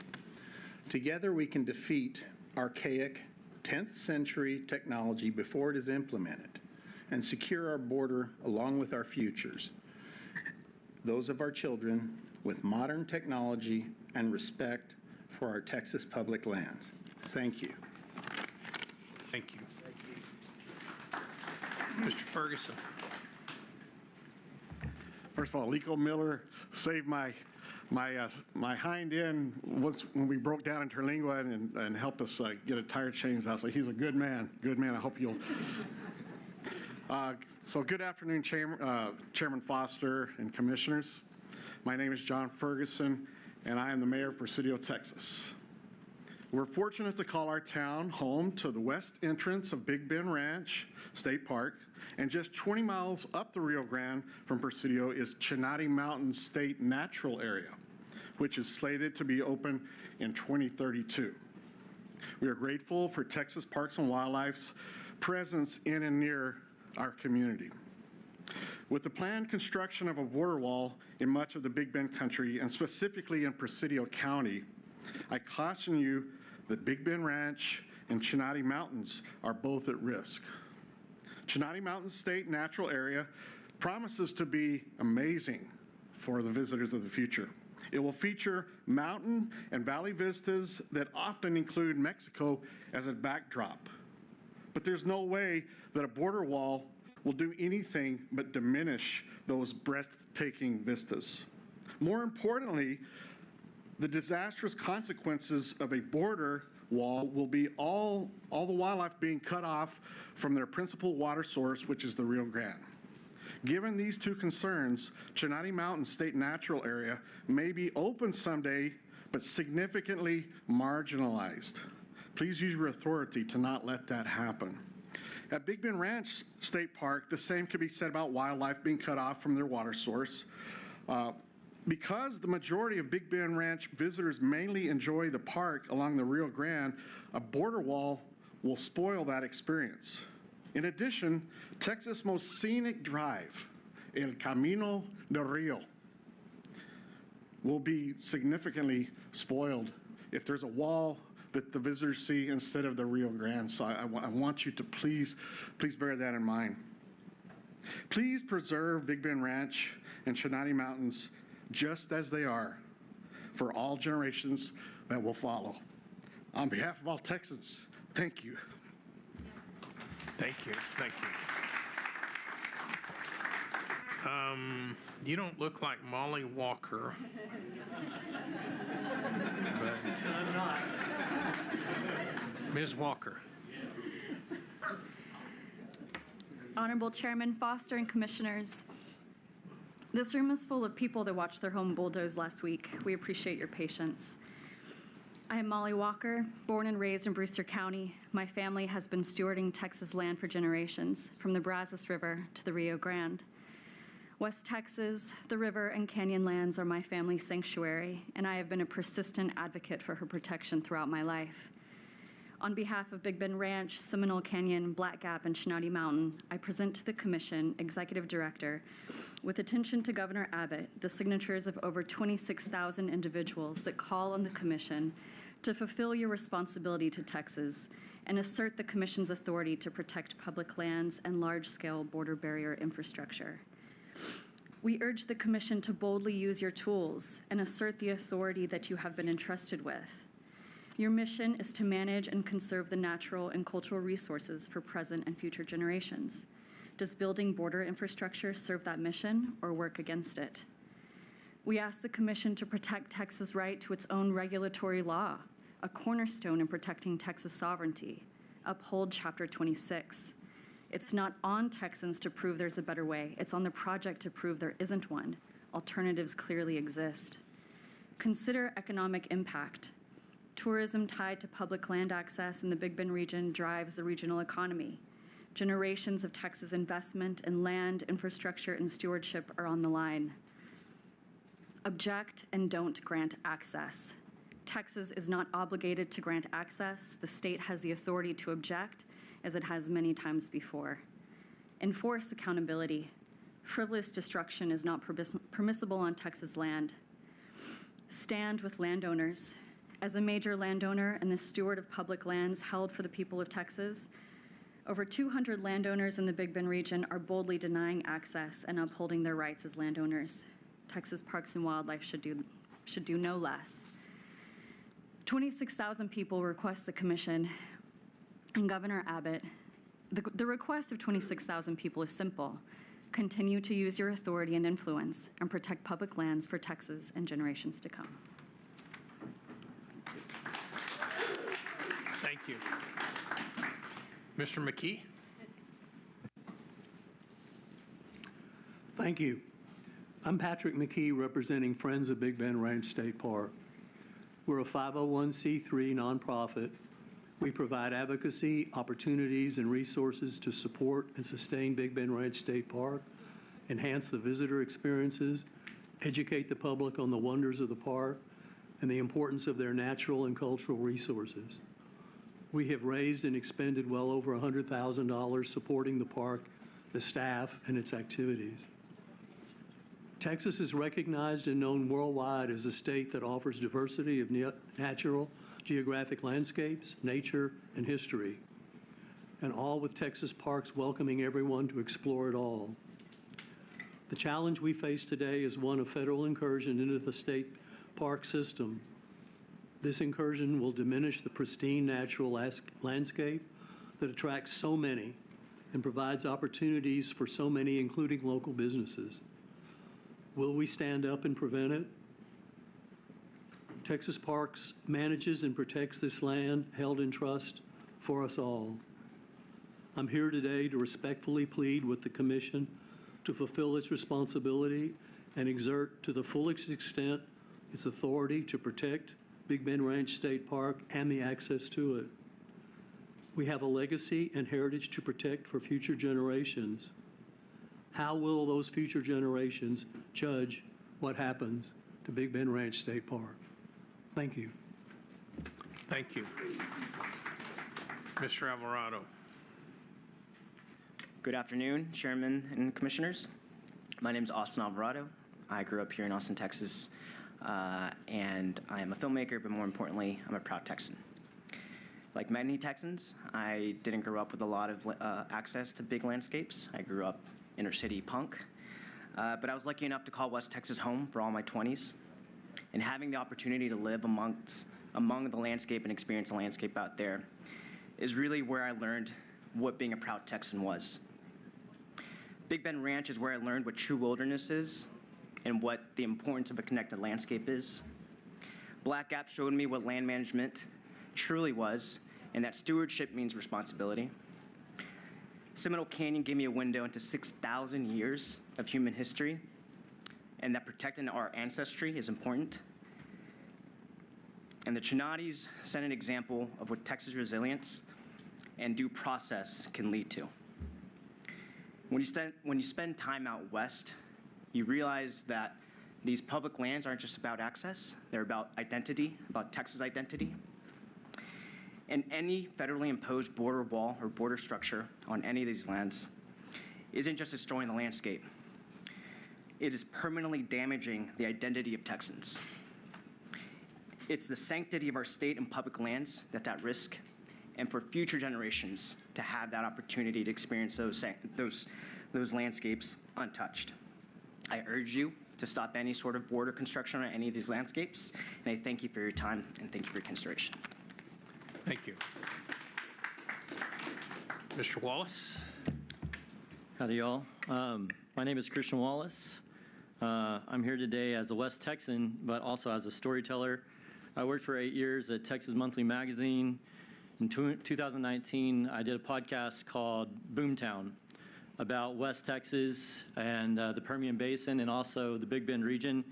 Together we can defeat archaic 10th century technology before it is implemented and secure our border along with our futures, those of our children, with modern technology and respect for our Texas public lands. Thank you. Thank you. Mr. Ferguson. First of all, Lico Miller saved my hind end when we broke down in Terlingua and helped us get a tire changed out. So he's a good man. Good man. I hope you'll. So good afternoon, Chairman Foster and Commissioners. My name is John Ferguson, and I am the mayor of Presidio, Texas. We're fortunate to call our town home to the west entrance of Big Bend Ranch State Park, and just 20 miles up the Rio Grande from Presidio is Chinati Mountain State Natural Area, which is slated to be open in 2032. We are grateful for Texas Parks and Wildlife's presence in and near our community. With the planned construction of a border wall in much of the Big Bend country, and specifically in Presidio County, I caution you that Big Bend Ranch and Chinati Mountains are both at risk. Chinati Mountain State Natural Area promises to be amazing for the visitors of the future. It will feature mountain and valley vistas that often include Mexico as a backdrop. But there's no way that a border wall will do anything but diminish those breathtaking vistas. More importantly, the disastrous consequences of a border wall will be all the wildlife being cut off from their principal water source, which is the Rio Grande. Given these two concerns, Chinati Mountain State Natural Area may be open someday, but significantly marginalized. Please use your authority to not let that happen. At Big Bend Ranch State Park, the same could be said about wildlife being cut off from their water source. Because the majority of Big Bend Ranch visitors mainly enjoy the park along the Rio Grande, a border wall will spoil that experience. In addition, Texas' most scenic drive, El Camino del Rio, will be significantly spoiled if there's a wall that the visitors see instead of the Rio Grande. So I want you to please bear that in mind. Please preserve Big Bend Ranch and Chinati Mountains just as they are for all generations that will follow. On behalf of all Texans, thank you. Thank you. Thank you. You don't look like Molly Walker. I'm not. Ms. Walker. Honorable Chairman Foster and Commissioners, this room is full of people that watched their home bulldozed last week. We appreciate your patience. I am Molly Walker, born and raised in Brewster County. My family has been stewarding Texas land for generations, from the Brazos River to the Rio Grande. West Texas, the river and canyon lands are my family's sanctuary, and I have been a persistent advocate for her protection throughout my life. On behalf of Big Bend Ranch, Seminole Canyon, Black Gap, and Chinati Mountain, I present to the Commission, Executive Director, with attention to Governor Abbott, the signatures of over 26,000 individuals that call on the Commission to fulfill your responsibility to Texas and assert the Commission's authority to protect public lands and large-scale border barrier infrastructure. We urge the Commission to boldly use your tools and assert the authority that you have been entrusted with. Your mission is to manage and conserve the natural and cultural resources for present and future generations. Does building border infrastructure serve that mission or work against it? We ask the Commission to protect Texas' right to its own regulatory law, a cornerstone in protecting Texas sovereignty. Uphold Chapter 26. It's not on Texans to prove there's a better way. It's on the project to prove there isn't one. Alternatives clearly exist. Consider economic impact. Tourism tied to public land access in the Big Bend region drives the regional economy. Generations of Texas investment in land, infrastructure, and stewardship are on the line. Object and don't grant access. Texas is not obligated to grant access. The state has the authority to object, as it has many times before. Enforce accountability. Frivolous destruction is not permissible on Texas land. Stand with landowners. As a major landowner and the steward of public lands held for the people of Texas, over 200 landowners in the Big Bend region are boldly denying access and upholding their rights as landowners. Texas Parks and Wildlife should do no less. 26,000 people request the Commission and Governor Abbott. The request of 26,000 people is simple. Continue to use your authority and influence and protect public lands for Texas and generations to come. Thank you. Mr. McKee? Thank you. I'm Patrick McKee, representing Friends of Big Bend Ranch State Park. We're a 501c3 nonprofit. We provide advocacy, opportunities, and resources to support and sustain Big Bend Ranch State Park, enhance the visitor experiences, educate the public on the wonders of the park, and the importance of their natural and cultural resources. We have raised and expended well over $100,000 supporting the park, the staff, and its activities. Texas is recognized and known worldwide as a state that offers diversity of natural, geographic landscapes, nature, and history, and all with Texas parks welcoming everyone to explore it all. The challenge we face today is one of federal incursion into the state park system. This incursion will diminish the pristine natural landscape that attracts so many and provides opportunities for so many, including local businesses. Will we stand up and prevent it? Texas Parks manages and protects this land held in trust for us all. I'm here today to respectfully plead with the Commission to fulfill its responsibility and exert to the fullest extent its authority to protect Big Bend Ranch State Park and the access to it. We have a legacy and heritage to protect for future generations. How will those future generations judge what happens to Big Bend Ranch State Park? Thank you. Thank you. Mr. Alvarado. Good afternoon, Chairman and Commissioners. My name is Austin Alvarado. I grew up here in Austin, Texas, and I am a filmmaker, but more importantly, I'm a proud Texan. Like many Texans, I didn't grow up with a lot of access to big landscapes. I grew up inner city punk, but I was lucky enough to call West Texas home for all my 20s. And having the opportunity to live among the landscape and experience the landscape out there is really where I learned what being a proud Texan was. Big Bend Ranch is where I learned what true wilderness is and what the importance of a connected landscape is. Black Gap showed me what land management truly was, and that stewardship means responsibility. Seminole Canyon gave me a window into 6,000 years of human history, and that protecting our ancestry is important. And the Chinadis set an example of what Texas resilience and due process can lead to. When you spend time out west, you realize that these public lands aren't just about access, they're about identity, about Texas identity. And any federally imposed border wall or border structure on any of these lands isn't just destroying the landscape. It is permanently damaging the identity of Texans. It's the sanctity of our state and public lands that's at risk, and for future generations to have that opportunity to experience those landscapes untouched. I urge you to stop any sort of border construction on any of these landscapes, and I thank you for your time and thank you for your consideration. Thank you. Mr. Wallace. Howdy, y'all. My name is Christian Wallace. I'm here today as a West Texan, but also as a storyteller. I worked for 8 years at Texas Monthly Magazine. In 2019, I did a podcast called Boomtown about West Texas and the Permian Basin and also the Big Bend region.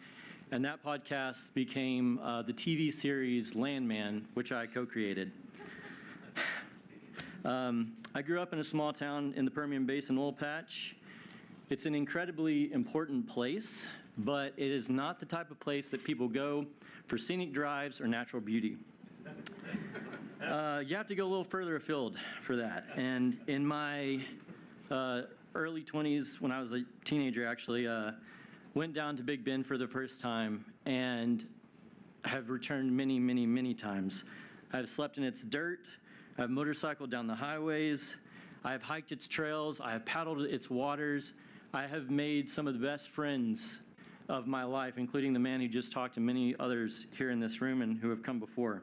And that podcast became the TV series Landman, which I co-created. I grew up in a small town in the Permian Basin oil patch. It's an incredibly important place, but it is not the type of place that people go for scenic drives or natural beauty. You have to go a little further afield for that. And in my early 20s, when I was a teenager actually, went down to Big Bend for the first time and have returned many, many, many times. I've slept in its dirt. I've motorcycled down the highways. I have hiked its trails. I have paddled its waters. I have made some of the best friends of my life, including the man who just talked and many others here in this room and who have come before.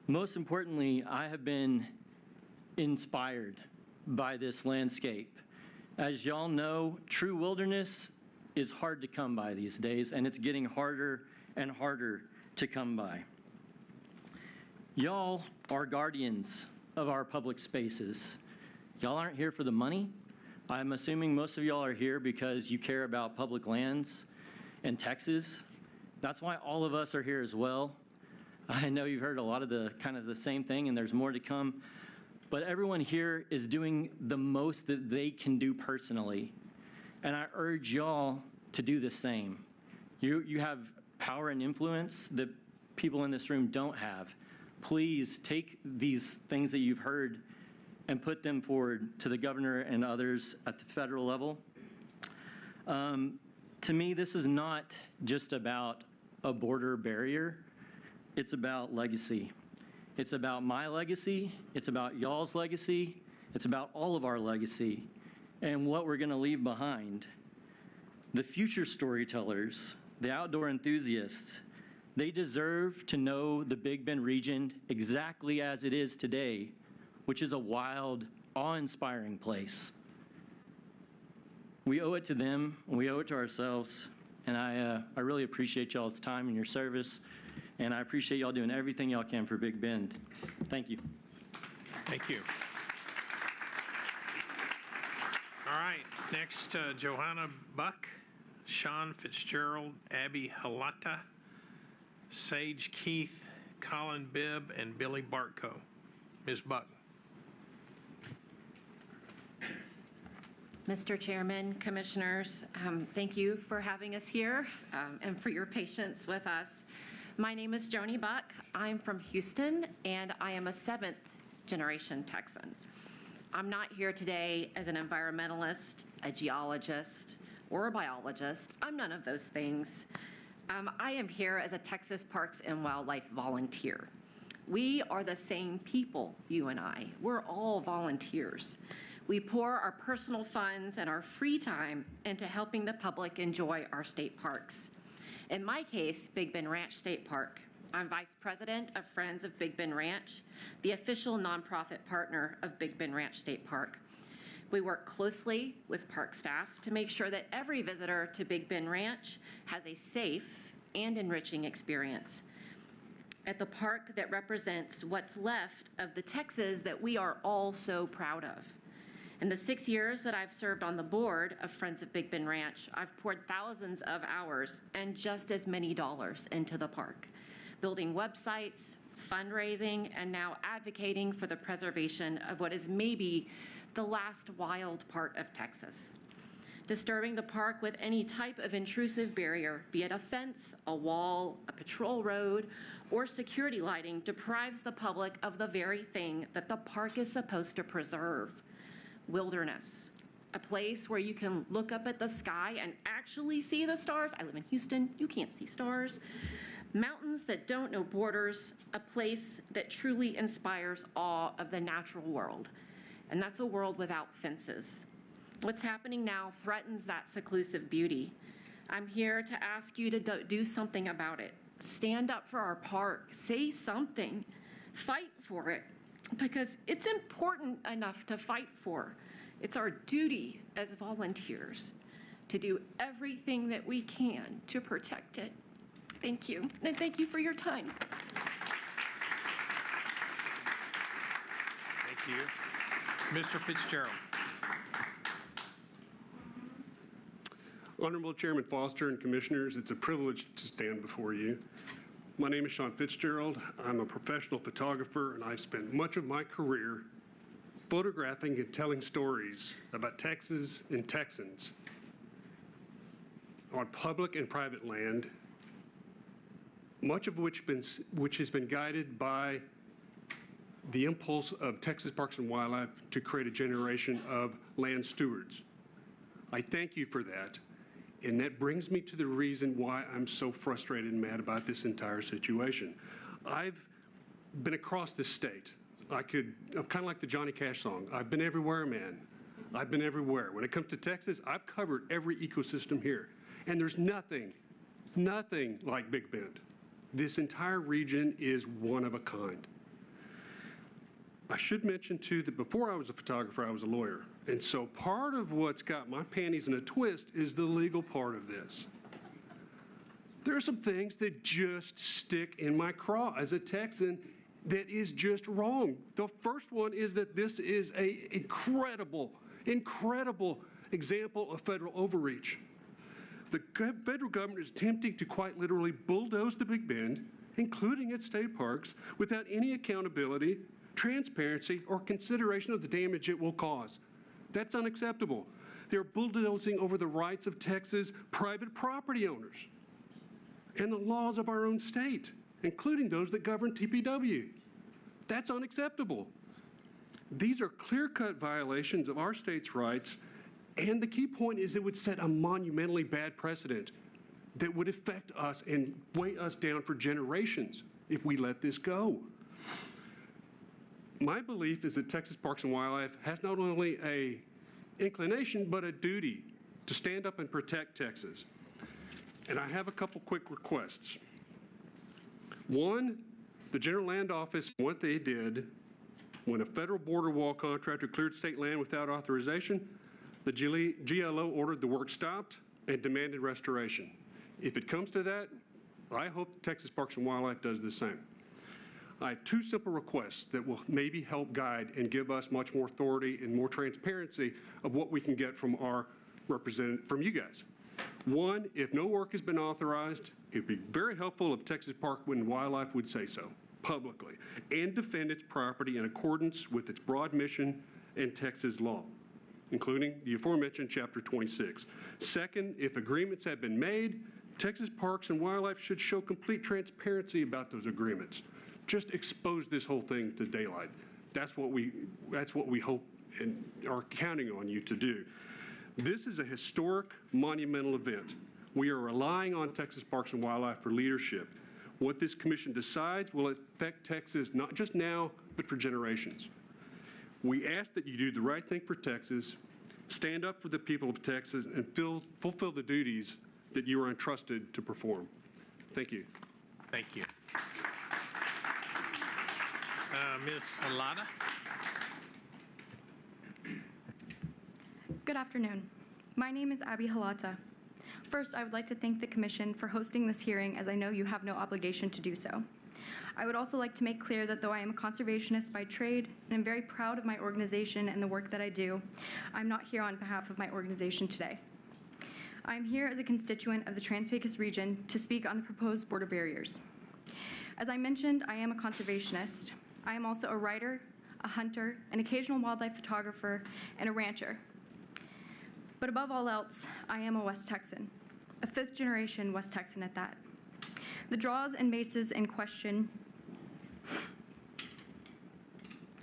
Most importantly, I have been inspired by this landscape As y'all know, true wilderness is hard to come by these days, and it's getting harder and harder to come by. Y'all are guardians of our public spaces. Y'all aren't here for the money. I'm assuming most of y'all are here because you care about public lands in Texas. That's why all of us are here as well. I know you've heard a lot of the same thing, and there's more to come. But everyone here is doing the most that they can do personally. And I urge y'all to do the same. You have power and influence that people in this room don't have. Please take these things that you've heard and put them forward to the governor and others at the federal level. To me, this is not just about a border barrier. It's about legacy. It's about my legacy. It's about y'all's legacy. It's about all of our legacy and what we're going to leave behind. The future storytellers, the outdoor enthusiasts, they deserve to know the Big Bend region exactly as it is today, which is a wild, awe-inspiring place. We owe it to them, and we owe it to ourselves, and I really appreciate y'all's time and your service, and I appreciate y'all doing everything y'all can for Big Bend. Thank you. Thank you. All right, next, Johanna Buck, Sean Fitzgerald, Abby Halata, Sage Keith, Colin Bibb, and Billy Bartko. Ms. Buck. Mr. Chairman, Commissioners, thank you for having us here and for your patience with us. My name is Joni Buck. I'm from Houston, and I am a 7th generation Texan. I'm not here today as an environmentalist, a geologist, or a biologist. I'm none of those things. I am here as a Texas Parks and Wildlife volunteer. We are the same people, you and I. We're all volunteers. We pour our personal funds and our free time into helping the public enjoy our state parks. In my case, Big Bend Ranch State Park. I'm Vice President of Friends of Big Bend Ranch, the official nonprofit partner of Big Bend Ranch State Park. We work closely with park staff to make sure that every visitor to Big Bend Ranch has a safe and enriching experience at the park that represents what's left of the Texas that we are all so proud of. In the 6 years that I've served on the board of Friends of Big Bend Ranch, I've poured thousands of hours and just as many dollars into the park, building websites, fundraising, and now advocating for the preservation of what is maybe the last wild part of Texas. Disturbing the park with any type of intrusive barrier, be it a fence, a wall, a patrol road, or security lighting, deprives the public of the very thing that the park is supposed to preserve: wilderness. A place where you can look up at the sky and actually see the stars. I live in Houston, you can't see stars. Mountains that don't know borders, a place that truly inspires awe of the natural world. And that's a world without fences. What's happening now threatens that seclusive beauty. I'm here to ask you to do something about it. Stand up for our park, say something, fight for it, because it's important enough to fight for. It's our duty as volunteers to do everything that we can to protect it. Thank you, and thank you for your time. Thank you. Mr. Fitzgerald. Honorable Chairman Foster and Commissioners, it's a privilege to stand before you. My name is Sean Fitzgerald. I'm a professional photographer, and I've spent much of my career photographing and telling stories about Texas and Texans on public and private land, much of which has been guided by the impulse of Texas Parks and Wildlife to create a generation of land stewards. I thank you for that. And that brings me to the reason why I'm so frustrated and mad about this entire situation. I've been across this state. I'm kind of like the Johnny Cash song. I've been everywhere, man. I've been everywhere. When it comes to Texas, I've covered every ecosystem here. And there's nothing like Big Bend. This entire region is one of a kind. I should mention, too, that before I was a photographer, I was a lawyer. And so part of what's got my panties in a twist is the legal part of this. There are some things that just stick in my craw as a Texan that is just wrong. The first one is that this is an incredible example of federal overreach. The federal government is attempting to quite literally bulldoze the Big Bend, including its state parks, without any accountability, transparency, or consideration of the damage it will cause. That's unacceptable. They're bulldozing over the rights of Texas private property owners and the laws of our own state, including those that govern TPW. That's unacceptable. These are clear-cut violations of our state's rights, and the key point is it would set a monumentally bad precedent that would affect us and weigh us down for generations if we let this go. My belief is that Texas Parks and Wildlife has not only an inclination, but a duty to stand up and protect Texas. And I have a couple quick requests. One, the General Land Office, what they did when a federal border wall contractor cleared state land without authorization, the GLO ordered the work stopped and demanded restoration. If it comes to that, I hope Texas Parks and Wildlife does the same. I have two simple requests that will maybe help guide and give us much more authority and more transparency of what we can get from from you guys. One, if no work has been authorized, it would be very helpful if Texas Park and Wildlife would say so publicly and defend its property in accordance with its broad mission and Texas law, including the aforementioned Chapter 26. Second, if agreements have been made, Texas Parks and Wildlife should show complete transparency about those agreements. Just expose this whole thing to daylight. That's what we hope and are counting on you to do. This is a historic, monumental event. We are relying on Texas Parks and Wildlife for leadership. What this commission decides will affect Texas not just now, but for generations. We ask that you do the right thing for Texas, stand up for the people of Texas, and fulfill the duties that you are entrusted to perform. Thank you. Thank you. Ms. Alada? Good afternoon. My name is Abby Halata. First, I would like to thank the Commission for hosting this hearing, as I know you have no obligation to do so. I would also like to make clear that though I am a conservationist by trade, and I'm very proud of my organization and the work that I do, I'm not here on behalf of my organization today. I'm here as a constituent of the Trans-Pecos region to speak on the proposed border barriers. As I mentioned, I am a conservationist. I am also a writer, a hunter, an occasional wildlife photographer, and a rancher. But above all else, I am a West Texan, a fifth-generation West Texan at that. The draws and mesas in question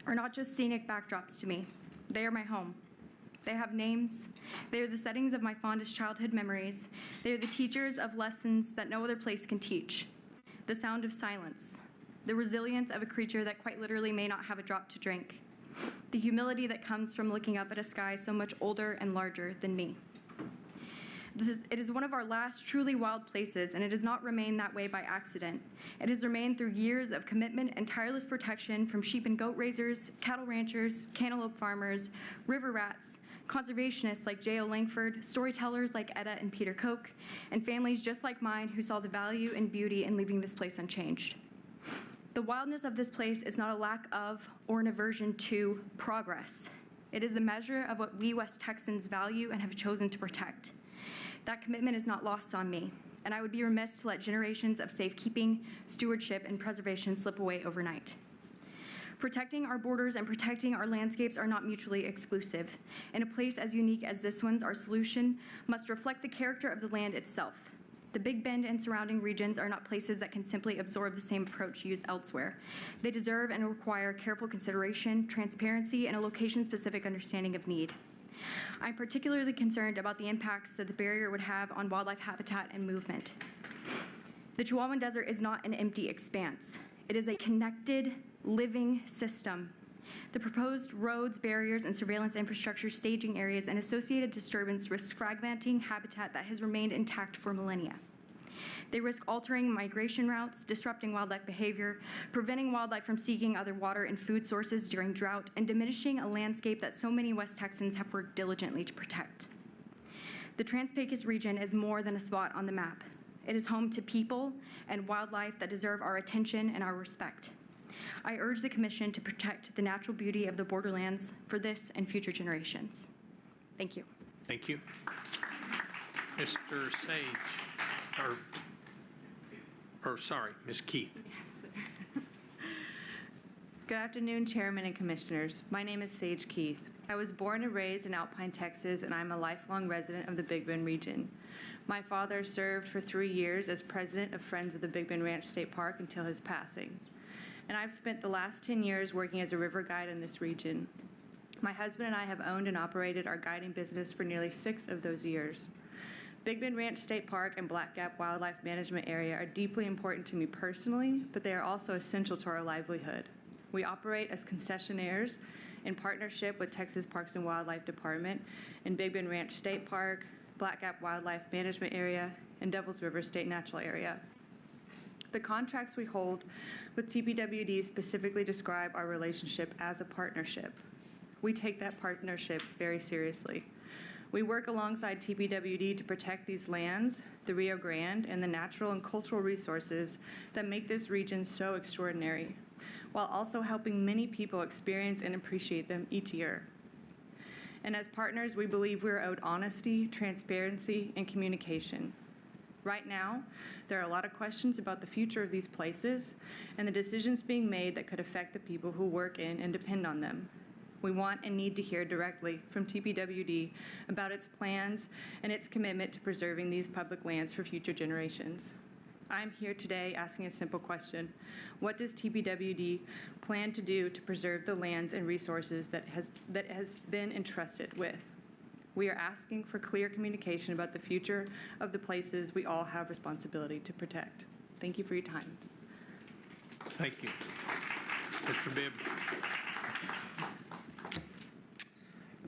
are not just scenic backdrops to me. They are my home. They have names. They are the settings of my fondest childhood memories. They are the teachers of lessons that no other place can teach. The sound of silence. The resilience of a creature that quite literally may not have a drop to drink. The humility that comes from looking up at a sky so much older and larger than me. It is one of our last truly wild places, and it has not remained that way by accident. It has remained through years of commitment and tireless protection from sheep and goat raisers, cattle ranchers, cantaloupe farmers, river rats, conservationists like J.O. Langford, storytellers like Etta and Peter Koch, and families just like mine who saw the value and beauty in leaving this place unchanged. The wildness of this place is not a lack of or an aversion to progress. It is the measure of what we West Texans value and have chosen to protect. That commitment is not lost on me, and I would be remiss to let generations of safekeeping, stewardship, and preservation slip away overnight. Protecting our borders and protecting our landscapes are not mutually exclusive. In a place as unique as this one's, our solution must reflect the character of the land itself. The Big Bend and surrounding regions are not places that can simply absorb the same approach used elsewhere. They deserve and require careful consideration, transparency, and a location-specific understanding of need. I'm particularly concerned about the impacts that the barrier would have on wildlife habitat and movement. The Chihuahuan Desert is not an empty expanse. It is a connected, living system. The proposed roads, barriers, and surveillance infrastructure, staging areas, and associated disturbance risk fragmenting habitat that has remained intact for millennia. They risk altering migration routes, disrupting wildlife behavior, preventing wildlife from seeking other water and food sources during drought, and diminishing a landscape that so many West Texans have worked diligently to protect. The Trans-Pecos region is more than a spot on the map. It is home to people and wildlife that deserve our attention and our respect. I urge the Commission to protect the natural beauty of the borderlands for this and future generations. Thank you. Thank you. Mr. Sage, sorry, Ms. Keith. Good afternoon, Chairman and Commissioners. My name is Sage Keith. I was born and raised in Alpine, Texas, and I'm a lifelong resident of the Big Bend region. My father served for 3 years as president of Friends of the Big Bend Ranch State Park until his passing. And I've spent the last 10 years working as a river guide in this region. My husband and I have owned and operated our guiding business for nearly 6 of those years. Big Bend Ranch State Park and Black Gap Wildlife Management Area are deeply important to me personally, but they are also essential to our livelihood. We operate as concessionaires in partnership with Texas Parks and Wildlife Department in Big Bend Ranch State Park, Black Gap Wildlife Management Area, and Devils River State Natural Area. The contracts we hold with TPWD specifically describe our relationship as a partnership. We take that partnership very seriously. We work alongside TPWD to protect these lands, the Rio Grande, and the natural and cultural resources that make this region so extraordinary, while also helping many people experience and appreciate them each year. And as partners, we believe we are owed honesty, transparency, and communication. Right now, there are a lot of questions about the future of these places and the decisions being made that could affect the people who work in and depend on them. We want and need to hear directly from TPWD about its plans and its commitment to preserving these public lands for future generations. I'm here today asking a simple question. What does TPWD plan to do to preserve the lands and resources that has been entrusted with? We are asking for clear communication about the future of the places we all have responsibility to protect. Thank you for your time. Thank you. Mr. Bibb.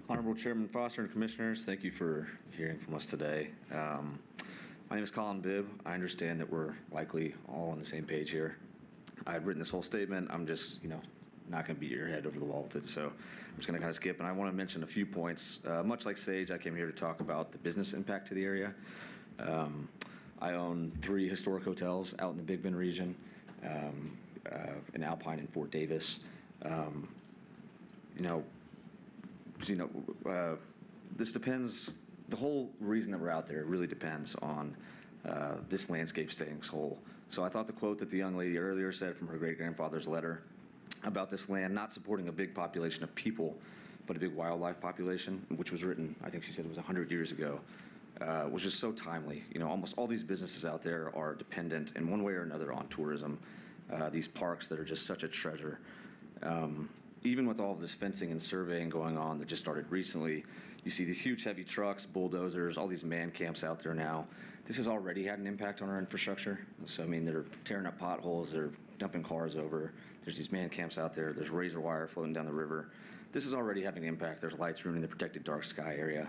Honorable Chairman Foster and Commissioners, thank you for hearing from us today. My name is Colin Bibb. I understand that we're likely all on the same page here. I had written this whole statement. I'm just, not going to beat your head over the wall with it, so I'm just going to kind of skip. And I want to mention a few points. Much like Sage, I came here to talk about the business impact to the area. I own 3 historic hotels out in the Big Bend region, in Alpine and Fort Davis. This depends. The whole reason that we're out there really depends on this landscape staying whole. So I thought the quote that the young lady earlier said from her great-grandfather's letter about this land not supporting a big population of people, but a big wildlife population, which was written, I think she said it was 100 years ago, was just so timely. Almost all these businesses out there are dependent in one way or another on tourism, these parks that are just such a treasure. Even with all of this fencing and surveying going on that just started recently, you see these huge heavy trucks, bulldozers, all these man camps out there now. This has already had an impact on our infrastructure. So, they're tearing up potholes, they're dumping cars over. There's these man camps out there. There's razor wire floating down the river. This is already having an impact. There's lights ruining the protected dark sky area.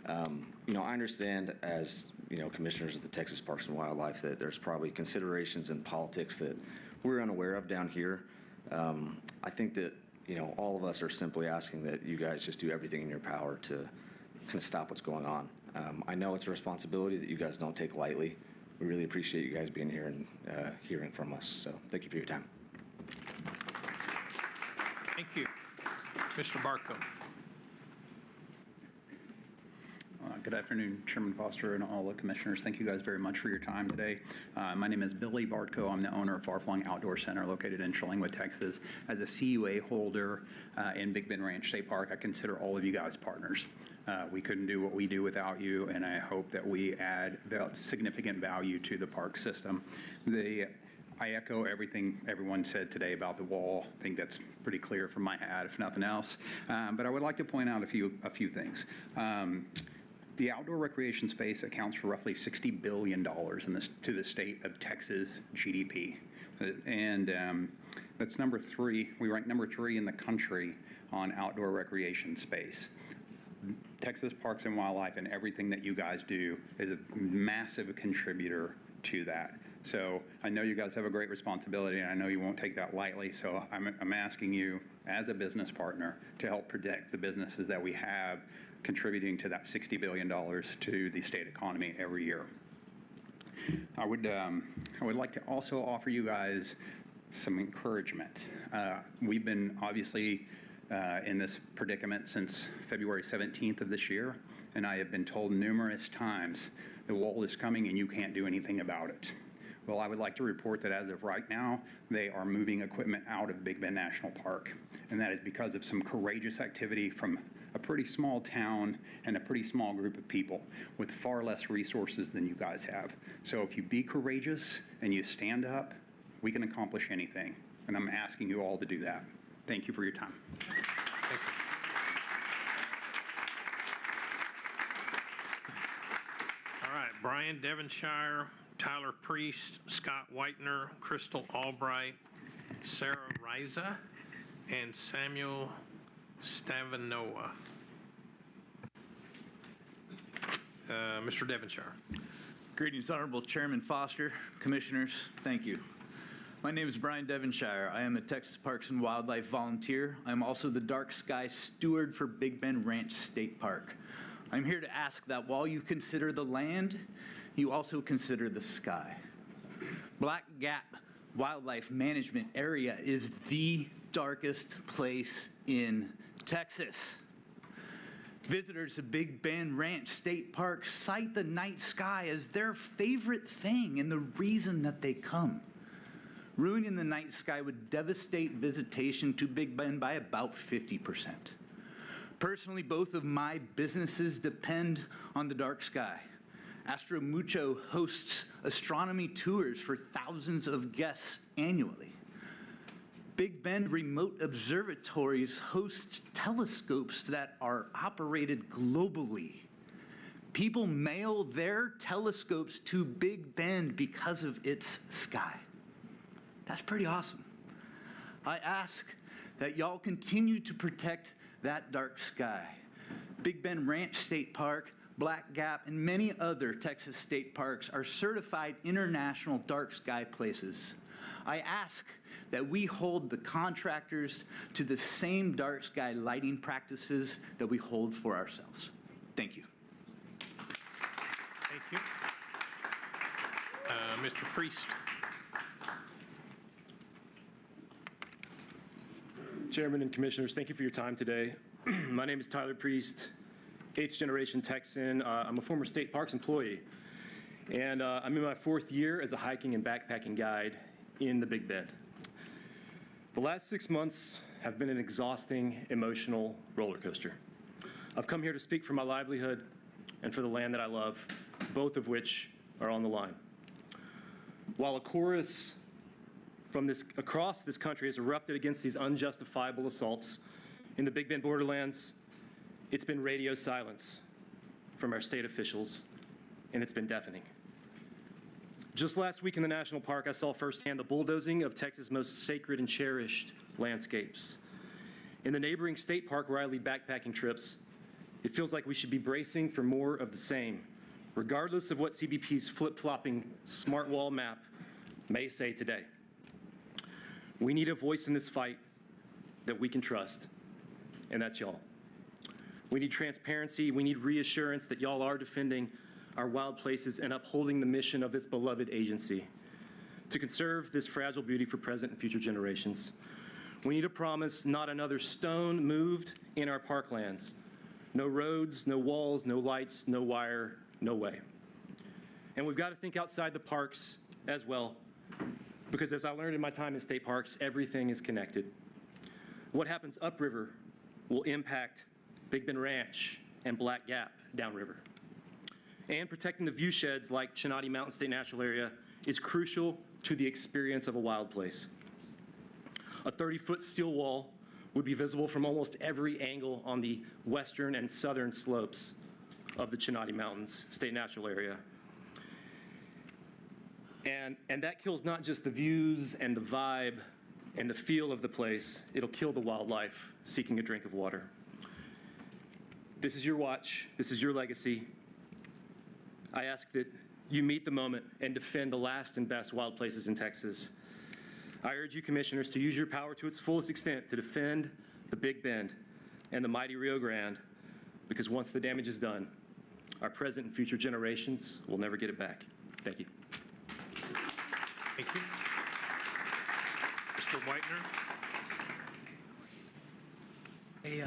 I understand as, commissioners of the Texas Parks and Wildlife that there's probably considerations in politics that we're unaware of down here. I think that all of us are simply asking that you guys just do everything in your power to kind of stop what's going on. I know it's a responsibility that you guys don't take lightly. We really appreciate you guys being here and hearing from us. So thank you for your time. Thank you. Mr. Barco. Good afternoon, Chairman Foster and all the commissioners. Thank you guys very much for your time today. My name is Billy Bartko. I'm the owner of Far Flung Outdoor Center located in Chilingwood, Texas. As a CUA holder in Big Bend Ranch State Park, I consider all of you guys partners. We couldn't do what we do without you, and I hope that we add significant value to the park system. I echo everything everyone said today about the wall. I think that's pretty clear from my hat, if nothing else. But I would like to point out a few things. The outdoor recreation space accounts for roughly $60 billion to the state of Texas GDP. And that's number 3. We rank number 3 in the country on outdoor recreation space. Texas Parks and Wildlife and everything that you guys do is a massive contributor to that. So I know you guys have a great responsibility, and I know you won't take that lightly. So I'm asking you, as a business partner, to help protect the businesses that we have contributing to that $60 billion to the state economy every year. I would like to also offer you guys some encouragement. We've been obviously in this predicament since February 17th of this year, and I have been told numerous times the wall is coming and you can't do anything about it. Well, I would like to report that as of right now, they are moving equipment out of Big Bend National Park, and that is because of some courageous activity from a pretty small town and a pretty small group of people with far less resources than you guys have. So if you be courageous and you stand up, we can accomplish anything, and I'm asking you all to do that. Thank you for your time. Thank you. All right, Brian Devonshire, Tyler Priest, Scott Whitener, Crystal Albright, Sarah Riza, and Samuel Stavanoa. Mr. Devonshire. Greetings, Honorable Chairman Foster, Commissioners. Thank you. My name is Brian Devonshire. I am a Texas Parks and Wildlife volunteer. I'm also the Dark Sky Steward for Big Bend Ranch State Park. I'm here to ask that while you consider the land, you also consider the sky. Black Gap Wildlife Management Area is the darkest place in Texas. Visitors to Big Bend Ranch State Park cite the night sky as their favorite thing and the reason that they come. Ruining the night sky would devastate visitation to Big Bend by about 50%. Personally, both of my businesses depend on the dark sky. Astro Mucho hosts astronomy tours for thousands of guests annually. Big Bend Remote Observatories host telescopes that are operated globally. People mail their telescopes to Big Bend because of its sky. That's pretty awesome. I ask that y'all continue to protect that dark sky. Big Bend Ranch State Park, Black Gap, and many other Texas state parks are certified international dark sky places. I ask that we hold the contractors to the same dark sky lighting practices that we hold for ourselves. Thank you. Thank you. Mr. Priest. Chairman and Commissioners, thank you for your time today. My name is Tyler Priest, 8th generation Texan. I'm a former state parks employee, and I'm in my 4th year as a hiking and backpacking guide in the Big Bend. The last 6 months have been an exhausting, emotional roller coaster. I've come here to speak for my livelihood and for the land that I love, both of which are on the line. While a chorus from across this country has erupted against these unjustifiable assaults in the Big Bend borderlands, it's been radio silence from our state officials, and it's been deafening. Just last week in the national park, I saw firsthand the bulldozing of Texas' most sacred and cherished landscapes. In the neighboring state park where I lead backpacking trips, it feels like we should be bracing for more of the same, regardless of what CBP's flip-flopping smart wall map may say today. We need a voice in this fight that we can trust, and that's y'all. We need transparency. We need reassurance that y'all are defending our wild places and upholding the mission of this beloved agency to conserve this fragile beauty for present and future generations. We need a promise, not another stone moved in our parklands. No roads, no walls, no lights, no wire, no way. And we've got to think outside the parks as well, because as I learned in my time in state parks, everything is connected. What happens upriver will impact Big Bend Ranch and Black Gap downriver. And protecting the view sheds like Chinati Mountain State National Area is crucial to the experience of a wild place. A 30-foot steel wall would be visible from almost every angle on the western and southern slopes of the Chinati Mountains State Natural Area. And that kills not just the views and the vibe and the feel of the place, it'll kill the wildlife seeking a drink of water. This is your watch, this is your legacy. I ask that you meet the moment and defend the last and best wild places in Texas. I urge you, commissioners, to use your power to its fullest extent to defend the Big Bend and the mighty Rio Grande, because once the damage is done, our present and future generations will never get it back. Thank you. Thank you. Mr. Whitener. Hey,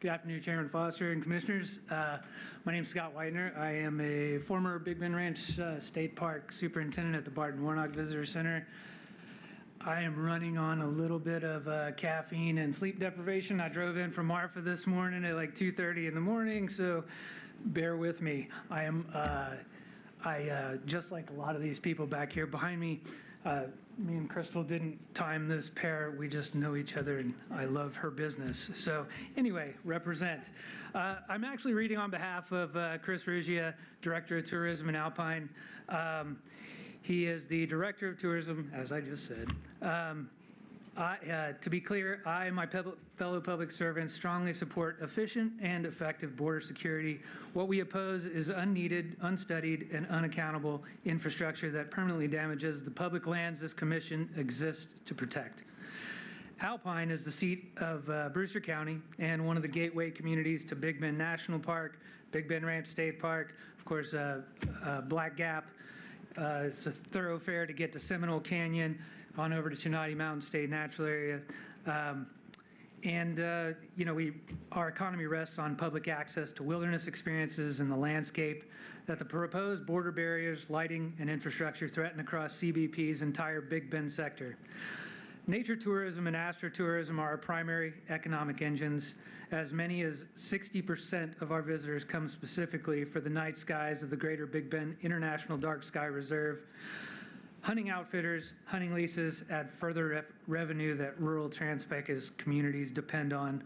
good afternoon, Chairman Foster and Commissioners. My name is Scott Whitener. I am a former Big Bend Ranch State Park Superintendent at the Barton Warnock Visitor Center. I am running on a little bit of caffeine and sleep deprivation. I drove in from Marfa this morning at like 2:30 in the morning, so bear with me. Just like a lot of these people back here behind me, me and Crystal didn't time this pair. We just know each other, and I love her business. So anyway, represent. I'm actually reading on behalf of Chris Ruggia, Director of Tourism in Alpine. He is the Director of Tourism, as I just said. To be clear, I and my fellow public servants strongly support efficient and effective border security. What we oppose is unneeded, unstudied, and unaccountable infrastructure that permanently damages the public lands this commission exists to protect. Alpine is the seat of Brewster County and one of the gateway communities to Big Bend National Park, Big Bend Ranch State Park, of course, Black Gap. It's a thoroughfare to get to Seminole Canyon, on over to Chenati Mountain State Natural Area. Our economy rests on public access to wilderness experiences and the landscape that the proposed border barriers, lighting, and infrastructure threaten across CBP's entire Big Bend sector. Nature tourism and astrotourism are our primary economic engines. As many as 60% of our visitors come specifically for the night skies of the Greater Big Bend International Dark Sky Reserve. Hunting outfitters, hunting leases add further revenue that rural Trans-Pecos communities depend on.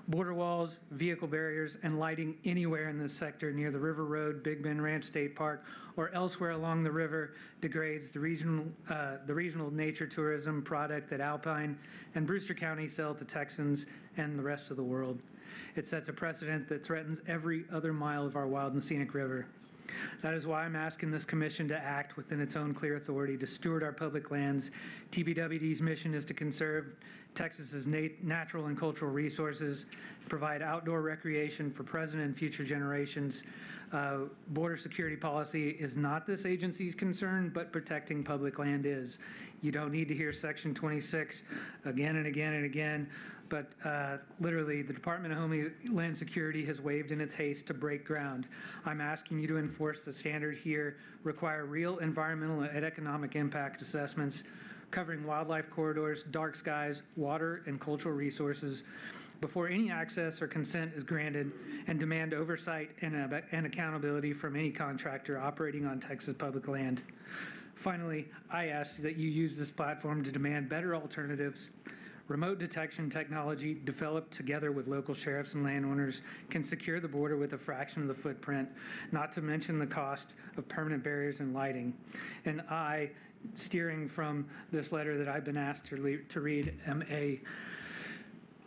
Border walls, vehicle barriers, and lighting anywhere in this sector near the River Road, Big Bend Ranch State Park, or elsewhere along the river degrades the regional nature tourism product that Alpine and Brewster County sell to Texans and the rest of the world. It sets a precedent that threatens every other mile of our wild and scenic river. That is why I'm asking this commission to act within its own clear authority to steward our public lands. TPWD's mission is to conserve Texas's natural and cultural resources, provide outdoor recreation for present and future generations. Border security policy is not this agency's concern, but protecting public land is. You don't need to hear Section 26 again and again and again. But literally, the Department of Homeland Security has waved in its haste to break ground. I'm asking you to enforce the standard here, require real environmental and economic impact assessments covering wildlife corridors, dark skies, water, and cultural resources before any access or consent is granted, and demand oversight and accountability from any contractor operating on Texas public land. Finally, I ask that you use this platform to demand better alternatives. Remote detection technology developed together with local sheriffs and landowners can secure the border with a fraction of the footprint, not to mention the cost of permanent barriers and lighting. And I, steering from this letter that I've been asked to read,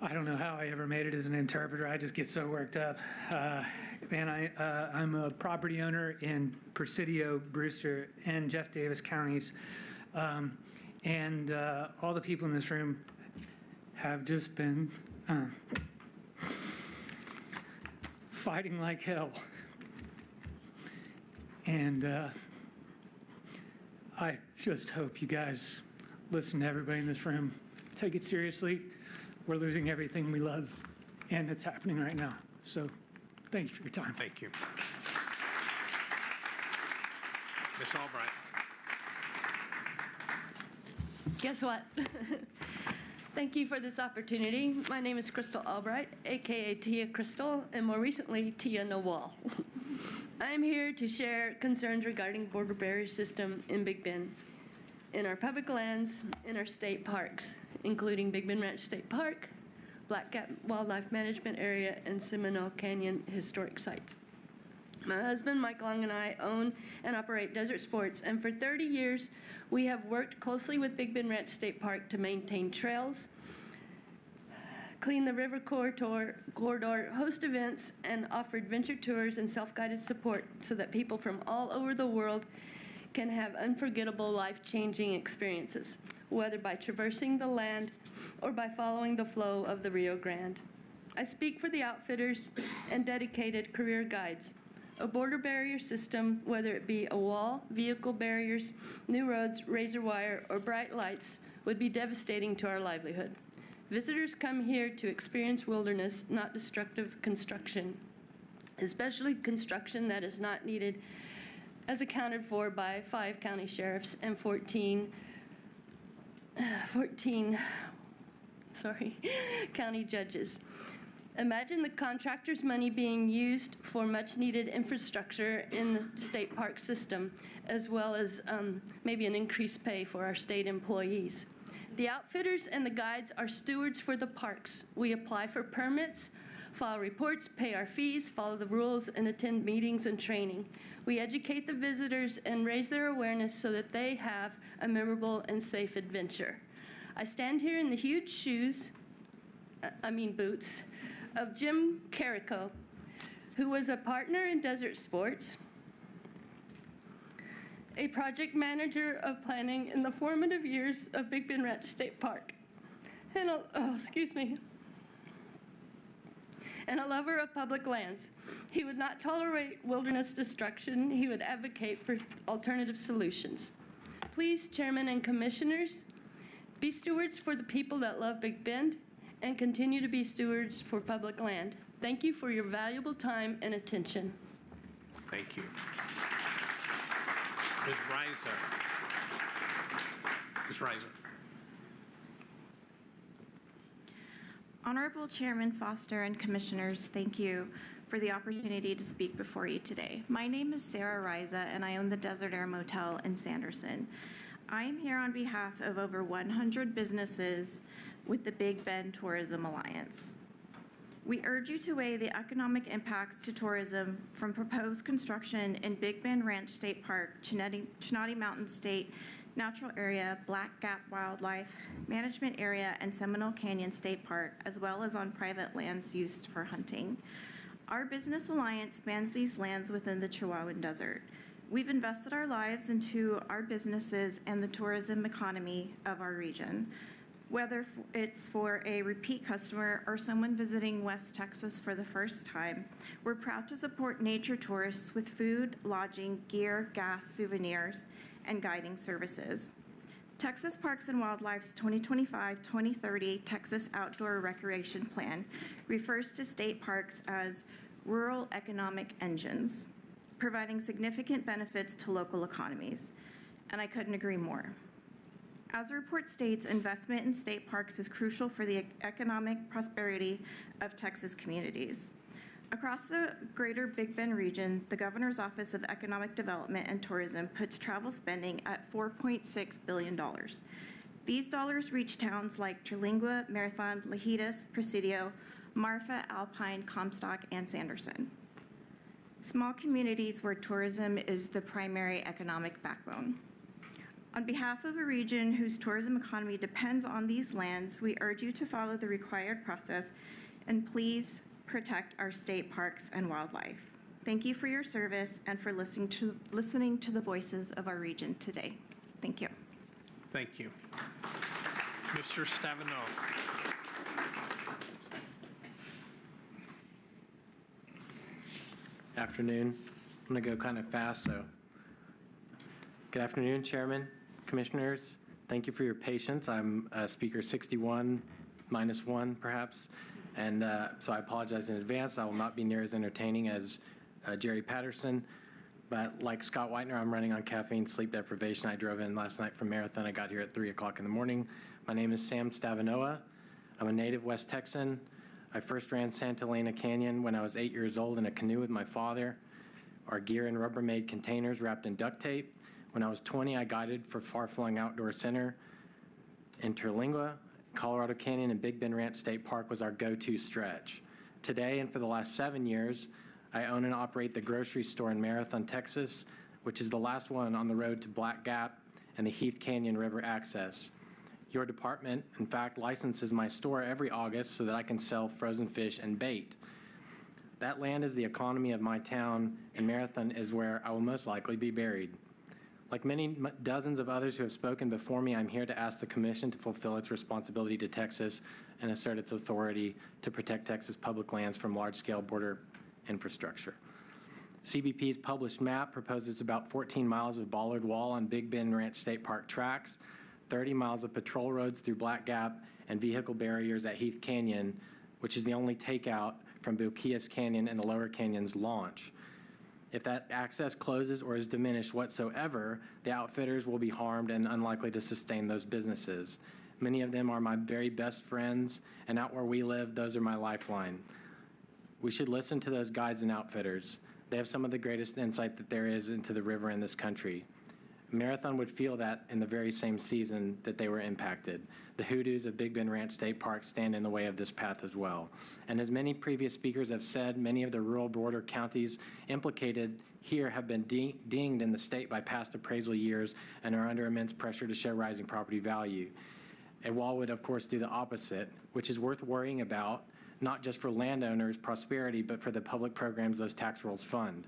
I don't know how I ever made it as an interpreter. I just get so worked up. I'm a property owner in Presidio, Brewster, and Jeff Davis counties. All the people in this room have just been fighting like hell. And I just hope you guys listen to everybody in this room. Take it seriously. We're losing everything we love, and it's happening right now. So thank you for your time. Thank you. Ms. Albright. Guess what? Thank you for this opportunity. My name is Crystal Albright, aka Tia Crystal, and more recently, Tia Noel. I'm here to share concerns regarding border barrier system in Big Bend, in our public lands, in our state parks, including Big Bend Ranch State Park, Black Gap Wildlife Management Area, and Seminole Canyon Historic Sites. My husband, Mike Long, and I own and operate Desert Sports, and for 30 years, we have worked closely with Big Bend Ranch State Park to maintain trails, clean the river corridor, host events, and offer adventure tours and self-guided support so that people from all over the world can have unforgettable, life-changing experiences, whether by traversing the land or by following the flow of the Rio Grande. I speak for the outfitters and dedicated career guides. A border barrier system, whether it be a wall, vehicle barriers, new roads, razor wire, or bright lights, would be devastating to our livelihood. Visitors come here to experience wilderness, not destructive construction, especially construction that is not needed, as accounted for by 5 county sheriffs and 14 county judges. Imagine the contractor's money being used for much-needed infrastructure in the state park system, as well as maybe an increased pay for our state employees. The outfitters and the guides are stewards for the parks. We apply for permits, file reports, pay our fees, follow the rules, and attend meetings and training. We educate the visitors and raise their awareness so that they have a memorable and safe adventure. I stand here in the huge boots, of Jim Carrico, who was a partner in Desert Sports, a project manager of planning in the formative years of Big Bend Ranch State Park, and a lover of public lands. He would not tolerate wilderness destruction. He would advocate for alternative solutions. Please, Chairman and Commissioners, be stewards for the people that love Big Bend and continue to be stewards for public land. Thank you for your valuable time and attention. Thank you. Ms. Reiser. Ms. Reiser. Honorable Chairman Foster and Commissioners, thank you for the opportunity to speak before you today. My name is Sarah Reiser, and I own the Desert Air Motel in Sanderson. I am here on behalf of over 100 businesses with the Big Bend Tourism Alliance. We urge you to weigh the economic impacts to tourism from proposed construction in Big Bend Ranch State Park, Chinati Mountain State Natural Area, Black Gap Wildlife Management Area, and Seminole Canyon State Park, as well as on private lands used for hunting. Our business alliance spans these lands within the Chihuahuan Desert. We've invested our lives into our businesses and the tourism economy of our region. Whether it's for a repeat customer or someone visiting West Texas for the first time, we're proud to support nature tourists with food, lodging, gear, gas, souvenirs, and guiding services. Texas Parks and Wildlife's 2025-2030 Texas Outdoor Recreation Plan refers to state parks as rural economic engines, providing significant benefits to local economies. And I couldn't agree more. As the report states, investment in state parks is crucial for the economic prosperity of Texas communities. Across the greater Big Bend region, the Governor's Office of Economic Development and Tourism puts travel spending at $4.6 billion. These dollars reach towns like Terlingua, Marathon, Lajitas, Presidio, Marfa, Alpine, Comstock, and Sanderson. Small communities where tourism is the primary economic backbone. On behalf of a region whose tourism economy depends on these lands, we urge you to follow the required process and please protect our state parks and wildlife. Thank you for your service and for listening to the voices of our region today. Thank you. Thank you. Mr. Stavino. Afternoon. I'm going to go kind of fast, so. Good afternoon, Chairman, Commissioners. Thank you for your patience. I'm speaker 61 minus 1, perhaps, and so I apologize in advance. I will not be near as entertaining as Jerry Patterson, but like Scott Whitener, I'm running on caffeine sleep deprivation. I drove in last night from Marathon. I got here at 3 o'clock in the morning. My name is Sam Stavinoa. I'm a native West Texan. I first ran Santa Elena Canyon when I was 8 years old in a canoe with my father. Our gear in Rubbermaid containers wrapped in duct tape. When I was 20, I guided for Far Flung Outdoor Center in Terlingua. Colorado Canyon and Big Bend Ranch State Park was our go-to stretch. Today, and for the last 7 years, I own and operate the grocery store in Marathon, Texas, which is the last one on the road to Black Gap and the Heath Canyon River access. Your department, in fact, licenses my store every August so that I can sell frozen fish and bait. That land is the economy of my town, and Marathon is where I will most likely be buried. Like many dozens of others who have spoken before me, I'm here to ask the Commission to fulfill its responsibility to Texas and assert its authority to protect Texas public lands from large-scale border infrastructure. CBP's published map proposes about 14 miles of bollard wall on Big Bend Ranch State Park tracks, 30 miles of patrol roads through Black Gap, and vehicle barriers at Heath Canyon, which is the only takeout from Boquillas Canyon and the Lower Canyon's launch. If that access closes or is diminished whatsoever, the outfitters will be harmed and unlikely to sustain those businesses. Many of them are my very best friends, and out where we live, those are my lifeline. We should listen to those guides and outfitters. They have some of the greatest insight that there is into the river in this country. Marathon would feel that in the very same season that they were impacted. The hoodoos of Big Bend Ranch State Park stand in the way of this path as well. And as many previous speakers have said, many of the rural border counties implicated here have been dinged in the state by past appraisal years and are under immense pressure to show rising property value. A wall would, of course, do the opposite, which is worth worrying about, not just for landowners' prosperity, but for the public programs those tax rolls fund.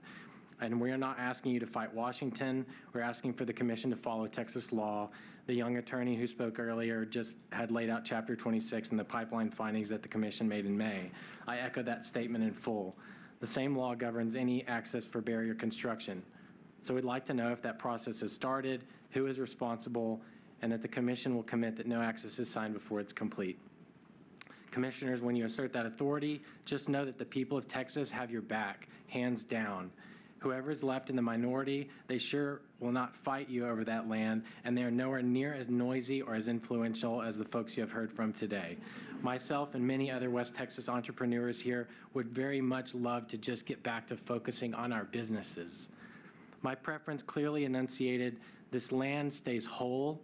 And we are not asking you to fight Washington. We're asking for the Commission to follow Texas law. The young attorney who spoke earlier just had laid out Chapter 26 and the pipeline findings that the Commission made in May. I echo that statement in full. The same law governs any access for barrier construction. So we'd like to know if that process has started, who is responsible, and that the Commission will commit that no access is signed before it's complete. Commissioners, when you assert that authority, just know that the people of Texas have your back, hands down. Whoever is left in the minority, they sure will not fight you over that land, and they are nowhere near as noisy or as influential as the folks you have heard from today. Myself and many other West Texas entrepreneurs here would very much love to just get back to focusing on our businesses. My preference clearly enunciated, this land stays whole.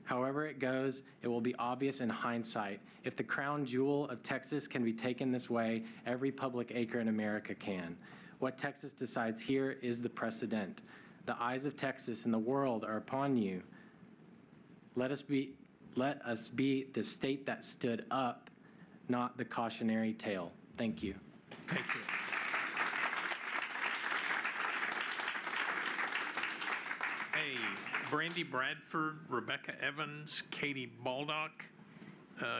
However it goes, it will be obvious in hindsight. If the crown jewel of Texas can be taken this way, every public acre in America can. What Texas decides here is the precedent. The eyes of Texas and the world are upon you. Let us be the state that stood up, not the cautionary tale. Thank you. Thank you. Hey, Brandy Bradford, Rebecca Evans, Katie Baldock,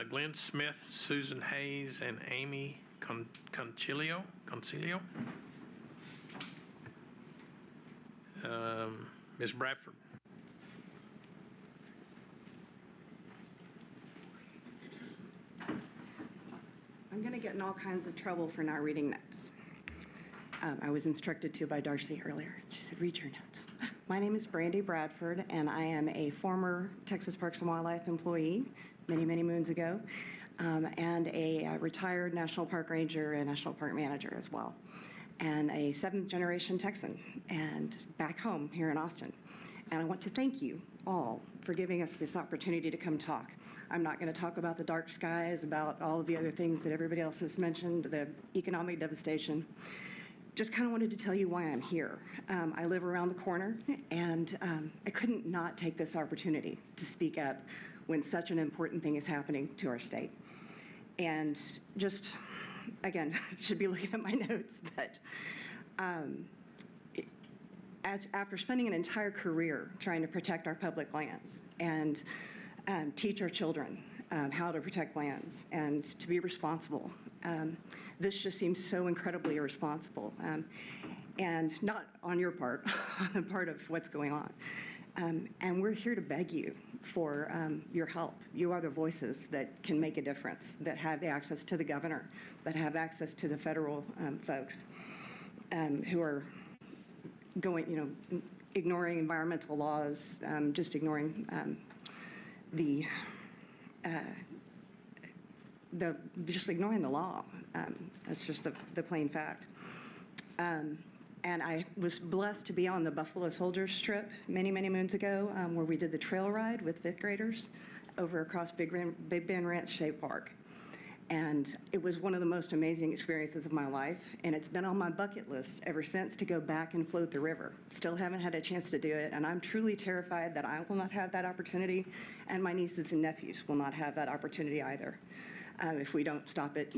Glenn Smith, Susan Hayes, and Amy Concilio. Ms. Bradford. I'm going to get in all kinds of trouble for not reading notes. I was instructed to by Darcy earlier. She said, read your notes. My name is Brandy Bradford, and I am a former Texas Parks and Wildlife employee many, many moons ago, and a retired National Park Ranger and National Park Manager as well, and a seventh-generation Texan, and back home here in Austin. And I want to thank you all for giving us this opportunity to come talk. I'm not going to talk about the dark skies, about all of the other things that everybody else has mentioned, the economic devastation. Just kind of wanted to tell you why I'm here. I live around the corner, and I couldn't not take this opportunity to speak up when such an important thing is happening to our state. And just, again, I should be looking at my notes, but after spending an entire career trying to protect our public lands and teach our children how to protect lands and to be responsible, this just seems so incredibly irresponsible, and not on your part, on the part of what's going on. And we're here to beg you for your help. You are the voices that can make a difference, that have the access to the governor, that have access to the federal folks who are ignoring environmental laws, just ignoring just ignoring the law. That's just the plain fact. And I was blessed to be on the Buffalo Soldiers trip many, many moons ago, where we did the trail ride with fifth graders over across Big Bend Ranch State Park. And it was one of the most amazing experiences of my life, and it's been on my bucket list ever since to go back and float the river. Still haven't had a chance to do it, and I'm truly terrified that I will not have that opportunity, and my nieces and nephews will not have that opportunity either if we don't stop it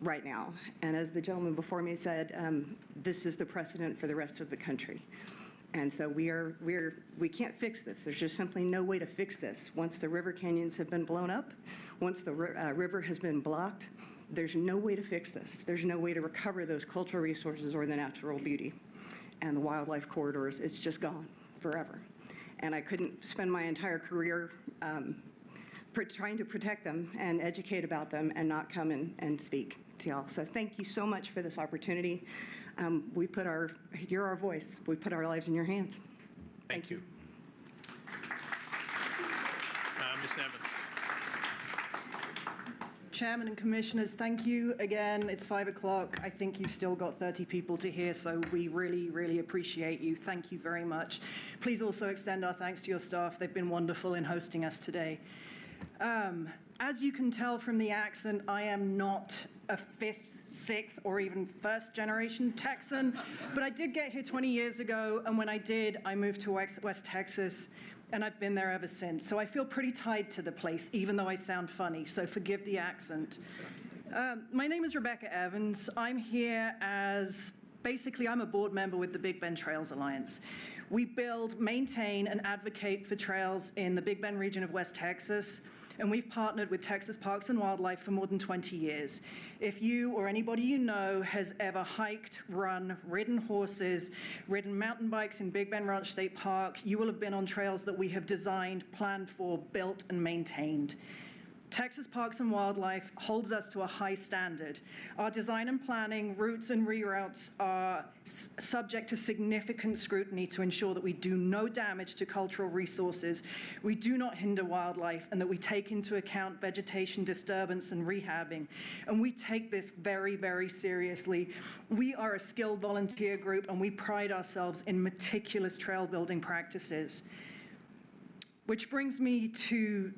right now. And as the gentleman before me said, this is the precedent for the rest of the country. And so we can't fix this. There's just simply no way to fix this. Once the river canyons have been blown up, once the river has been blocked, there's no way to fix this. There's no way to recover those cultural resources or the natural beauty. And the wildlife corridors, it's just gone forever. And I couldn't spend my entire career trying to protect them and educate about them and not come and speak to y'all. So thank you so much for this opportunity. You're our voice. We put our lives in your hands. Thank you. Ms. Evans. Chairman and Commissioners, thank you again. It's 5 o'clock. I think you've still got 30 people to hear, so we really, really appreciate you. Thank you very much. Please also extend our thanks to your staff. They've been wonderful in hosting us today. As you can tell from the accent, I am not a fifth, sixth, or even first generation Texan, but I did get here 20 years ago, and when I did, I moved to West Texas, and I've been there ever since. So I feel pretty tied to the place, even though I sound funny, so forgive the accent. My name is Rebecca Evans. I'm here as, basically, I'm a board member with the Big Bend Trails Alliance. We build, maintain, and advocate for trails in the Big Bend region of West Texas, and we've partnered with Texas Parks and Wildlife for more than 20 years. If you or anybody you know has ever hiked, run, ridden horses, ridden mountain bikes in Big Bend Ranch State Park, you will have been on trails that we have designed, planned for, built, and maintained. Texas Parks and Wildlife holds us to a high standard. Our design and planning, routes and reroutes are subject to significant scrutiny to ensure that we do no damage to cultural resources, we do not hinder wildlife, and that we take into account vegetation disturbance and rehabbing. And we take this very, very seriously. We are a skilled volunteer group, and we pride ourselves in meticulous trail building practices. Which brings me to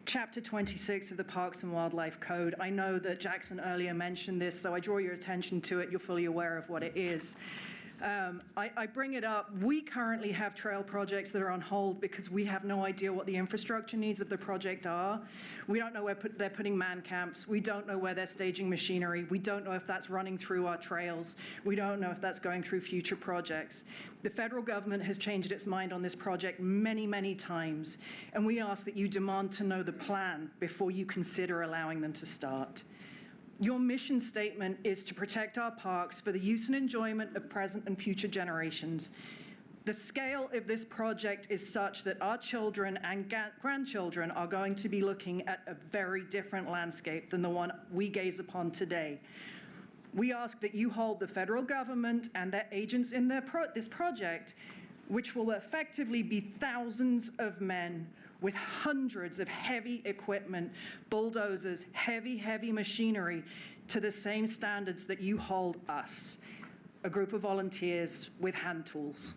Chapter 26 of the Parks and Wildlife Code. I know that Jackson earlier mentioned this, so I draw your attention to it. You're fully aware of what it is. I bring it up. We currently have trail projects that are on hold because we have no idea what the infrastructure needs of the project are. We don't know where they're putting man camps. We don't know where they're staging machinery. We don't know if that's running through our trails. We don't know if that's going through future projects. The federal government has changed its mind on this project many, many times, and we ask that you demand to know the plan before you consider allowing them to start. Your mission statement is to protect our parks for the use and enjoyment of present and future generations. The scale of this project is such that our children and grandchildren are going to be looking at a very different landscape than the one we gaze upon today. We ask that you hold the federal government and their agents in this project, which will effectively be thousands of men with hundreds of heavy equipment, bulldozers, heavy machinery, to the same standards that you hold us, a group of volunteers with hand tools.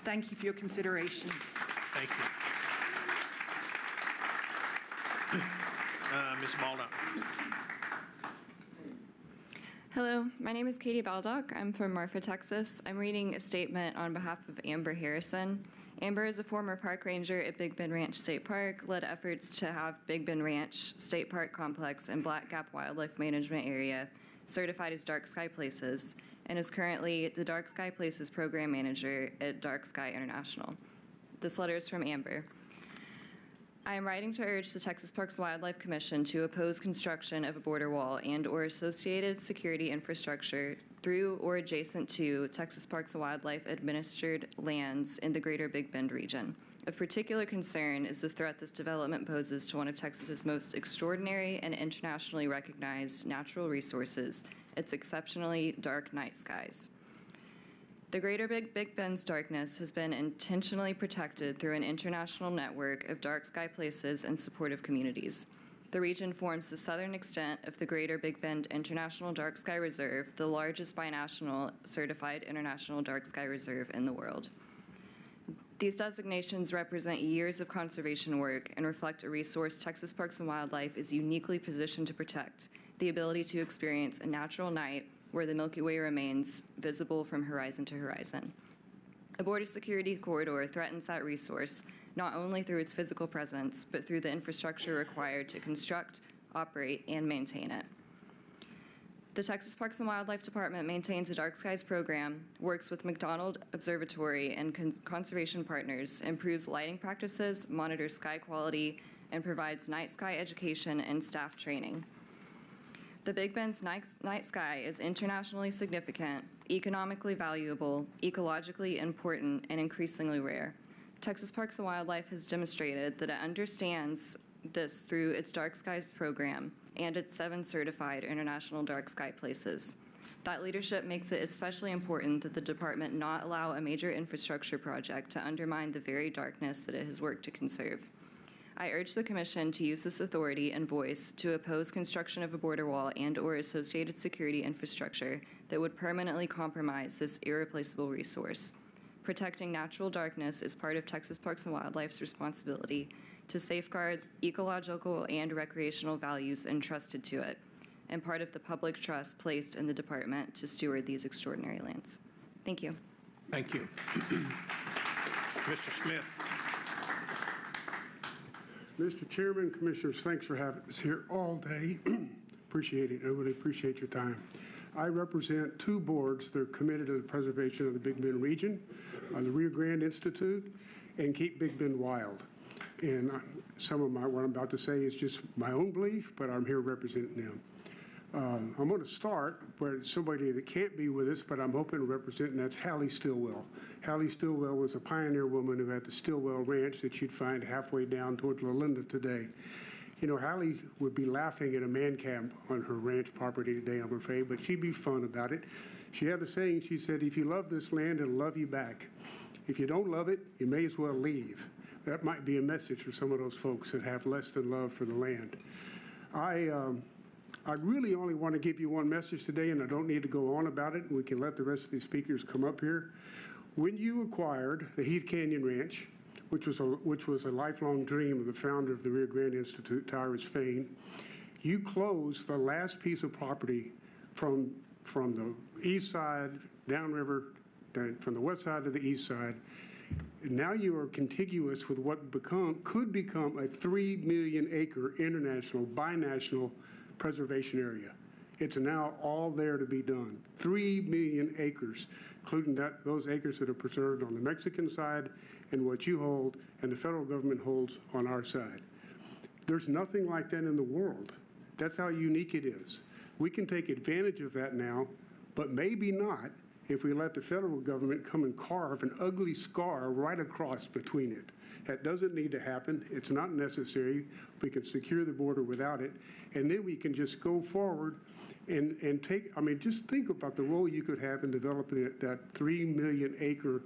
Thank you for your consideration. Thank you. Ms. Baldock. Hello, my name is Katie Baldock. I'm from Marfa, Texas. I'm reading a statement on behalf of Amber Harrison. Amber is a former park ranger at Big Bend Ranch State Park, led efforts to have Big Bend Ranch State Park Complex and Black Gap Wildlife Management Area certified as Dark Sky Places, and is currently the Dark Sky Places Program Manager at Dark Sky International. This letter is from Amber. I am writing to urge the Texas Parks and Wildlife Commission to oppose construction of a border wall and/or associated security infrastructure through or adjacent to Texas Parks and Wildlife administered lands in the greater Big Bend region. Of particular concern is the threat this development poses to one of Texas's most extraordinary and internationally recognized natural resources, its exceptionally dark night skies. The greater Big Bend's darkness has been intentionally protected through an international network of dark sky places and supportive communities. The region forms the southern extent of the Greater Big Bend International Dark Sky Reserve, the largest binational certified international dark sky reserve in the world. These designations represent years of conservation work and reflect a resource Texas Parks and Wildlife is uniquely positioned to protect, the ability to experience a natural night where the Milky Way remains visible from horizon to horizon. A border security corridor threatens that resource, not only through its physical presence, but through the infrastructure required to construct, operate, and maintain it. The Texas Parks and Wildlife Department maintains a dark skies program, works with McDonald Observatory and conservation partners, improves lighting practices, monitors sky quality, and provides night sky education and staff training. The Big Bend's night sky is internationally significant, economically valuable, ecologically important, and increasingly rare. Texas Parks and Wildlife has demonstrated that it understands this through its Dark Skies program and its 7 certified international dark sky places. That leadership makes it especially important that the department not allow a major infrastructure project to undermine the very darkness that it has worked to conserve. I urge the Commission to use this authority and voice to oppose construction of a border wall and/or associated security infrastructure that would permanently compromise this irreplaceable resource. Protecting natural darkness is part of Texas Parks and Wildlife's responsibility to safeguard ecological and recreational values entrusted to it, and part of the public trust placed in the department to steward these extraordinary lands. Thank you. Thank you. Mr. Smith. Mr. Chairman, Commissioners, thanks for having us here all day. Appreciate it. I really appreciate your time. I represent 2 boards that are committed to the preservation of the Big Bend region, the Rio Grande Institute and Keep Big Bend Wild. And some of what I'm about to say is just my own belief, but I'm here representing them. I'm going to start where somebody that can't be with us, but I'm hoping to represent, and that's Hallie Stillwell. Hallie Stillwell was a pioneer woman who had the Stillwell Ranch that you'd find halfway down towards LaLinda today. You know, Hallie would be laughing at a man camp on her ranch property today, I'm afraid, but she'd be fun about it. She had a saying, she said, if you love this land, it'll love you back. If you don't love it, you may as well leave. That might be a message for some of those folks that have less than love for the land. I really only want to give you one message today, and I don't need to go on about it. We can let the rest of these speakers come up here. When you acquired the Heath Canyon Ranch, which was a lifelong dream of the founder of the Rio Grande Institute, Tyrus Fain, you closed the last piece of property from the east side, downriver, from the west side to the east side. Now you are contiguous with what could become a 3 million acre international, binational preservation area. It's now all there to be done. 3 million acres, including those acres that are preserved on the Mexican side and what you hold and the federal government holds on our side. There's nothing like that in the world. That's how unique it is. We can take advantage of that now, but maybe not if we let the federal government come and carve an ugly scar right across between it. That doesn't need to happen. It's not necessary. We can secure the border without it. And then we can just go forward and take, I mean, just think about the role you could have in developing that 3 million acre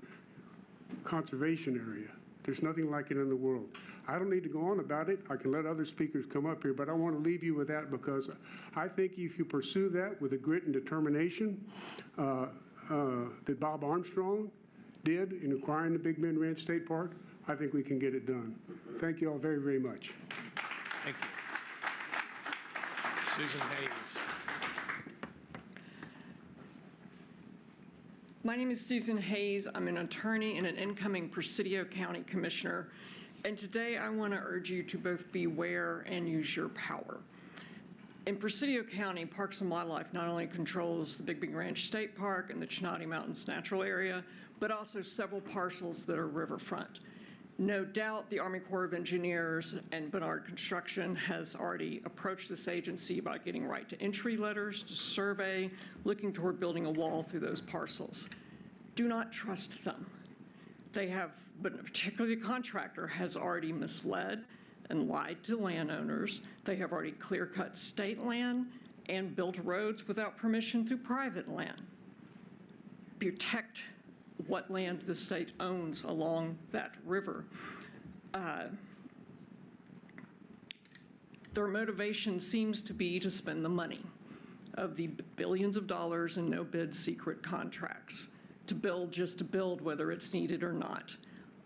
conservation area. There's nothing like it in the world. I don't need to go on about it. I can let other speakers come up here, but I want to leave you with that because I think if you pursue that with the grit and determination that Bob Armstrong did in acquiring the Big Bend Ranch State Park, I think we can get it done. Thank you all very, very much. Thank you. Susan Hayes. My name is Susan Hayes. I'm an attorney and an incoming Presidio County Commissioner. And today I want to urge you to both beware and use your power. In Presidio County, Parks and Wildlife not only controls the Big Bend Ranch State Park and the Chenati Mountains Natural Area, but also several parcels that are riverfront. No doubt the Army Corps of Engineers and Bernard Construction has already approached this agency by getting right to entry letters to survey, looking toward building a wall through those parcels. Do not trust them. They have, but particularly the contractor has already misled and lied to landowners. They have already clear-cut state land and built roads without permission through private land. Protect what land the state owns along that river. Their motivation seems to be to spend the money of the billions of dollars in no-bid secret contracts, to build just to build whether it's needed or not.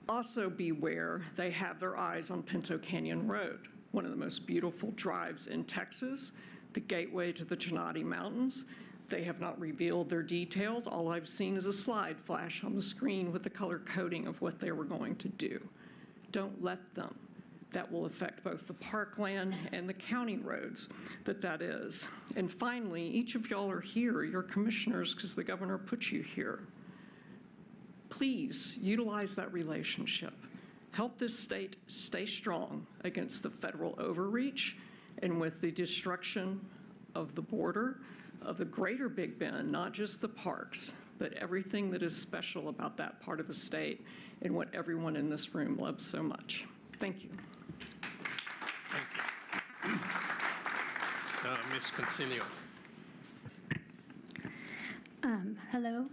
Also beware, they have their eyes on Pinto Canyon Road, one of the most beautiful drives in Texas, the gateway to the Chenati Mountains. They have not revealed their details. All I've seen is a slide flash on the screen with the color coding of what they were going to do. Don't let them. That will affect both the parkland and the county roads that is. And finally, each of y'all are here, you're commissioners, because the governor put you here. Please utilize that relationship. Help this state stay strong against the federal overreach and with the destruction of the border, of the greater Big Bend, not just the parks, but everything that is special about that part of the state and what everyone in this room loves so much. Thank you. Thank you. Ms. Concilio. Hello,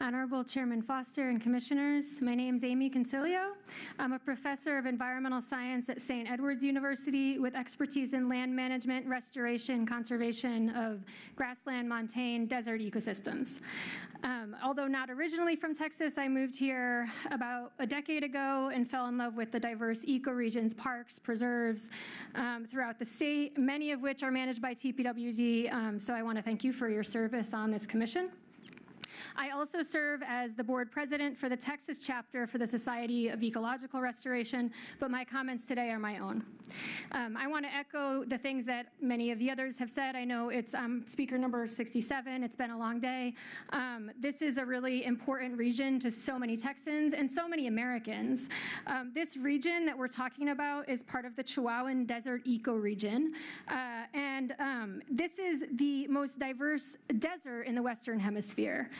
Honorable Chairman Foster and Commissioners. My name is Amy Concilio. I'm a professor of environmental science at St. Edward's University with expertise in land management, restoration, conservation of grassland, montane, desert ecosystems. Although not originally from Texas, I moved here about a decade ago and fell in love with the diverse ecoregions, parks, preserves throughout the state, many of which are managed by TPWD. So I want to thank you for your service on this commission. I also serve as the board president for the Texas chapter for the Society of Ecological Restoration, but my comments today are my own. I want to echo the things that many of the others have said. I know it's speaker number 67. It's been a long day. This is a really important region to so many Texans and so many Americans. This region that we're talking about is part of the Chihuahuan Desert ecoregion, and this is the most diverse desert in the Western Hemisphere.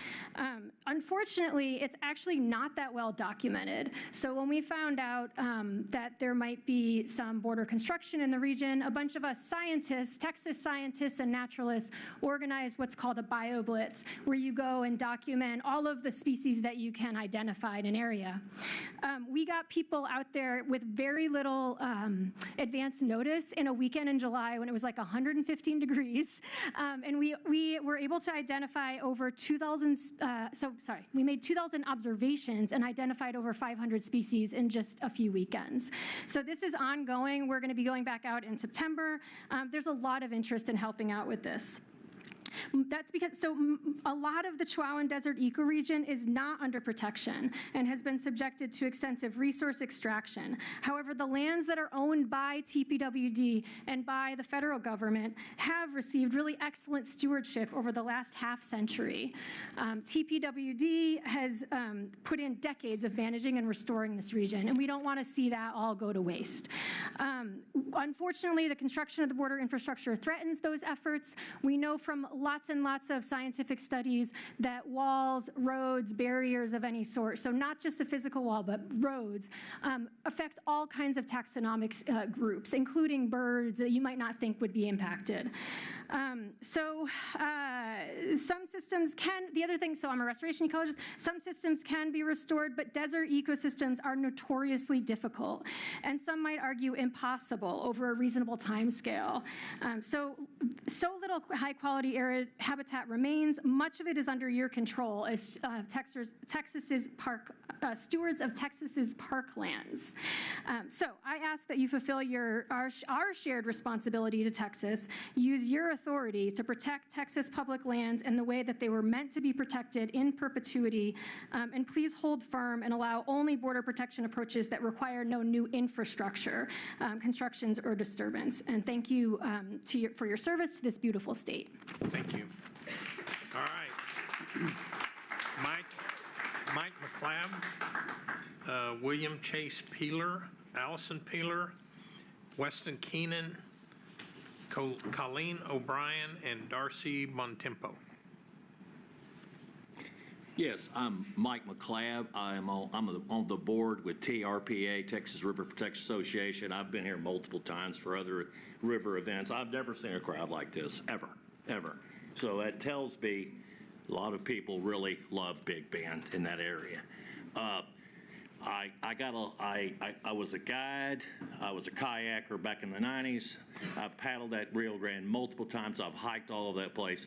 Unfortunately, it's actually not that well documented. So when we found out that there might be some border construction in the region, a bunch of us scientists, Texas scientists and naturalists, organized what's called a BioBlitz, where you go and document all of the species that you can identify in an area. We got people out there with very little advance notice in a weekend in July when it was like 115 degrees, and we were able to identify over 2,000 we made 2,000 observations and identified over 500 species in just a few weekends. So this is ongoing. We're going to be going back out in September. There's a lot of interest in helping out with this. That's because, a lot of the Chihuahuan Desert ecoregion is not under protection and has been subjected to extensive resource extraction. However, the lands that are owned by TPWD and by the federal government have received really excellent stewardship over the last half century. TPWD has put in decades of managing and restoring this region, and we don't want to see that all go to waste. Unfortunately, the construction of the border infrastructure threatens those efforts. We know from lots and lots of scientific studies that walls, roads, barriers of any sort, so not just a physical wall, but roads, affect all kinds of taxonomic groups, including birds that you might not think would be impacted. Some systems can, the other thing, so I'm a restoration ecologist, some systems can be restored, but desert ecosystems are notoriously difficult, and some might argue impossible over a reasonable time scale. So little high-quality arid habitat remains. Much of it is under your control as Texas's stewards of Texas's parklands. So I ask that you fulfill our shared responsibility to Texas, use your authority to protect Texas public lands in the way that they were meant to be protected in perpetuity, and please hold firm and allow only border protection approaches that require no new infrastructure, constructions, or disturbance. And thank you for your service to this beautiful state. Thank you. All right. Mike McClab, William Chase Peeler, Allison Peeler, Weston Keenan, Colleen O'Brien, and Darcy Montempo. Yes, I'm Mike McClab. I'm on the board with TRPA, Texas River Protection Association. I've been here multiple times for other river events. I've never seen a crowd like this, ever. So that tells me a lot of people really love Big Bend in that area. I was a guide. I was a kayaker back in the 90s. I've paddled that Rio Grande multiple times. I've hiked all of that place.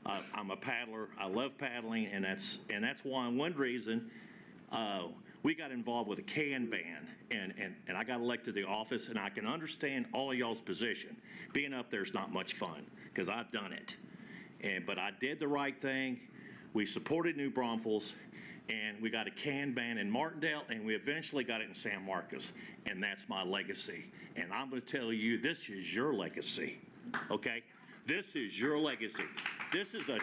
I'm a paddler. I love paddling, and that's one reason we got involved with a can ban, and I got elected to the office, and I can understand all of y'all's position. Being up there is not much fun, because I've done it. But I did the right thing. We supported New Braunfels, and we got a can ban in Martindale, and we eventually got it in San Marcos, and that's my legacy. And I'm going to tell you, this is your legacy, okay? This is your legacy. This is a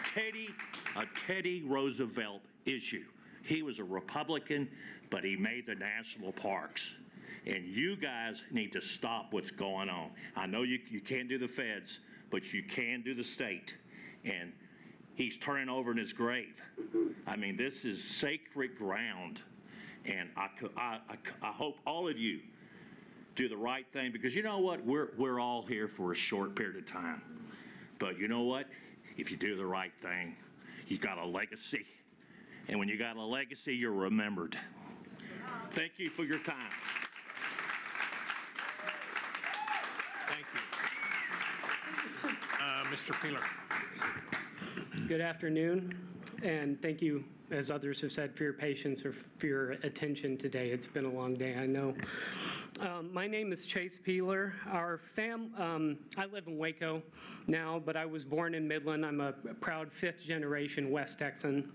Teddy Roosevelt issue. He was a Republican, but he made the national parks. And you guys need to stop what's going on. I know you can't do the feds, but you can do the state. And he's turning over in his grave. I mean, this is sacred ground. And I hope all of you do the right thing, because you know what? We're all here for a short period of time. But you know what? If you do the right thing, you've got a legacy. And when you got a legacy, you're remembered. Thank you for your time. Thank you. Mr. Peeler. Good afternoon, and thank you, as others have said, for your patience or for your attention today. It's been a long day, I know. My name is Chase Peeler. I live in Waco now, but I was born in Midland. I'm a proud fifth-generation West Texan.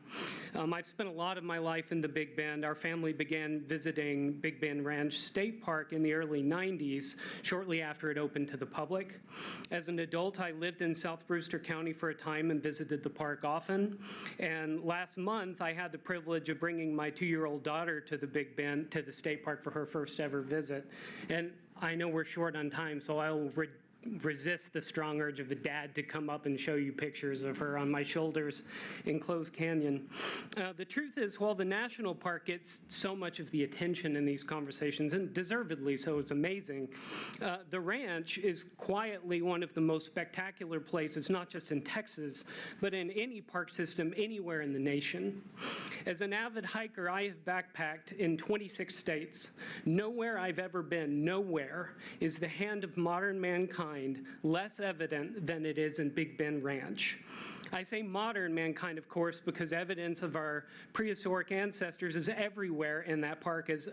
I've spent a lot of my life in the Big Bend. Our family began visiting Big Bend Ranch State Park in the early 90s, shortly after it opened to the public. As an adult, I lived in South Brewster County for a time and visited the park often. And last month, I had the privilege of bringing my 2-year-old daughter to the Big Bend, to the state park, for her first ever visit. And I know we're short on time, so I'll resist the strong urge of a dad to come up and show you pictures of her on my shoulders in Closed Canyon. The truth is, while the national park gets so much of the attention in these conversations, and deservedly so, it's amazing, the ranch is quietly one of the most spectacular places, not just in Texas, but in any park system anywhere in the nation. As an avid hiker, I have backpacked in 26 states. Nowhere I've ever been, nowhere, is the hand of modern mankind less evident than it is in Big Bend Ranch. I say modern mankind, of course, because evidence of our prehistoric ancestors is everywhere in that park, as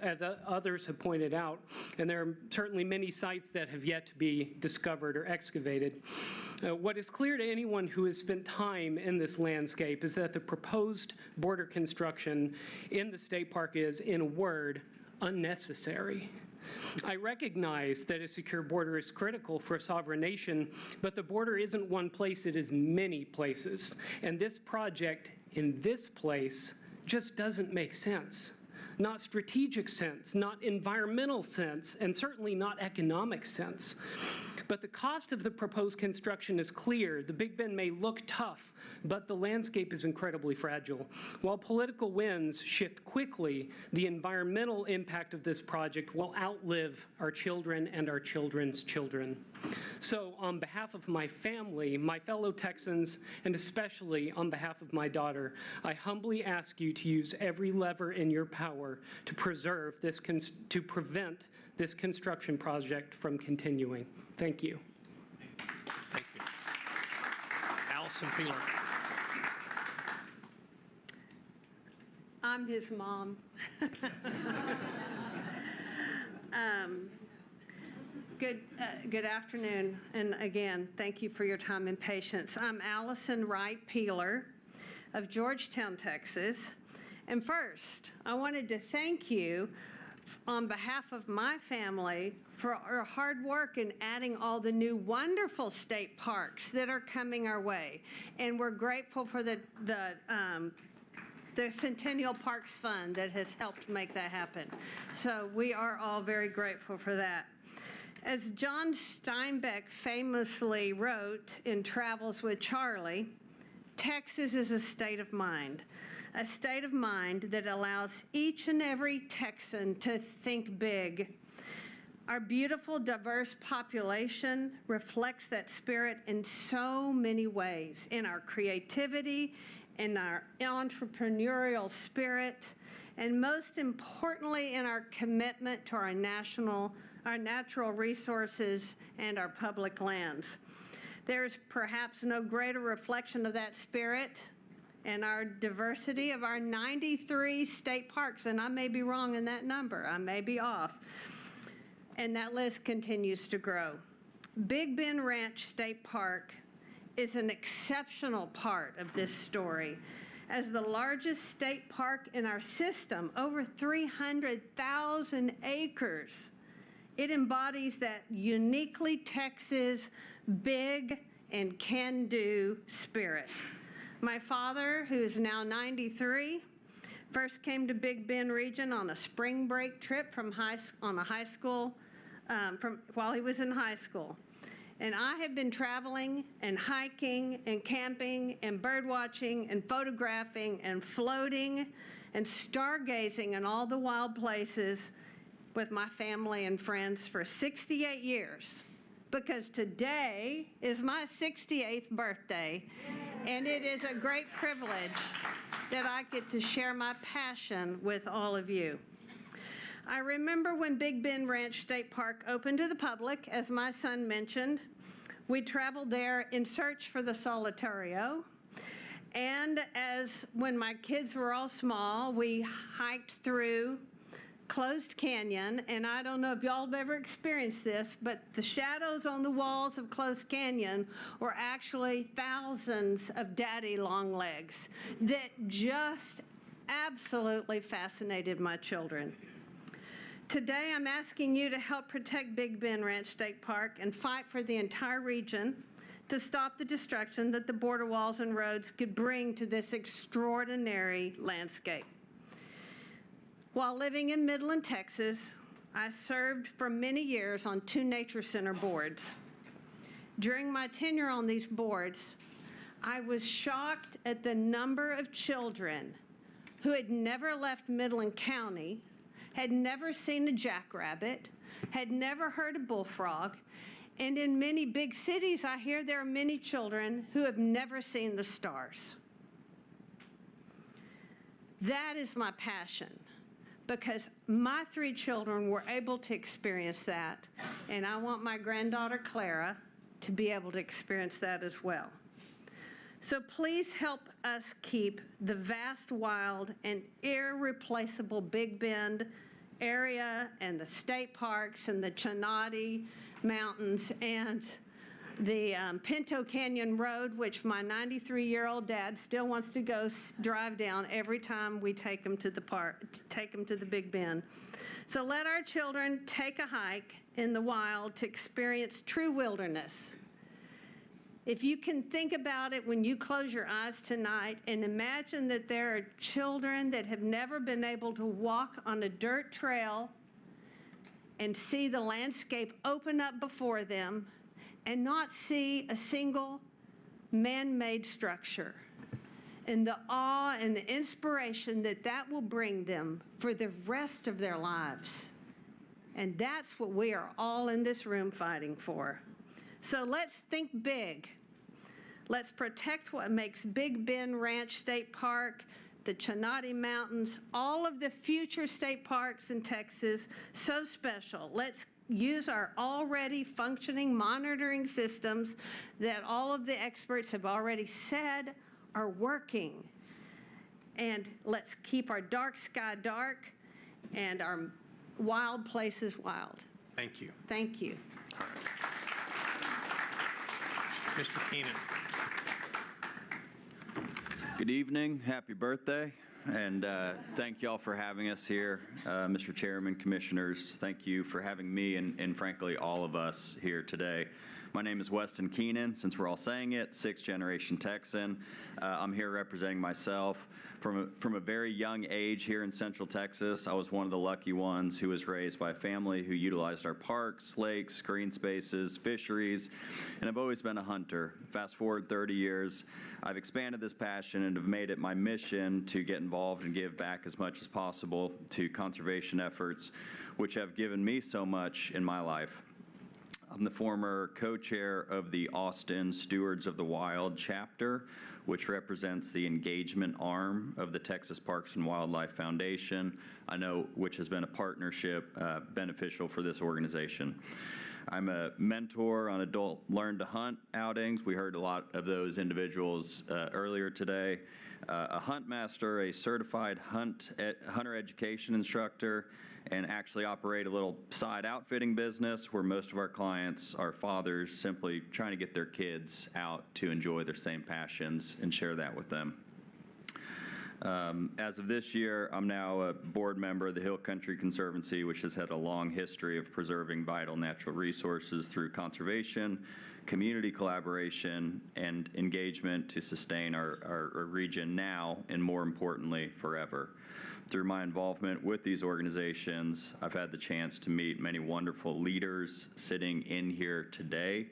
others have pointed out, and there are certainly many sites that have yet to be discovered or excavated. What is clear to anyone who has spent time in this landscape is that the proposed border construction in the state park is, in a word, unnecessary. I recognize that a secure border is critical for a sovereign nation, but the border isn't one place, it is many places. And this project in this place just doesn't make sense. Not strategic sense, not environmental sense, and certainly not economic sense. But the cost of the proposed construction is clear. The Big Bend may look tough, but the landscape is incredibly fragile. While political winds shift quickly, the environmental impact of this project will outlive our children and our children's children. So on behalf of my family, my fellow Texans, and especially on behalf of my daughter, I humbly ask you to use every lever in your power to preserve this, to prevent this construction project from continuing. Thank you. Thank you. Allison Peeler. I'm his mom. Good afternoon, and again, thank you for your time and patience. I'm Allison Wright Peeler of Georgetown, Texas. And first, I wanted to thank you on behalf of my family for our hard work in adding all the new wonderful state parks that are coming our way. And we're grateful for the Centennial Parks Fund that has helped make that happen. So we are all very grateful for that. As John Steinbeck famously wrote in Travels with Charlie, Texas is a state of mind that allows each and every Texan to think big. Our beautiful, diverse population reflects that spirit in so many ways, in our creativity, in our entrepreneurial spirit, and most importantly, in our commitment to our natural resources and our public lands. There's perhaps no greater reflection of that spirit and our diversity of our 93 state parks, and I may be wrong in that number, I may be off, and that list continues to grow. Big Bend Ranch State Park is an exceptional part of this story. As the largest state park in our system, over 300,000 acres, it embodies that uniquely Texas big and can-do spirit. My father, who is now 93, first came to Big Bend region on a spring break trip from while he was in high school. And I have been traveling and hiking and camping and bird watching and photographing and floating and stargazing in all the wild places with my family and friends for 68 years, because today is my 68th birthday, and it is a great privilege that I get to share my passion with all of you. I remember when Big Bend Ranch State Park opened to the public, as my son mentioned. We traveled there in search for the solitario. And when my kids were all small, we hiked through Closed Canyon. And I don't know if y'all have ever experienced this, but the shadows on the walls of Closed Canyon were actually thousands of daddy long legs that just absolutely fascinated my children. Today, I'm asking you to help protect Big Bend Ranch State Park and fight for the entire region to stop the destruction that the border walls and roads could bring to this extraordinary landscape. While living in Midland, Texas, I served for many years on 2 nature center boards. During my tenure on these boards, I was shocked at the number of children who had never left Midland County, had never seen a jackrabbit, had never heard a bullfrog, and in many big cities, I hear there are many children who have never seen the stars. That is my passion, because my 3 children were able to experience that, and I want my granddaughter Clara to be able to experience that as well. So please help us keep the vast, wild, and irreplaceable Big Bend area and the state parks and the Chenati Mountains and the Pinto Canyon Road, which my 93-year-old dad still wants to go drive down every time we take him to the park, take him to the Big Bend. So let our children take a hike in the wild to experience true wilderness. If you can think about it when you close your eyes tonight and imagine that there are children that have never been able to walk on a dirt trail and see the landscape open up before them and not see a single man-made structure, and the awe and the inspiration that that will bring them for the rest of their lives. And that's what we are all in this room fighting for. So let's think big. Let's protect what makes Big Bend Ranch State Park, the Chenati Mountains, all of the future state parks in Texas so special. Let's use our already functioning monitoring systems that all of the experts have already said are working. And let's keep our dark sky dark and our wild places wild. Thank you. Thank you. Mr. Keenan. Good evening, happy birthday, and thank y'all for having us here. Mr. Chairman, Commissioners, thank you for having me and frankly all of us here today. My name is Weston Keenan, since we're all saying it, 6th generation Texan. I'm here representing myself. From a very young age here in Central Texas, I was one of the lucky ones who was raised by a family who utilized our parks, lakes, green spaces, fisheries, and I've always been a hunter. Fast forward 30 years, I've expanded this passion and have made it my mission to get involved and give back as much as possible to conservation efforts, which have given me so much in my life. I'm the former co-chair of the Austin Stewards of the Wild chapter, which represents the engagement arm of the Texas Parks and Wildlife Foundation, which has been a partnership beneficial for this organization. I'm a mentor on adult learn to hunt outings. We heard a lot of those individuals earlier today. A hunt master, a certified hunter education instructor, and actually operate a little side outfitting business where most of our clients are fathers simply trying to get their kids out to enjoy their same passions and share that with them. As of this year, I'm now a board member of the Hill Country Conservancy, which has had a long history of preserving vital natural resources through conservation, community collaboration, and engagement to sustain our region now and, more importantly, forever. Through my involvement with these organizations, I've had the chance to meet many wonderful leaders sitting in here today,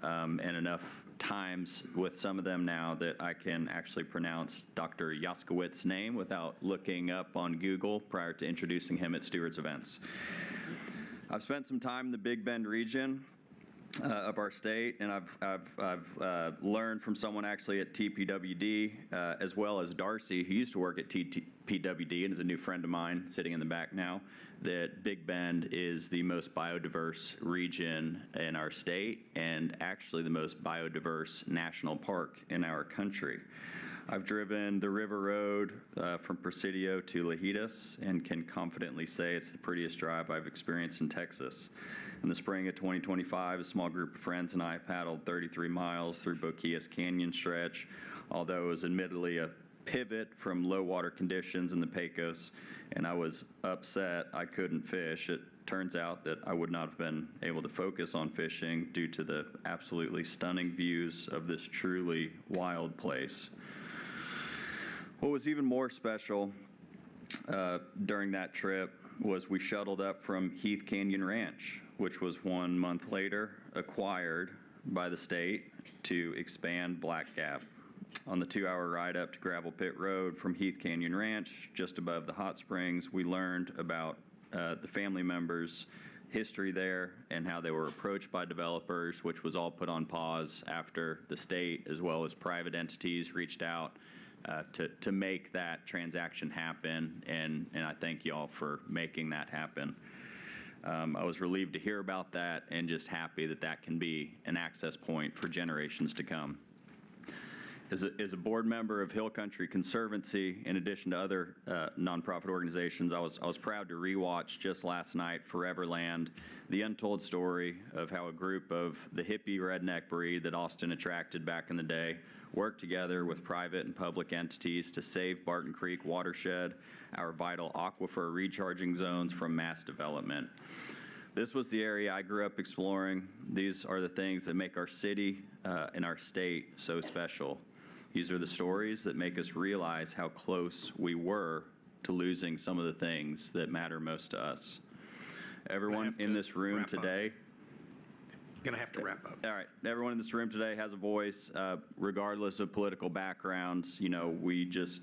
and enough times with some of them now that I can actually pronounce Dr. Yaskowitz's name without looking up on Google prior to introducing him at Stewart's events. I've spent some time in the Big Bend region of our state, and I've learned from someone actually at TPWD, as well as Darcy, who used to work at TPWD and is a new friend of mine sitting in the back now, that Big Bend is the most biodiverse region in our state and actually the most biodiverse national park in our country. I've driven the River Road from Presidio to Lajitas and can confidently say it's the prettiest drive I've experienced in Texas. In the spring of 2025, a small group of friends and I paddled 33 miles through Boquillas Canyon stretch, although it was admittedly a pivot from low water conditions in the Pecos, and I was upset I couldn't fish. It turns out that I would not have been able to focus on fishing due to the absolutely stunning views of this truly wild place. What was even more special during that trip was we shuttled up from Heath Canyon Ranch, which was 1 month later acquired by the state to expand Black Gap. On the 2-hour ride up to Gravel Pit Road from Heath Canyon Ranch, just above the hot springs, we learned about the family members' history there and how they were approached by developers, which was all put on pause after the state as well as private entities reached out to make that transaction happen, and I thank y'all for making that happen. I was relieved to hear about that and just happy that that can be an access point for generations to come. As a board member of Hill Country Conservancy, in addition to other nonprofit organizations, I was proud to rewatch just last night Foreverland, the untold story of how a group of the hippie redneck breed that Austin attracted back in the day worked together with private and public entities to save Barton Creek watershed, our vital aquifer recharging zones, from mass development. This was the area I grew up exploring. These are the things that make our city and our state so special. These are the stories that make us realize how close we were to losing some of the things that matter most to us. Everyone in this room today, Gonna have to wrap up. all right. Everyone in this room today has a voice, regardless of political backgrounds. You know, we just,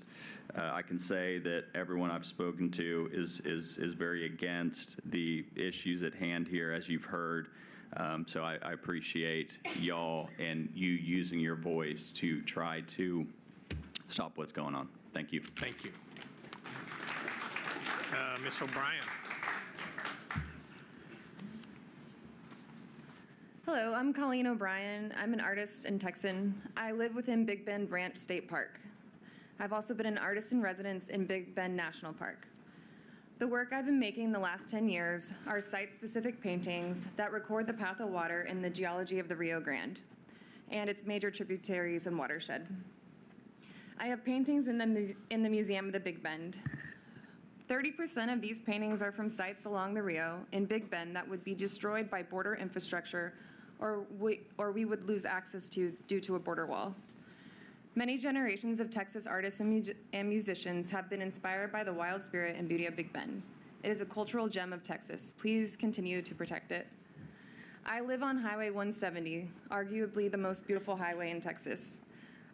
I can say that everyone I've spoken to is very against the issues at hand here, as you've heard. So I appreciate y'all and you using your voice to try to stop what's going on. Thank you. Thank you. Ms. O'Brien. Hello, I'm Colleen O'Brien. I'm an artist and Texan. I live within Big Bend Ranch State Park. I've also been an artist in residence in Big Bend National Park. The work I've been making the last 10 years are site-specific paintings that record the path of water and the geology of the Rio Grande and its major tributaries and watershed. I have paintings in the Museum of the Big Bend. 30% of these paintings are from sites along the Rio in Big Bend that would be destroyed by border infrastructure or we would lose access to due to a border wall. Many generations of Texas artists and musicians have been inspired by the wild spirit and beauty of Big Bend. It is a cultural gem of Texas. Please continue to protect it. I live on Highway 170, arguably the most beautiful highway in Texas.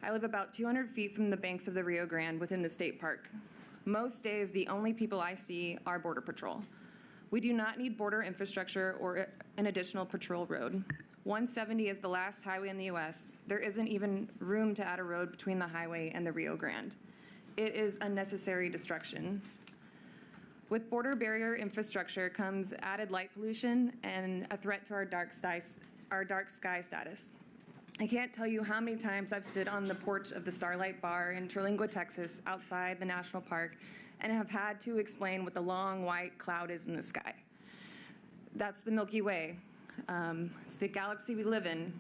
I live about 200 feet from the banks of the Rio Grande within the state park. Most days, the only people I see are Border Patrol. We do not need border infrastructure or an additional patrol road. 170 is the last highway in the U.S. There isn't even room to add a road between the highway and the Rio Grande. It is unnecessary destruction. With border barrier infrastructure comes added light pollution and a threat to our dark sky status. I can't tell you how many times I've stood on the porch of the Starlight Bar in Terlingua, Texas, outside the national park, and have had to explain what the long white cloud is in the sky. That's the Milky Way. It's the galaxy we live in.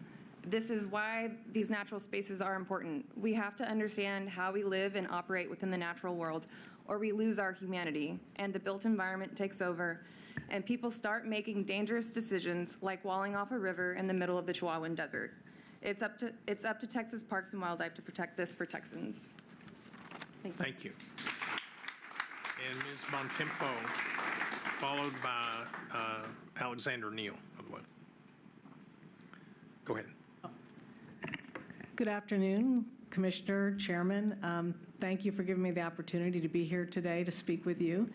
This is why these natural spaces are important. We have to understand how we live and operate within the natural world, or we lose our humanity, and the built environment takes over, and people start making dangerous decisions like walling off a river in the middle of the Chihuahuan Desert. It's up to Texas Parks and Wildlife to protect this for Texans. Thank you. And Ms. Bontempo, followed by Alexander Neal, by the way. Go ahead. Good afternoon, Commissioner, Chairman. Thank you for giving me the opportunity to be here today to speak with you.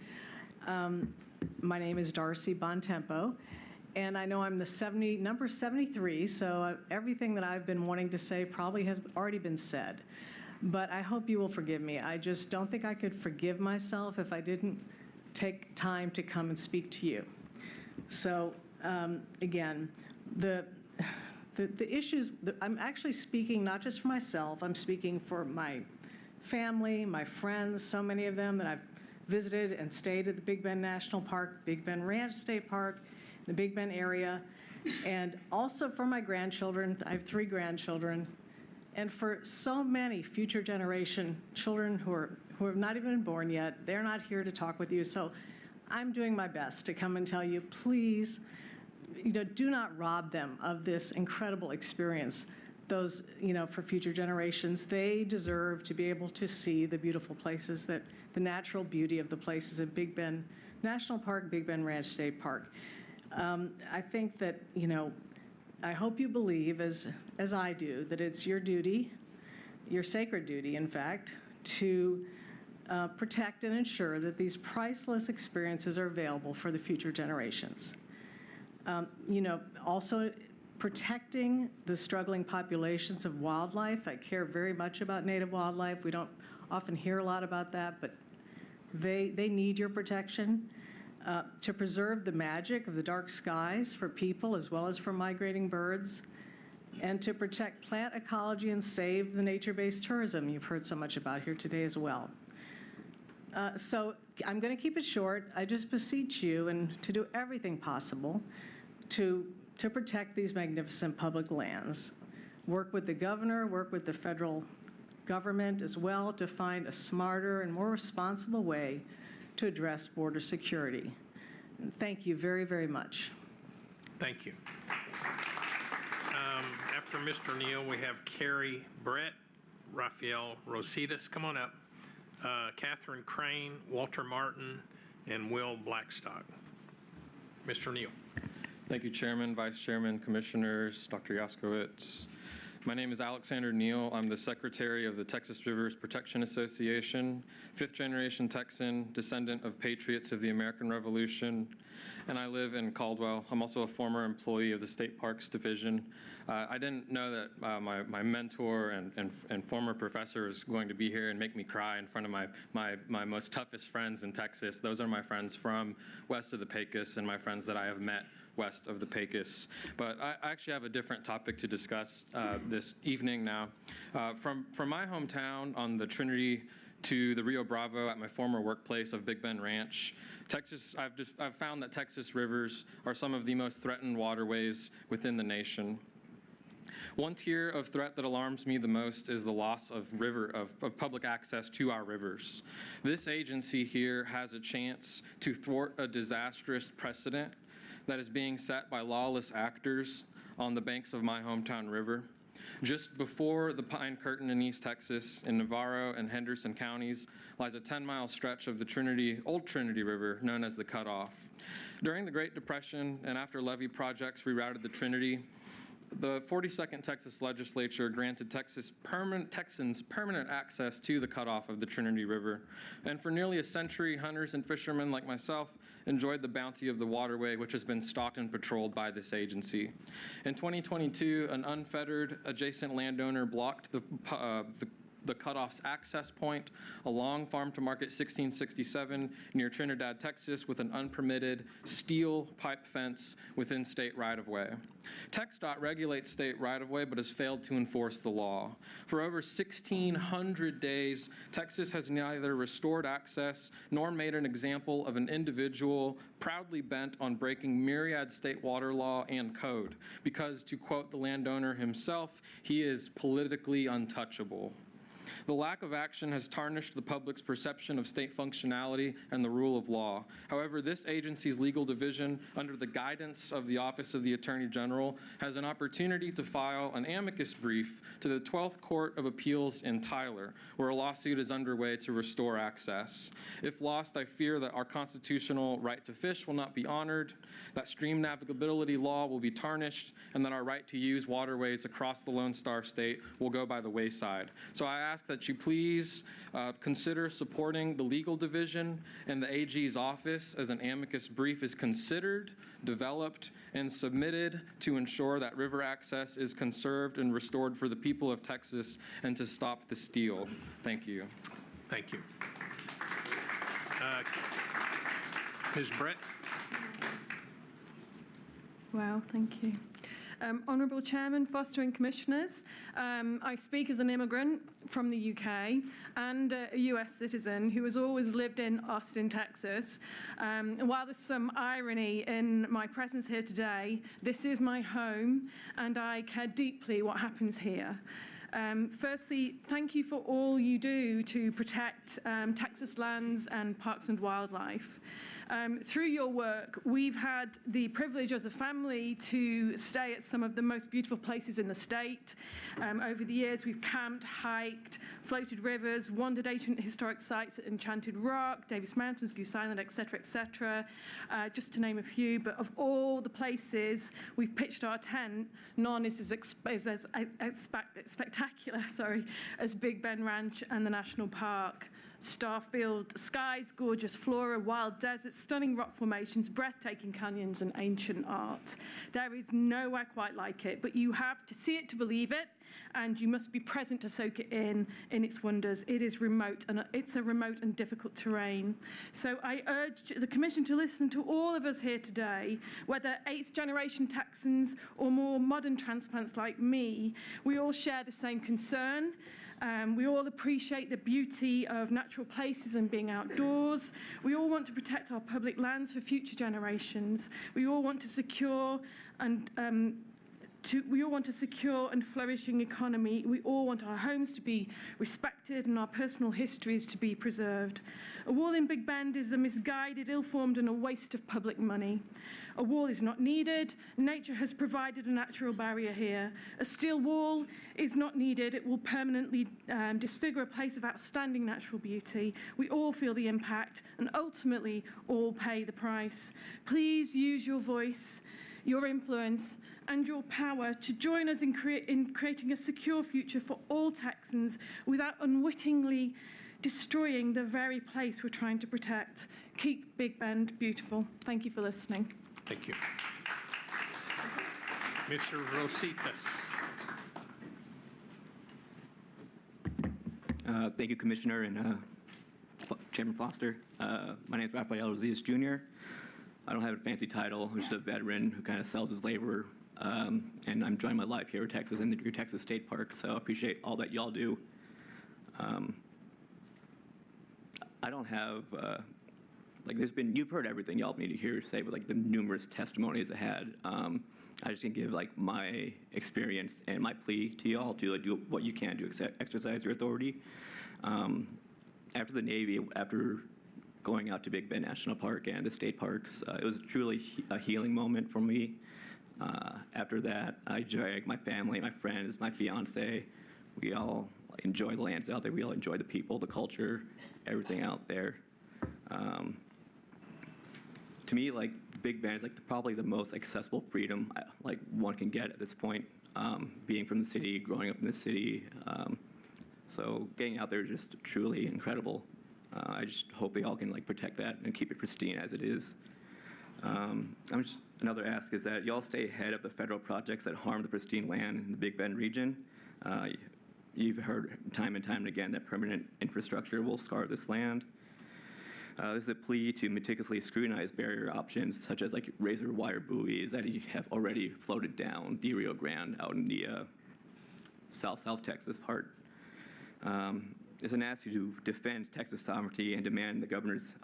My name is Darcy Bontempo, and I know I'm the number 73, so everything that I've been wanting to say probably has already been said. But I hope you will forgive me. I just don't think I could forgive myself if I didn't take time to come and speak to you. So again, the issues, I'm actually speaking not just for myself, I'm speaking for my family, my friends, so many of them that I've visited and stayed at the Big Bend National Park, Big Bend Ranch State Park, the Big Bend area, and also for my grandchildren. I have 3 grandchildren, and for so many future generation children who have not even been born yet. They're not here to talk with you, so I'm doing my best to come and tell you, please, do not rob them of this incredible experience. Those, for future generations, they deserve to be able to see the beautiful places, the natural beauty of the places in Big Bend National Park, Big Bend Ranch State Park. I think that, I hope you believe, as I do, that it's your duty, your sacred duty, in fact, to protect and ensure that these priceless experiences are available for the future generations. Also protecting the struggling populations of wildlife. I care very much about native wildlife. We don't often hear a lot about that, but they need your protection. To preserve the magic of the dark skies for people as well as for migrating birds, and to protect plant ecology and save the nature-based tourism you've heard so much about here today as well. So I'm going to keep it short. I just beseech you and to do everything possible to protect these magnificent public lands. Work with the governor, work with the federal government as well to find a smarter and more responsible way to address border security. And thank you very, very much. Thank you. After Mr. Neal, we have Carrie Brett, Raphael Rositas, come on up, Catherine Crane, Walter Martin, and Will Blackstock. Mr. Neal. Thank you, Chairman, Vice Chairman, Commissioners, Dr. Yaskowitz. My name is Alexander Neal. I'm the Secretary of the Texas Rivers Protection Association, 5th-generation Texan, descendant of patriots of the American Revolution, and I live in Caldwell. I'm also a former employee of the State Parks Division. I didn't know that my mentor and former professor was going to be here and make me cry in front of my most toughest friends in Texas. Those are my friends from west of the Pecos and my friends that I have met west of the Pecos. But I actually have a different topic to discuss this evening now. From my hometown on the Trinity to the Rio Bravo at my former workplace of Big Bend Ranch, I've found that Texas rivers are some of the most threatened waterways within the nation. One tier of threat that alarms me the most is the loss of public access to our rivers. This agency here has a chance to thwart a disastrous precedent that is being set by lawless actors on the banks of my hometown river. Just before the Pine Curtain in East Texas, in Navarro and Henderson counties, lies a 10-mile stretch of the Old Trinity River, known as the Cutoff. During the Great Depression and after levee projects rerouted the Trinity, the 42nd Texas Legislature granted Texans permanent access to the cutoff of the Trinity River. And for nearly a century, hunters and fishermen like myself enjoyed the bounty of the waterway, which has been stalked and patrolled by this agency. In 2022, an unfettered adjacent landowner blocked the cutoff's access point along Farm to Market 1667 near Trinidad, Texas, with an unpermitted steel pipe fence within state right-of-way. TxDOT regulates state right-of-way but has failed to enforce the law. For over 1,600 days, Texas has neither restored access nor made an example of an individual proudly bent on breaking myriad state water law and code because, to quote the landowner himself, he is politically untouchable. The lack of action has tarnished the public's perception of state functionality and the rule of law. However, this agency's legal division, under the guidance of the Office of the Attorney General, has an opportunity to file an amicus brief to the 12th Court of Appeals in Tyler, where a lawsuit is underway to restore access. If lost, I fear that our constitutional right to fish will not be honored, that stream navigability law will be tarnished, and that our right to use waterways across the Lone Star State will go by the wayside. So I ask that you please consider supporting the legal division and the AG's office as an amicus brief is considered, developed, and submitted to ensure that river access is conserved and restored for the people of Texas and to stop the steal. Thank you. Thank you. Ms. Brett? Wow, thank you. Honourable Chairman, Foster and Commissioners, I speak as an immigrant from the UK and a US citizen who has always lived in Austin, Texas. And while there's some irony in my presence here today, this is my home and I care deeply what happens here. Firstly, thank you for all you do to protect Texas lands and parks and wildlife. Through your work, we've had the privilege as a family to stay at some of the most beautiful places in the state. Over the years, we've camped, hiked, floated rivers, wandered ancient historic sites at Enchanted Rock, Davis Mountains, Goose Island, etc., just to name a few. But of all the places we've pitched our tent, none is as spectacular as Big Bend Ranch and the National Park. Star-filled skies, gorgeous flora, wild deserts, stunning rock formations, breathtaking canyons, and ancient art. There is nowhere quite like it, but you have to see it to believe it, and you must be present to soak it in its wonders. It is remote, and it's a remote and difficult terrain. So I urge the Commission to listen to all of us here today, whether eighth-generation Texans or more modern transplants like me. We all share the same concern. We all appreciate the beauty of natural places and being outdoors. We all want to protect our public lands for future generations. We all want to secure and flourishing economy. We all want our homes to be respected and our personal histories to be preserved. A wall in Big Bend is a misguided, ill-formed, and a waste of public money. A wall is not needed. Nature has provided a natural barrier here. A steel wall is not needed. It will permanently disfigure a place of outstanding natural beauty. We all feel the impact and ultimately all pay the price. Please use your voice, your influence, and your power to join us in creating a secure future for all Texans without unwittingly destroying the very place we're trying to protect. Keep Big Bend beautiful. Thank you for listening. Thank you. Mr. Rositas. Thank you, Commissioner and Chairman Foster. My name is Rafael Rositas Jr. I don't have a fancy title. I'm just a veteran who kind of sells his labor, and I'm enjoying my life here in Texas in your Texas State Park, so I appreciate all that y'all do. I don't have, you've heard everything y'all need to hear say, but the numerous testimonies I had. I just can give my experience and my plea to y'all to do what you can to exercise your authority. After the Navy, after going out to Big Bend National Park and the state parks, it was truly a healing moment for me. After that, I dragged my family, my friends, my fiance. We all enjoy the lands out there. We all enjoy the people, the culture, everything out there. To me, Big Bend is probably the most accessible freedom one can get at this point, being from the city, growing up in the city. So getting out there is just truly incredible. I just hope they all can protect that and keep it pristine as it is. Another ask is that y'all stay ahead of the federal projects that harm the pristine land in the Big Bend region. you've heard time and time again that permanent infrastructure will scar this land. This is a plea to meticulously scrutinize barrier options, such as like razor wire buoys that have already floated down the Rio Grande out in the South Texas part. It's an ask to defend Texas sovereignty and demand the governor's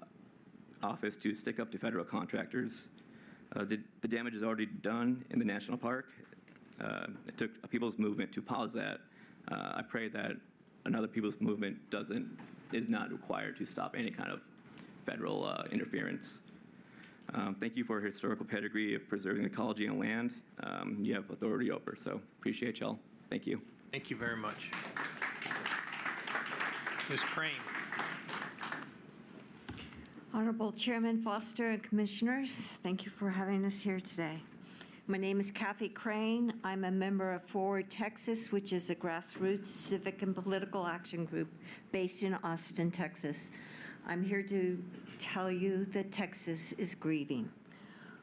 office to stick up to federal contractors. The damage is already done in the national park. It took a people's movement to pause that. I pray that another people's movement is not required to stop any kind of federal interference. Thank you for your historical pedigree of preserving ecology and land. You have authority over, so appreciate y'all. Thank you. Thank you very much. Ms. Crane. Honorable Chairman Foster and Commissioners, thank you for having us here today. My name is Kathy Crane. I'm a member of Forward Texas, which is a grassroots civic and political action group based in Austin, Texas. I'm here to tell you that Texas is grieving.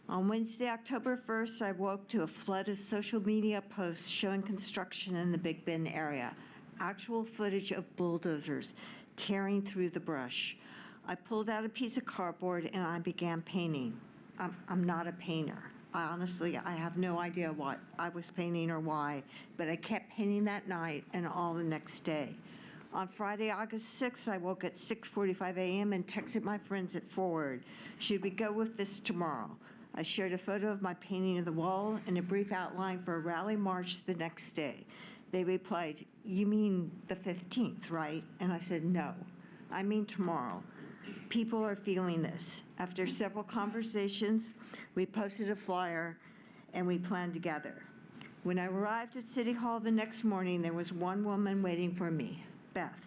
On Wednesday, October 1st, I woke to a flood of social media posts showing construction in the Big Bend area, actual footage of bulldozers tearing through the brush. I pulled out a piece of cardboard and I began painting. I'm not a painter. Honestly, I have no idea what I was painting or why, but I kept painting that night and all the next day. On Friday, August 6th, I woke at 6:45 a.m. and texted my friends at Forward, should we go with this tomorrow? I shared a photo of my painting of the wall and a brief outline for a rally march the next day. They replied, you mean the 15th, right? And I said, no, I mean tomorrow. People are feeling this. After several conversations, we posted a flyer and we planned together. When I arrived at City Hall the next morning, there was one woman waiting for me, Beth.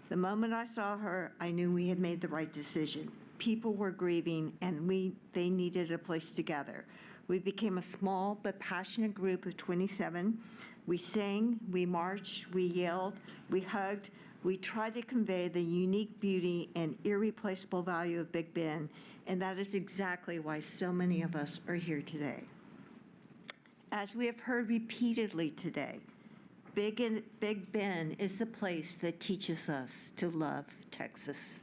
The moment I saw her, I knew we had made the right decision. People were grieving and they needed a place to gather. We became a small but passionate group of 27. We sang, we marched, we yelled, we hugged. We tried to convey the unique beauty and irreplaceable value of Big Bend, and that is exactly why so many of us are here today. As we have heard repeatedly today, Big Bend is the place that teaches us to love Texas.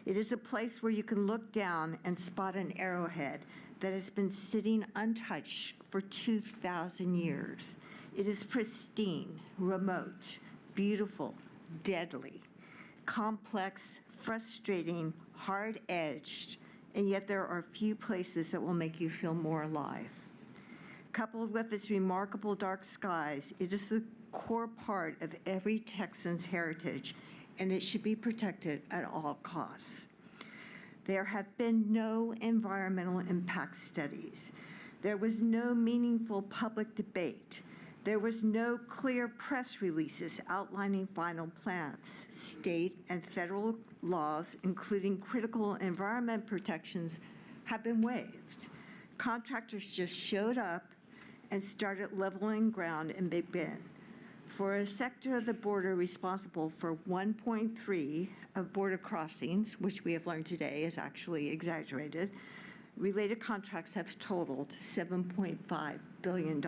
It is a place where you can look down and spot an arrowhead that has been sitting untouched for 2,000 years. It is pristine, remote, beautiful, deadly, complex, frustrating, hard-edged, and yet there are few places that will make you feel more alive. Coupled with its remarkable dark skies, it is the core part of every Texan's heritage, and it should be protected at all costs. There have been no environmental impact studies. There was no meaningful public debate. There was no clear press releases outlining final plans. State and federal laws, including critical environment protections, have been waived. Contractors just showed up and started leveling ground in Big Bend. For a sector of the border responsible for 1.3 of border crossings, which we have learned today is actually exaggerated, related contracts have totaled $7.5 billion.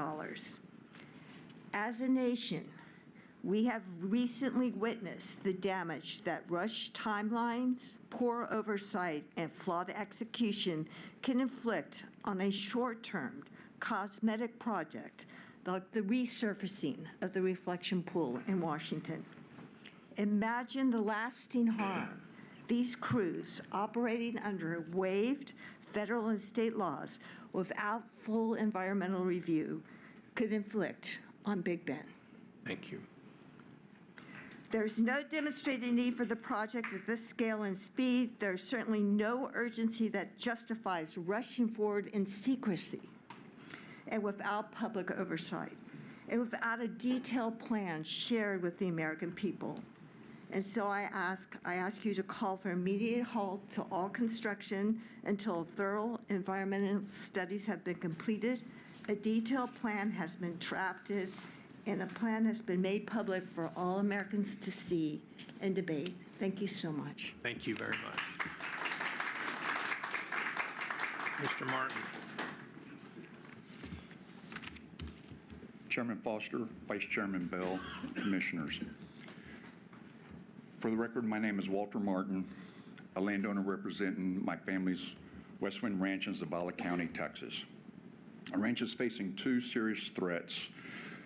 As a nation, we have recently witnessed the damage that rushed timelines, poor oversight, and flawed execution can inflict on a short-term cosmetic project like the resurfacing of the reflection pool in Washington. Imagine the lasting harm these crews operating under waived federal and state laws without full environmental review could inflict on Big Bend. Thank you. There's no demonstrated need for the project at this scale and speed. There's certainly no urgency that justifies rushing forward in secrecy and without public oversight and without a detailed plan shared with the American people. And so I ask you to call for immediate halt to all construction until thorough environmental studies have been completed, a detailed plan has been drafted, and a plan has been made public for all Americans to see and debate. Thank you so much. Thank you very much. Mr. Martin. Chairman Foster, Vice Chairman Bell, Commissioners. For the record, my name is Walter Martin, a landowner representing my family's Westwind Ranch in Zavala County, Texas. Our ranch is facing two serious threats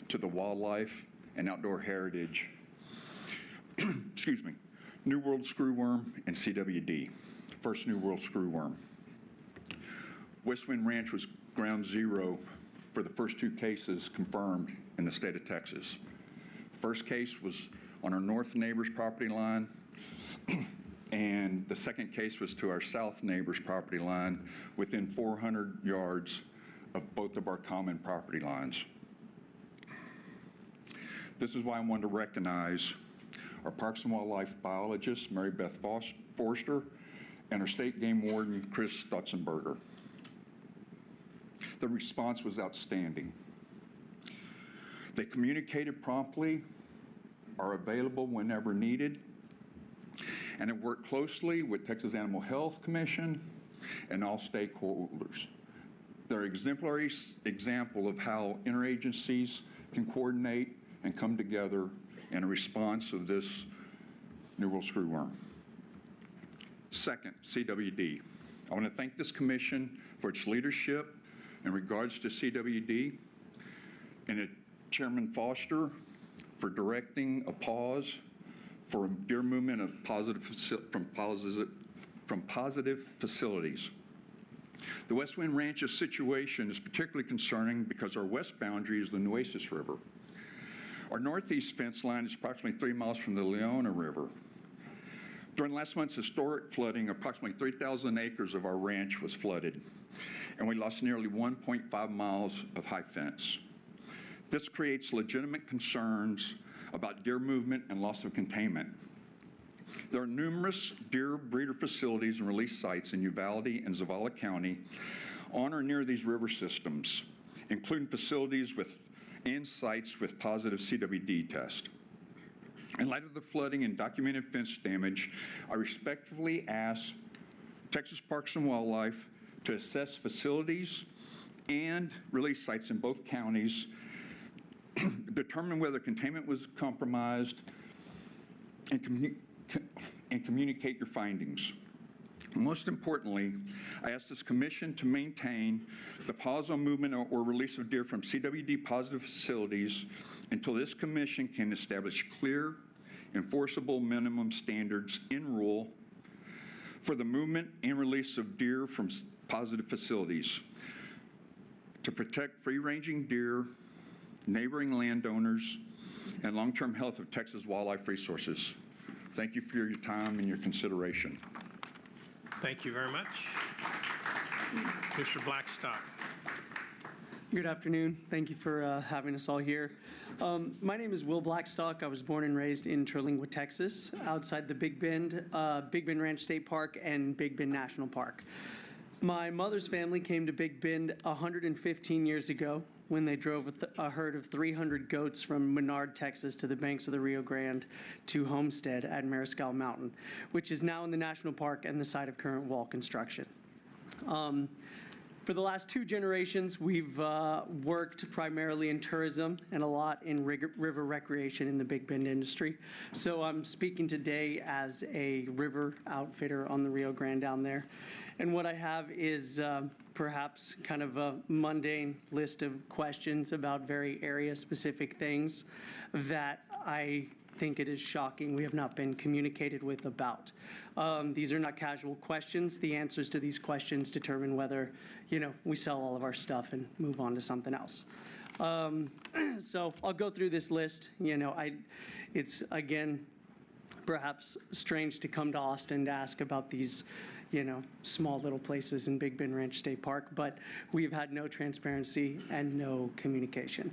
to the wildlife and outdoor heritage. Excuse me, New World screwworm and CWD. First, New World screwworm. Westwind Ranch was ground zero for the first two cases confirmed in the state of Texas. The first case was on our north neighbor's property line, and the second case was to our south neighbor's property line within 400 yards of both of our common property lines. This is why I wanted to recognize our Parks and Wildlife biologist, Mary Beth Forster, and our state game warden, Chris Stutzenberger. The response was outstanding. They communicated promptly, are available whenever needed, and have worked closely with Texas Animal Health Commission and all stakeholders. They're an exemplary example of how interagencies can coordinate and come together in a response of this New World screwworm. Second, CWD. I want to thank this commission for its leadership in regards to CWD, and Chairman Foster for directing a pause for deer movement of from positive facilities. The Westwind Ranch's situation is particularly concerning because our west boundary is the Nueces River. Our northeast fence line is approximately 3 miles from the Leona River. During last month's historic flooding, approximately 3,000 acres of our ranch was flooded, and we lost nearly 1.5 miles of high fence. This creates legitimate concerns about deer movement and loss of containment. There are numerous deer breeder facilities and release sites in Uvalde and Zavala County on or near these river systems, including facilities and sites with positive CWD tests. In light of the flooding and documented fence damage, I respectfully ask Texas Parks and Wildlife to assess facilities and release sites in both counties, determine whether containment was compromised, and communicate your findings. Most importantly, I ask this commission to maintain the pause on movement or release of deer from CWD positive facilities until this commission can establish clear, enforceable minimum standards in rule for the movement and release of deer from positive facilities to protect free-ranging deer, neighboring landowners, and long-term health of Texas wildlife resources. Thank you for your time and your consideration. Thank you very much. Mr. Blackstock. Good afternoon. Thank you for having us all here. My name is Will Blackstock. I was born and raised in Terlingua, Texas, outside the Big Bend Ranch State Park and Big Bend National Park. My mother's family came to Big Bend 115 years ago when they drove a herd of 300 goats from Menard, Texas to the banks of the Rio Grande to Homestead at Mariscal Mountain, which is now in the national park and the site of current wall construction. For the last 2 generations, we've worked primarily in tourism and a lot in river recreation in the Big Bend industry. So I'm speaking today as a river outfitter on the Rio Grande down there. And what I have is perhaps kind of a mundane list of questions about very area-specific things that I think it is shocking we have not been communicated with about. These are not casual questions. The answers to these questions determine whether, we sell all of our stuff and move on to something else. So I'll go through this list. It's, again, perhaps strange to come to Austin to ask about these small little places in Big Bend Ranch State Park, but we've had no transparency and no communication.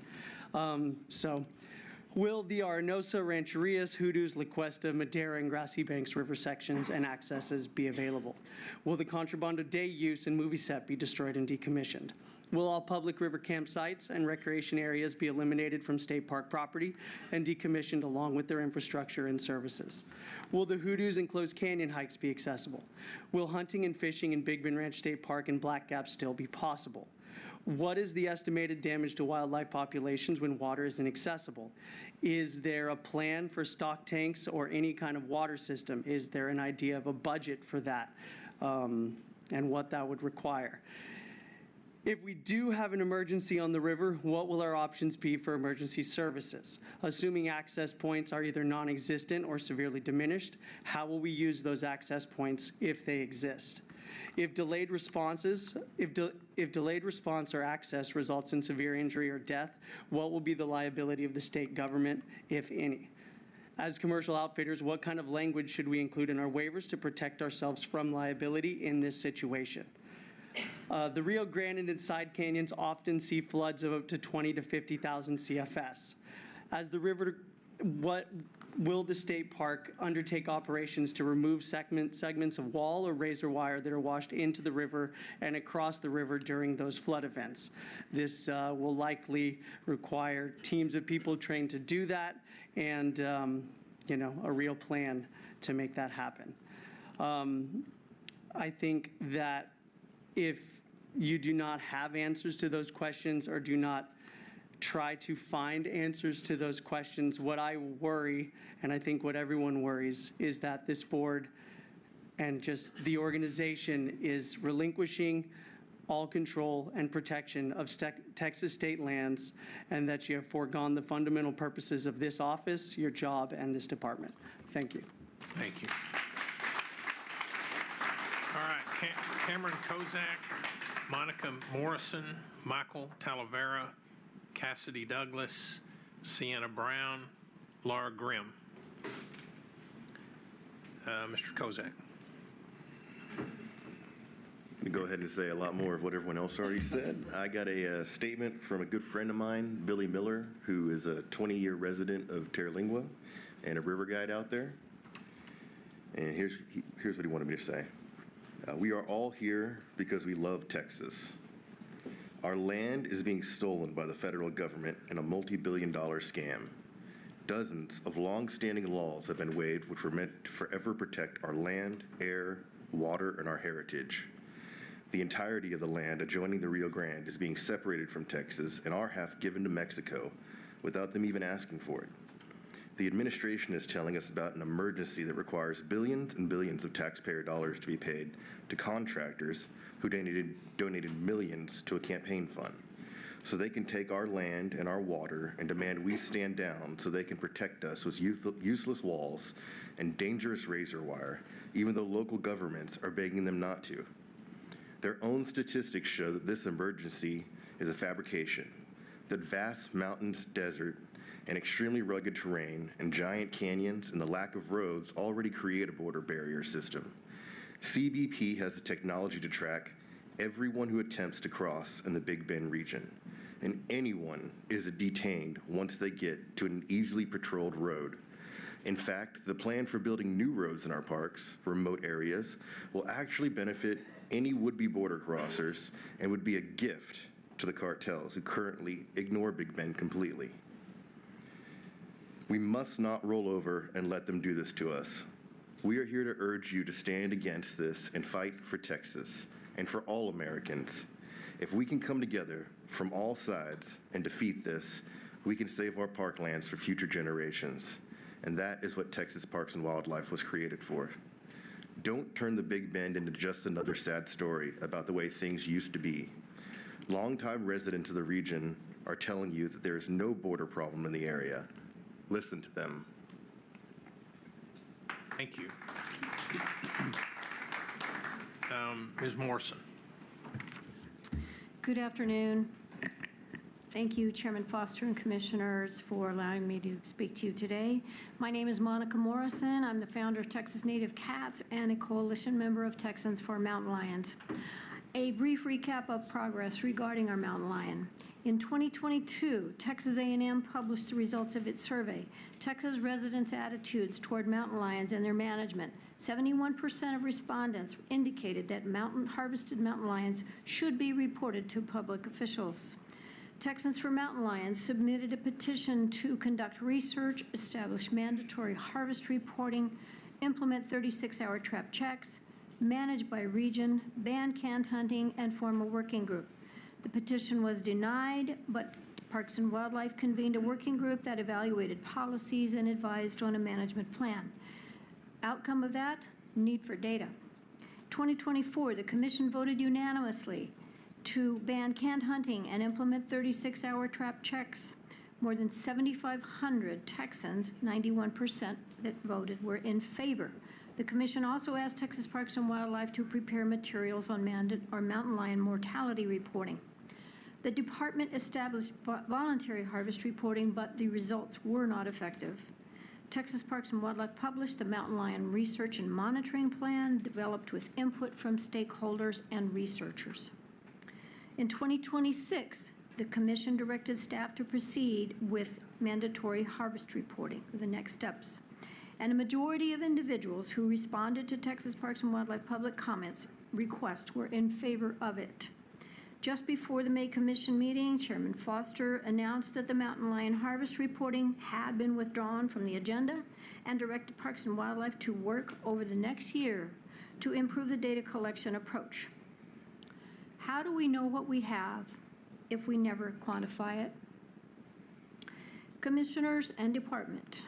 Will the Arenosa, Rancherias, Hoodoos, La Cuesta, Madera, and Grassy Banks river sections and accesses be available? Will the Contrabando day use and movie set be destroyed and decommissioned? Will all public river campsites and recreation areas be eliminated from state park property and decommissioned along with their infrastructure and services? Will the Hoodoos and closed canyon hikes be accessible? Will hunting and fishing in Big Bend Ranch State Park and Black Gap still be possible? What is the estimated damage to wildlife populations when water is inaccessible? Is there a plan for stock tanks or any kind of water system? Is there an idea of a budget for that and what that would require? If we do have an emergency on the river, what will our options be for emergency services? Assuming access points are either non-existent or severely diminished, how will we use those access points if they exist? If delayed response or access results in severe injury or death, what will be the liability of the state government, if any? As commercial outfitters, what kind of language should we include in our waivers to protect ourselves from liability in this situation? The Rio Grande and its side canyons often see floods of up to 20 to 50,000 CFS. As the river, what will the state park undertake operations to remove segments of wall or razor wire that are washed into the river and across the river during those flood events? This will likely require teams of people trained to do that and, a real plan to make that happen. I think that if you do not have answers to those questions or do not try to find answers to those questions, what I worry, and I think what everyone worries, is that this board and just the organization is relinquishing all control and protection of Texas state lands, and that you have foregone the fundamental purposes of this office, your job, and this department. Thank you. Thank you. All right, Cameron Kozak, Monica Morrison, Michael Talavera, Cassidy Douglas, Sienna Brown, Laura Grimm. Mr. Kozak. I'm going to go ahead and say a lot more of what everyone else already said. I got a statement from a good friend of mine, Billy Miller, who is a 20-year resident of Terlingua and a river guide out there. And here's what he wanted me to say. We are all here because we love Texas. Our land is being stolen by the federal government in a multi-billion-dollar scam. Dozens of long-standing laws have been waived which were meant to forever protect our land, air, water, and our heritage. The entirety of the land adjoining the Rio Grande is being separated from Texas and our half given to Mexico without them even asking for it. The administration is telling us about an emergency that requires billions and billions of taxpayer dollars to be paid to contractors who donated millions to a campaign fund, so they can take our land and our water and demand we stand down so they can protect us with useless walls and dangerous razor wire, even though local governments are begging them not to. Their own statistics show that this emergency is a fabrication, that vast mountains, desert, and extremely rugged terrain and giant canyons and the lack of roads already create a border barrier system. CBP has the technology to track everyone who attempts to cross in the Big Bend region, and anyone is detained once they get to an easily patrolled road. In fact, the plan for building new roads in our parks, remote areas, will actually benefit any would-be border crossers and would be a gift to the cartels who currently ignore Big Bend completely. We must not roll over and let them do this to us. We are here to urge you to stand against this and fight for Texas and for all Americans. If we can come together from all sides and defeat this, we can save our parklands for future generations. And that is what Texas Parks and Wildlife was created for. Don't turn the Big Bend into just another sad story about the way things used to be. Longtime residents of the region are telling you that there is no border problem in the area. Listen to them. Thank you. Ms. Morrison. Good afternoon. Thank you, Chairman Foster and Commissioners, for allowing me to speak to you today. My name is Monica Morrison. I'm the founder of Texas Native Cats and a coalition member of Texans for Mountain Lions. A brief recap of progress regarding our mountain lion. In 2022, Texas A&M published the results of its survey, Texas Residents' Attitudes Toward Mountain Lions and Their Management. 71% of respondents indicated that harvested mountain lions should be reported to public officials. Texans for Mountain Lions submitted a petition to conduct research, establish mandatory harvest reporting, implement 36-hour trap checks, manage by region, ban canned hunting, and form a working group. The petition was denied, but Parks and Wildlife convened a working group that evaluated policies and advised on a management plan. Outcome of that, need for data. 2024, the commission voted unanimously to ban canned hunting and implement 36-hour trap checks. More than 7,500 Texans, 91% that voted, were in favor. The commission also asked Texas Parks and Wildlife to prepare materials on mountain lion mortality reporting. The department established voluntary harvest reporting, but the results were not effective. Texas Parks and Wildlife published the Mountain Lion Research and Monitoring Plan, developed with input from stakeholders and researchers. In 2026, the commission directed staff to proceed with mandatory harvest reporting, the next steps. And a majority of individuals who responded to Texas Parks and Wildlife public comments requests were in favor of it. Just before the May Commission meeting, Chairman Foster announced that the mountain lion harvest reporting had been withdrawn from the agenda and directed Parks and Wildlife to work over the next year to improve the data collection approach. How do we know what we have if we never quantify it? Commissioners and department,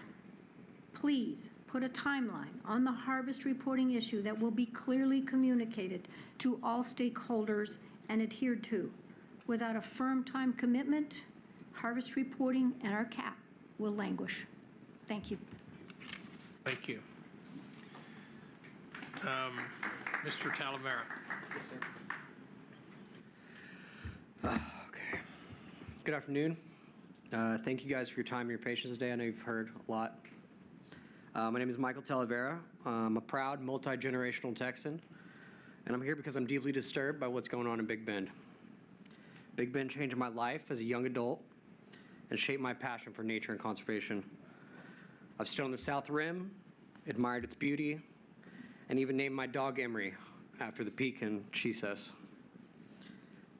please put a timeline on the harvest reporting issue that will be clearly communicated to all stakeholders and adhered to. Without a firm time commitment, harvest reporting and our cap will languish. Thank you. Thank you. Mr. Talavera. Yes, sir. Okay. Good afternoon. Thank you guys for your time and your patience today. I know you've heard a lot. My name is Michael Talavera. I'm a proud multi-generational Texan, and I'm here because I'm deeply disturbed by what's going on in Big Bend. Big Bend changed my life as a young adult and shaped my passion for nature and conservation. I've stood on the South Rim, admired its beauty, and even named my dog Emery after the peak in Chisos.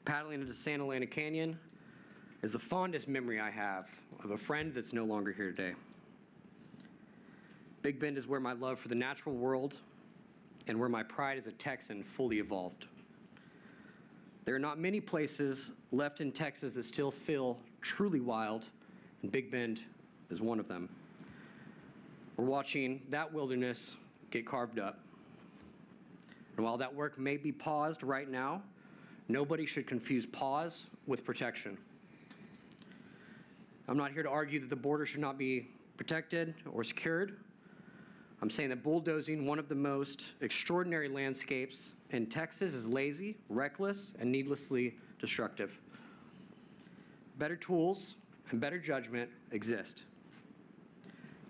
Paddling into Santa Ana Canyon is the fondest memory I have of a friend that's no longer here today. Big Bend is where my love for the natural world and where my pride as a Texan fully evolved. There are not many places left in Texas that still feel truly wild, and Big Bend is one of them. We're watching that wilderness get carved up. And while that work may be paused right now, nobody should confuse pause with protection. I'm not here to argue that the border should not be protected or secured. I'm saying that bulldozing one of the most extraordinary landscapes in Texas is lazy, reckless, and needlessly destructive. Better tools and better judgment exist.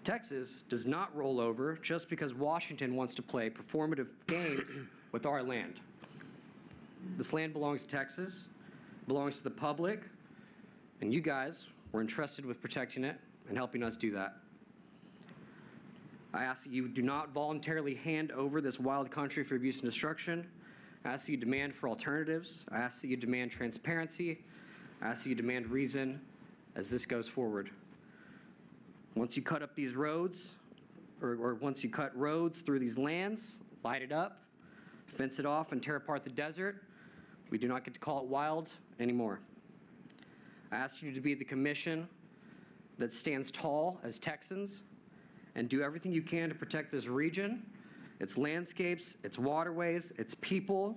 Texas does not roll over just because Washington wants to play performative games with our land. This land belongs to Texas, belongs to the public, and you guys were entrusted with protecting it and helping us do that. I ask that you do not voluntarily hand over this wild country for abuse and destruction. I ask that you demand for alternatives. I ask that you demand transparency. I ask that you demand reason as this goes forward. Once you cut up these roads, or once you cut roads through these lands, light it up, fence it off, and tear apart the desert, we do not get to call it wild anymore. I ask you to be the commission that stands tall as Texans and do everything you can to protect this region, its landscapes, its waterways, its people,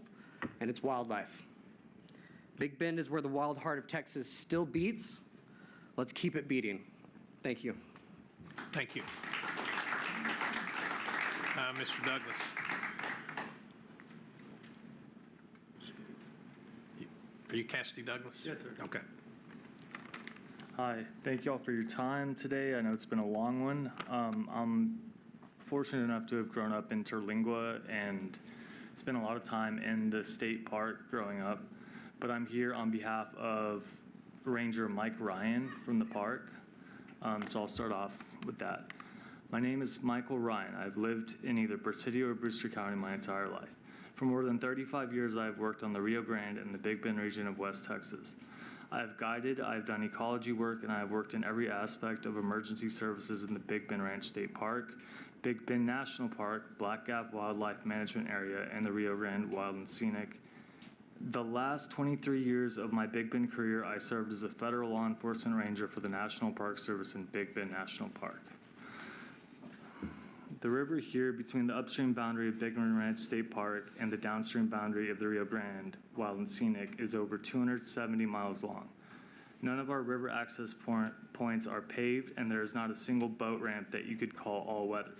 and its wildlife. Big Bend is where the wild heart of Texas still beats. Let's keep it beating. Thank you. Thank you. Mr. Douglas. Are you Cassidy Douglas? Yes, sir. Okay. Hi, thank you all for your time today. I know it's been a long one. I'm fortunate enough to have grown up in Terlingua and spent a lot of time in the state park growing up, but I'm here on behalf of Ranger Mike Ryan from the park, so I'll start off with that. My name is Michael Ryan. I've lived in either Presidio or Brewster County my entire life. For more than 35 years, I've worked on the Rio Grande and the Big Bend region of West Texas. I've guided, I've done ecology work, and I've worked in every aspect of emergency services in the Big Bend Ranch State Park, Big Bend National Park, Black Gap Wildlife Management Area, and the Rio Grande Wild and Scenic The last 23 years of my Big Bend career, I served as a federal law enforcement ranger for the National Park Service in Big Bend National Park. The river here between the upstream boundary of Big Bend Ranch State Park and the downstream boundary of the Rio Grande Wild and Scenic is over 270 miles long. None of our river access points are paved, and there is not a single boat ramp that you could call all-weather.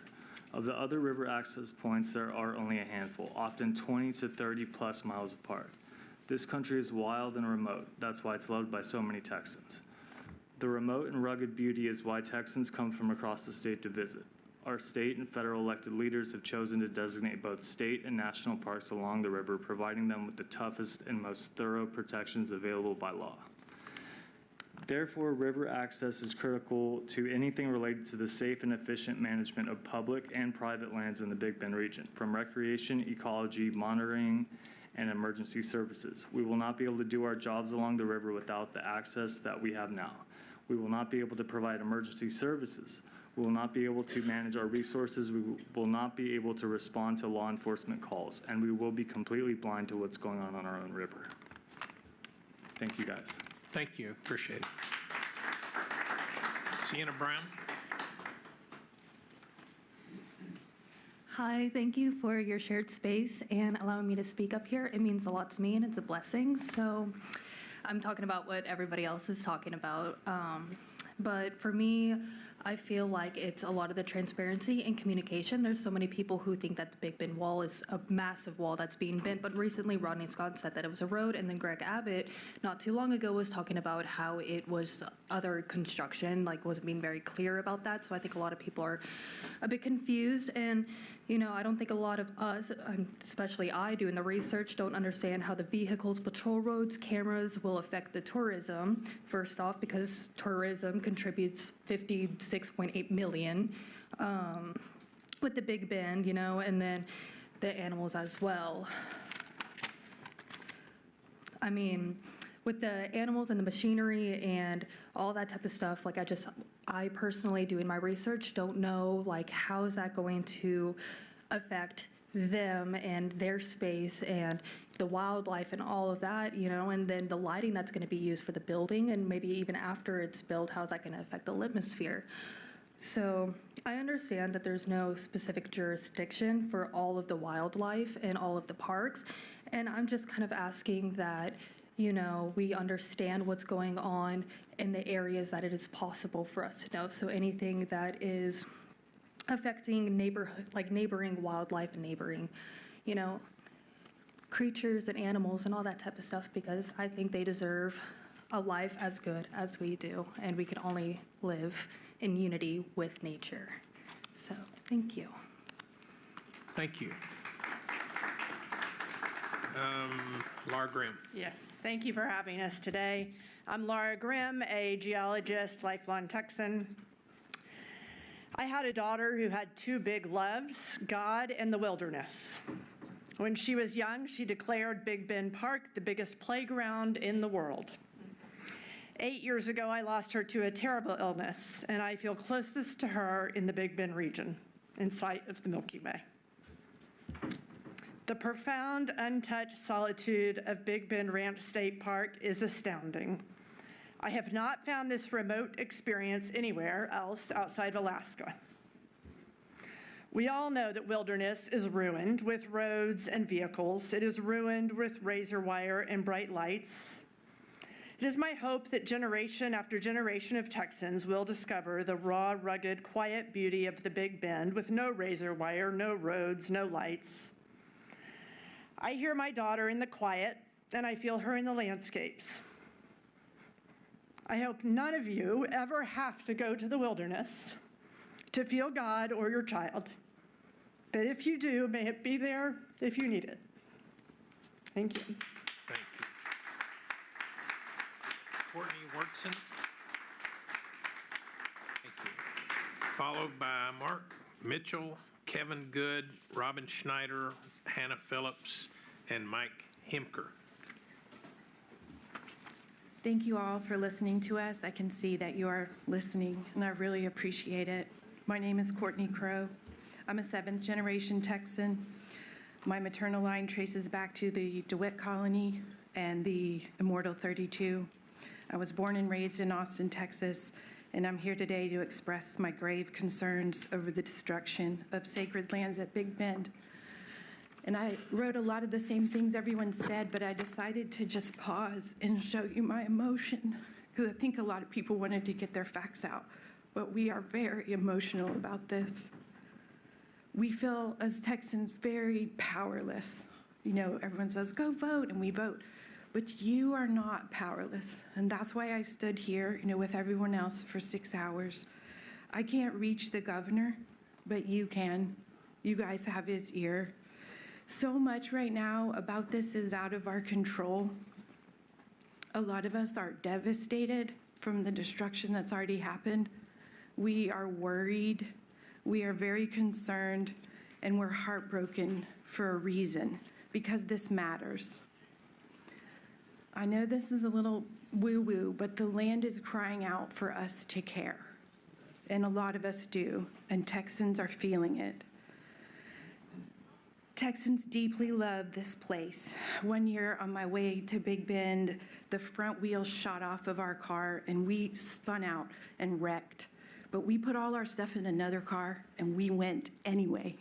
Of the other river access points, there are only a handful, often 20 to 30 plus miles apart. This country is wild and remote. That's why it's loved by so many Texans. The remote and rugged beauty is why Texans come from across the state to visit. Our state and federal elected leaders have chosen to designate both state and national parks along the river, providing them with the toughest and most thorough protections available by law. Therefore, river access is critical to anything related to the safe and efficient management of public and private lands in the Big Bend region, from recreation, ecology, monitoring, and emergency services. We will not be able to do our jobs along the river without the access that we have now. We will not be able to provide emergency services. We will not be able to manage our resources. We will not be able to respond to law enforcement calls, and we will be completely blind to what's going on our own river. Thank you, guys. Thank you. Appreciate it. Sienna Brown. Hi, thank you for your shared space and allowing me to speak up here. It means a lot to me and it's a blessing. So I'm talking about what everybody else is talking about. But for me, I feel like it's a lot of the transparency and communication. There's so many people who think that the Big Bend Wall is a massive wall that's being bent, but recently Rodney Scott said that it was a road, and then Greg Abbott not too long ago was talking about how it was other construction, like wasn't being very clear about that. So I think a lot of people are a bit confused, and you know, I don't think a lot of us, especially I doing the research, don't understand how the vehicles, patrol roads, cameras will affect the tourism. First off, because tourism contributes 56.8 million with the Big Bend, you know, and then the animals as well. I mean, with the animals and the machinery and all that type of stuff, like I personally doing my research don't know like how is that going to affect them and their space and the wildlife and all of that, you know, and then the lighting that's going to be used for the building, and maybe even after it's built, how's that going to affect the litmosphere? So I understand that there's no specific jurisdiction for all of the wildlife and all of the parks, and I'm just kind of asking that, you know, we understand what's going on in the areas that it is possible for us to know. So anything that is affecting neighborhood, like neighboring wildlife and neighboring, you know, creatures and animals and all that type of stuff, because I think they deserve a life as good as we do, and we can only live in unity with nature. So, thank you. Thank you. Laura Grimm. Yes, thank you for having us today. I'm Laura Grimm, a geologist, lifelong Texan. I had a daughter who had two big loves, God and the wilderness. When she was young, she declared Big Bend Park the biggest playground in the world. 8 years ago, I lost her to a terrible illness, and I feel closest to her in the Big Bend region, in sight of the Milky Way. The profound, untouched solitude of Big Bend Ranch State Park is astounding. I have not found this remote experience anywhere else outside Alaska. We all know that wilderness is ruined with roads and vehicles. It is ruined with razor wire and bright lights. It is my hope that generation after generation of Texans will discover the raw, rugged, quiet beauty of the Big Bend with no razor wire, no roads, no lights. I hear my daughter in the quiet, and I feel her in the landscapes. I hope none of you ever have to go to the wilderness to feel God or your child. But if you do, may it be there if you need it. Thank you. Thank you. Courtney Wurtson. Thank you. Followed by Mark Mitchell, Kevin Good, Robin Schneider, Hannah Phillips, and Mike Hemker. Thank you all for listening to us. I can see that you are listening, and I really appreciate it. My name is Courtney Crow. I'm a 7th-generation Texan. My maternal line traces back to the DeWitt Colony and the Immortal 32. I was born and raised in Austin, Texas, and I'm here today to express my grave concerns over the destruction of sacred lands at Big Bend. And I wrote a lot of the same things everyone said, but I decided to just pause and show you my emotion, because I think a lot of people wanted to get their facts out, but we are very emotional about this. We feel as Texans very powerless. You know, everyone says, go vote, and we vote. But you are not powerless. And that's why I stood here, you know, with everyone else for 6 hours. I can't reach the governor, but you can. You guys have his ear. So much right now about this is out of our control. A lot of us are devastated from the destruction that's already happened. We are worried. We are very concerned, and we're heartbroken for a reason, because this matters. I know this is a little woo-woo, but the land is crying out for us to care, and a lot of us do, and Texans are feeling it. Texans deeply love this place. One year on my way to Big Bend, the front wheel shot off of our car, and we spun out and wrecked. But we put all our stuff in another car, and we went anyway.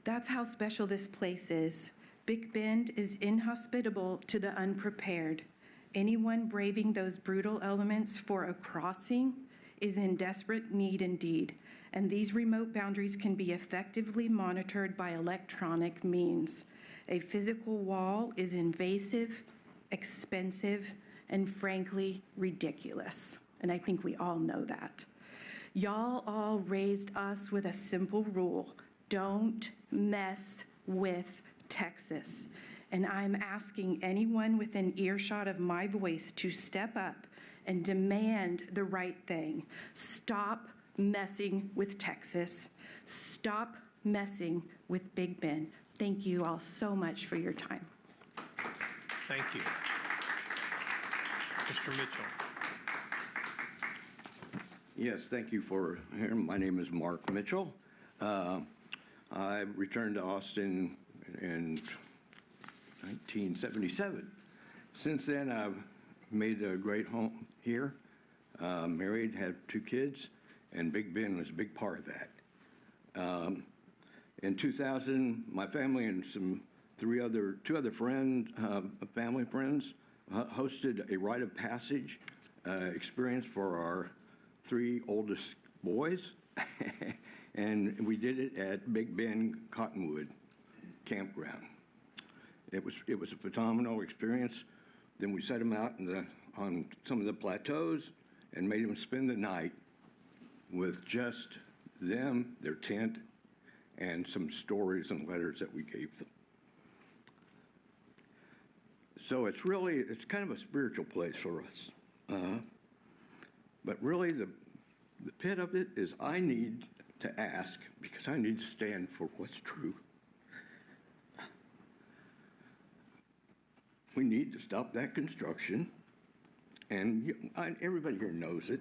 That's how special this place is. Big Bend is inhospitable to the unprepared. Anyone braving those brutal elements for a crossing is in desperate need indeed, and these remote boundaries can be effectively monitored by electronic means. A physical wall is invasive, expensive, and frankly, ridiculous. And I think we all know that. Y'all all raised us with a simple rule: don't mess with Texas. And I'm asking anyone within earshot of my voice to step up and demand the right thing. Stop messing with Texas. Stop messing with Big Bend. Thank you all so much for your time. Thank you. Mr. Mitchell. Yes, thank you for hearing. My name is Mark Mitchell. I returned to Austin in 1977. Since then, I've made a great home here, married, had 2 kids, and Big Bend was a big part of that. In 2000, my family and two other friends, family friends, hosted a rite of passage experience for our 3 oldest boys, and we did it at Big Bend Cottonwood Campground. It was a phenomenal experience. Then we set them out on some of the plateaus and made them spend the night with just them, their tent, and some stories and letters that we gave them. So it's kind of a spiritual place for us. But really, the pit of it is I need to ask, because I need to stand for what's true. We need to stop that construction, and everybody here knows it.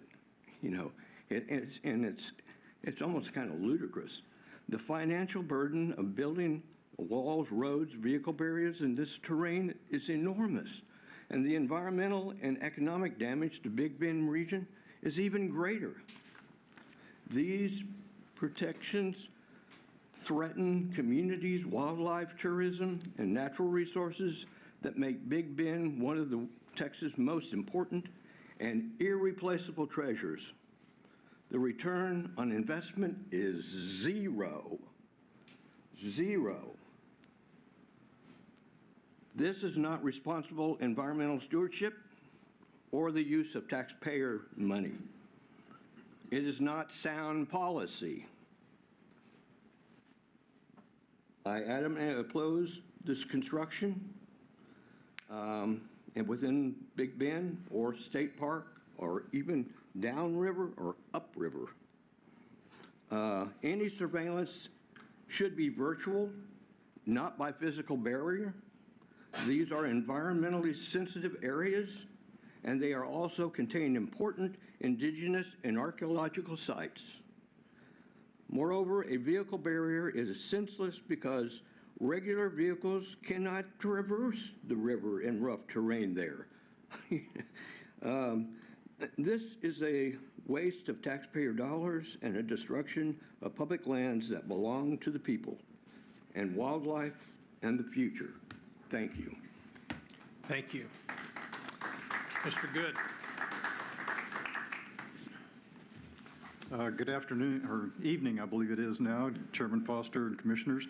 You know, it's almost kind of ludicrous. The financial burden of building walls, roads, vehicle barriers in this terrain is enormous, and the environmental and economic damage to Big Bend region is even greater. These protections threaten communities, wildlife, tourism, and natural resources that make Big Bend one of the Texas' most important and irreplaceable treasures. The return on investment is zero. Zero. This is not responsible environmental stewardship or the use of taxpayer money. It is not sound policy. I adamantly oppose this construction and within Big Bend or State Park or even downriver or upriver. Any surveillance should be virtual, not by physical barrier. These are environmentally sensitive areas, and they are also contain important indigenous and archaeological sites. Moreover, a vehicle barrier is senseless because Regular vehicles cannot traverse the river in rough terrain there. This is a waste of taxpayer dollars and a destruction of public lands that belong to the people and wildlife and the future. Thank you. Thank you. Mr. Good. Good afternoon, or evening, I believe it is now, Chairman Foster and Commissioners.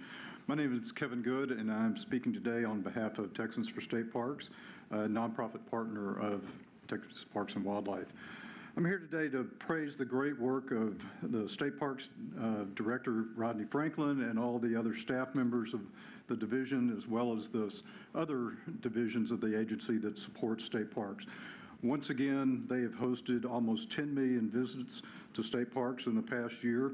My name is Kevin Good, and I'm speaking today on behalf of Texans for State Parks, a nonprofit partner of Texas Parks and Wildlife. I'm here today to praise the great work of the State Parks Director Rodney Franklin and all the other staff members of the division, as well as the other divisions of the agency that support state parks. Once again, they have hosted almost 10 million visits to state parks in the past year.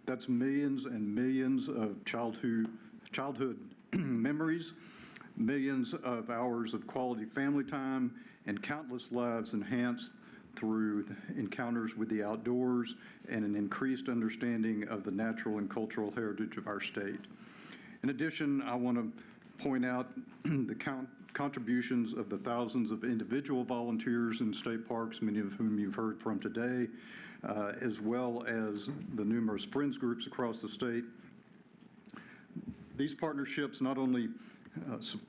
That's millions and millions of childhood memories, millions of hours of quality family time, and countless lives enhanced through encounters with the outdoors and an increased understanding of the natural and cultural heritage of our state. In addition, I want to point out the contributions of the thousands of individual volunteers in state parks, many of whom you've heard from today, as well as the numerous friends groups across the state. These partnerships not only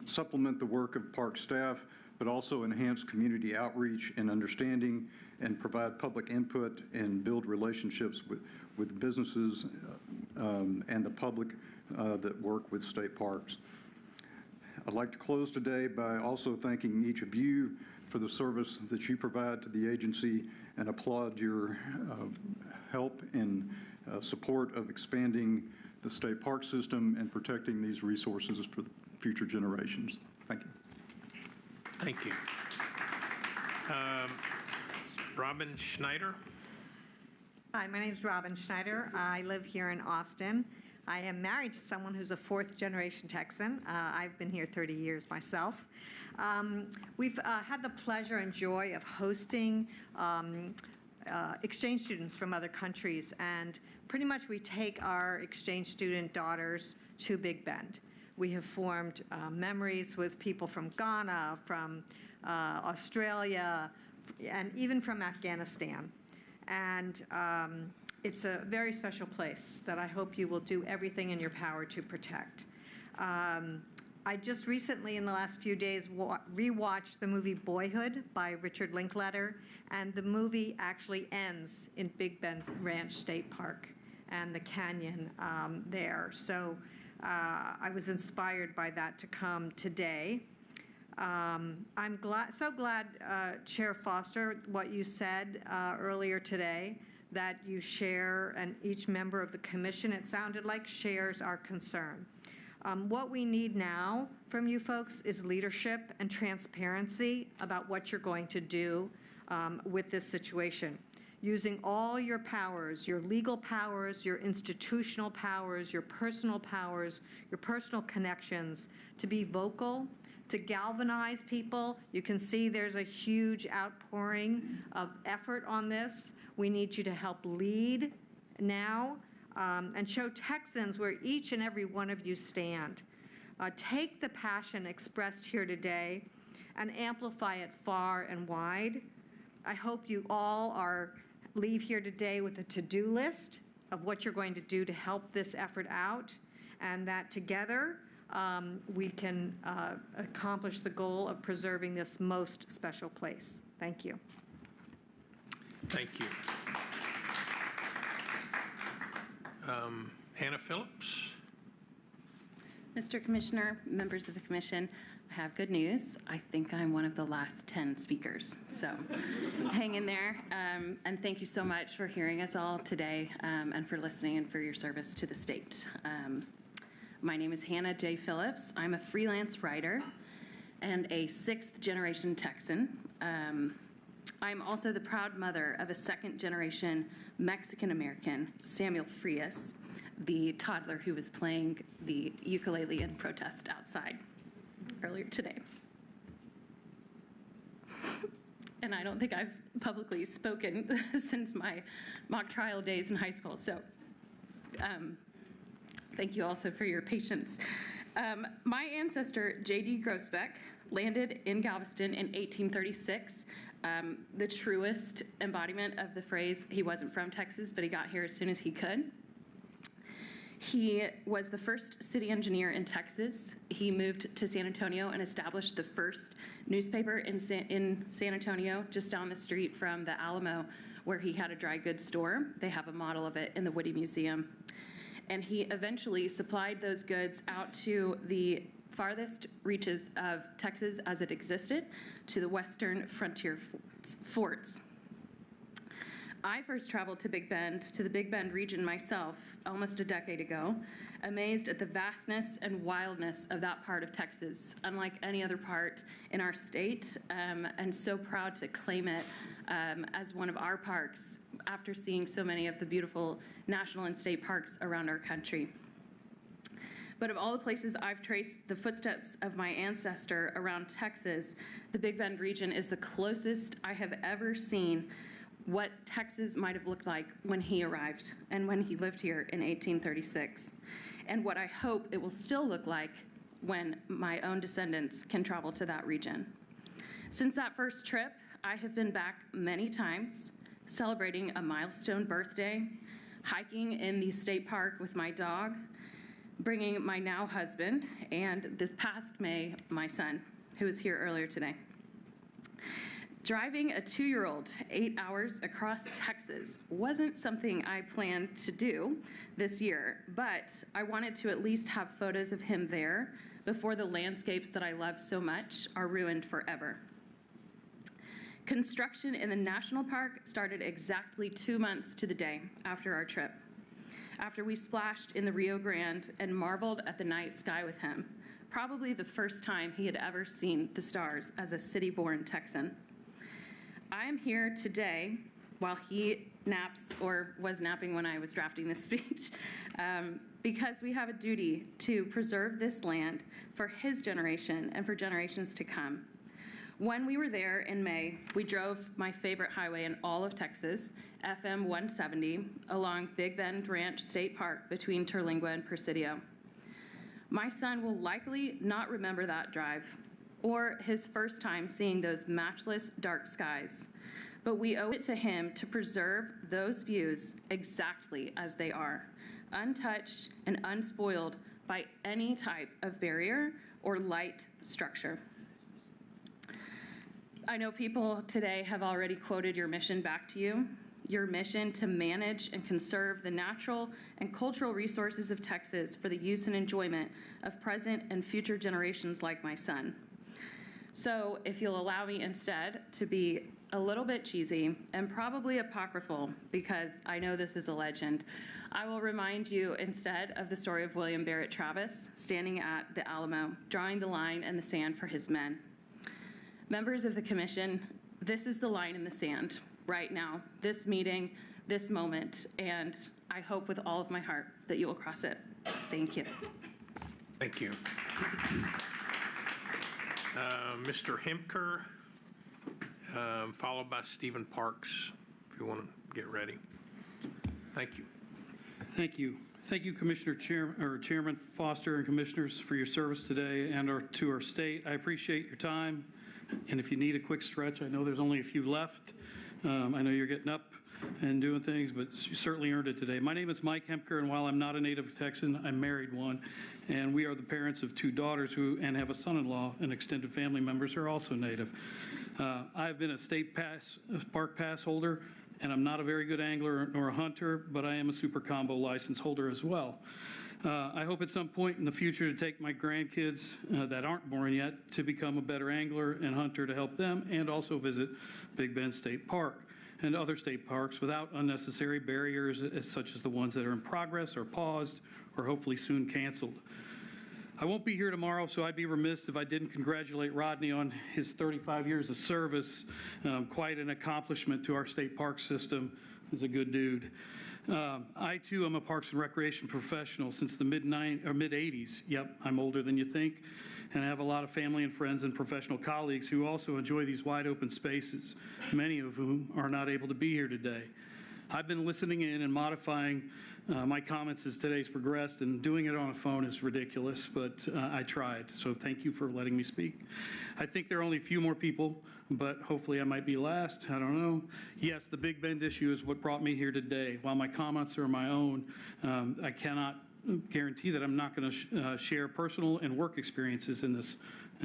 supplement the work of park staff, but also enhance community outreach and understanding and provide public input and build relationships with businesses and the public that work with state parks. I'd like to close today by also thanking each of you for the service that you provide to the agency and applaud your help and support of expanding the state park system and protecting these resources for the future generations. Thank you. Thank you. Robin Schneider. Hi, my name is Robin Schneider. I live here in Austin. I am married to someone who's a fourth-generation Texan. I've been here 30 years myself. We've had the pleasure and joy of hosting exchange students from other countries, and pretty much we take our exchange student daughters to Big Bend. We have formed memories with people from Ghana, from Australia, and even from Afghanistan. And it's a very special place that I hope you will do everything in your power to protect. I just recently, in the last few days, rewatched the movie Boyhood by Richard Linklater, and the movie actually ends in Big Bend Ranch State Park and the canyon there. So I was inspired by that to come today. I'm so glad, Chair Foster, what you said earlier today, that you share, and each member of the commission, it sounded like, shares our concern. What we need now from you folks is leadership and transparency about what you're going to do with this situation. Using all your powers, your legal powers, your institutional powers, your personal connections, to be vocal, to galvanize people. You can see there's a huge outpouring of effort on this. We need you to help lead now and show Texans where each and every one of you stand. Take the passion expressed here today and amplify it far and wide. I hope you all leave here today with a to-do list of what you're going to do to help this effort out, and that together we can accomplish the goal of preserving this most special place. Thank you. Thank you. Hannah Phillips. Mr. Commissioner, members of the commission, I have good news. I think I'm one of the last 10 speakers, so hang in there. And thank you so much for hearing us all today and for listening and for your service to the state. My name is Hannah J. Phillips. I'm a freelance writer and a sixth-generation Texan. I'm also the proud mother of a second-generation Mexican-American, Samuel Frias, the toddler who was playing the ukulele in protest outside earlier today. And I don't think I've publicly spoken since my mock trial days in high school, so thank you also for your patience. My ancestor, J.D. Grossbeck, landed in Galveston in 1836, the truest embodiment of the phrase, he wasn't from Texas, but he got here as soon as he could. He was the first city engineer in Texas. He moved to San Antonio and established the first newspaper in San Antonio, just down the street from the Alamo, where he had a dry goods store. They have a model of it in the Woody Museum. And he eventually supplied those goods out to the farthest reaches of Texas as it existed, to the western frontier forts. I first traveled to the Big Bend region myself, almost a decade ago, amazed at the vastness and wildness of that part of Texas, unlike any other part in our state, and so proud to claim it as one of our parks after seeing so many of the beautiful national and state parks around our country. But of all the places I've traced the footsteps of my ancestor around Texas, the Big Bend region is the closest I have ever seen what Texas might have looked like when he arrived and when he lived here in 1836, and what I hope it will still look like when my own descendants can travel to that region. Since that first trip, I have been back many times, celebrating a milestone birthday, hiking in the state park with my dog, bringing my now husband, and this past May, my son, who was here earlier today. Driving a 2-year-old 8 hours across Texas wasn't something I planned to do this year, but I wanted to at least have photos of him there before the landscapes that I love so much are ruined forever. Construction in the national park started exactly 2 months to the day after our trip, after we splashed in the Rio Grande and marveled at the night sky with him, probably the first time he had ever seen the stars as a city-born Texan. I am here today while he naps, or was napping when I was drafting this speech, because we have a duty to preserve this land for his generation and for generations to come. When we were there in May, we drove my favorite highway in all of Texas, FM 170, along Big Bend Ranch State Park between Terlingua and Presidio. My son will likely not remember that drive, or his first time seeing those matchless dark skies. But we owe it to him to preserve those views exactly as they are, untouched and unspoiled by any type of barrier or light structure. I know people today have already quoted your mission back to you, your mission to manage and conserve the natural and cultural resources of Texas for the use and enjoyment of present and future generations like my son. So if you'll allow me instead to be a little bit cheesy and probably apocryphal, because I know this is a legend, I will remind you instead of the story of William Barrett Travis standing at the Alamo, drawing the line in the sand for his men. Members of the commission, this is the line in the sand right now, this meeting, this moment, and I hope with all of my heart that you will cross it. Thank you. Thank you. Mr. Hemker, followed by Stephen Parks, if you want to get ready. Thank you. Thank you. Thank you, Chairman Foster and Commissioners, for your service today and to our state. I appreciate your time. And if you need a quick stretch, I know there's only a few left. I know you're getting up and doing things, but you certainly earned it today. My name is Mike Hemker, and while I'm not a native Texan, I married one, and we are the parents of 2 daughters and have a son-in-law and extended family members who are also native. I've been a state park pass holder, and I'm not a very good angler nor a hunter, but I am a super combo license holder as well. I hope at some point in the future to take my grandkids that aren't born yet to become a better angler and hunter to help them, and also visit Big Bend State Park and other state parks without unnecessary barriers such as the ones that are in progress or paused or hopefully soon canceled. I won't be here tomorrow, so I'd be remiss if I didn't congratulate Rodney on his 35 years of service. Quite an accomplishment to our state park system. He's a good dude. I, too, am a Parks and Recreation professional since the mid-'80s. Yep, I'm older than you think. And I have a lot of family and friends and professional colleagues who also enjoy these wide open spaces, many of whom are not able to be here today. I've been listening in and modifying my comments as today's progressed, and doing it on a phone is ridiculous, but I tried. So thank you for letting me speak. I think there are only a few more people, but hopefully I might be last. I don't know. Yes, the Big Bend issue is what brought me here today. While my comments are my own, I cannot guarantee that I'm not going to share personal and work experiences in this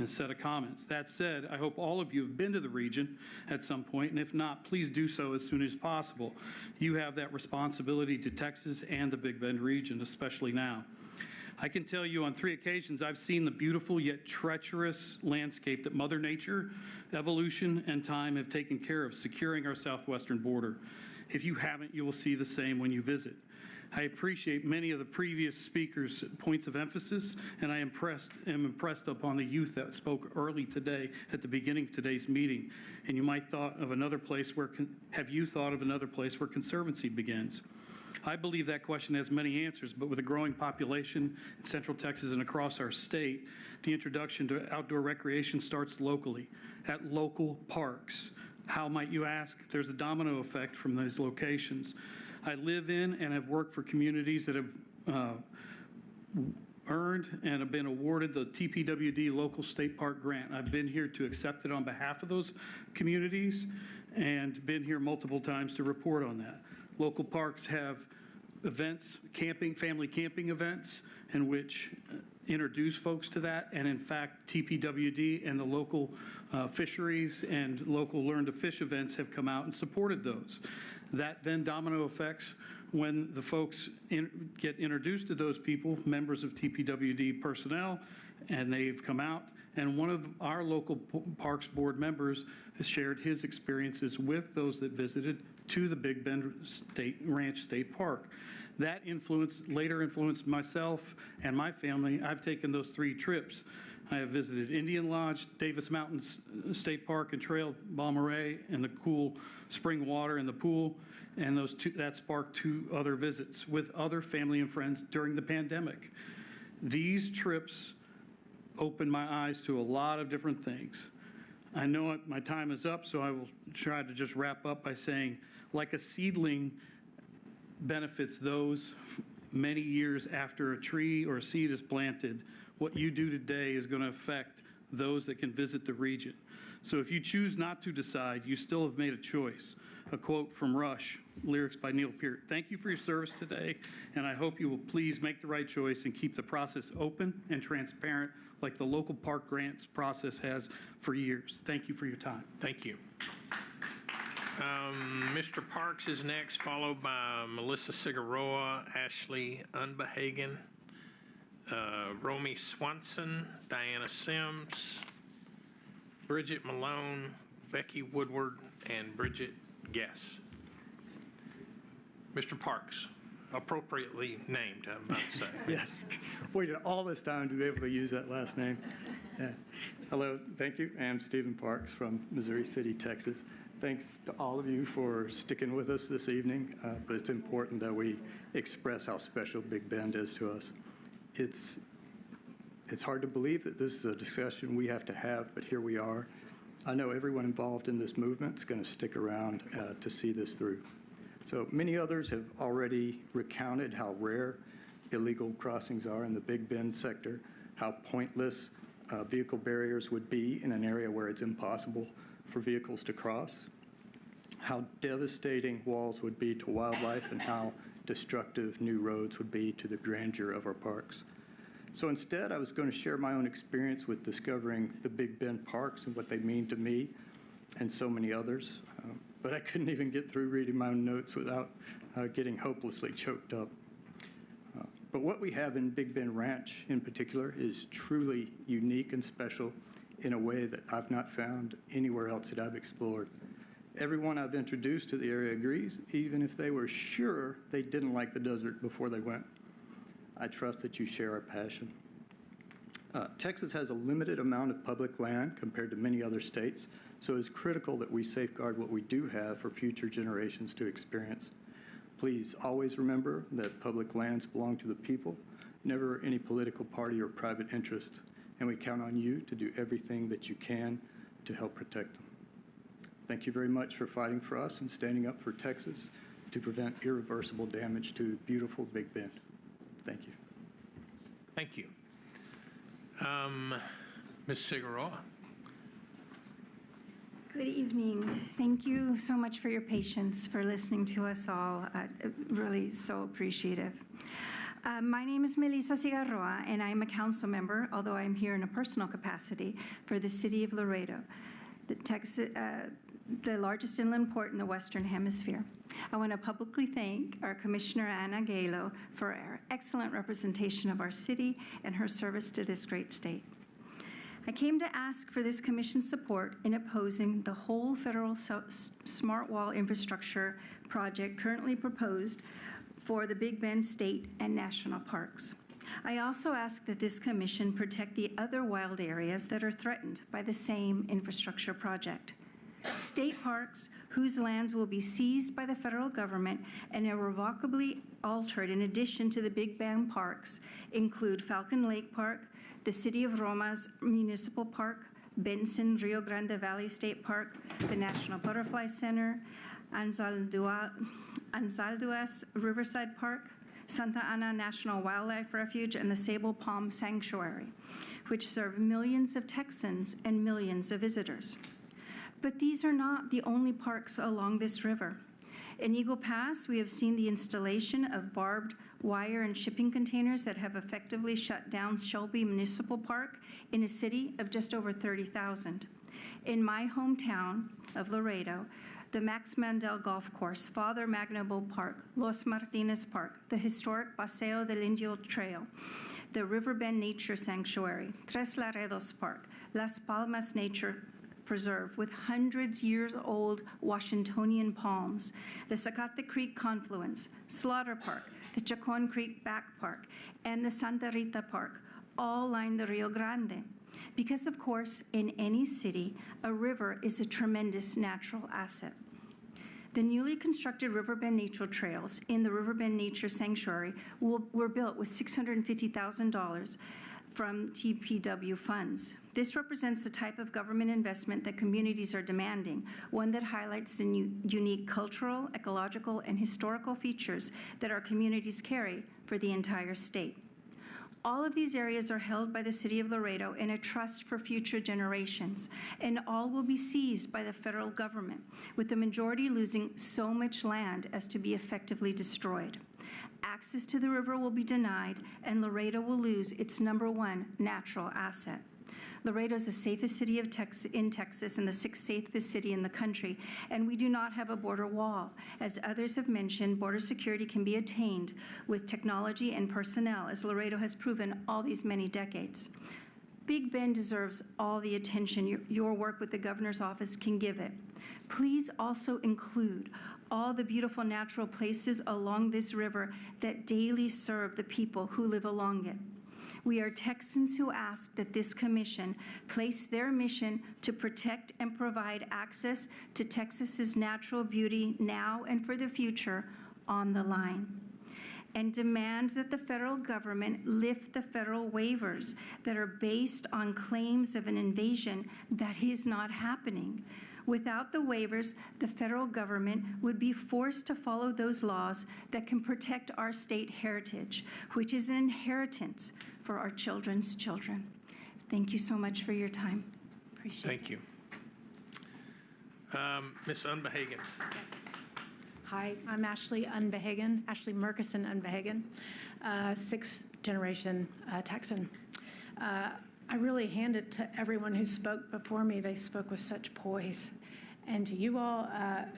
set of comments. That said, I hope all of you have been to the region at some point, and if not, please do so as soon as possible. You have that responsibility to Texas and the Big Bend region, especially now. I can tell you on 3 occasions I've seen the beautiful yet treacherous landscape that Mother Nature, evolution, and time have taken care of, securing our southwestern border. If you haven't, you will see the same when you visit. I appreciate many of the previous speakers' points of emphasis, and I am impressed upon the youth that spoke early today at the beginning of today's meeting. And you might thought of another place where, have you thought of another place where conservancy begins? I believe that question has many answers, but with a growing population in Central Texas and across our state, the introduction to outdoor recreation starts locally, at local parks. How might you ask? There's a domino effect from those locations. I live in and have worked for communities that have earned and have been awarded the TPWD Local State Park Grant. I've been here to accept it on behalf of those communities and been here multiple times to report on that. Local parks have events, camping, family camping events, in which introduce folks to that, and in fact, TPWD and the local fisheries and local Learn to Fish events have come out and supported those. That then domino effects when the folks get introduced to those people, members of TPWD personnel, and they've come out, and one of our local Parks Board members has shared his experiences with those that visited to the Big Bend Ranch State Park. That later influenced myself and my family. I've taken those 3 trips. I have visited Indian Lodge, Davis Mountains State Park and Trail, Balmaray, and the cool spring water in the pool, and that sparked 2 other visits with other family and friends during the pandemic. These trips opened my eyes to a lot of different things. I know my time is up, so I will try to just wrap up by saying, like a seedling benefits those many years after a tree or a seed is planted, what you do today is going to affect those that can visit the region. So if you choose not to decide, you still have made a choice. A quote from Rush, lyrics by Neil Peart. Thank you for your service today, and I hope you will please make the right choice and keep the process open and transparent like the local park grants process has for years. Thank you for your time. Thank you. Mr. Parks is next, followed by Melissa Cigaroa, Ashley Unbehagen, Romy Swanson, Diana Sims, Bridget Malone, Becky Woodward, and Bridget Guess. Mr. Parks, appropriately named, I'm about to say. Yes, waited all this time to be able to use that last name. Yeah. Hello, thank you. I'm Stephen Parks from Missouri City, Texas. Thanks to all of you for sticking with us this evening, but it's important that we express how special Big Bend is to us. It's hard to believe that this is a discussion we have to have, but here we are. I know everyone involved in this movement is going to stick around to see this through. So many others have already recounted how rare illegal crossings are in the Big Bend sector, how pointless vehicle barriers would be in an area where it's impossible for vehicles to cross, how devastating walls would be to wildlife, and how destructive new roads would be to the grandeur of our parks. So instead, I was going to share my own experience with discovering the Big Bend parks and what they mean to me and so many others. But I couldn't even get through reading my own notes without getting hopelessly choked up. But what we have in Big Bend Ranch in particular is truly unique and special in a way that I've not found anywhere else that I've explored. Everyone I've introduced to the area agrees, even if they were sure they didn't like the desert before they went. I trust that you share our passion. Texas has a limited amount of public land compared to many other states, so it's critical that we safeguard what we do have for future generations to experience. Please always remember that public lands belong to the people, never any political party or private interest, and we count on you to do everything that you can to help protect them. Thank you very much for fighting for us and standing up for Texas, to prevent irreversible damage to beautiful Big Bend. Thank you. Thank you. Ms. Figueroa. Good evening. Thank you so much for your patience, for listening to us all. Really so appreciative. My name is Melissa Cigarroa, and I am a council member, although I'm here in a personal capacity, for the city of Laredo, the largest inland port in the Western Hemisphere. I want to publicly thank our Commissioner Ana Galo for her excellent representation of our city and her service to this great state. I came to ask for this commission's support in opposing the whole federal smart wall infrastructure project currently proposed for the Big Bend State and National Parks. I also ask that this commission protect the other wild areas that are threatened by the same infrastructure project. State parks whose lands will be seized by the federal government and irrevocably altered in addition to the Big Bend parks include Falcon Lake Park, the City of Roma's Municipal Park, Benson Rio Grande Valley State Park, the National Butterfly Center, Anzalduas Riverside Park, Santa Ana National Wildlife Refuge, and the Sable Palm Sanctuary, which serve millions of Texans and millions of visitors. But these are not the only parks along this river. In Eagle Pass, we have seen the installation of barbed wire and shipping containers that have effectively shut down Shelby Municipal Park in a city of just over 30,000. In my hometown of Laredo, the Max Mandel Golf Course, Father Magnobo Park, Los Martinez Park, the historic Paseo del Indio Trail, the Riverbend Nature Sanctuary, Tres Laredos Park, Las Palmas Nature Preserve with hundreds-years-old Washingtonian palms, the Zacate Creek Confluence, Slaughter Park, the Chacon Creek Back Park, and the Santa Rita Park all line the Rio Grande. Because, of course, in any city, a river is a tremendous natural asset. The newly constructed Riverbend Nature Trails in the Riverbend Nature Sanctuary were built with $650,000 from TPW funds. This represents the type of government investment that communities are demanding, one that highlights the unique cultural, ecological, and historical features that our communities carry for the entire state. All of these areas are held by the City of Laredo in a trust for future generations, and all will be seized by the federal government, with the majority losing so much land as to be effectively destroyed. Access to the river will be denied, and Laredo will lose its #1 natural asset. Laredo is the safest city in Texas and the 6th safest city in the country, and we do not have a border wall. As others have mentioned, border security can be attained with technology and personnel, as Laredo has proven all these many decades. Big Bend deserves all the attention your work with the governor's office can give it. Please also include all the beautiful natural places along this river that daily serve the people who live along it. We are Texans who ask that this commission place their mission to protect and provide access to Texas's natural beauty now and for the future on the line, and demand that the federal government lift the federal waivers that are based on claims of an invasion that is not happening. Without the waivers, the federal government would be forced to follow those laws that can protect our state heritage, which is an inheritance for our children's children. Thank you so much for your time. Appreciate it. Thank you. Ms. Unbehagen. Yes. Hi, I'm Ashley Unbehagen, Ashley Murkison Unbehagen, 6th-generation Texan. I really hand it to everyone who spoke before me. They spoke with such poise. And to you all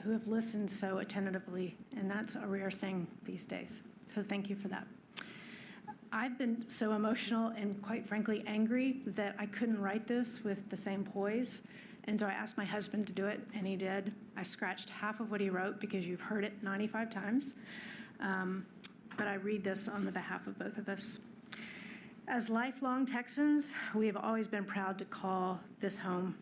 who have listened so attentively, and that's a rare thing these days. So thank you for that. I've been so emotional and quite frankly angry that I couldn't write this with the same poise. And so I asked my husband to do it, and he did. I scratched half of what he wrote because you've heard it 95 times. But I read this on the behalf of both of us. As lifelong Texans, we have always been proud to call this home.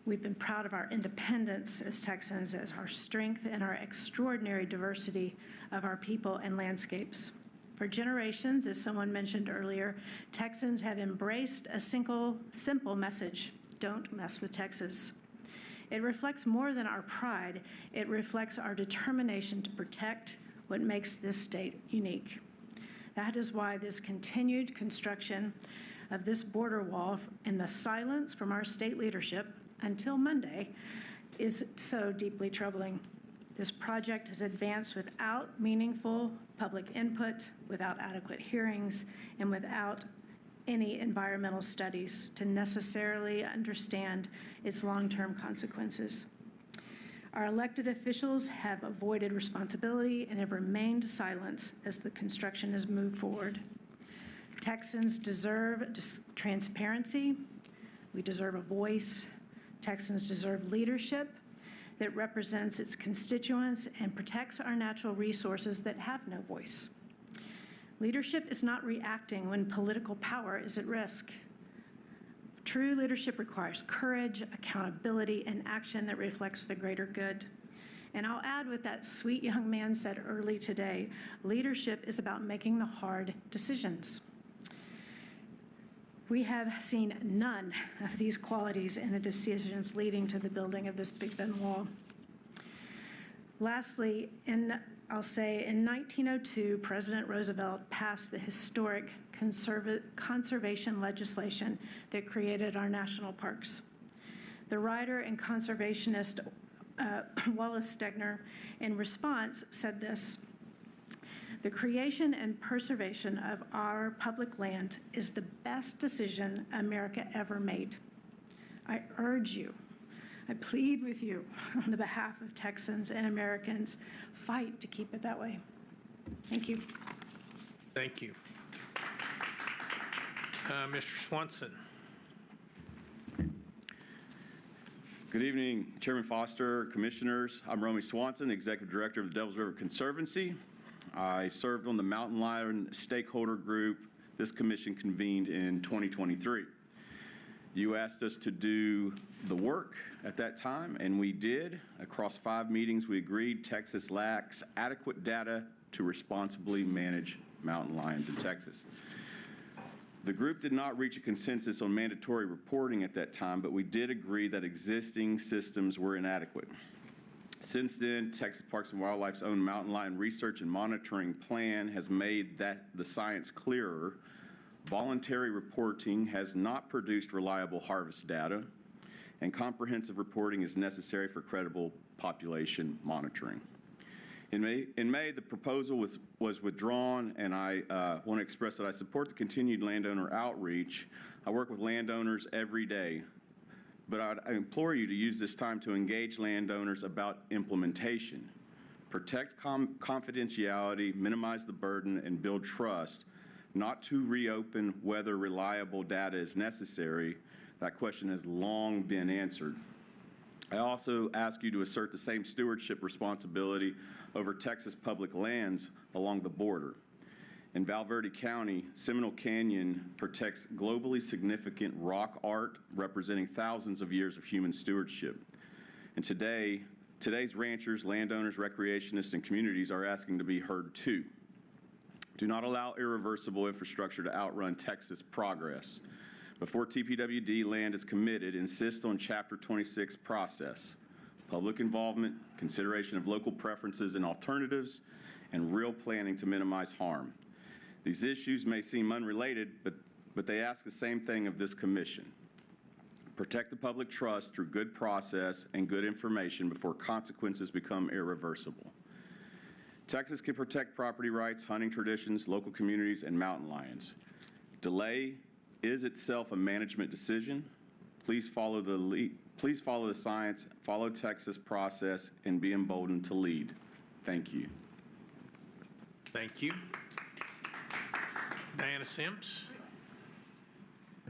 We've been proud of our independence as Texans, as our strength and our extraordinary diversity of our people and landscapes. For generations, as someone mentioned earlier, Texans have embraced a simple message: don't mess with Texas. It reflects more than our pride. It reflects our determination to protect what makes this state unique. That is why this continued construction of this border wall and the silence from our state leadership until Monday is so deeply troubling. This project has advanced without meaningful public input, without adequate hearings, and without any environmental studies to necessarily understand its long-term consequences. Our elected officials have avoided responsibility and have remained silent as the construction has moved forward. Texans deserve transparency. We deserve a voice. Texans deserve leadership that represents its constituents and protects our natural resources that have no voice. Leadership is not reacting when political power is at risk. True leadership requires courage, accountability, and action that reflects the greater good. And I'll add what that sweet young man said early today, leadership is about making the hard decisions. We have seen none of these qualities in the decisions leading to the building of this Big Bend Wall. Lastly, I'll say in 1902, President Roosevelt passed the historic conservation legislation that created our national parks. The writer and conservationist Wallace Stegner, in response, said this: "The creation and preservation of our public land is the best decision America ever made. I urge you, I plead with you on the behalf of Texans and Americans, fight to keep it that way." Thank you. Thank you. Mr. Swanson. Good evening, Chairman Foster, Commissioners. I'm Romy Swanson, Executive Director of the Devils River Conservancy. I served on the Mountain Lion Stakeholder Group this commission convened in 2023. You asked us to do the work at that time, and we did. Across 5 meetings, we agreed Texas lacks adequate data to responsibly manage mountain lions in Texas. The group did not reach a consensus on mandatory reporting at that time, but we did agree that existing systems were inadequate. Since then, Texas Parks and Wildlife's own mountain lion research and monitoring plan has made the science clearer. Voluntary reporting has not produced reliable harvest data, and comprehensive reporting is necessary for credible population monitoring. In May, the proposal was withdrawn, and I want to express that I support the continued landowner outreach. I work with landowners every day, but I implore you to use this time to engage landowners about implementation. Protect confidentiality, minimize the burden, and build trust, not to reopen whether reliable data is necessary. That question has long been answered. I also ask you to assert the same stewardship responsibility over Texas public lands along the border. In Val Verde County, Seminole Canyon protects globally significant rock art representing thousands of years of human stewardship. And today's ranchers, landowners, recreationists, and communities are asking to be heard too. Do not allow irreversible infrastructure to outrun Texas progress. Before TPWD land is committed, insist on Chapter 26 process, public involvement, consideration of local preferences and alternatives, and real planning to minimize harm. These issues may seem unrelated, but they ask the same thing of this commission. Protect the public trust through good process and good information before consequences become irreversible. Texas can protect property rights, hunting traditions, local communities, and mountain lions. Delay is itself a management decision. Please follow the science, follow Texas process, and be emboldened to lead. Thank you. Thank you. Diana Sims.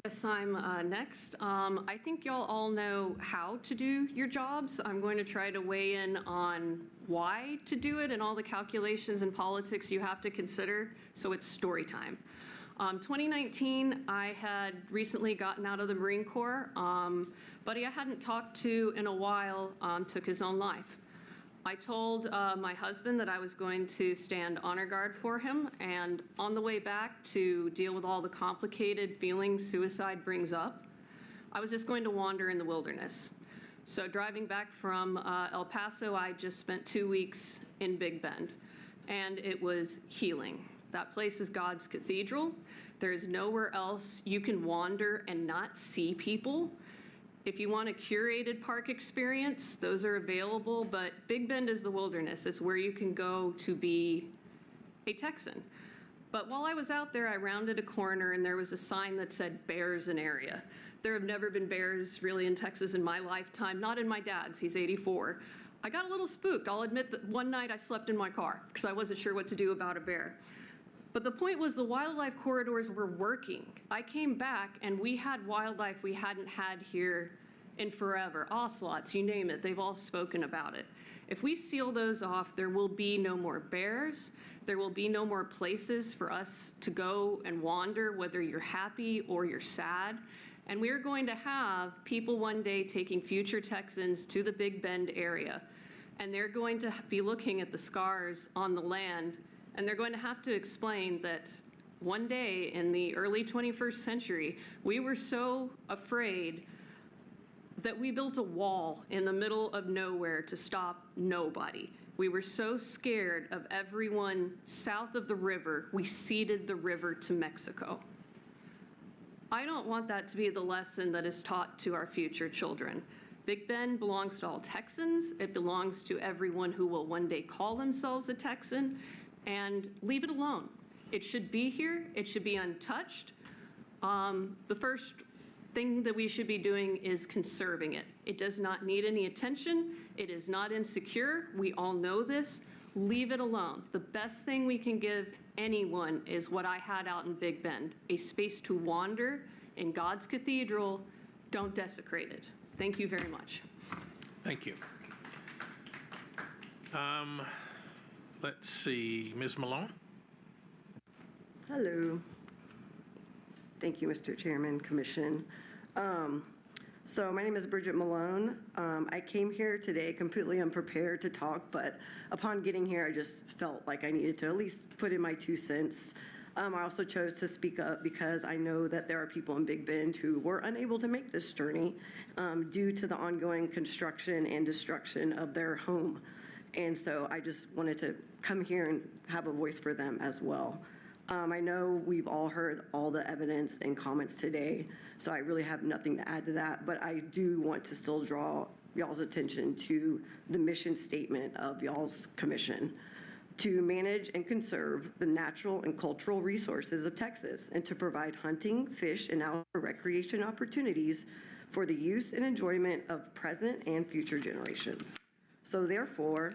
Yes, I'm next. I think y'all all know how to do your jobs. I'm going to try to weigh in on why to do it and all the calculations and politics you have to consider, so it's story time. 2019, I had recently gotten out of the Marine Corps. Buddy I hadn't talked to in a while took his own life. I told my husband that I was going to stand honor guard for him, and on the way back to deal with all the complicated feelings suicide brings up, I was just going to wander in the wilderness. So driving back from El Paso, I just spent 2 weeks in Big Bend, and it was healing. That place is God's cathedral. There is nowhere else you can wander and not see people. If you want a curated park experience, those are available, but Big Bend is the wilderness. It's where you can go to be a Texan. But while I was out there, I rounded a corner and there was a sign that said bears in area. There have never been bears really in Texas in my lifetime, not in my dad's, he's 84. I got a little spooked. I'll admit that one night I slept in my car because I wasn't sure what to do about a bear. But the point was the wildlife corridors were working. I came back and we had wildlife we hadn't had here in forever. Ocelots, you name it, they've all spoken about it. If we seal those off, there will be no more bears. There will be no more places for us to go and wander, whether you're happy or you're sad. And we're going to have people one day taking future Texans to the Big Bend area. And they're going to be looking at the scars on the land, and they're going to have to explain that one day in the early 21st century, we were so afraid that we built a wall in the middle of nowhere to stop nobody. We were so scared of everyone south of the river, we ceded the river to Mexico. I don't want that to be the lesson that is taught to our future children. Big Bend belongs to all Texans. It belongs to everyone who will one day call themselves a Texan, and leave it alone. It should be here. It should be untouched. The first thing that we should be doing is conserving it. It does not need any attention. It is not insecure. We all know this. Leave it alone. The best thing we can give anyone is what I had out in Big Bend, a space to wander in God's cathedral. Don't desecrate it. Thank you very much. Thank you. Let's see, Ms. Malone. Hello. Thank you, Mr. Chairman, Commission. So my name is Bridget Malone. I came here today completely unprepared to talk, but upon getting here, I just felt like I needed to at least put in my 2 cents. I also chose to speak up because I know that there are people in Big Bend who were unable to make this journey due to the ongoing construction and destruction of their home. And so I just wanted to come here and have a voice for them as well. I know we've all heard all the evidence and comments today, so I really have nothing to add to that, but I do want to still draw y'all's attention to the mission statement of y'all's commission: to manage and conserve the natural and cultural resources of Texas, and to provide hunting, fish, and outdoor recreation opportunities for the use and enjoyment of present and future generations. So therefore,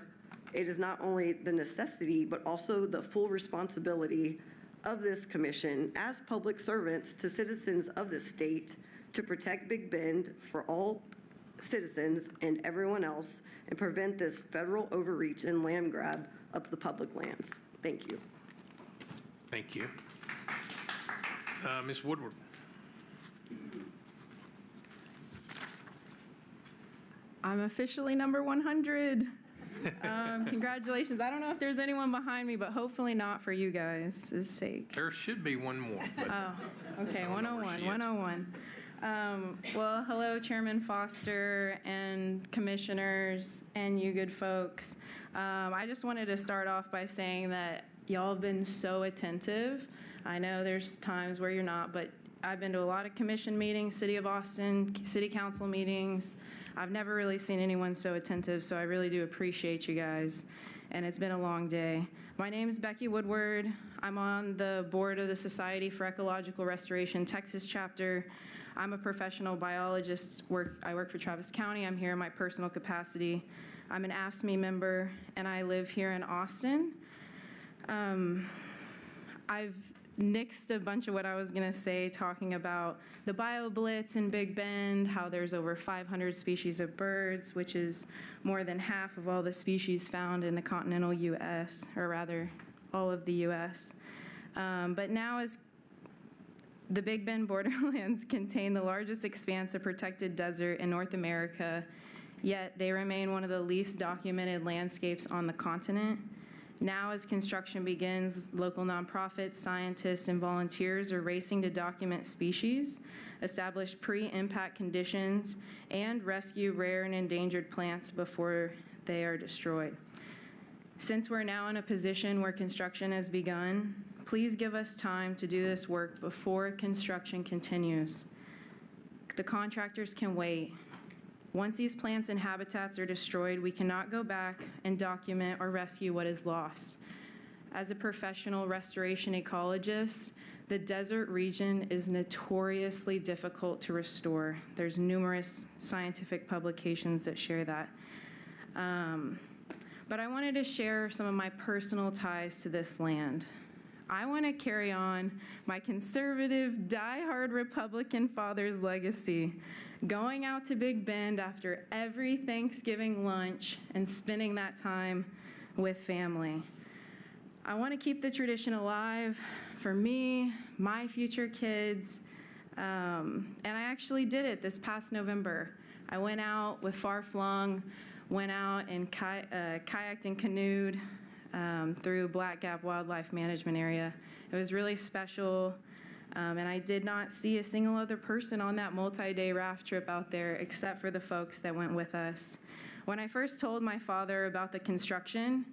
it is not only the necessity, but also the full responsibility of this commission as public servants to citizens of the state to protect Big Bend for all citizens and everyone else, and prevent this federal overreach and land grab of the public lands. Thank you. Thank you. Ms. Woodward. I'm officially number 100. Congratulations. I don't know if there's anyone behind me, but hopefully not for you guys' sake. There should be one more. But oh, okay, 101, 101. Well, hello, Chairman Foster and commissioners and you good folks. I just wanted to start off by saying that y'all have been so attentive. I know there's times where you're not, but I've been to a lot of commission meetings, City of Austin, City Council meetings. I've never really seen anyone so attentive, so I really do appreciate you guys, and it's been a long day. My name is Becky Woodward. I'm on the board of the Society for Ecological Restoration Texas chapter. I'm a professional biologist. I work for Travis County. I'm here in my personal capacity. I'm an AFSCME member, and I live here in Austin. I've nixed a bunch of what I was going to say, talking about the BioBlitz in Big Bend, how there's over 500 species of birds, which is more than half of all the species found in the continental U.S., or rather, all of the U.S. But now, as the Big Bend borderlands contain the largest expanse of protected desert in North America, yet they remain one of the least documented landscapes on the continent. Now, as construction begins, local nonprofits, scientists, and volunteers are racing to document species, establish pre-impact conditions, and rescue rare and endangered plants before they are destroyed. Since we're now in a position where construction has begun, please give us time to do this work before construction continues. The contractors can wait. Once these plants and habitats are destroyed, we cannot go back and document or rescue what is lost. As a professional restoration ecologist, the desert region is notoriously difficult to restore. There's numerous scientific publications that share that. But I wanted to share some of my personal ties to this land. I want to carry on my conservative, die-hard Republican father's legacy, going out to Big Bend after every Thanksgiving lunch and spending that time with family. I want to keep the tradition alive for me, my future kids, and I actually did it this past November. I went out with Far Flung, went out and kayaked and canoed through Black Gap Wildlife Management Area. It was really special, and I did not see a single other person on that multi-day raft trip out there except for the folks that went with us. When I first told my father about the construction,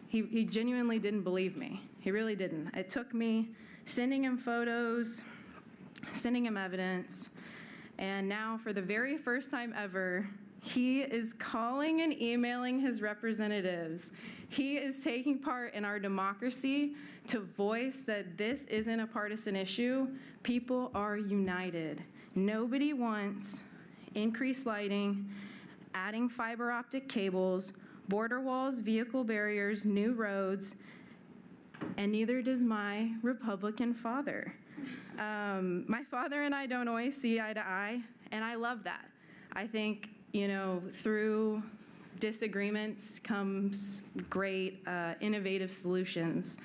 he genuinely didn't believe me. He really didn't. It took me sending him photos, sending him evidence, and now for the very first time ever, he is calling and emailing his representatives. He is taking part in our democracy to voice that this isn't a partisan issue. People are united. Nobody wants increased lighting, adding fiber optic cables, border walls, vehicle barriers, new roads, and neither does my Republican father. My father and I don't always see eye to eye, and I love that. I think, you know, through disagreements comes great, innovative solutions.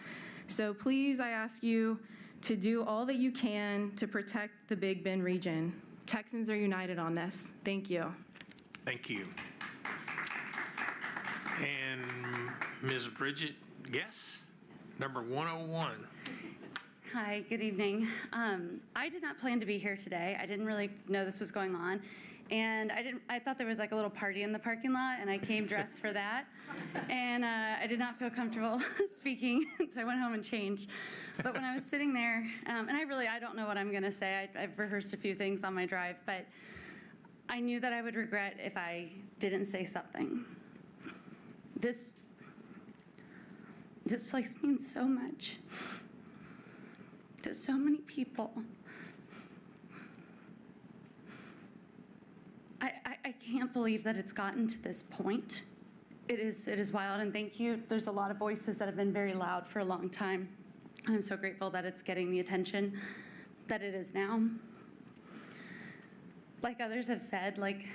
So please, I ask you to do all that you can to protect the Big Bend region. Texans are united on this. Thank you. Thank you. And Ms. Bridget Guess, number 101. Hi, good evening. I did not plan to be here today. I didn't really know this was going on. And I thought there was like a little party in the parking lot, and I came dressed for that. And I did not feel comfortable speaking, so I went home and changed. But when I was sitting there, and I don't know what I'm gonna say. I've rehearsed a few things on my drive, but I knew that I would regret if I didn't say something. This place means so much to so many people. I can't believe that it's gotten to this point. It is wild, and thank you. There's a lot of voices that have been very loud for a long time, and I'm so grateful that it's getting the attention that it is now. Like others have said, like,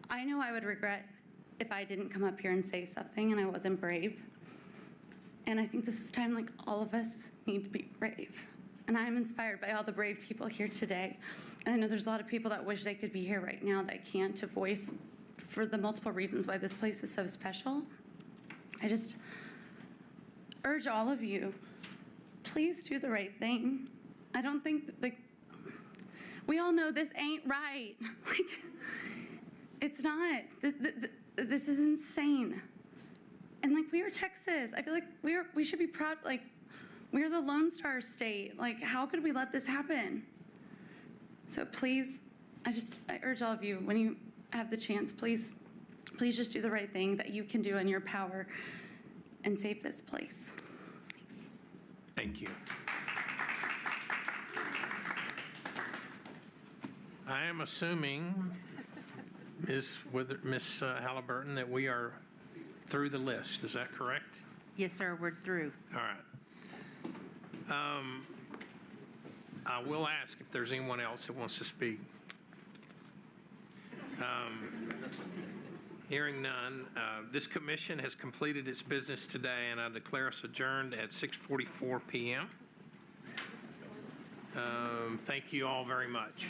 I know I would regret if I didn't come up here and say something and I wasn't brave. And I think this is time, like, all of us need to be brave. And I'm inspired by all the brave people here today. And I know there's a lot of people that wish they could be here right now that can't, to voice for the multiple reasons why this place is so special. I just urge all of you, please do the right thing. I don't think, like, we all know this ain't right. Like, it's not. This is insane. And, like, we are Texas. I feel like we should be proud. Like, we're the Lone Star State. Like, how could we let this happen? So please, I urge all of you, when you have the chance, please just do the right thing that you can do in your power and save this place. Thanks. Thank you. I am assuming, Ms. Halliburton, that we are through the list. Is that correct? Yes, sir, we're through. All right. I will ask if there's anyone else that wants to speak. Hearing none, this commission has completed its business today, and I declare us adjourned at 6:44 p.m. Thank you all very much.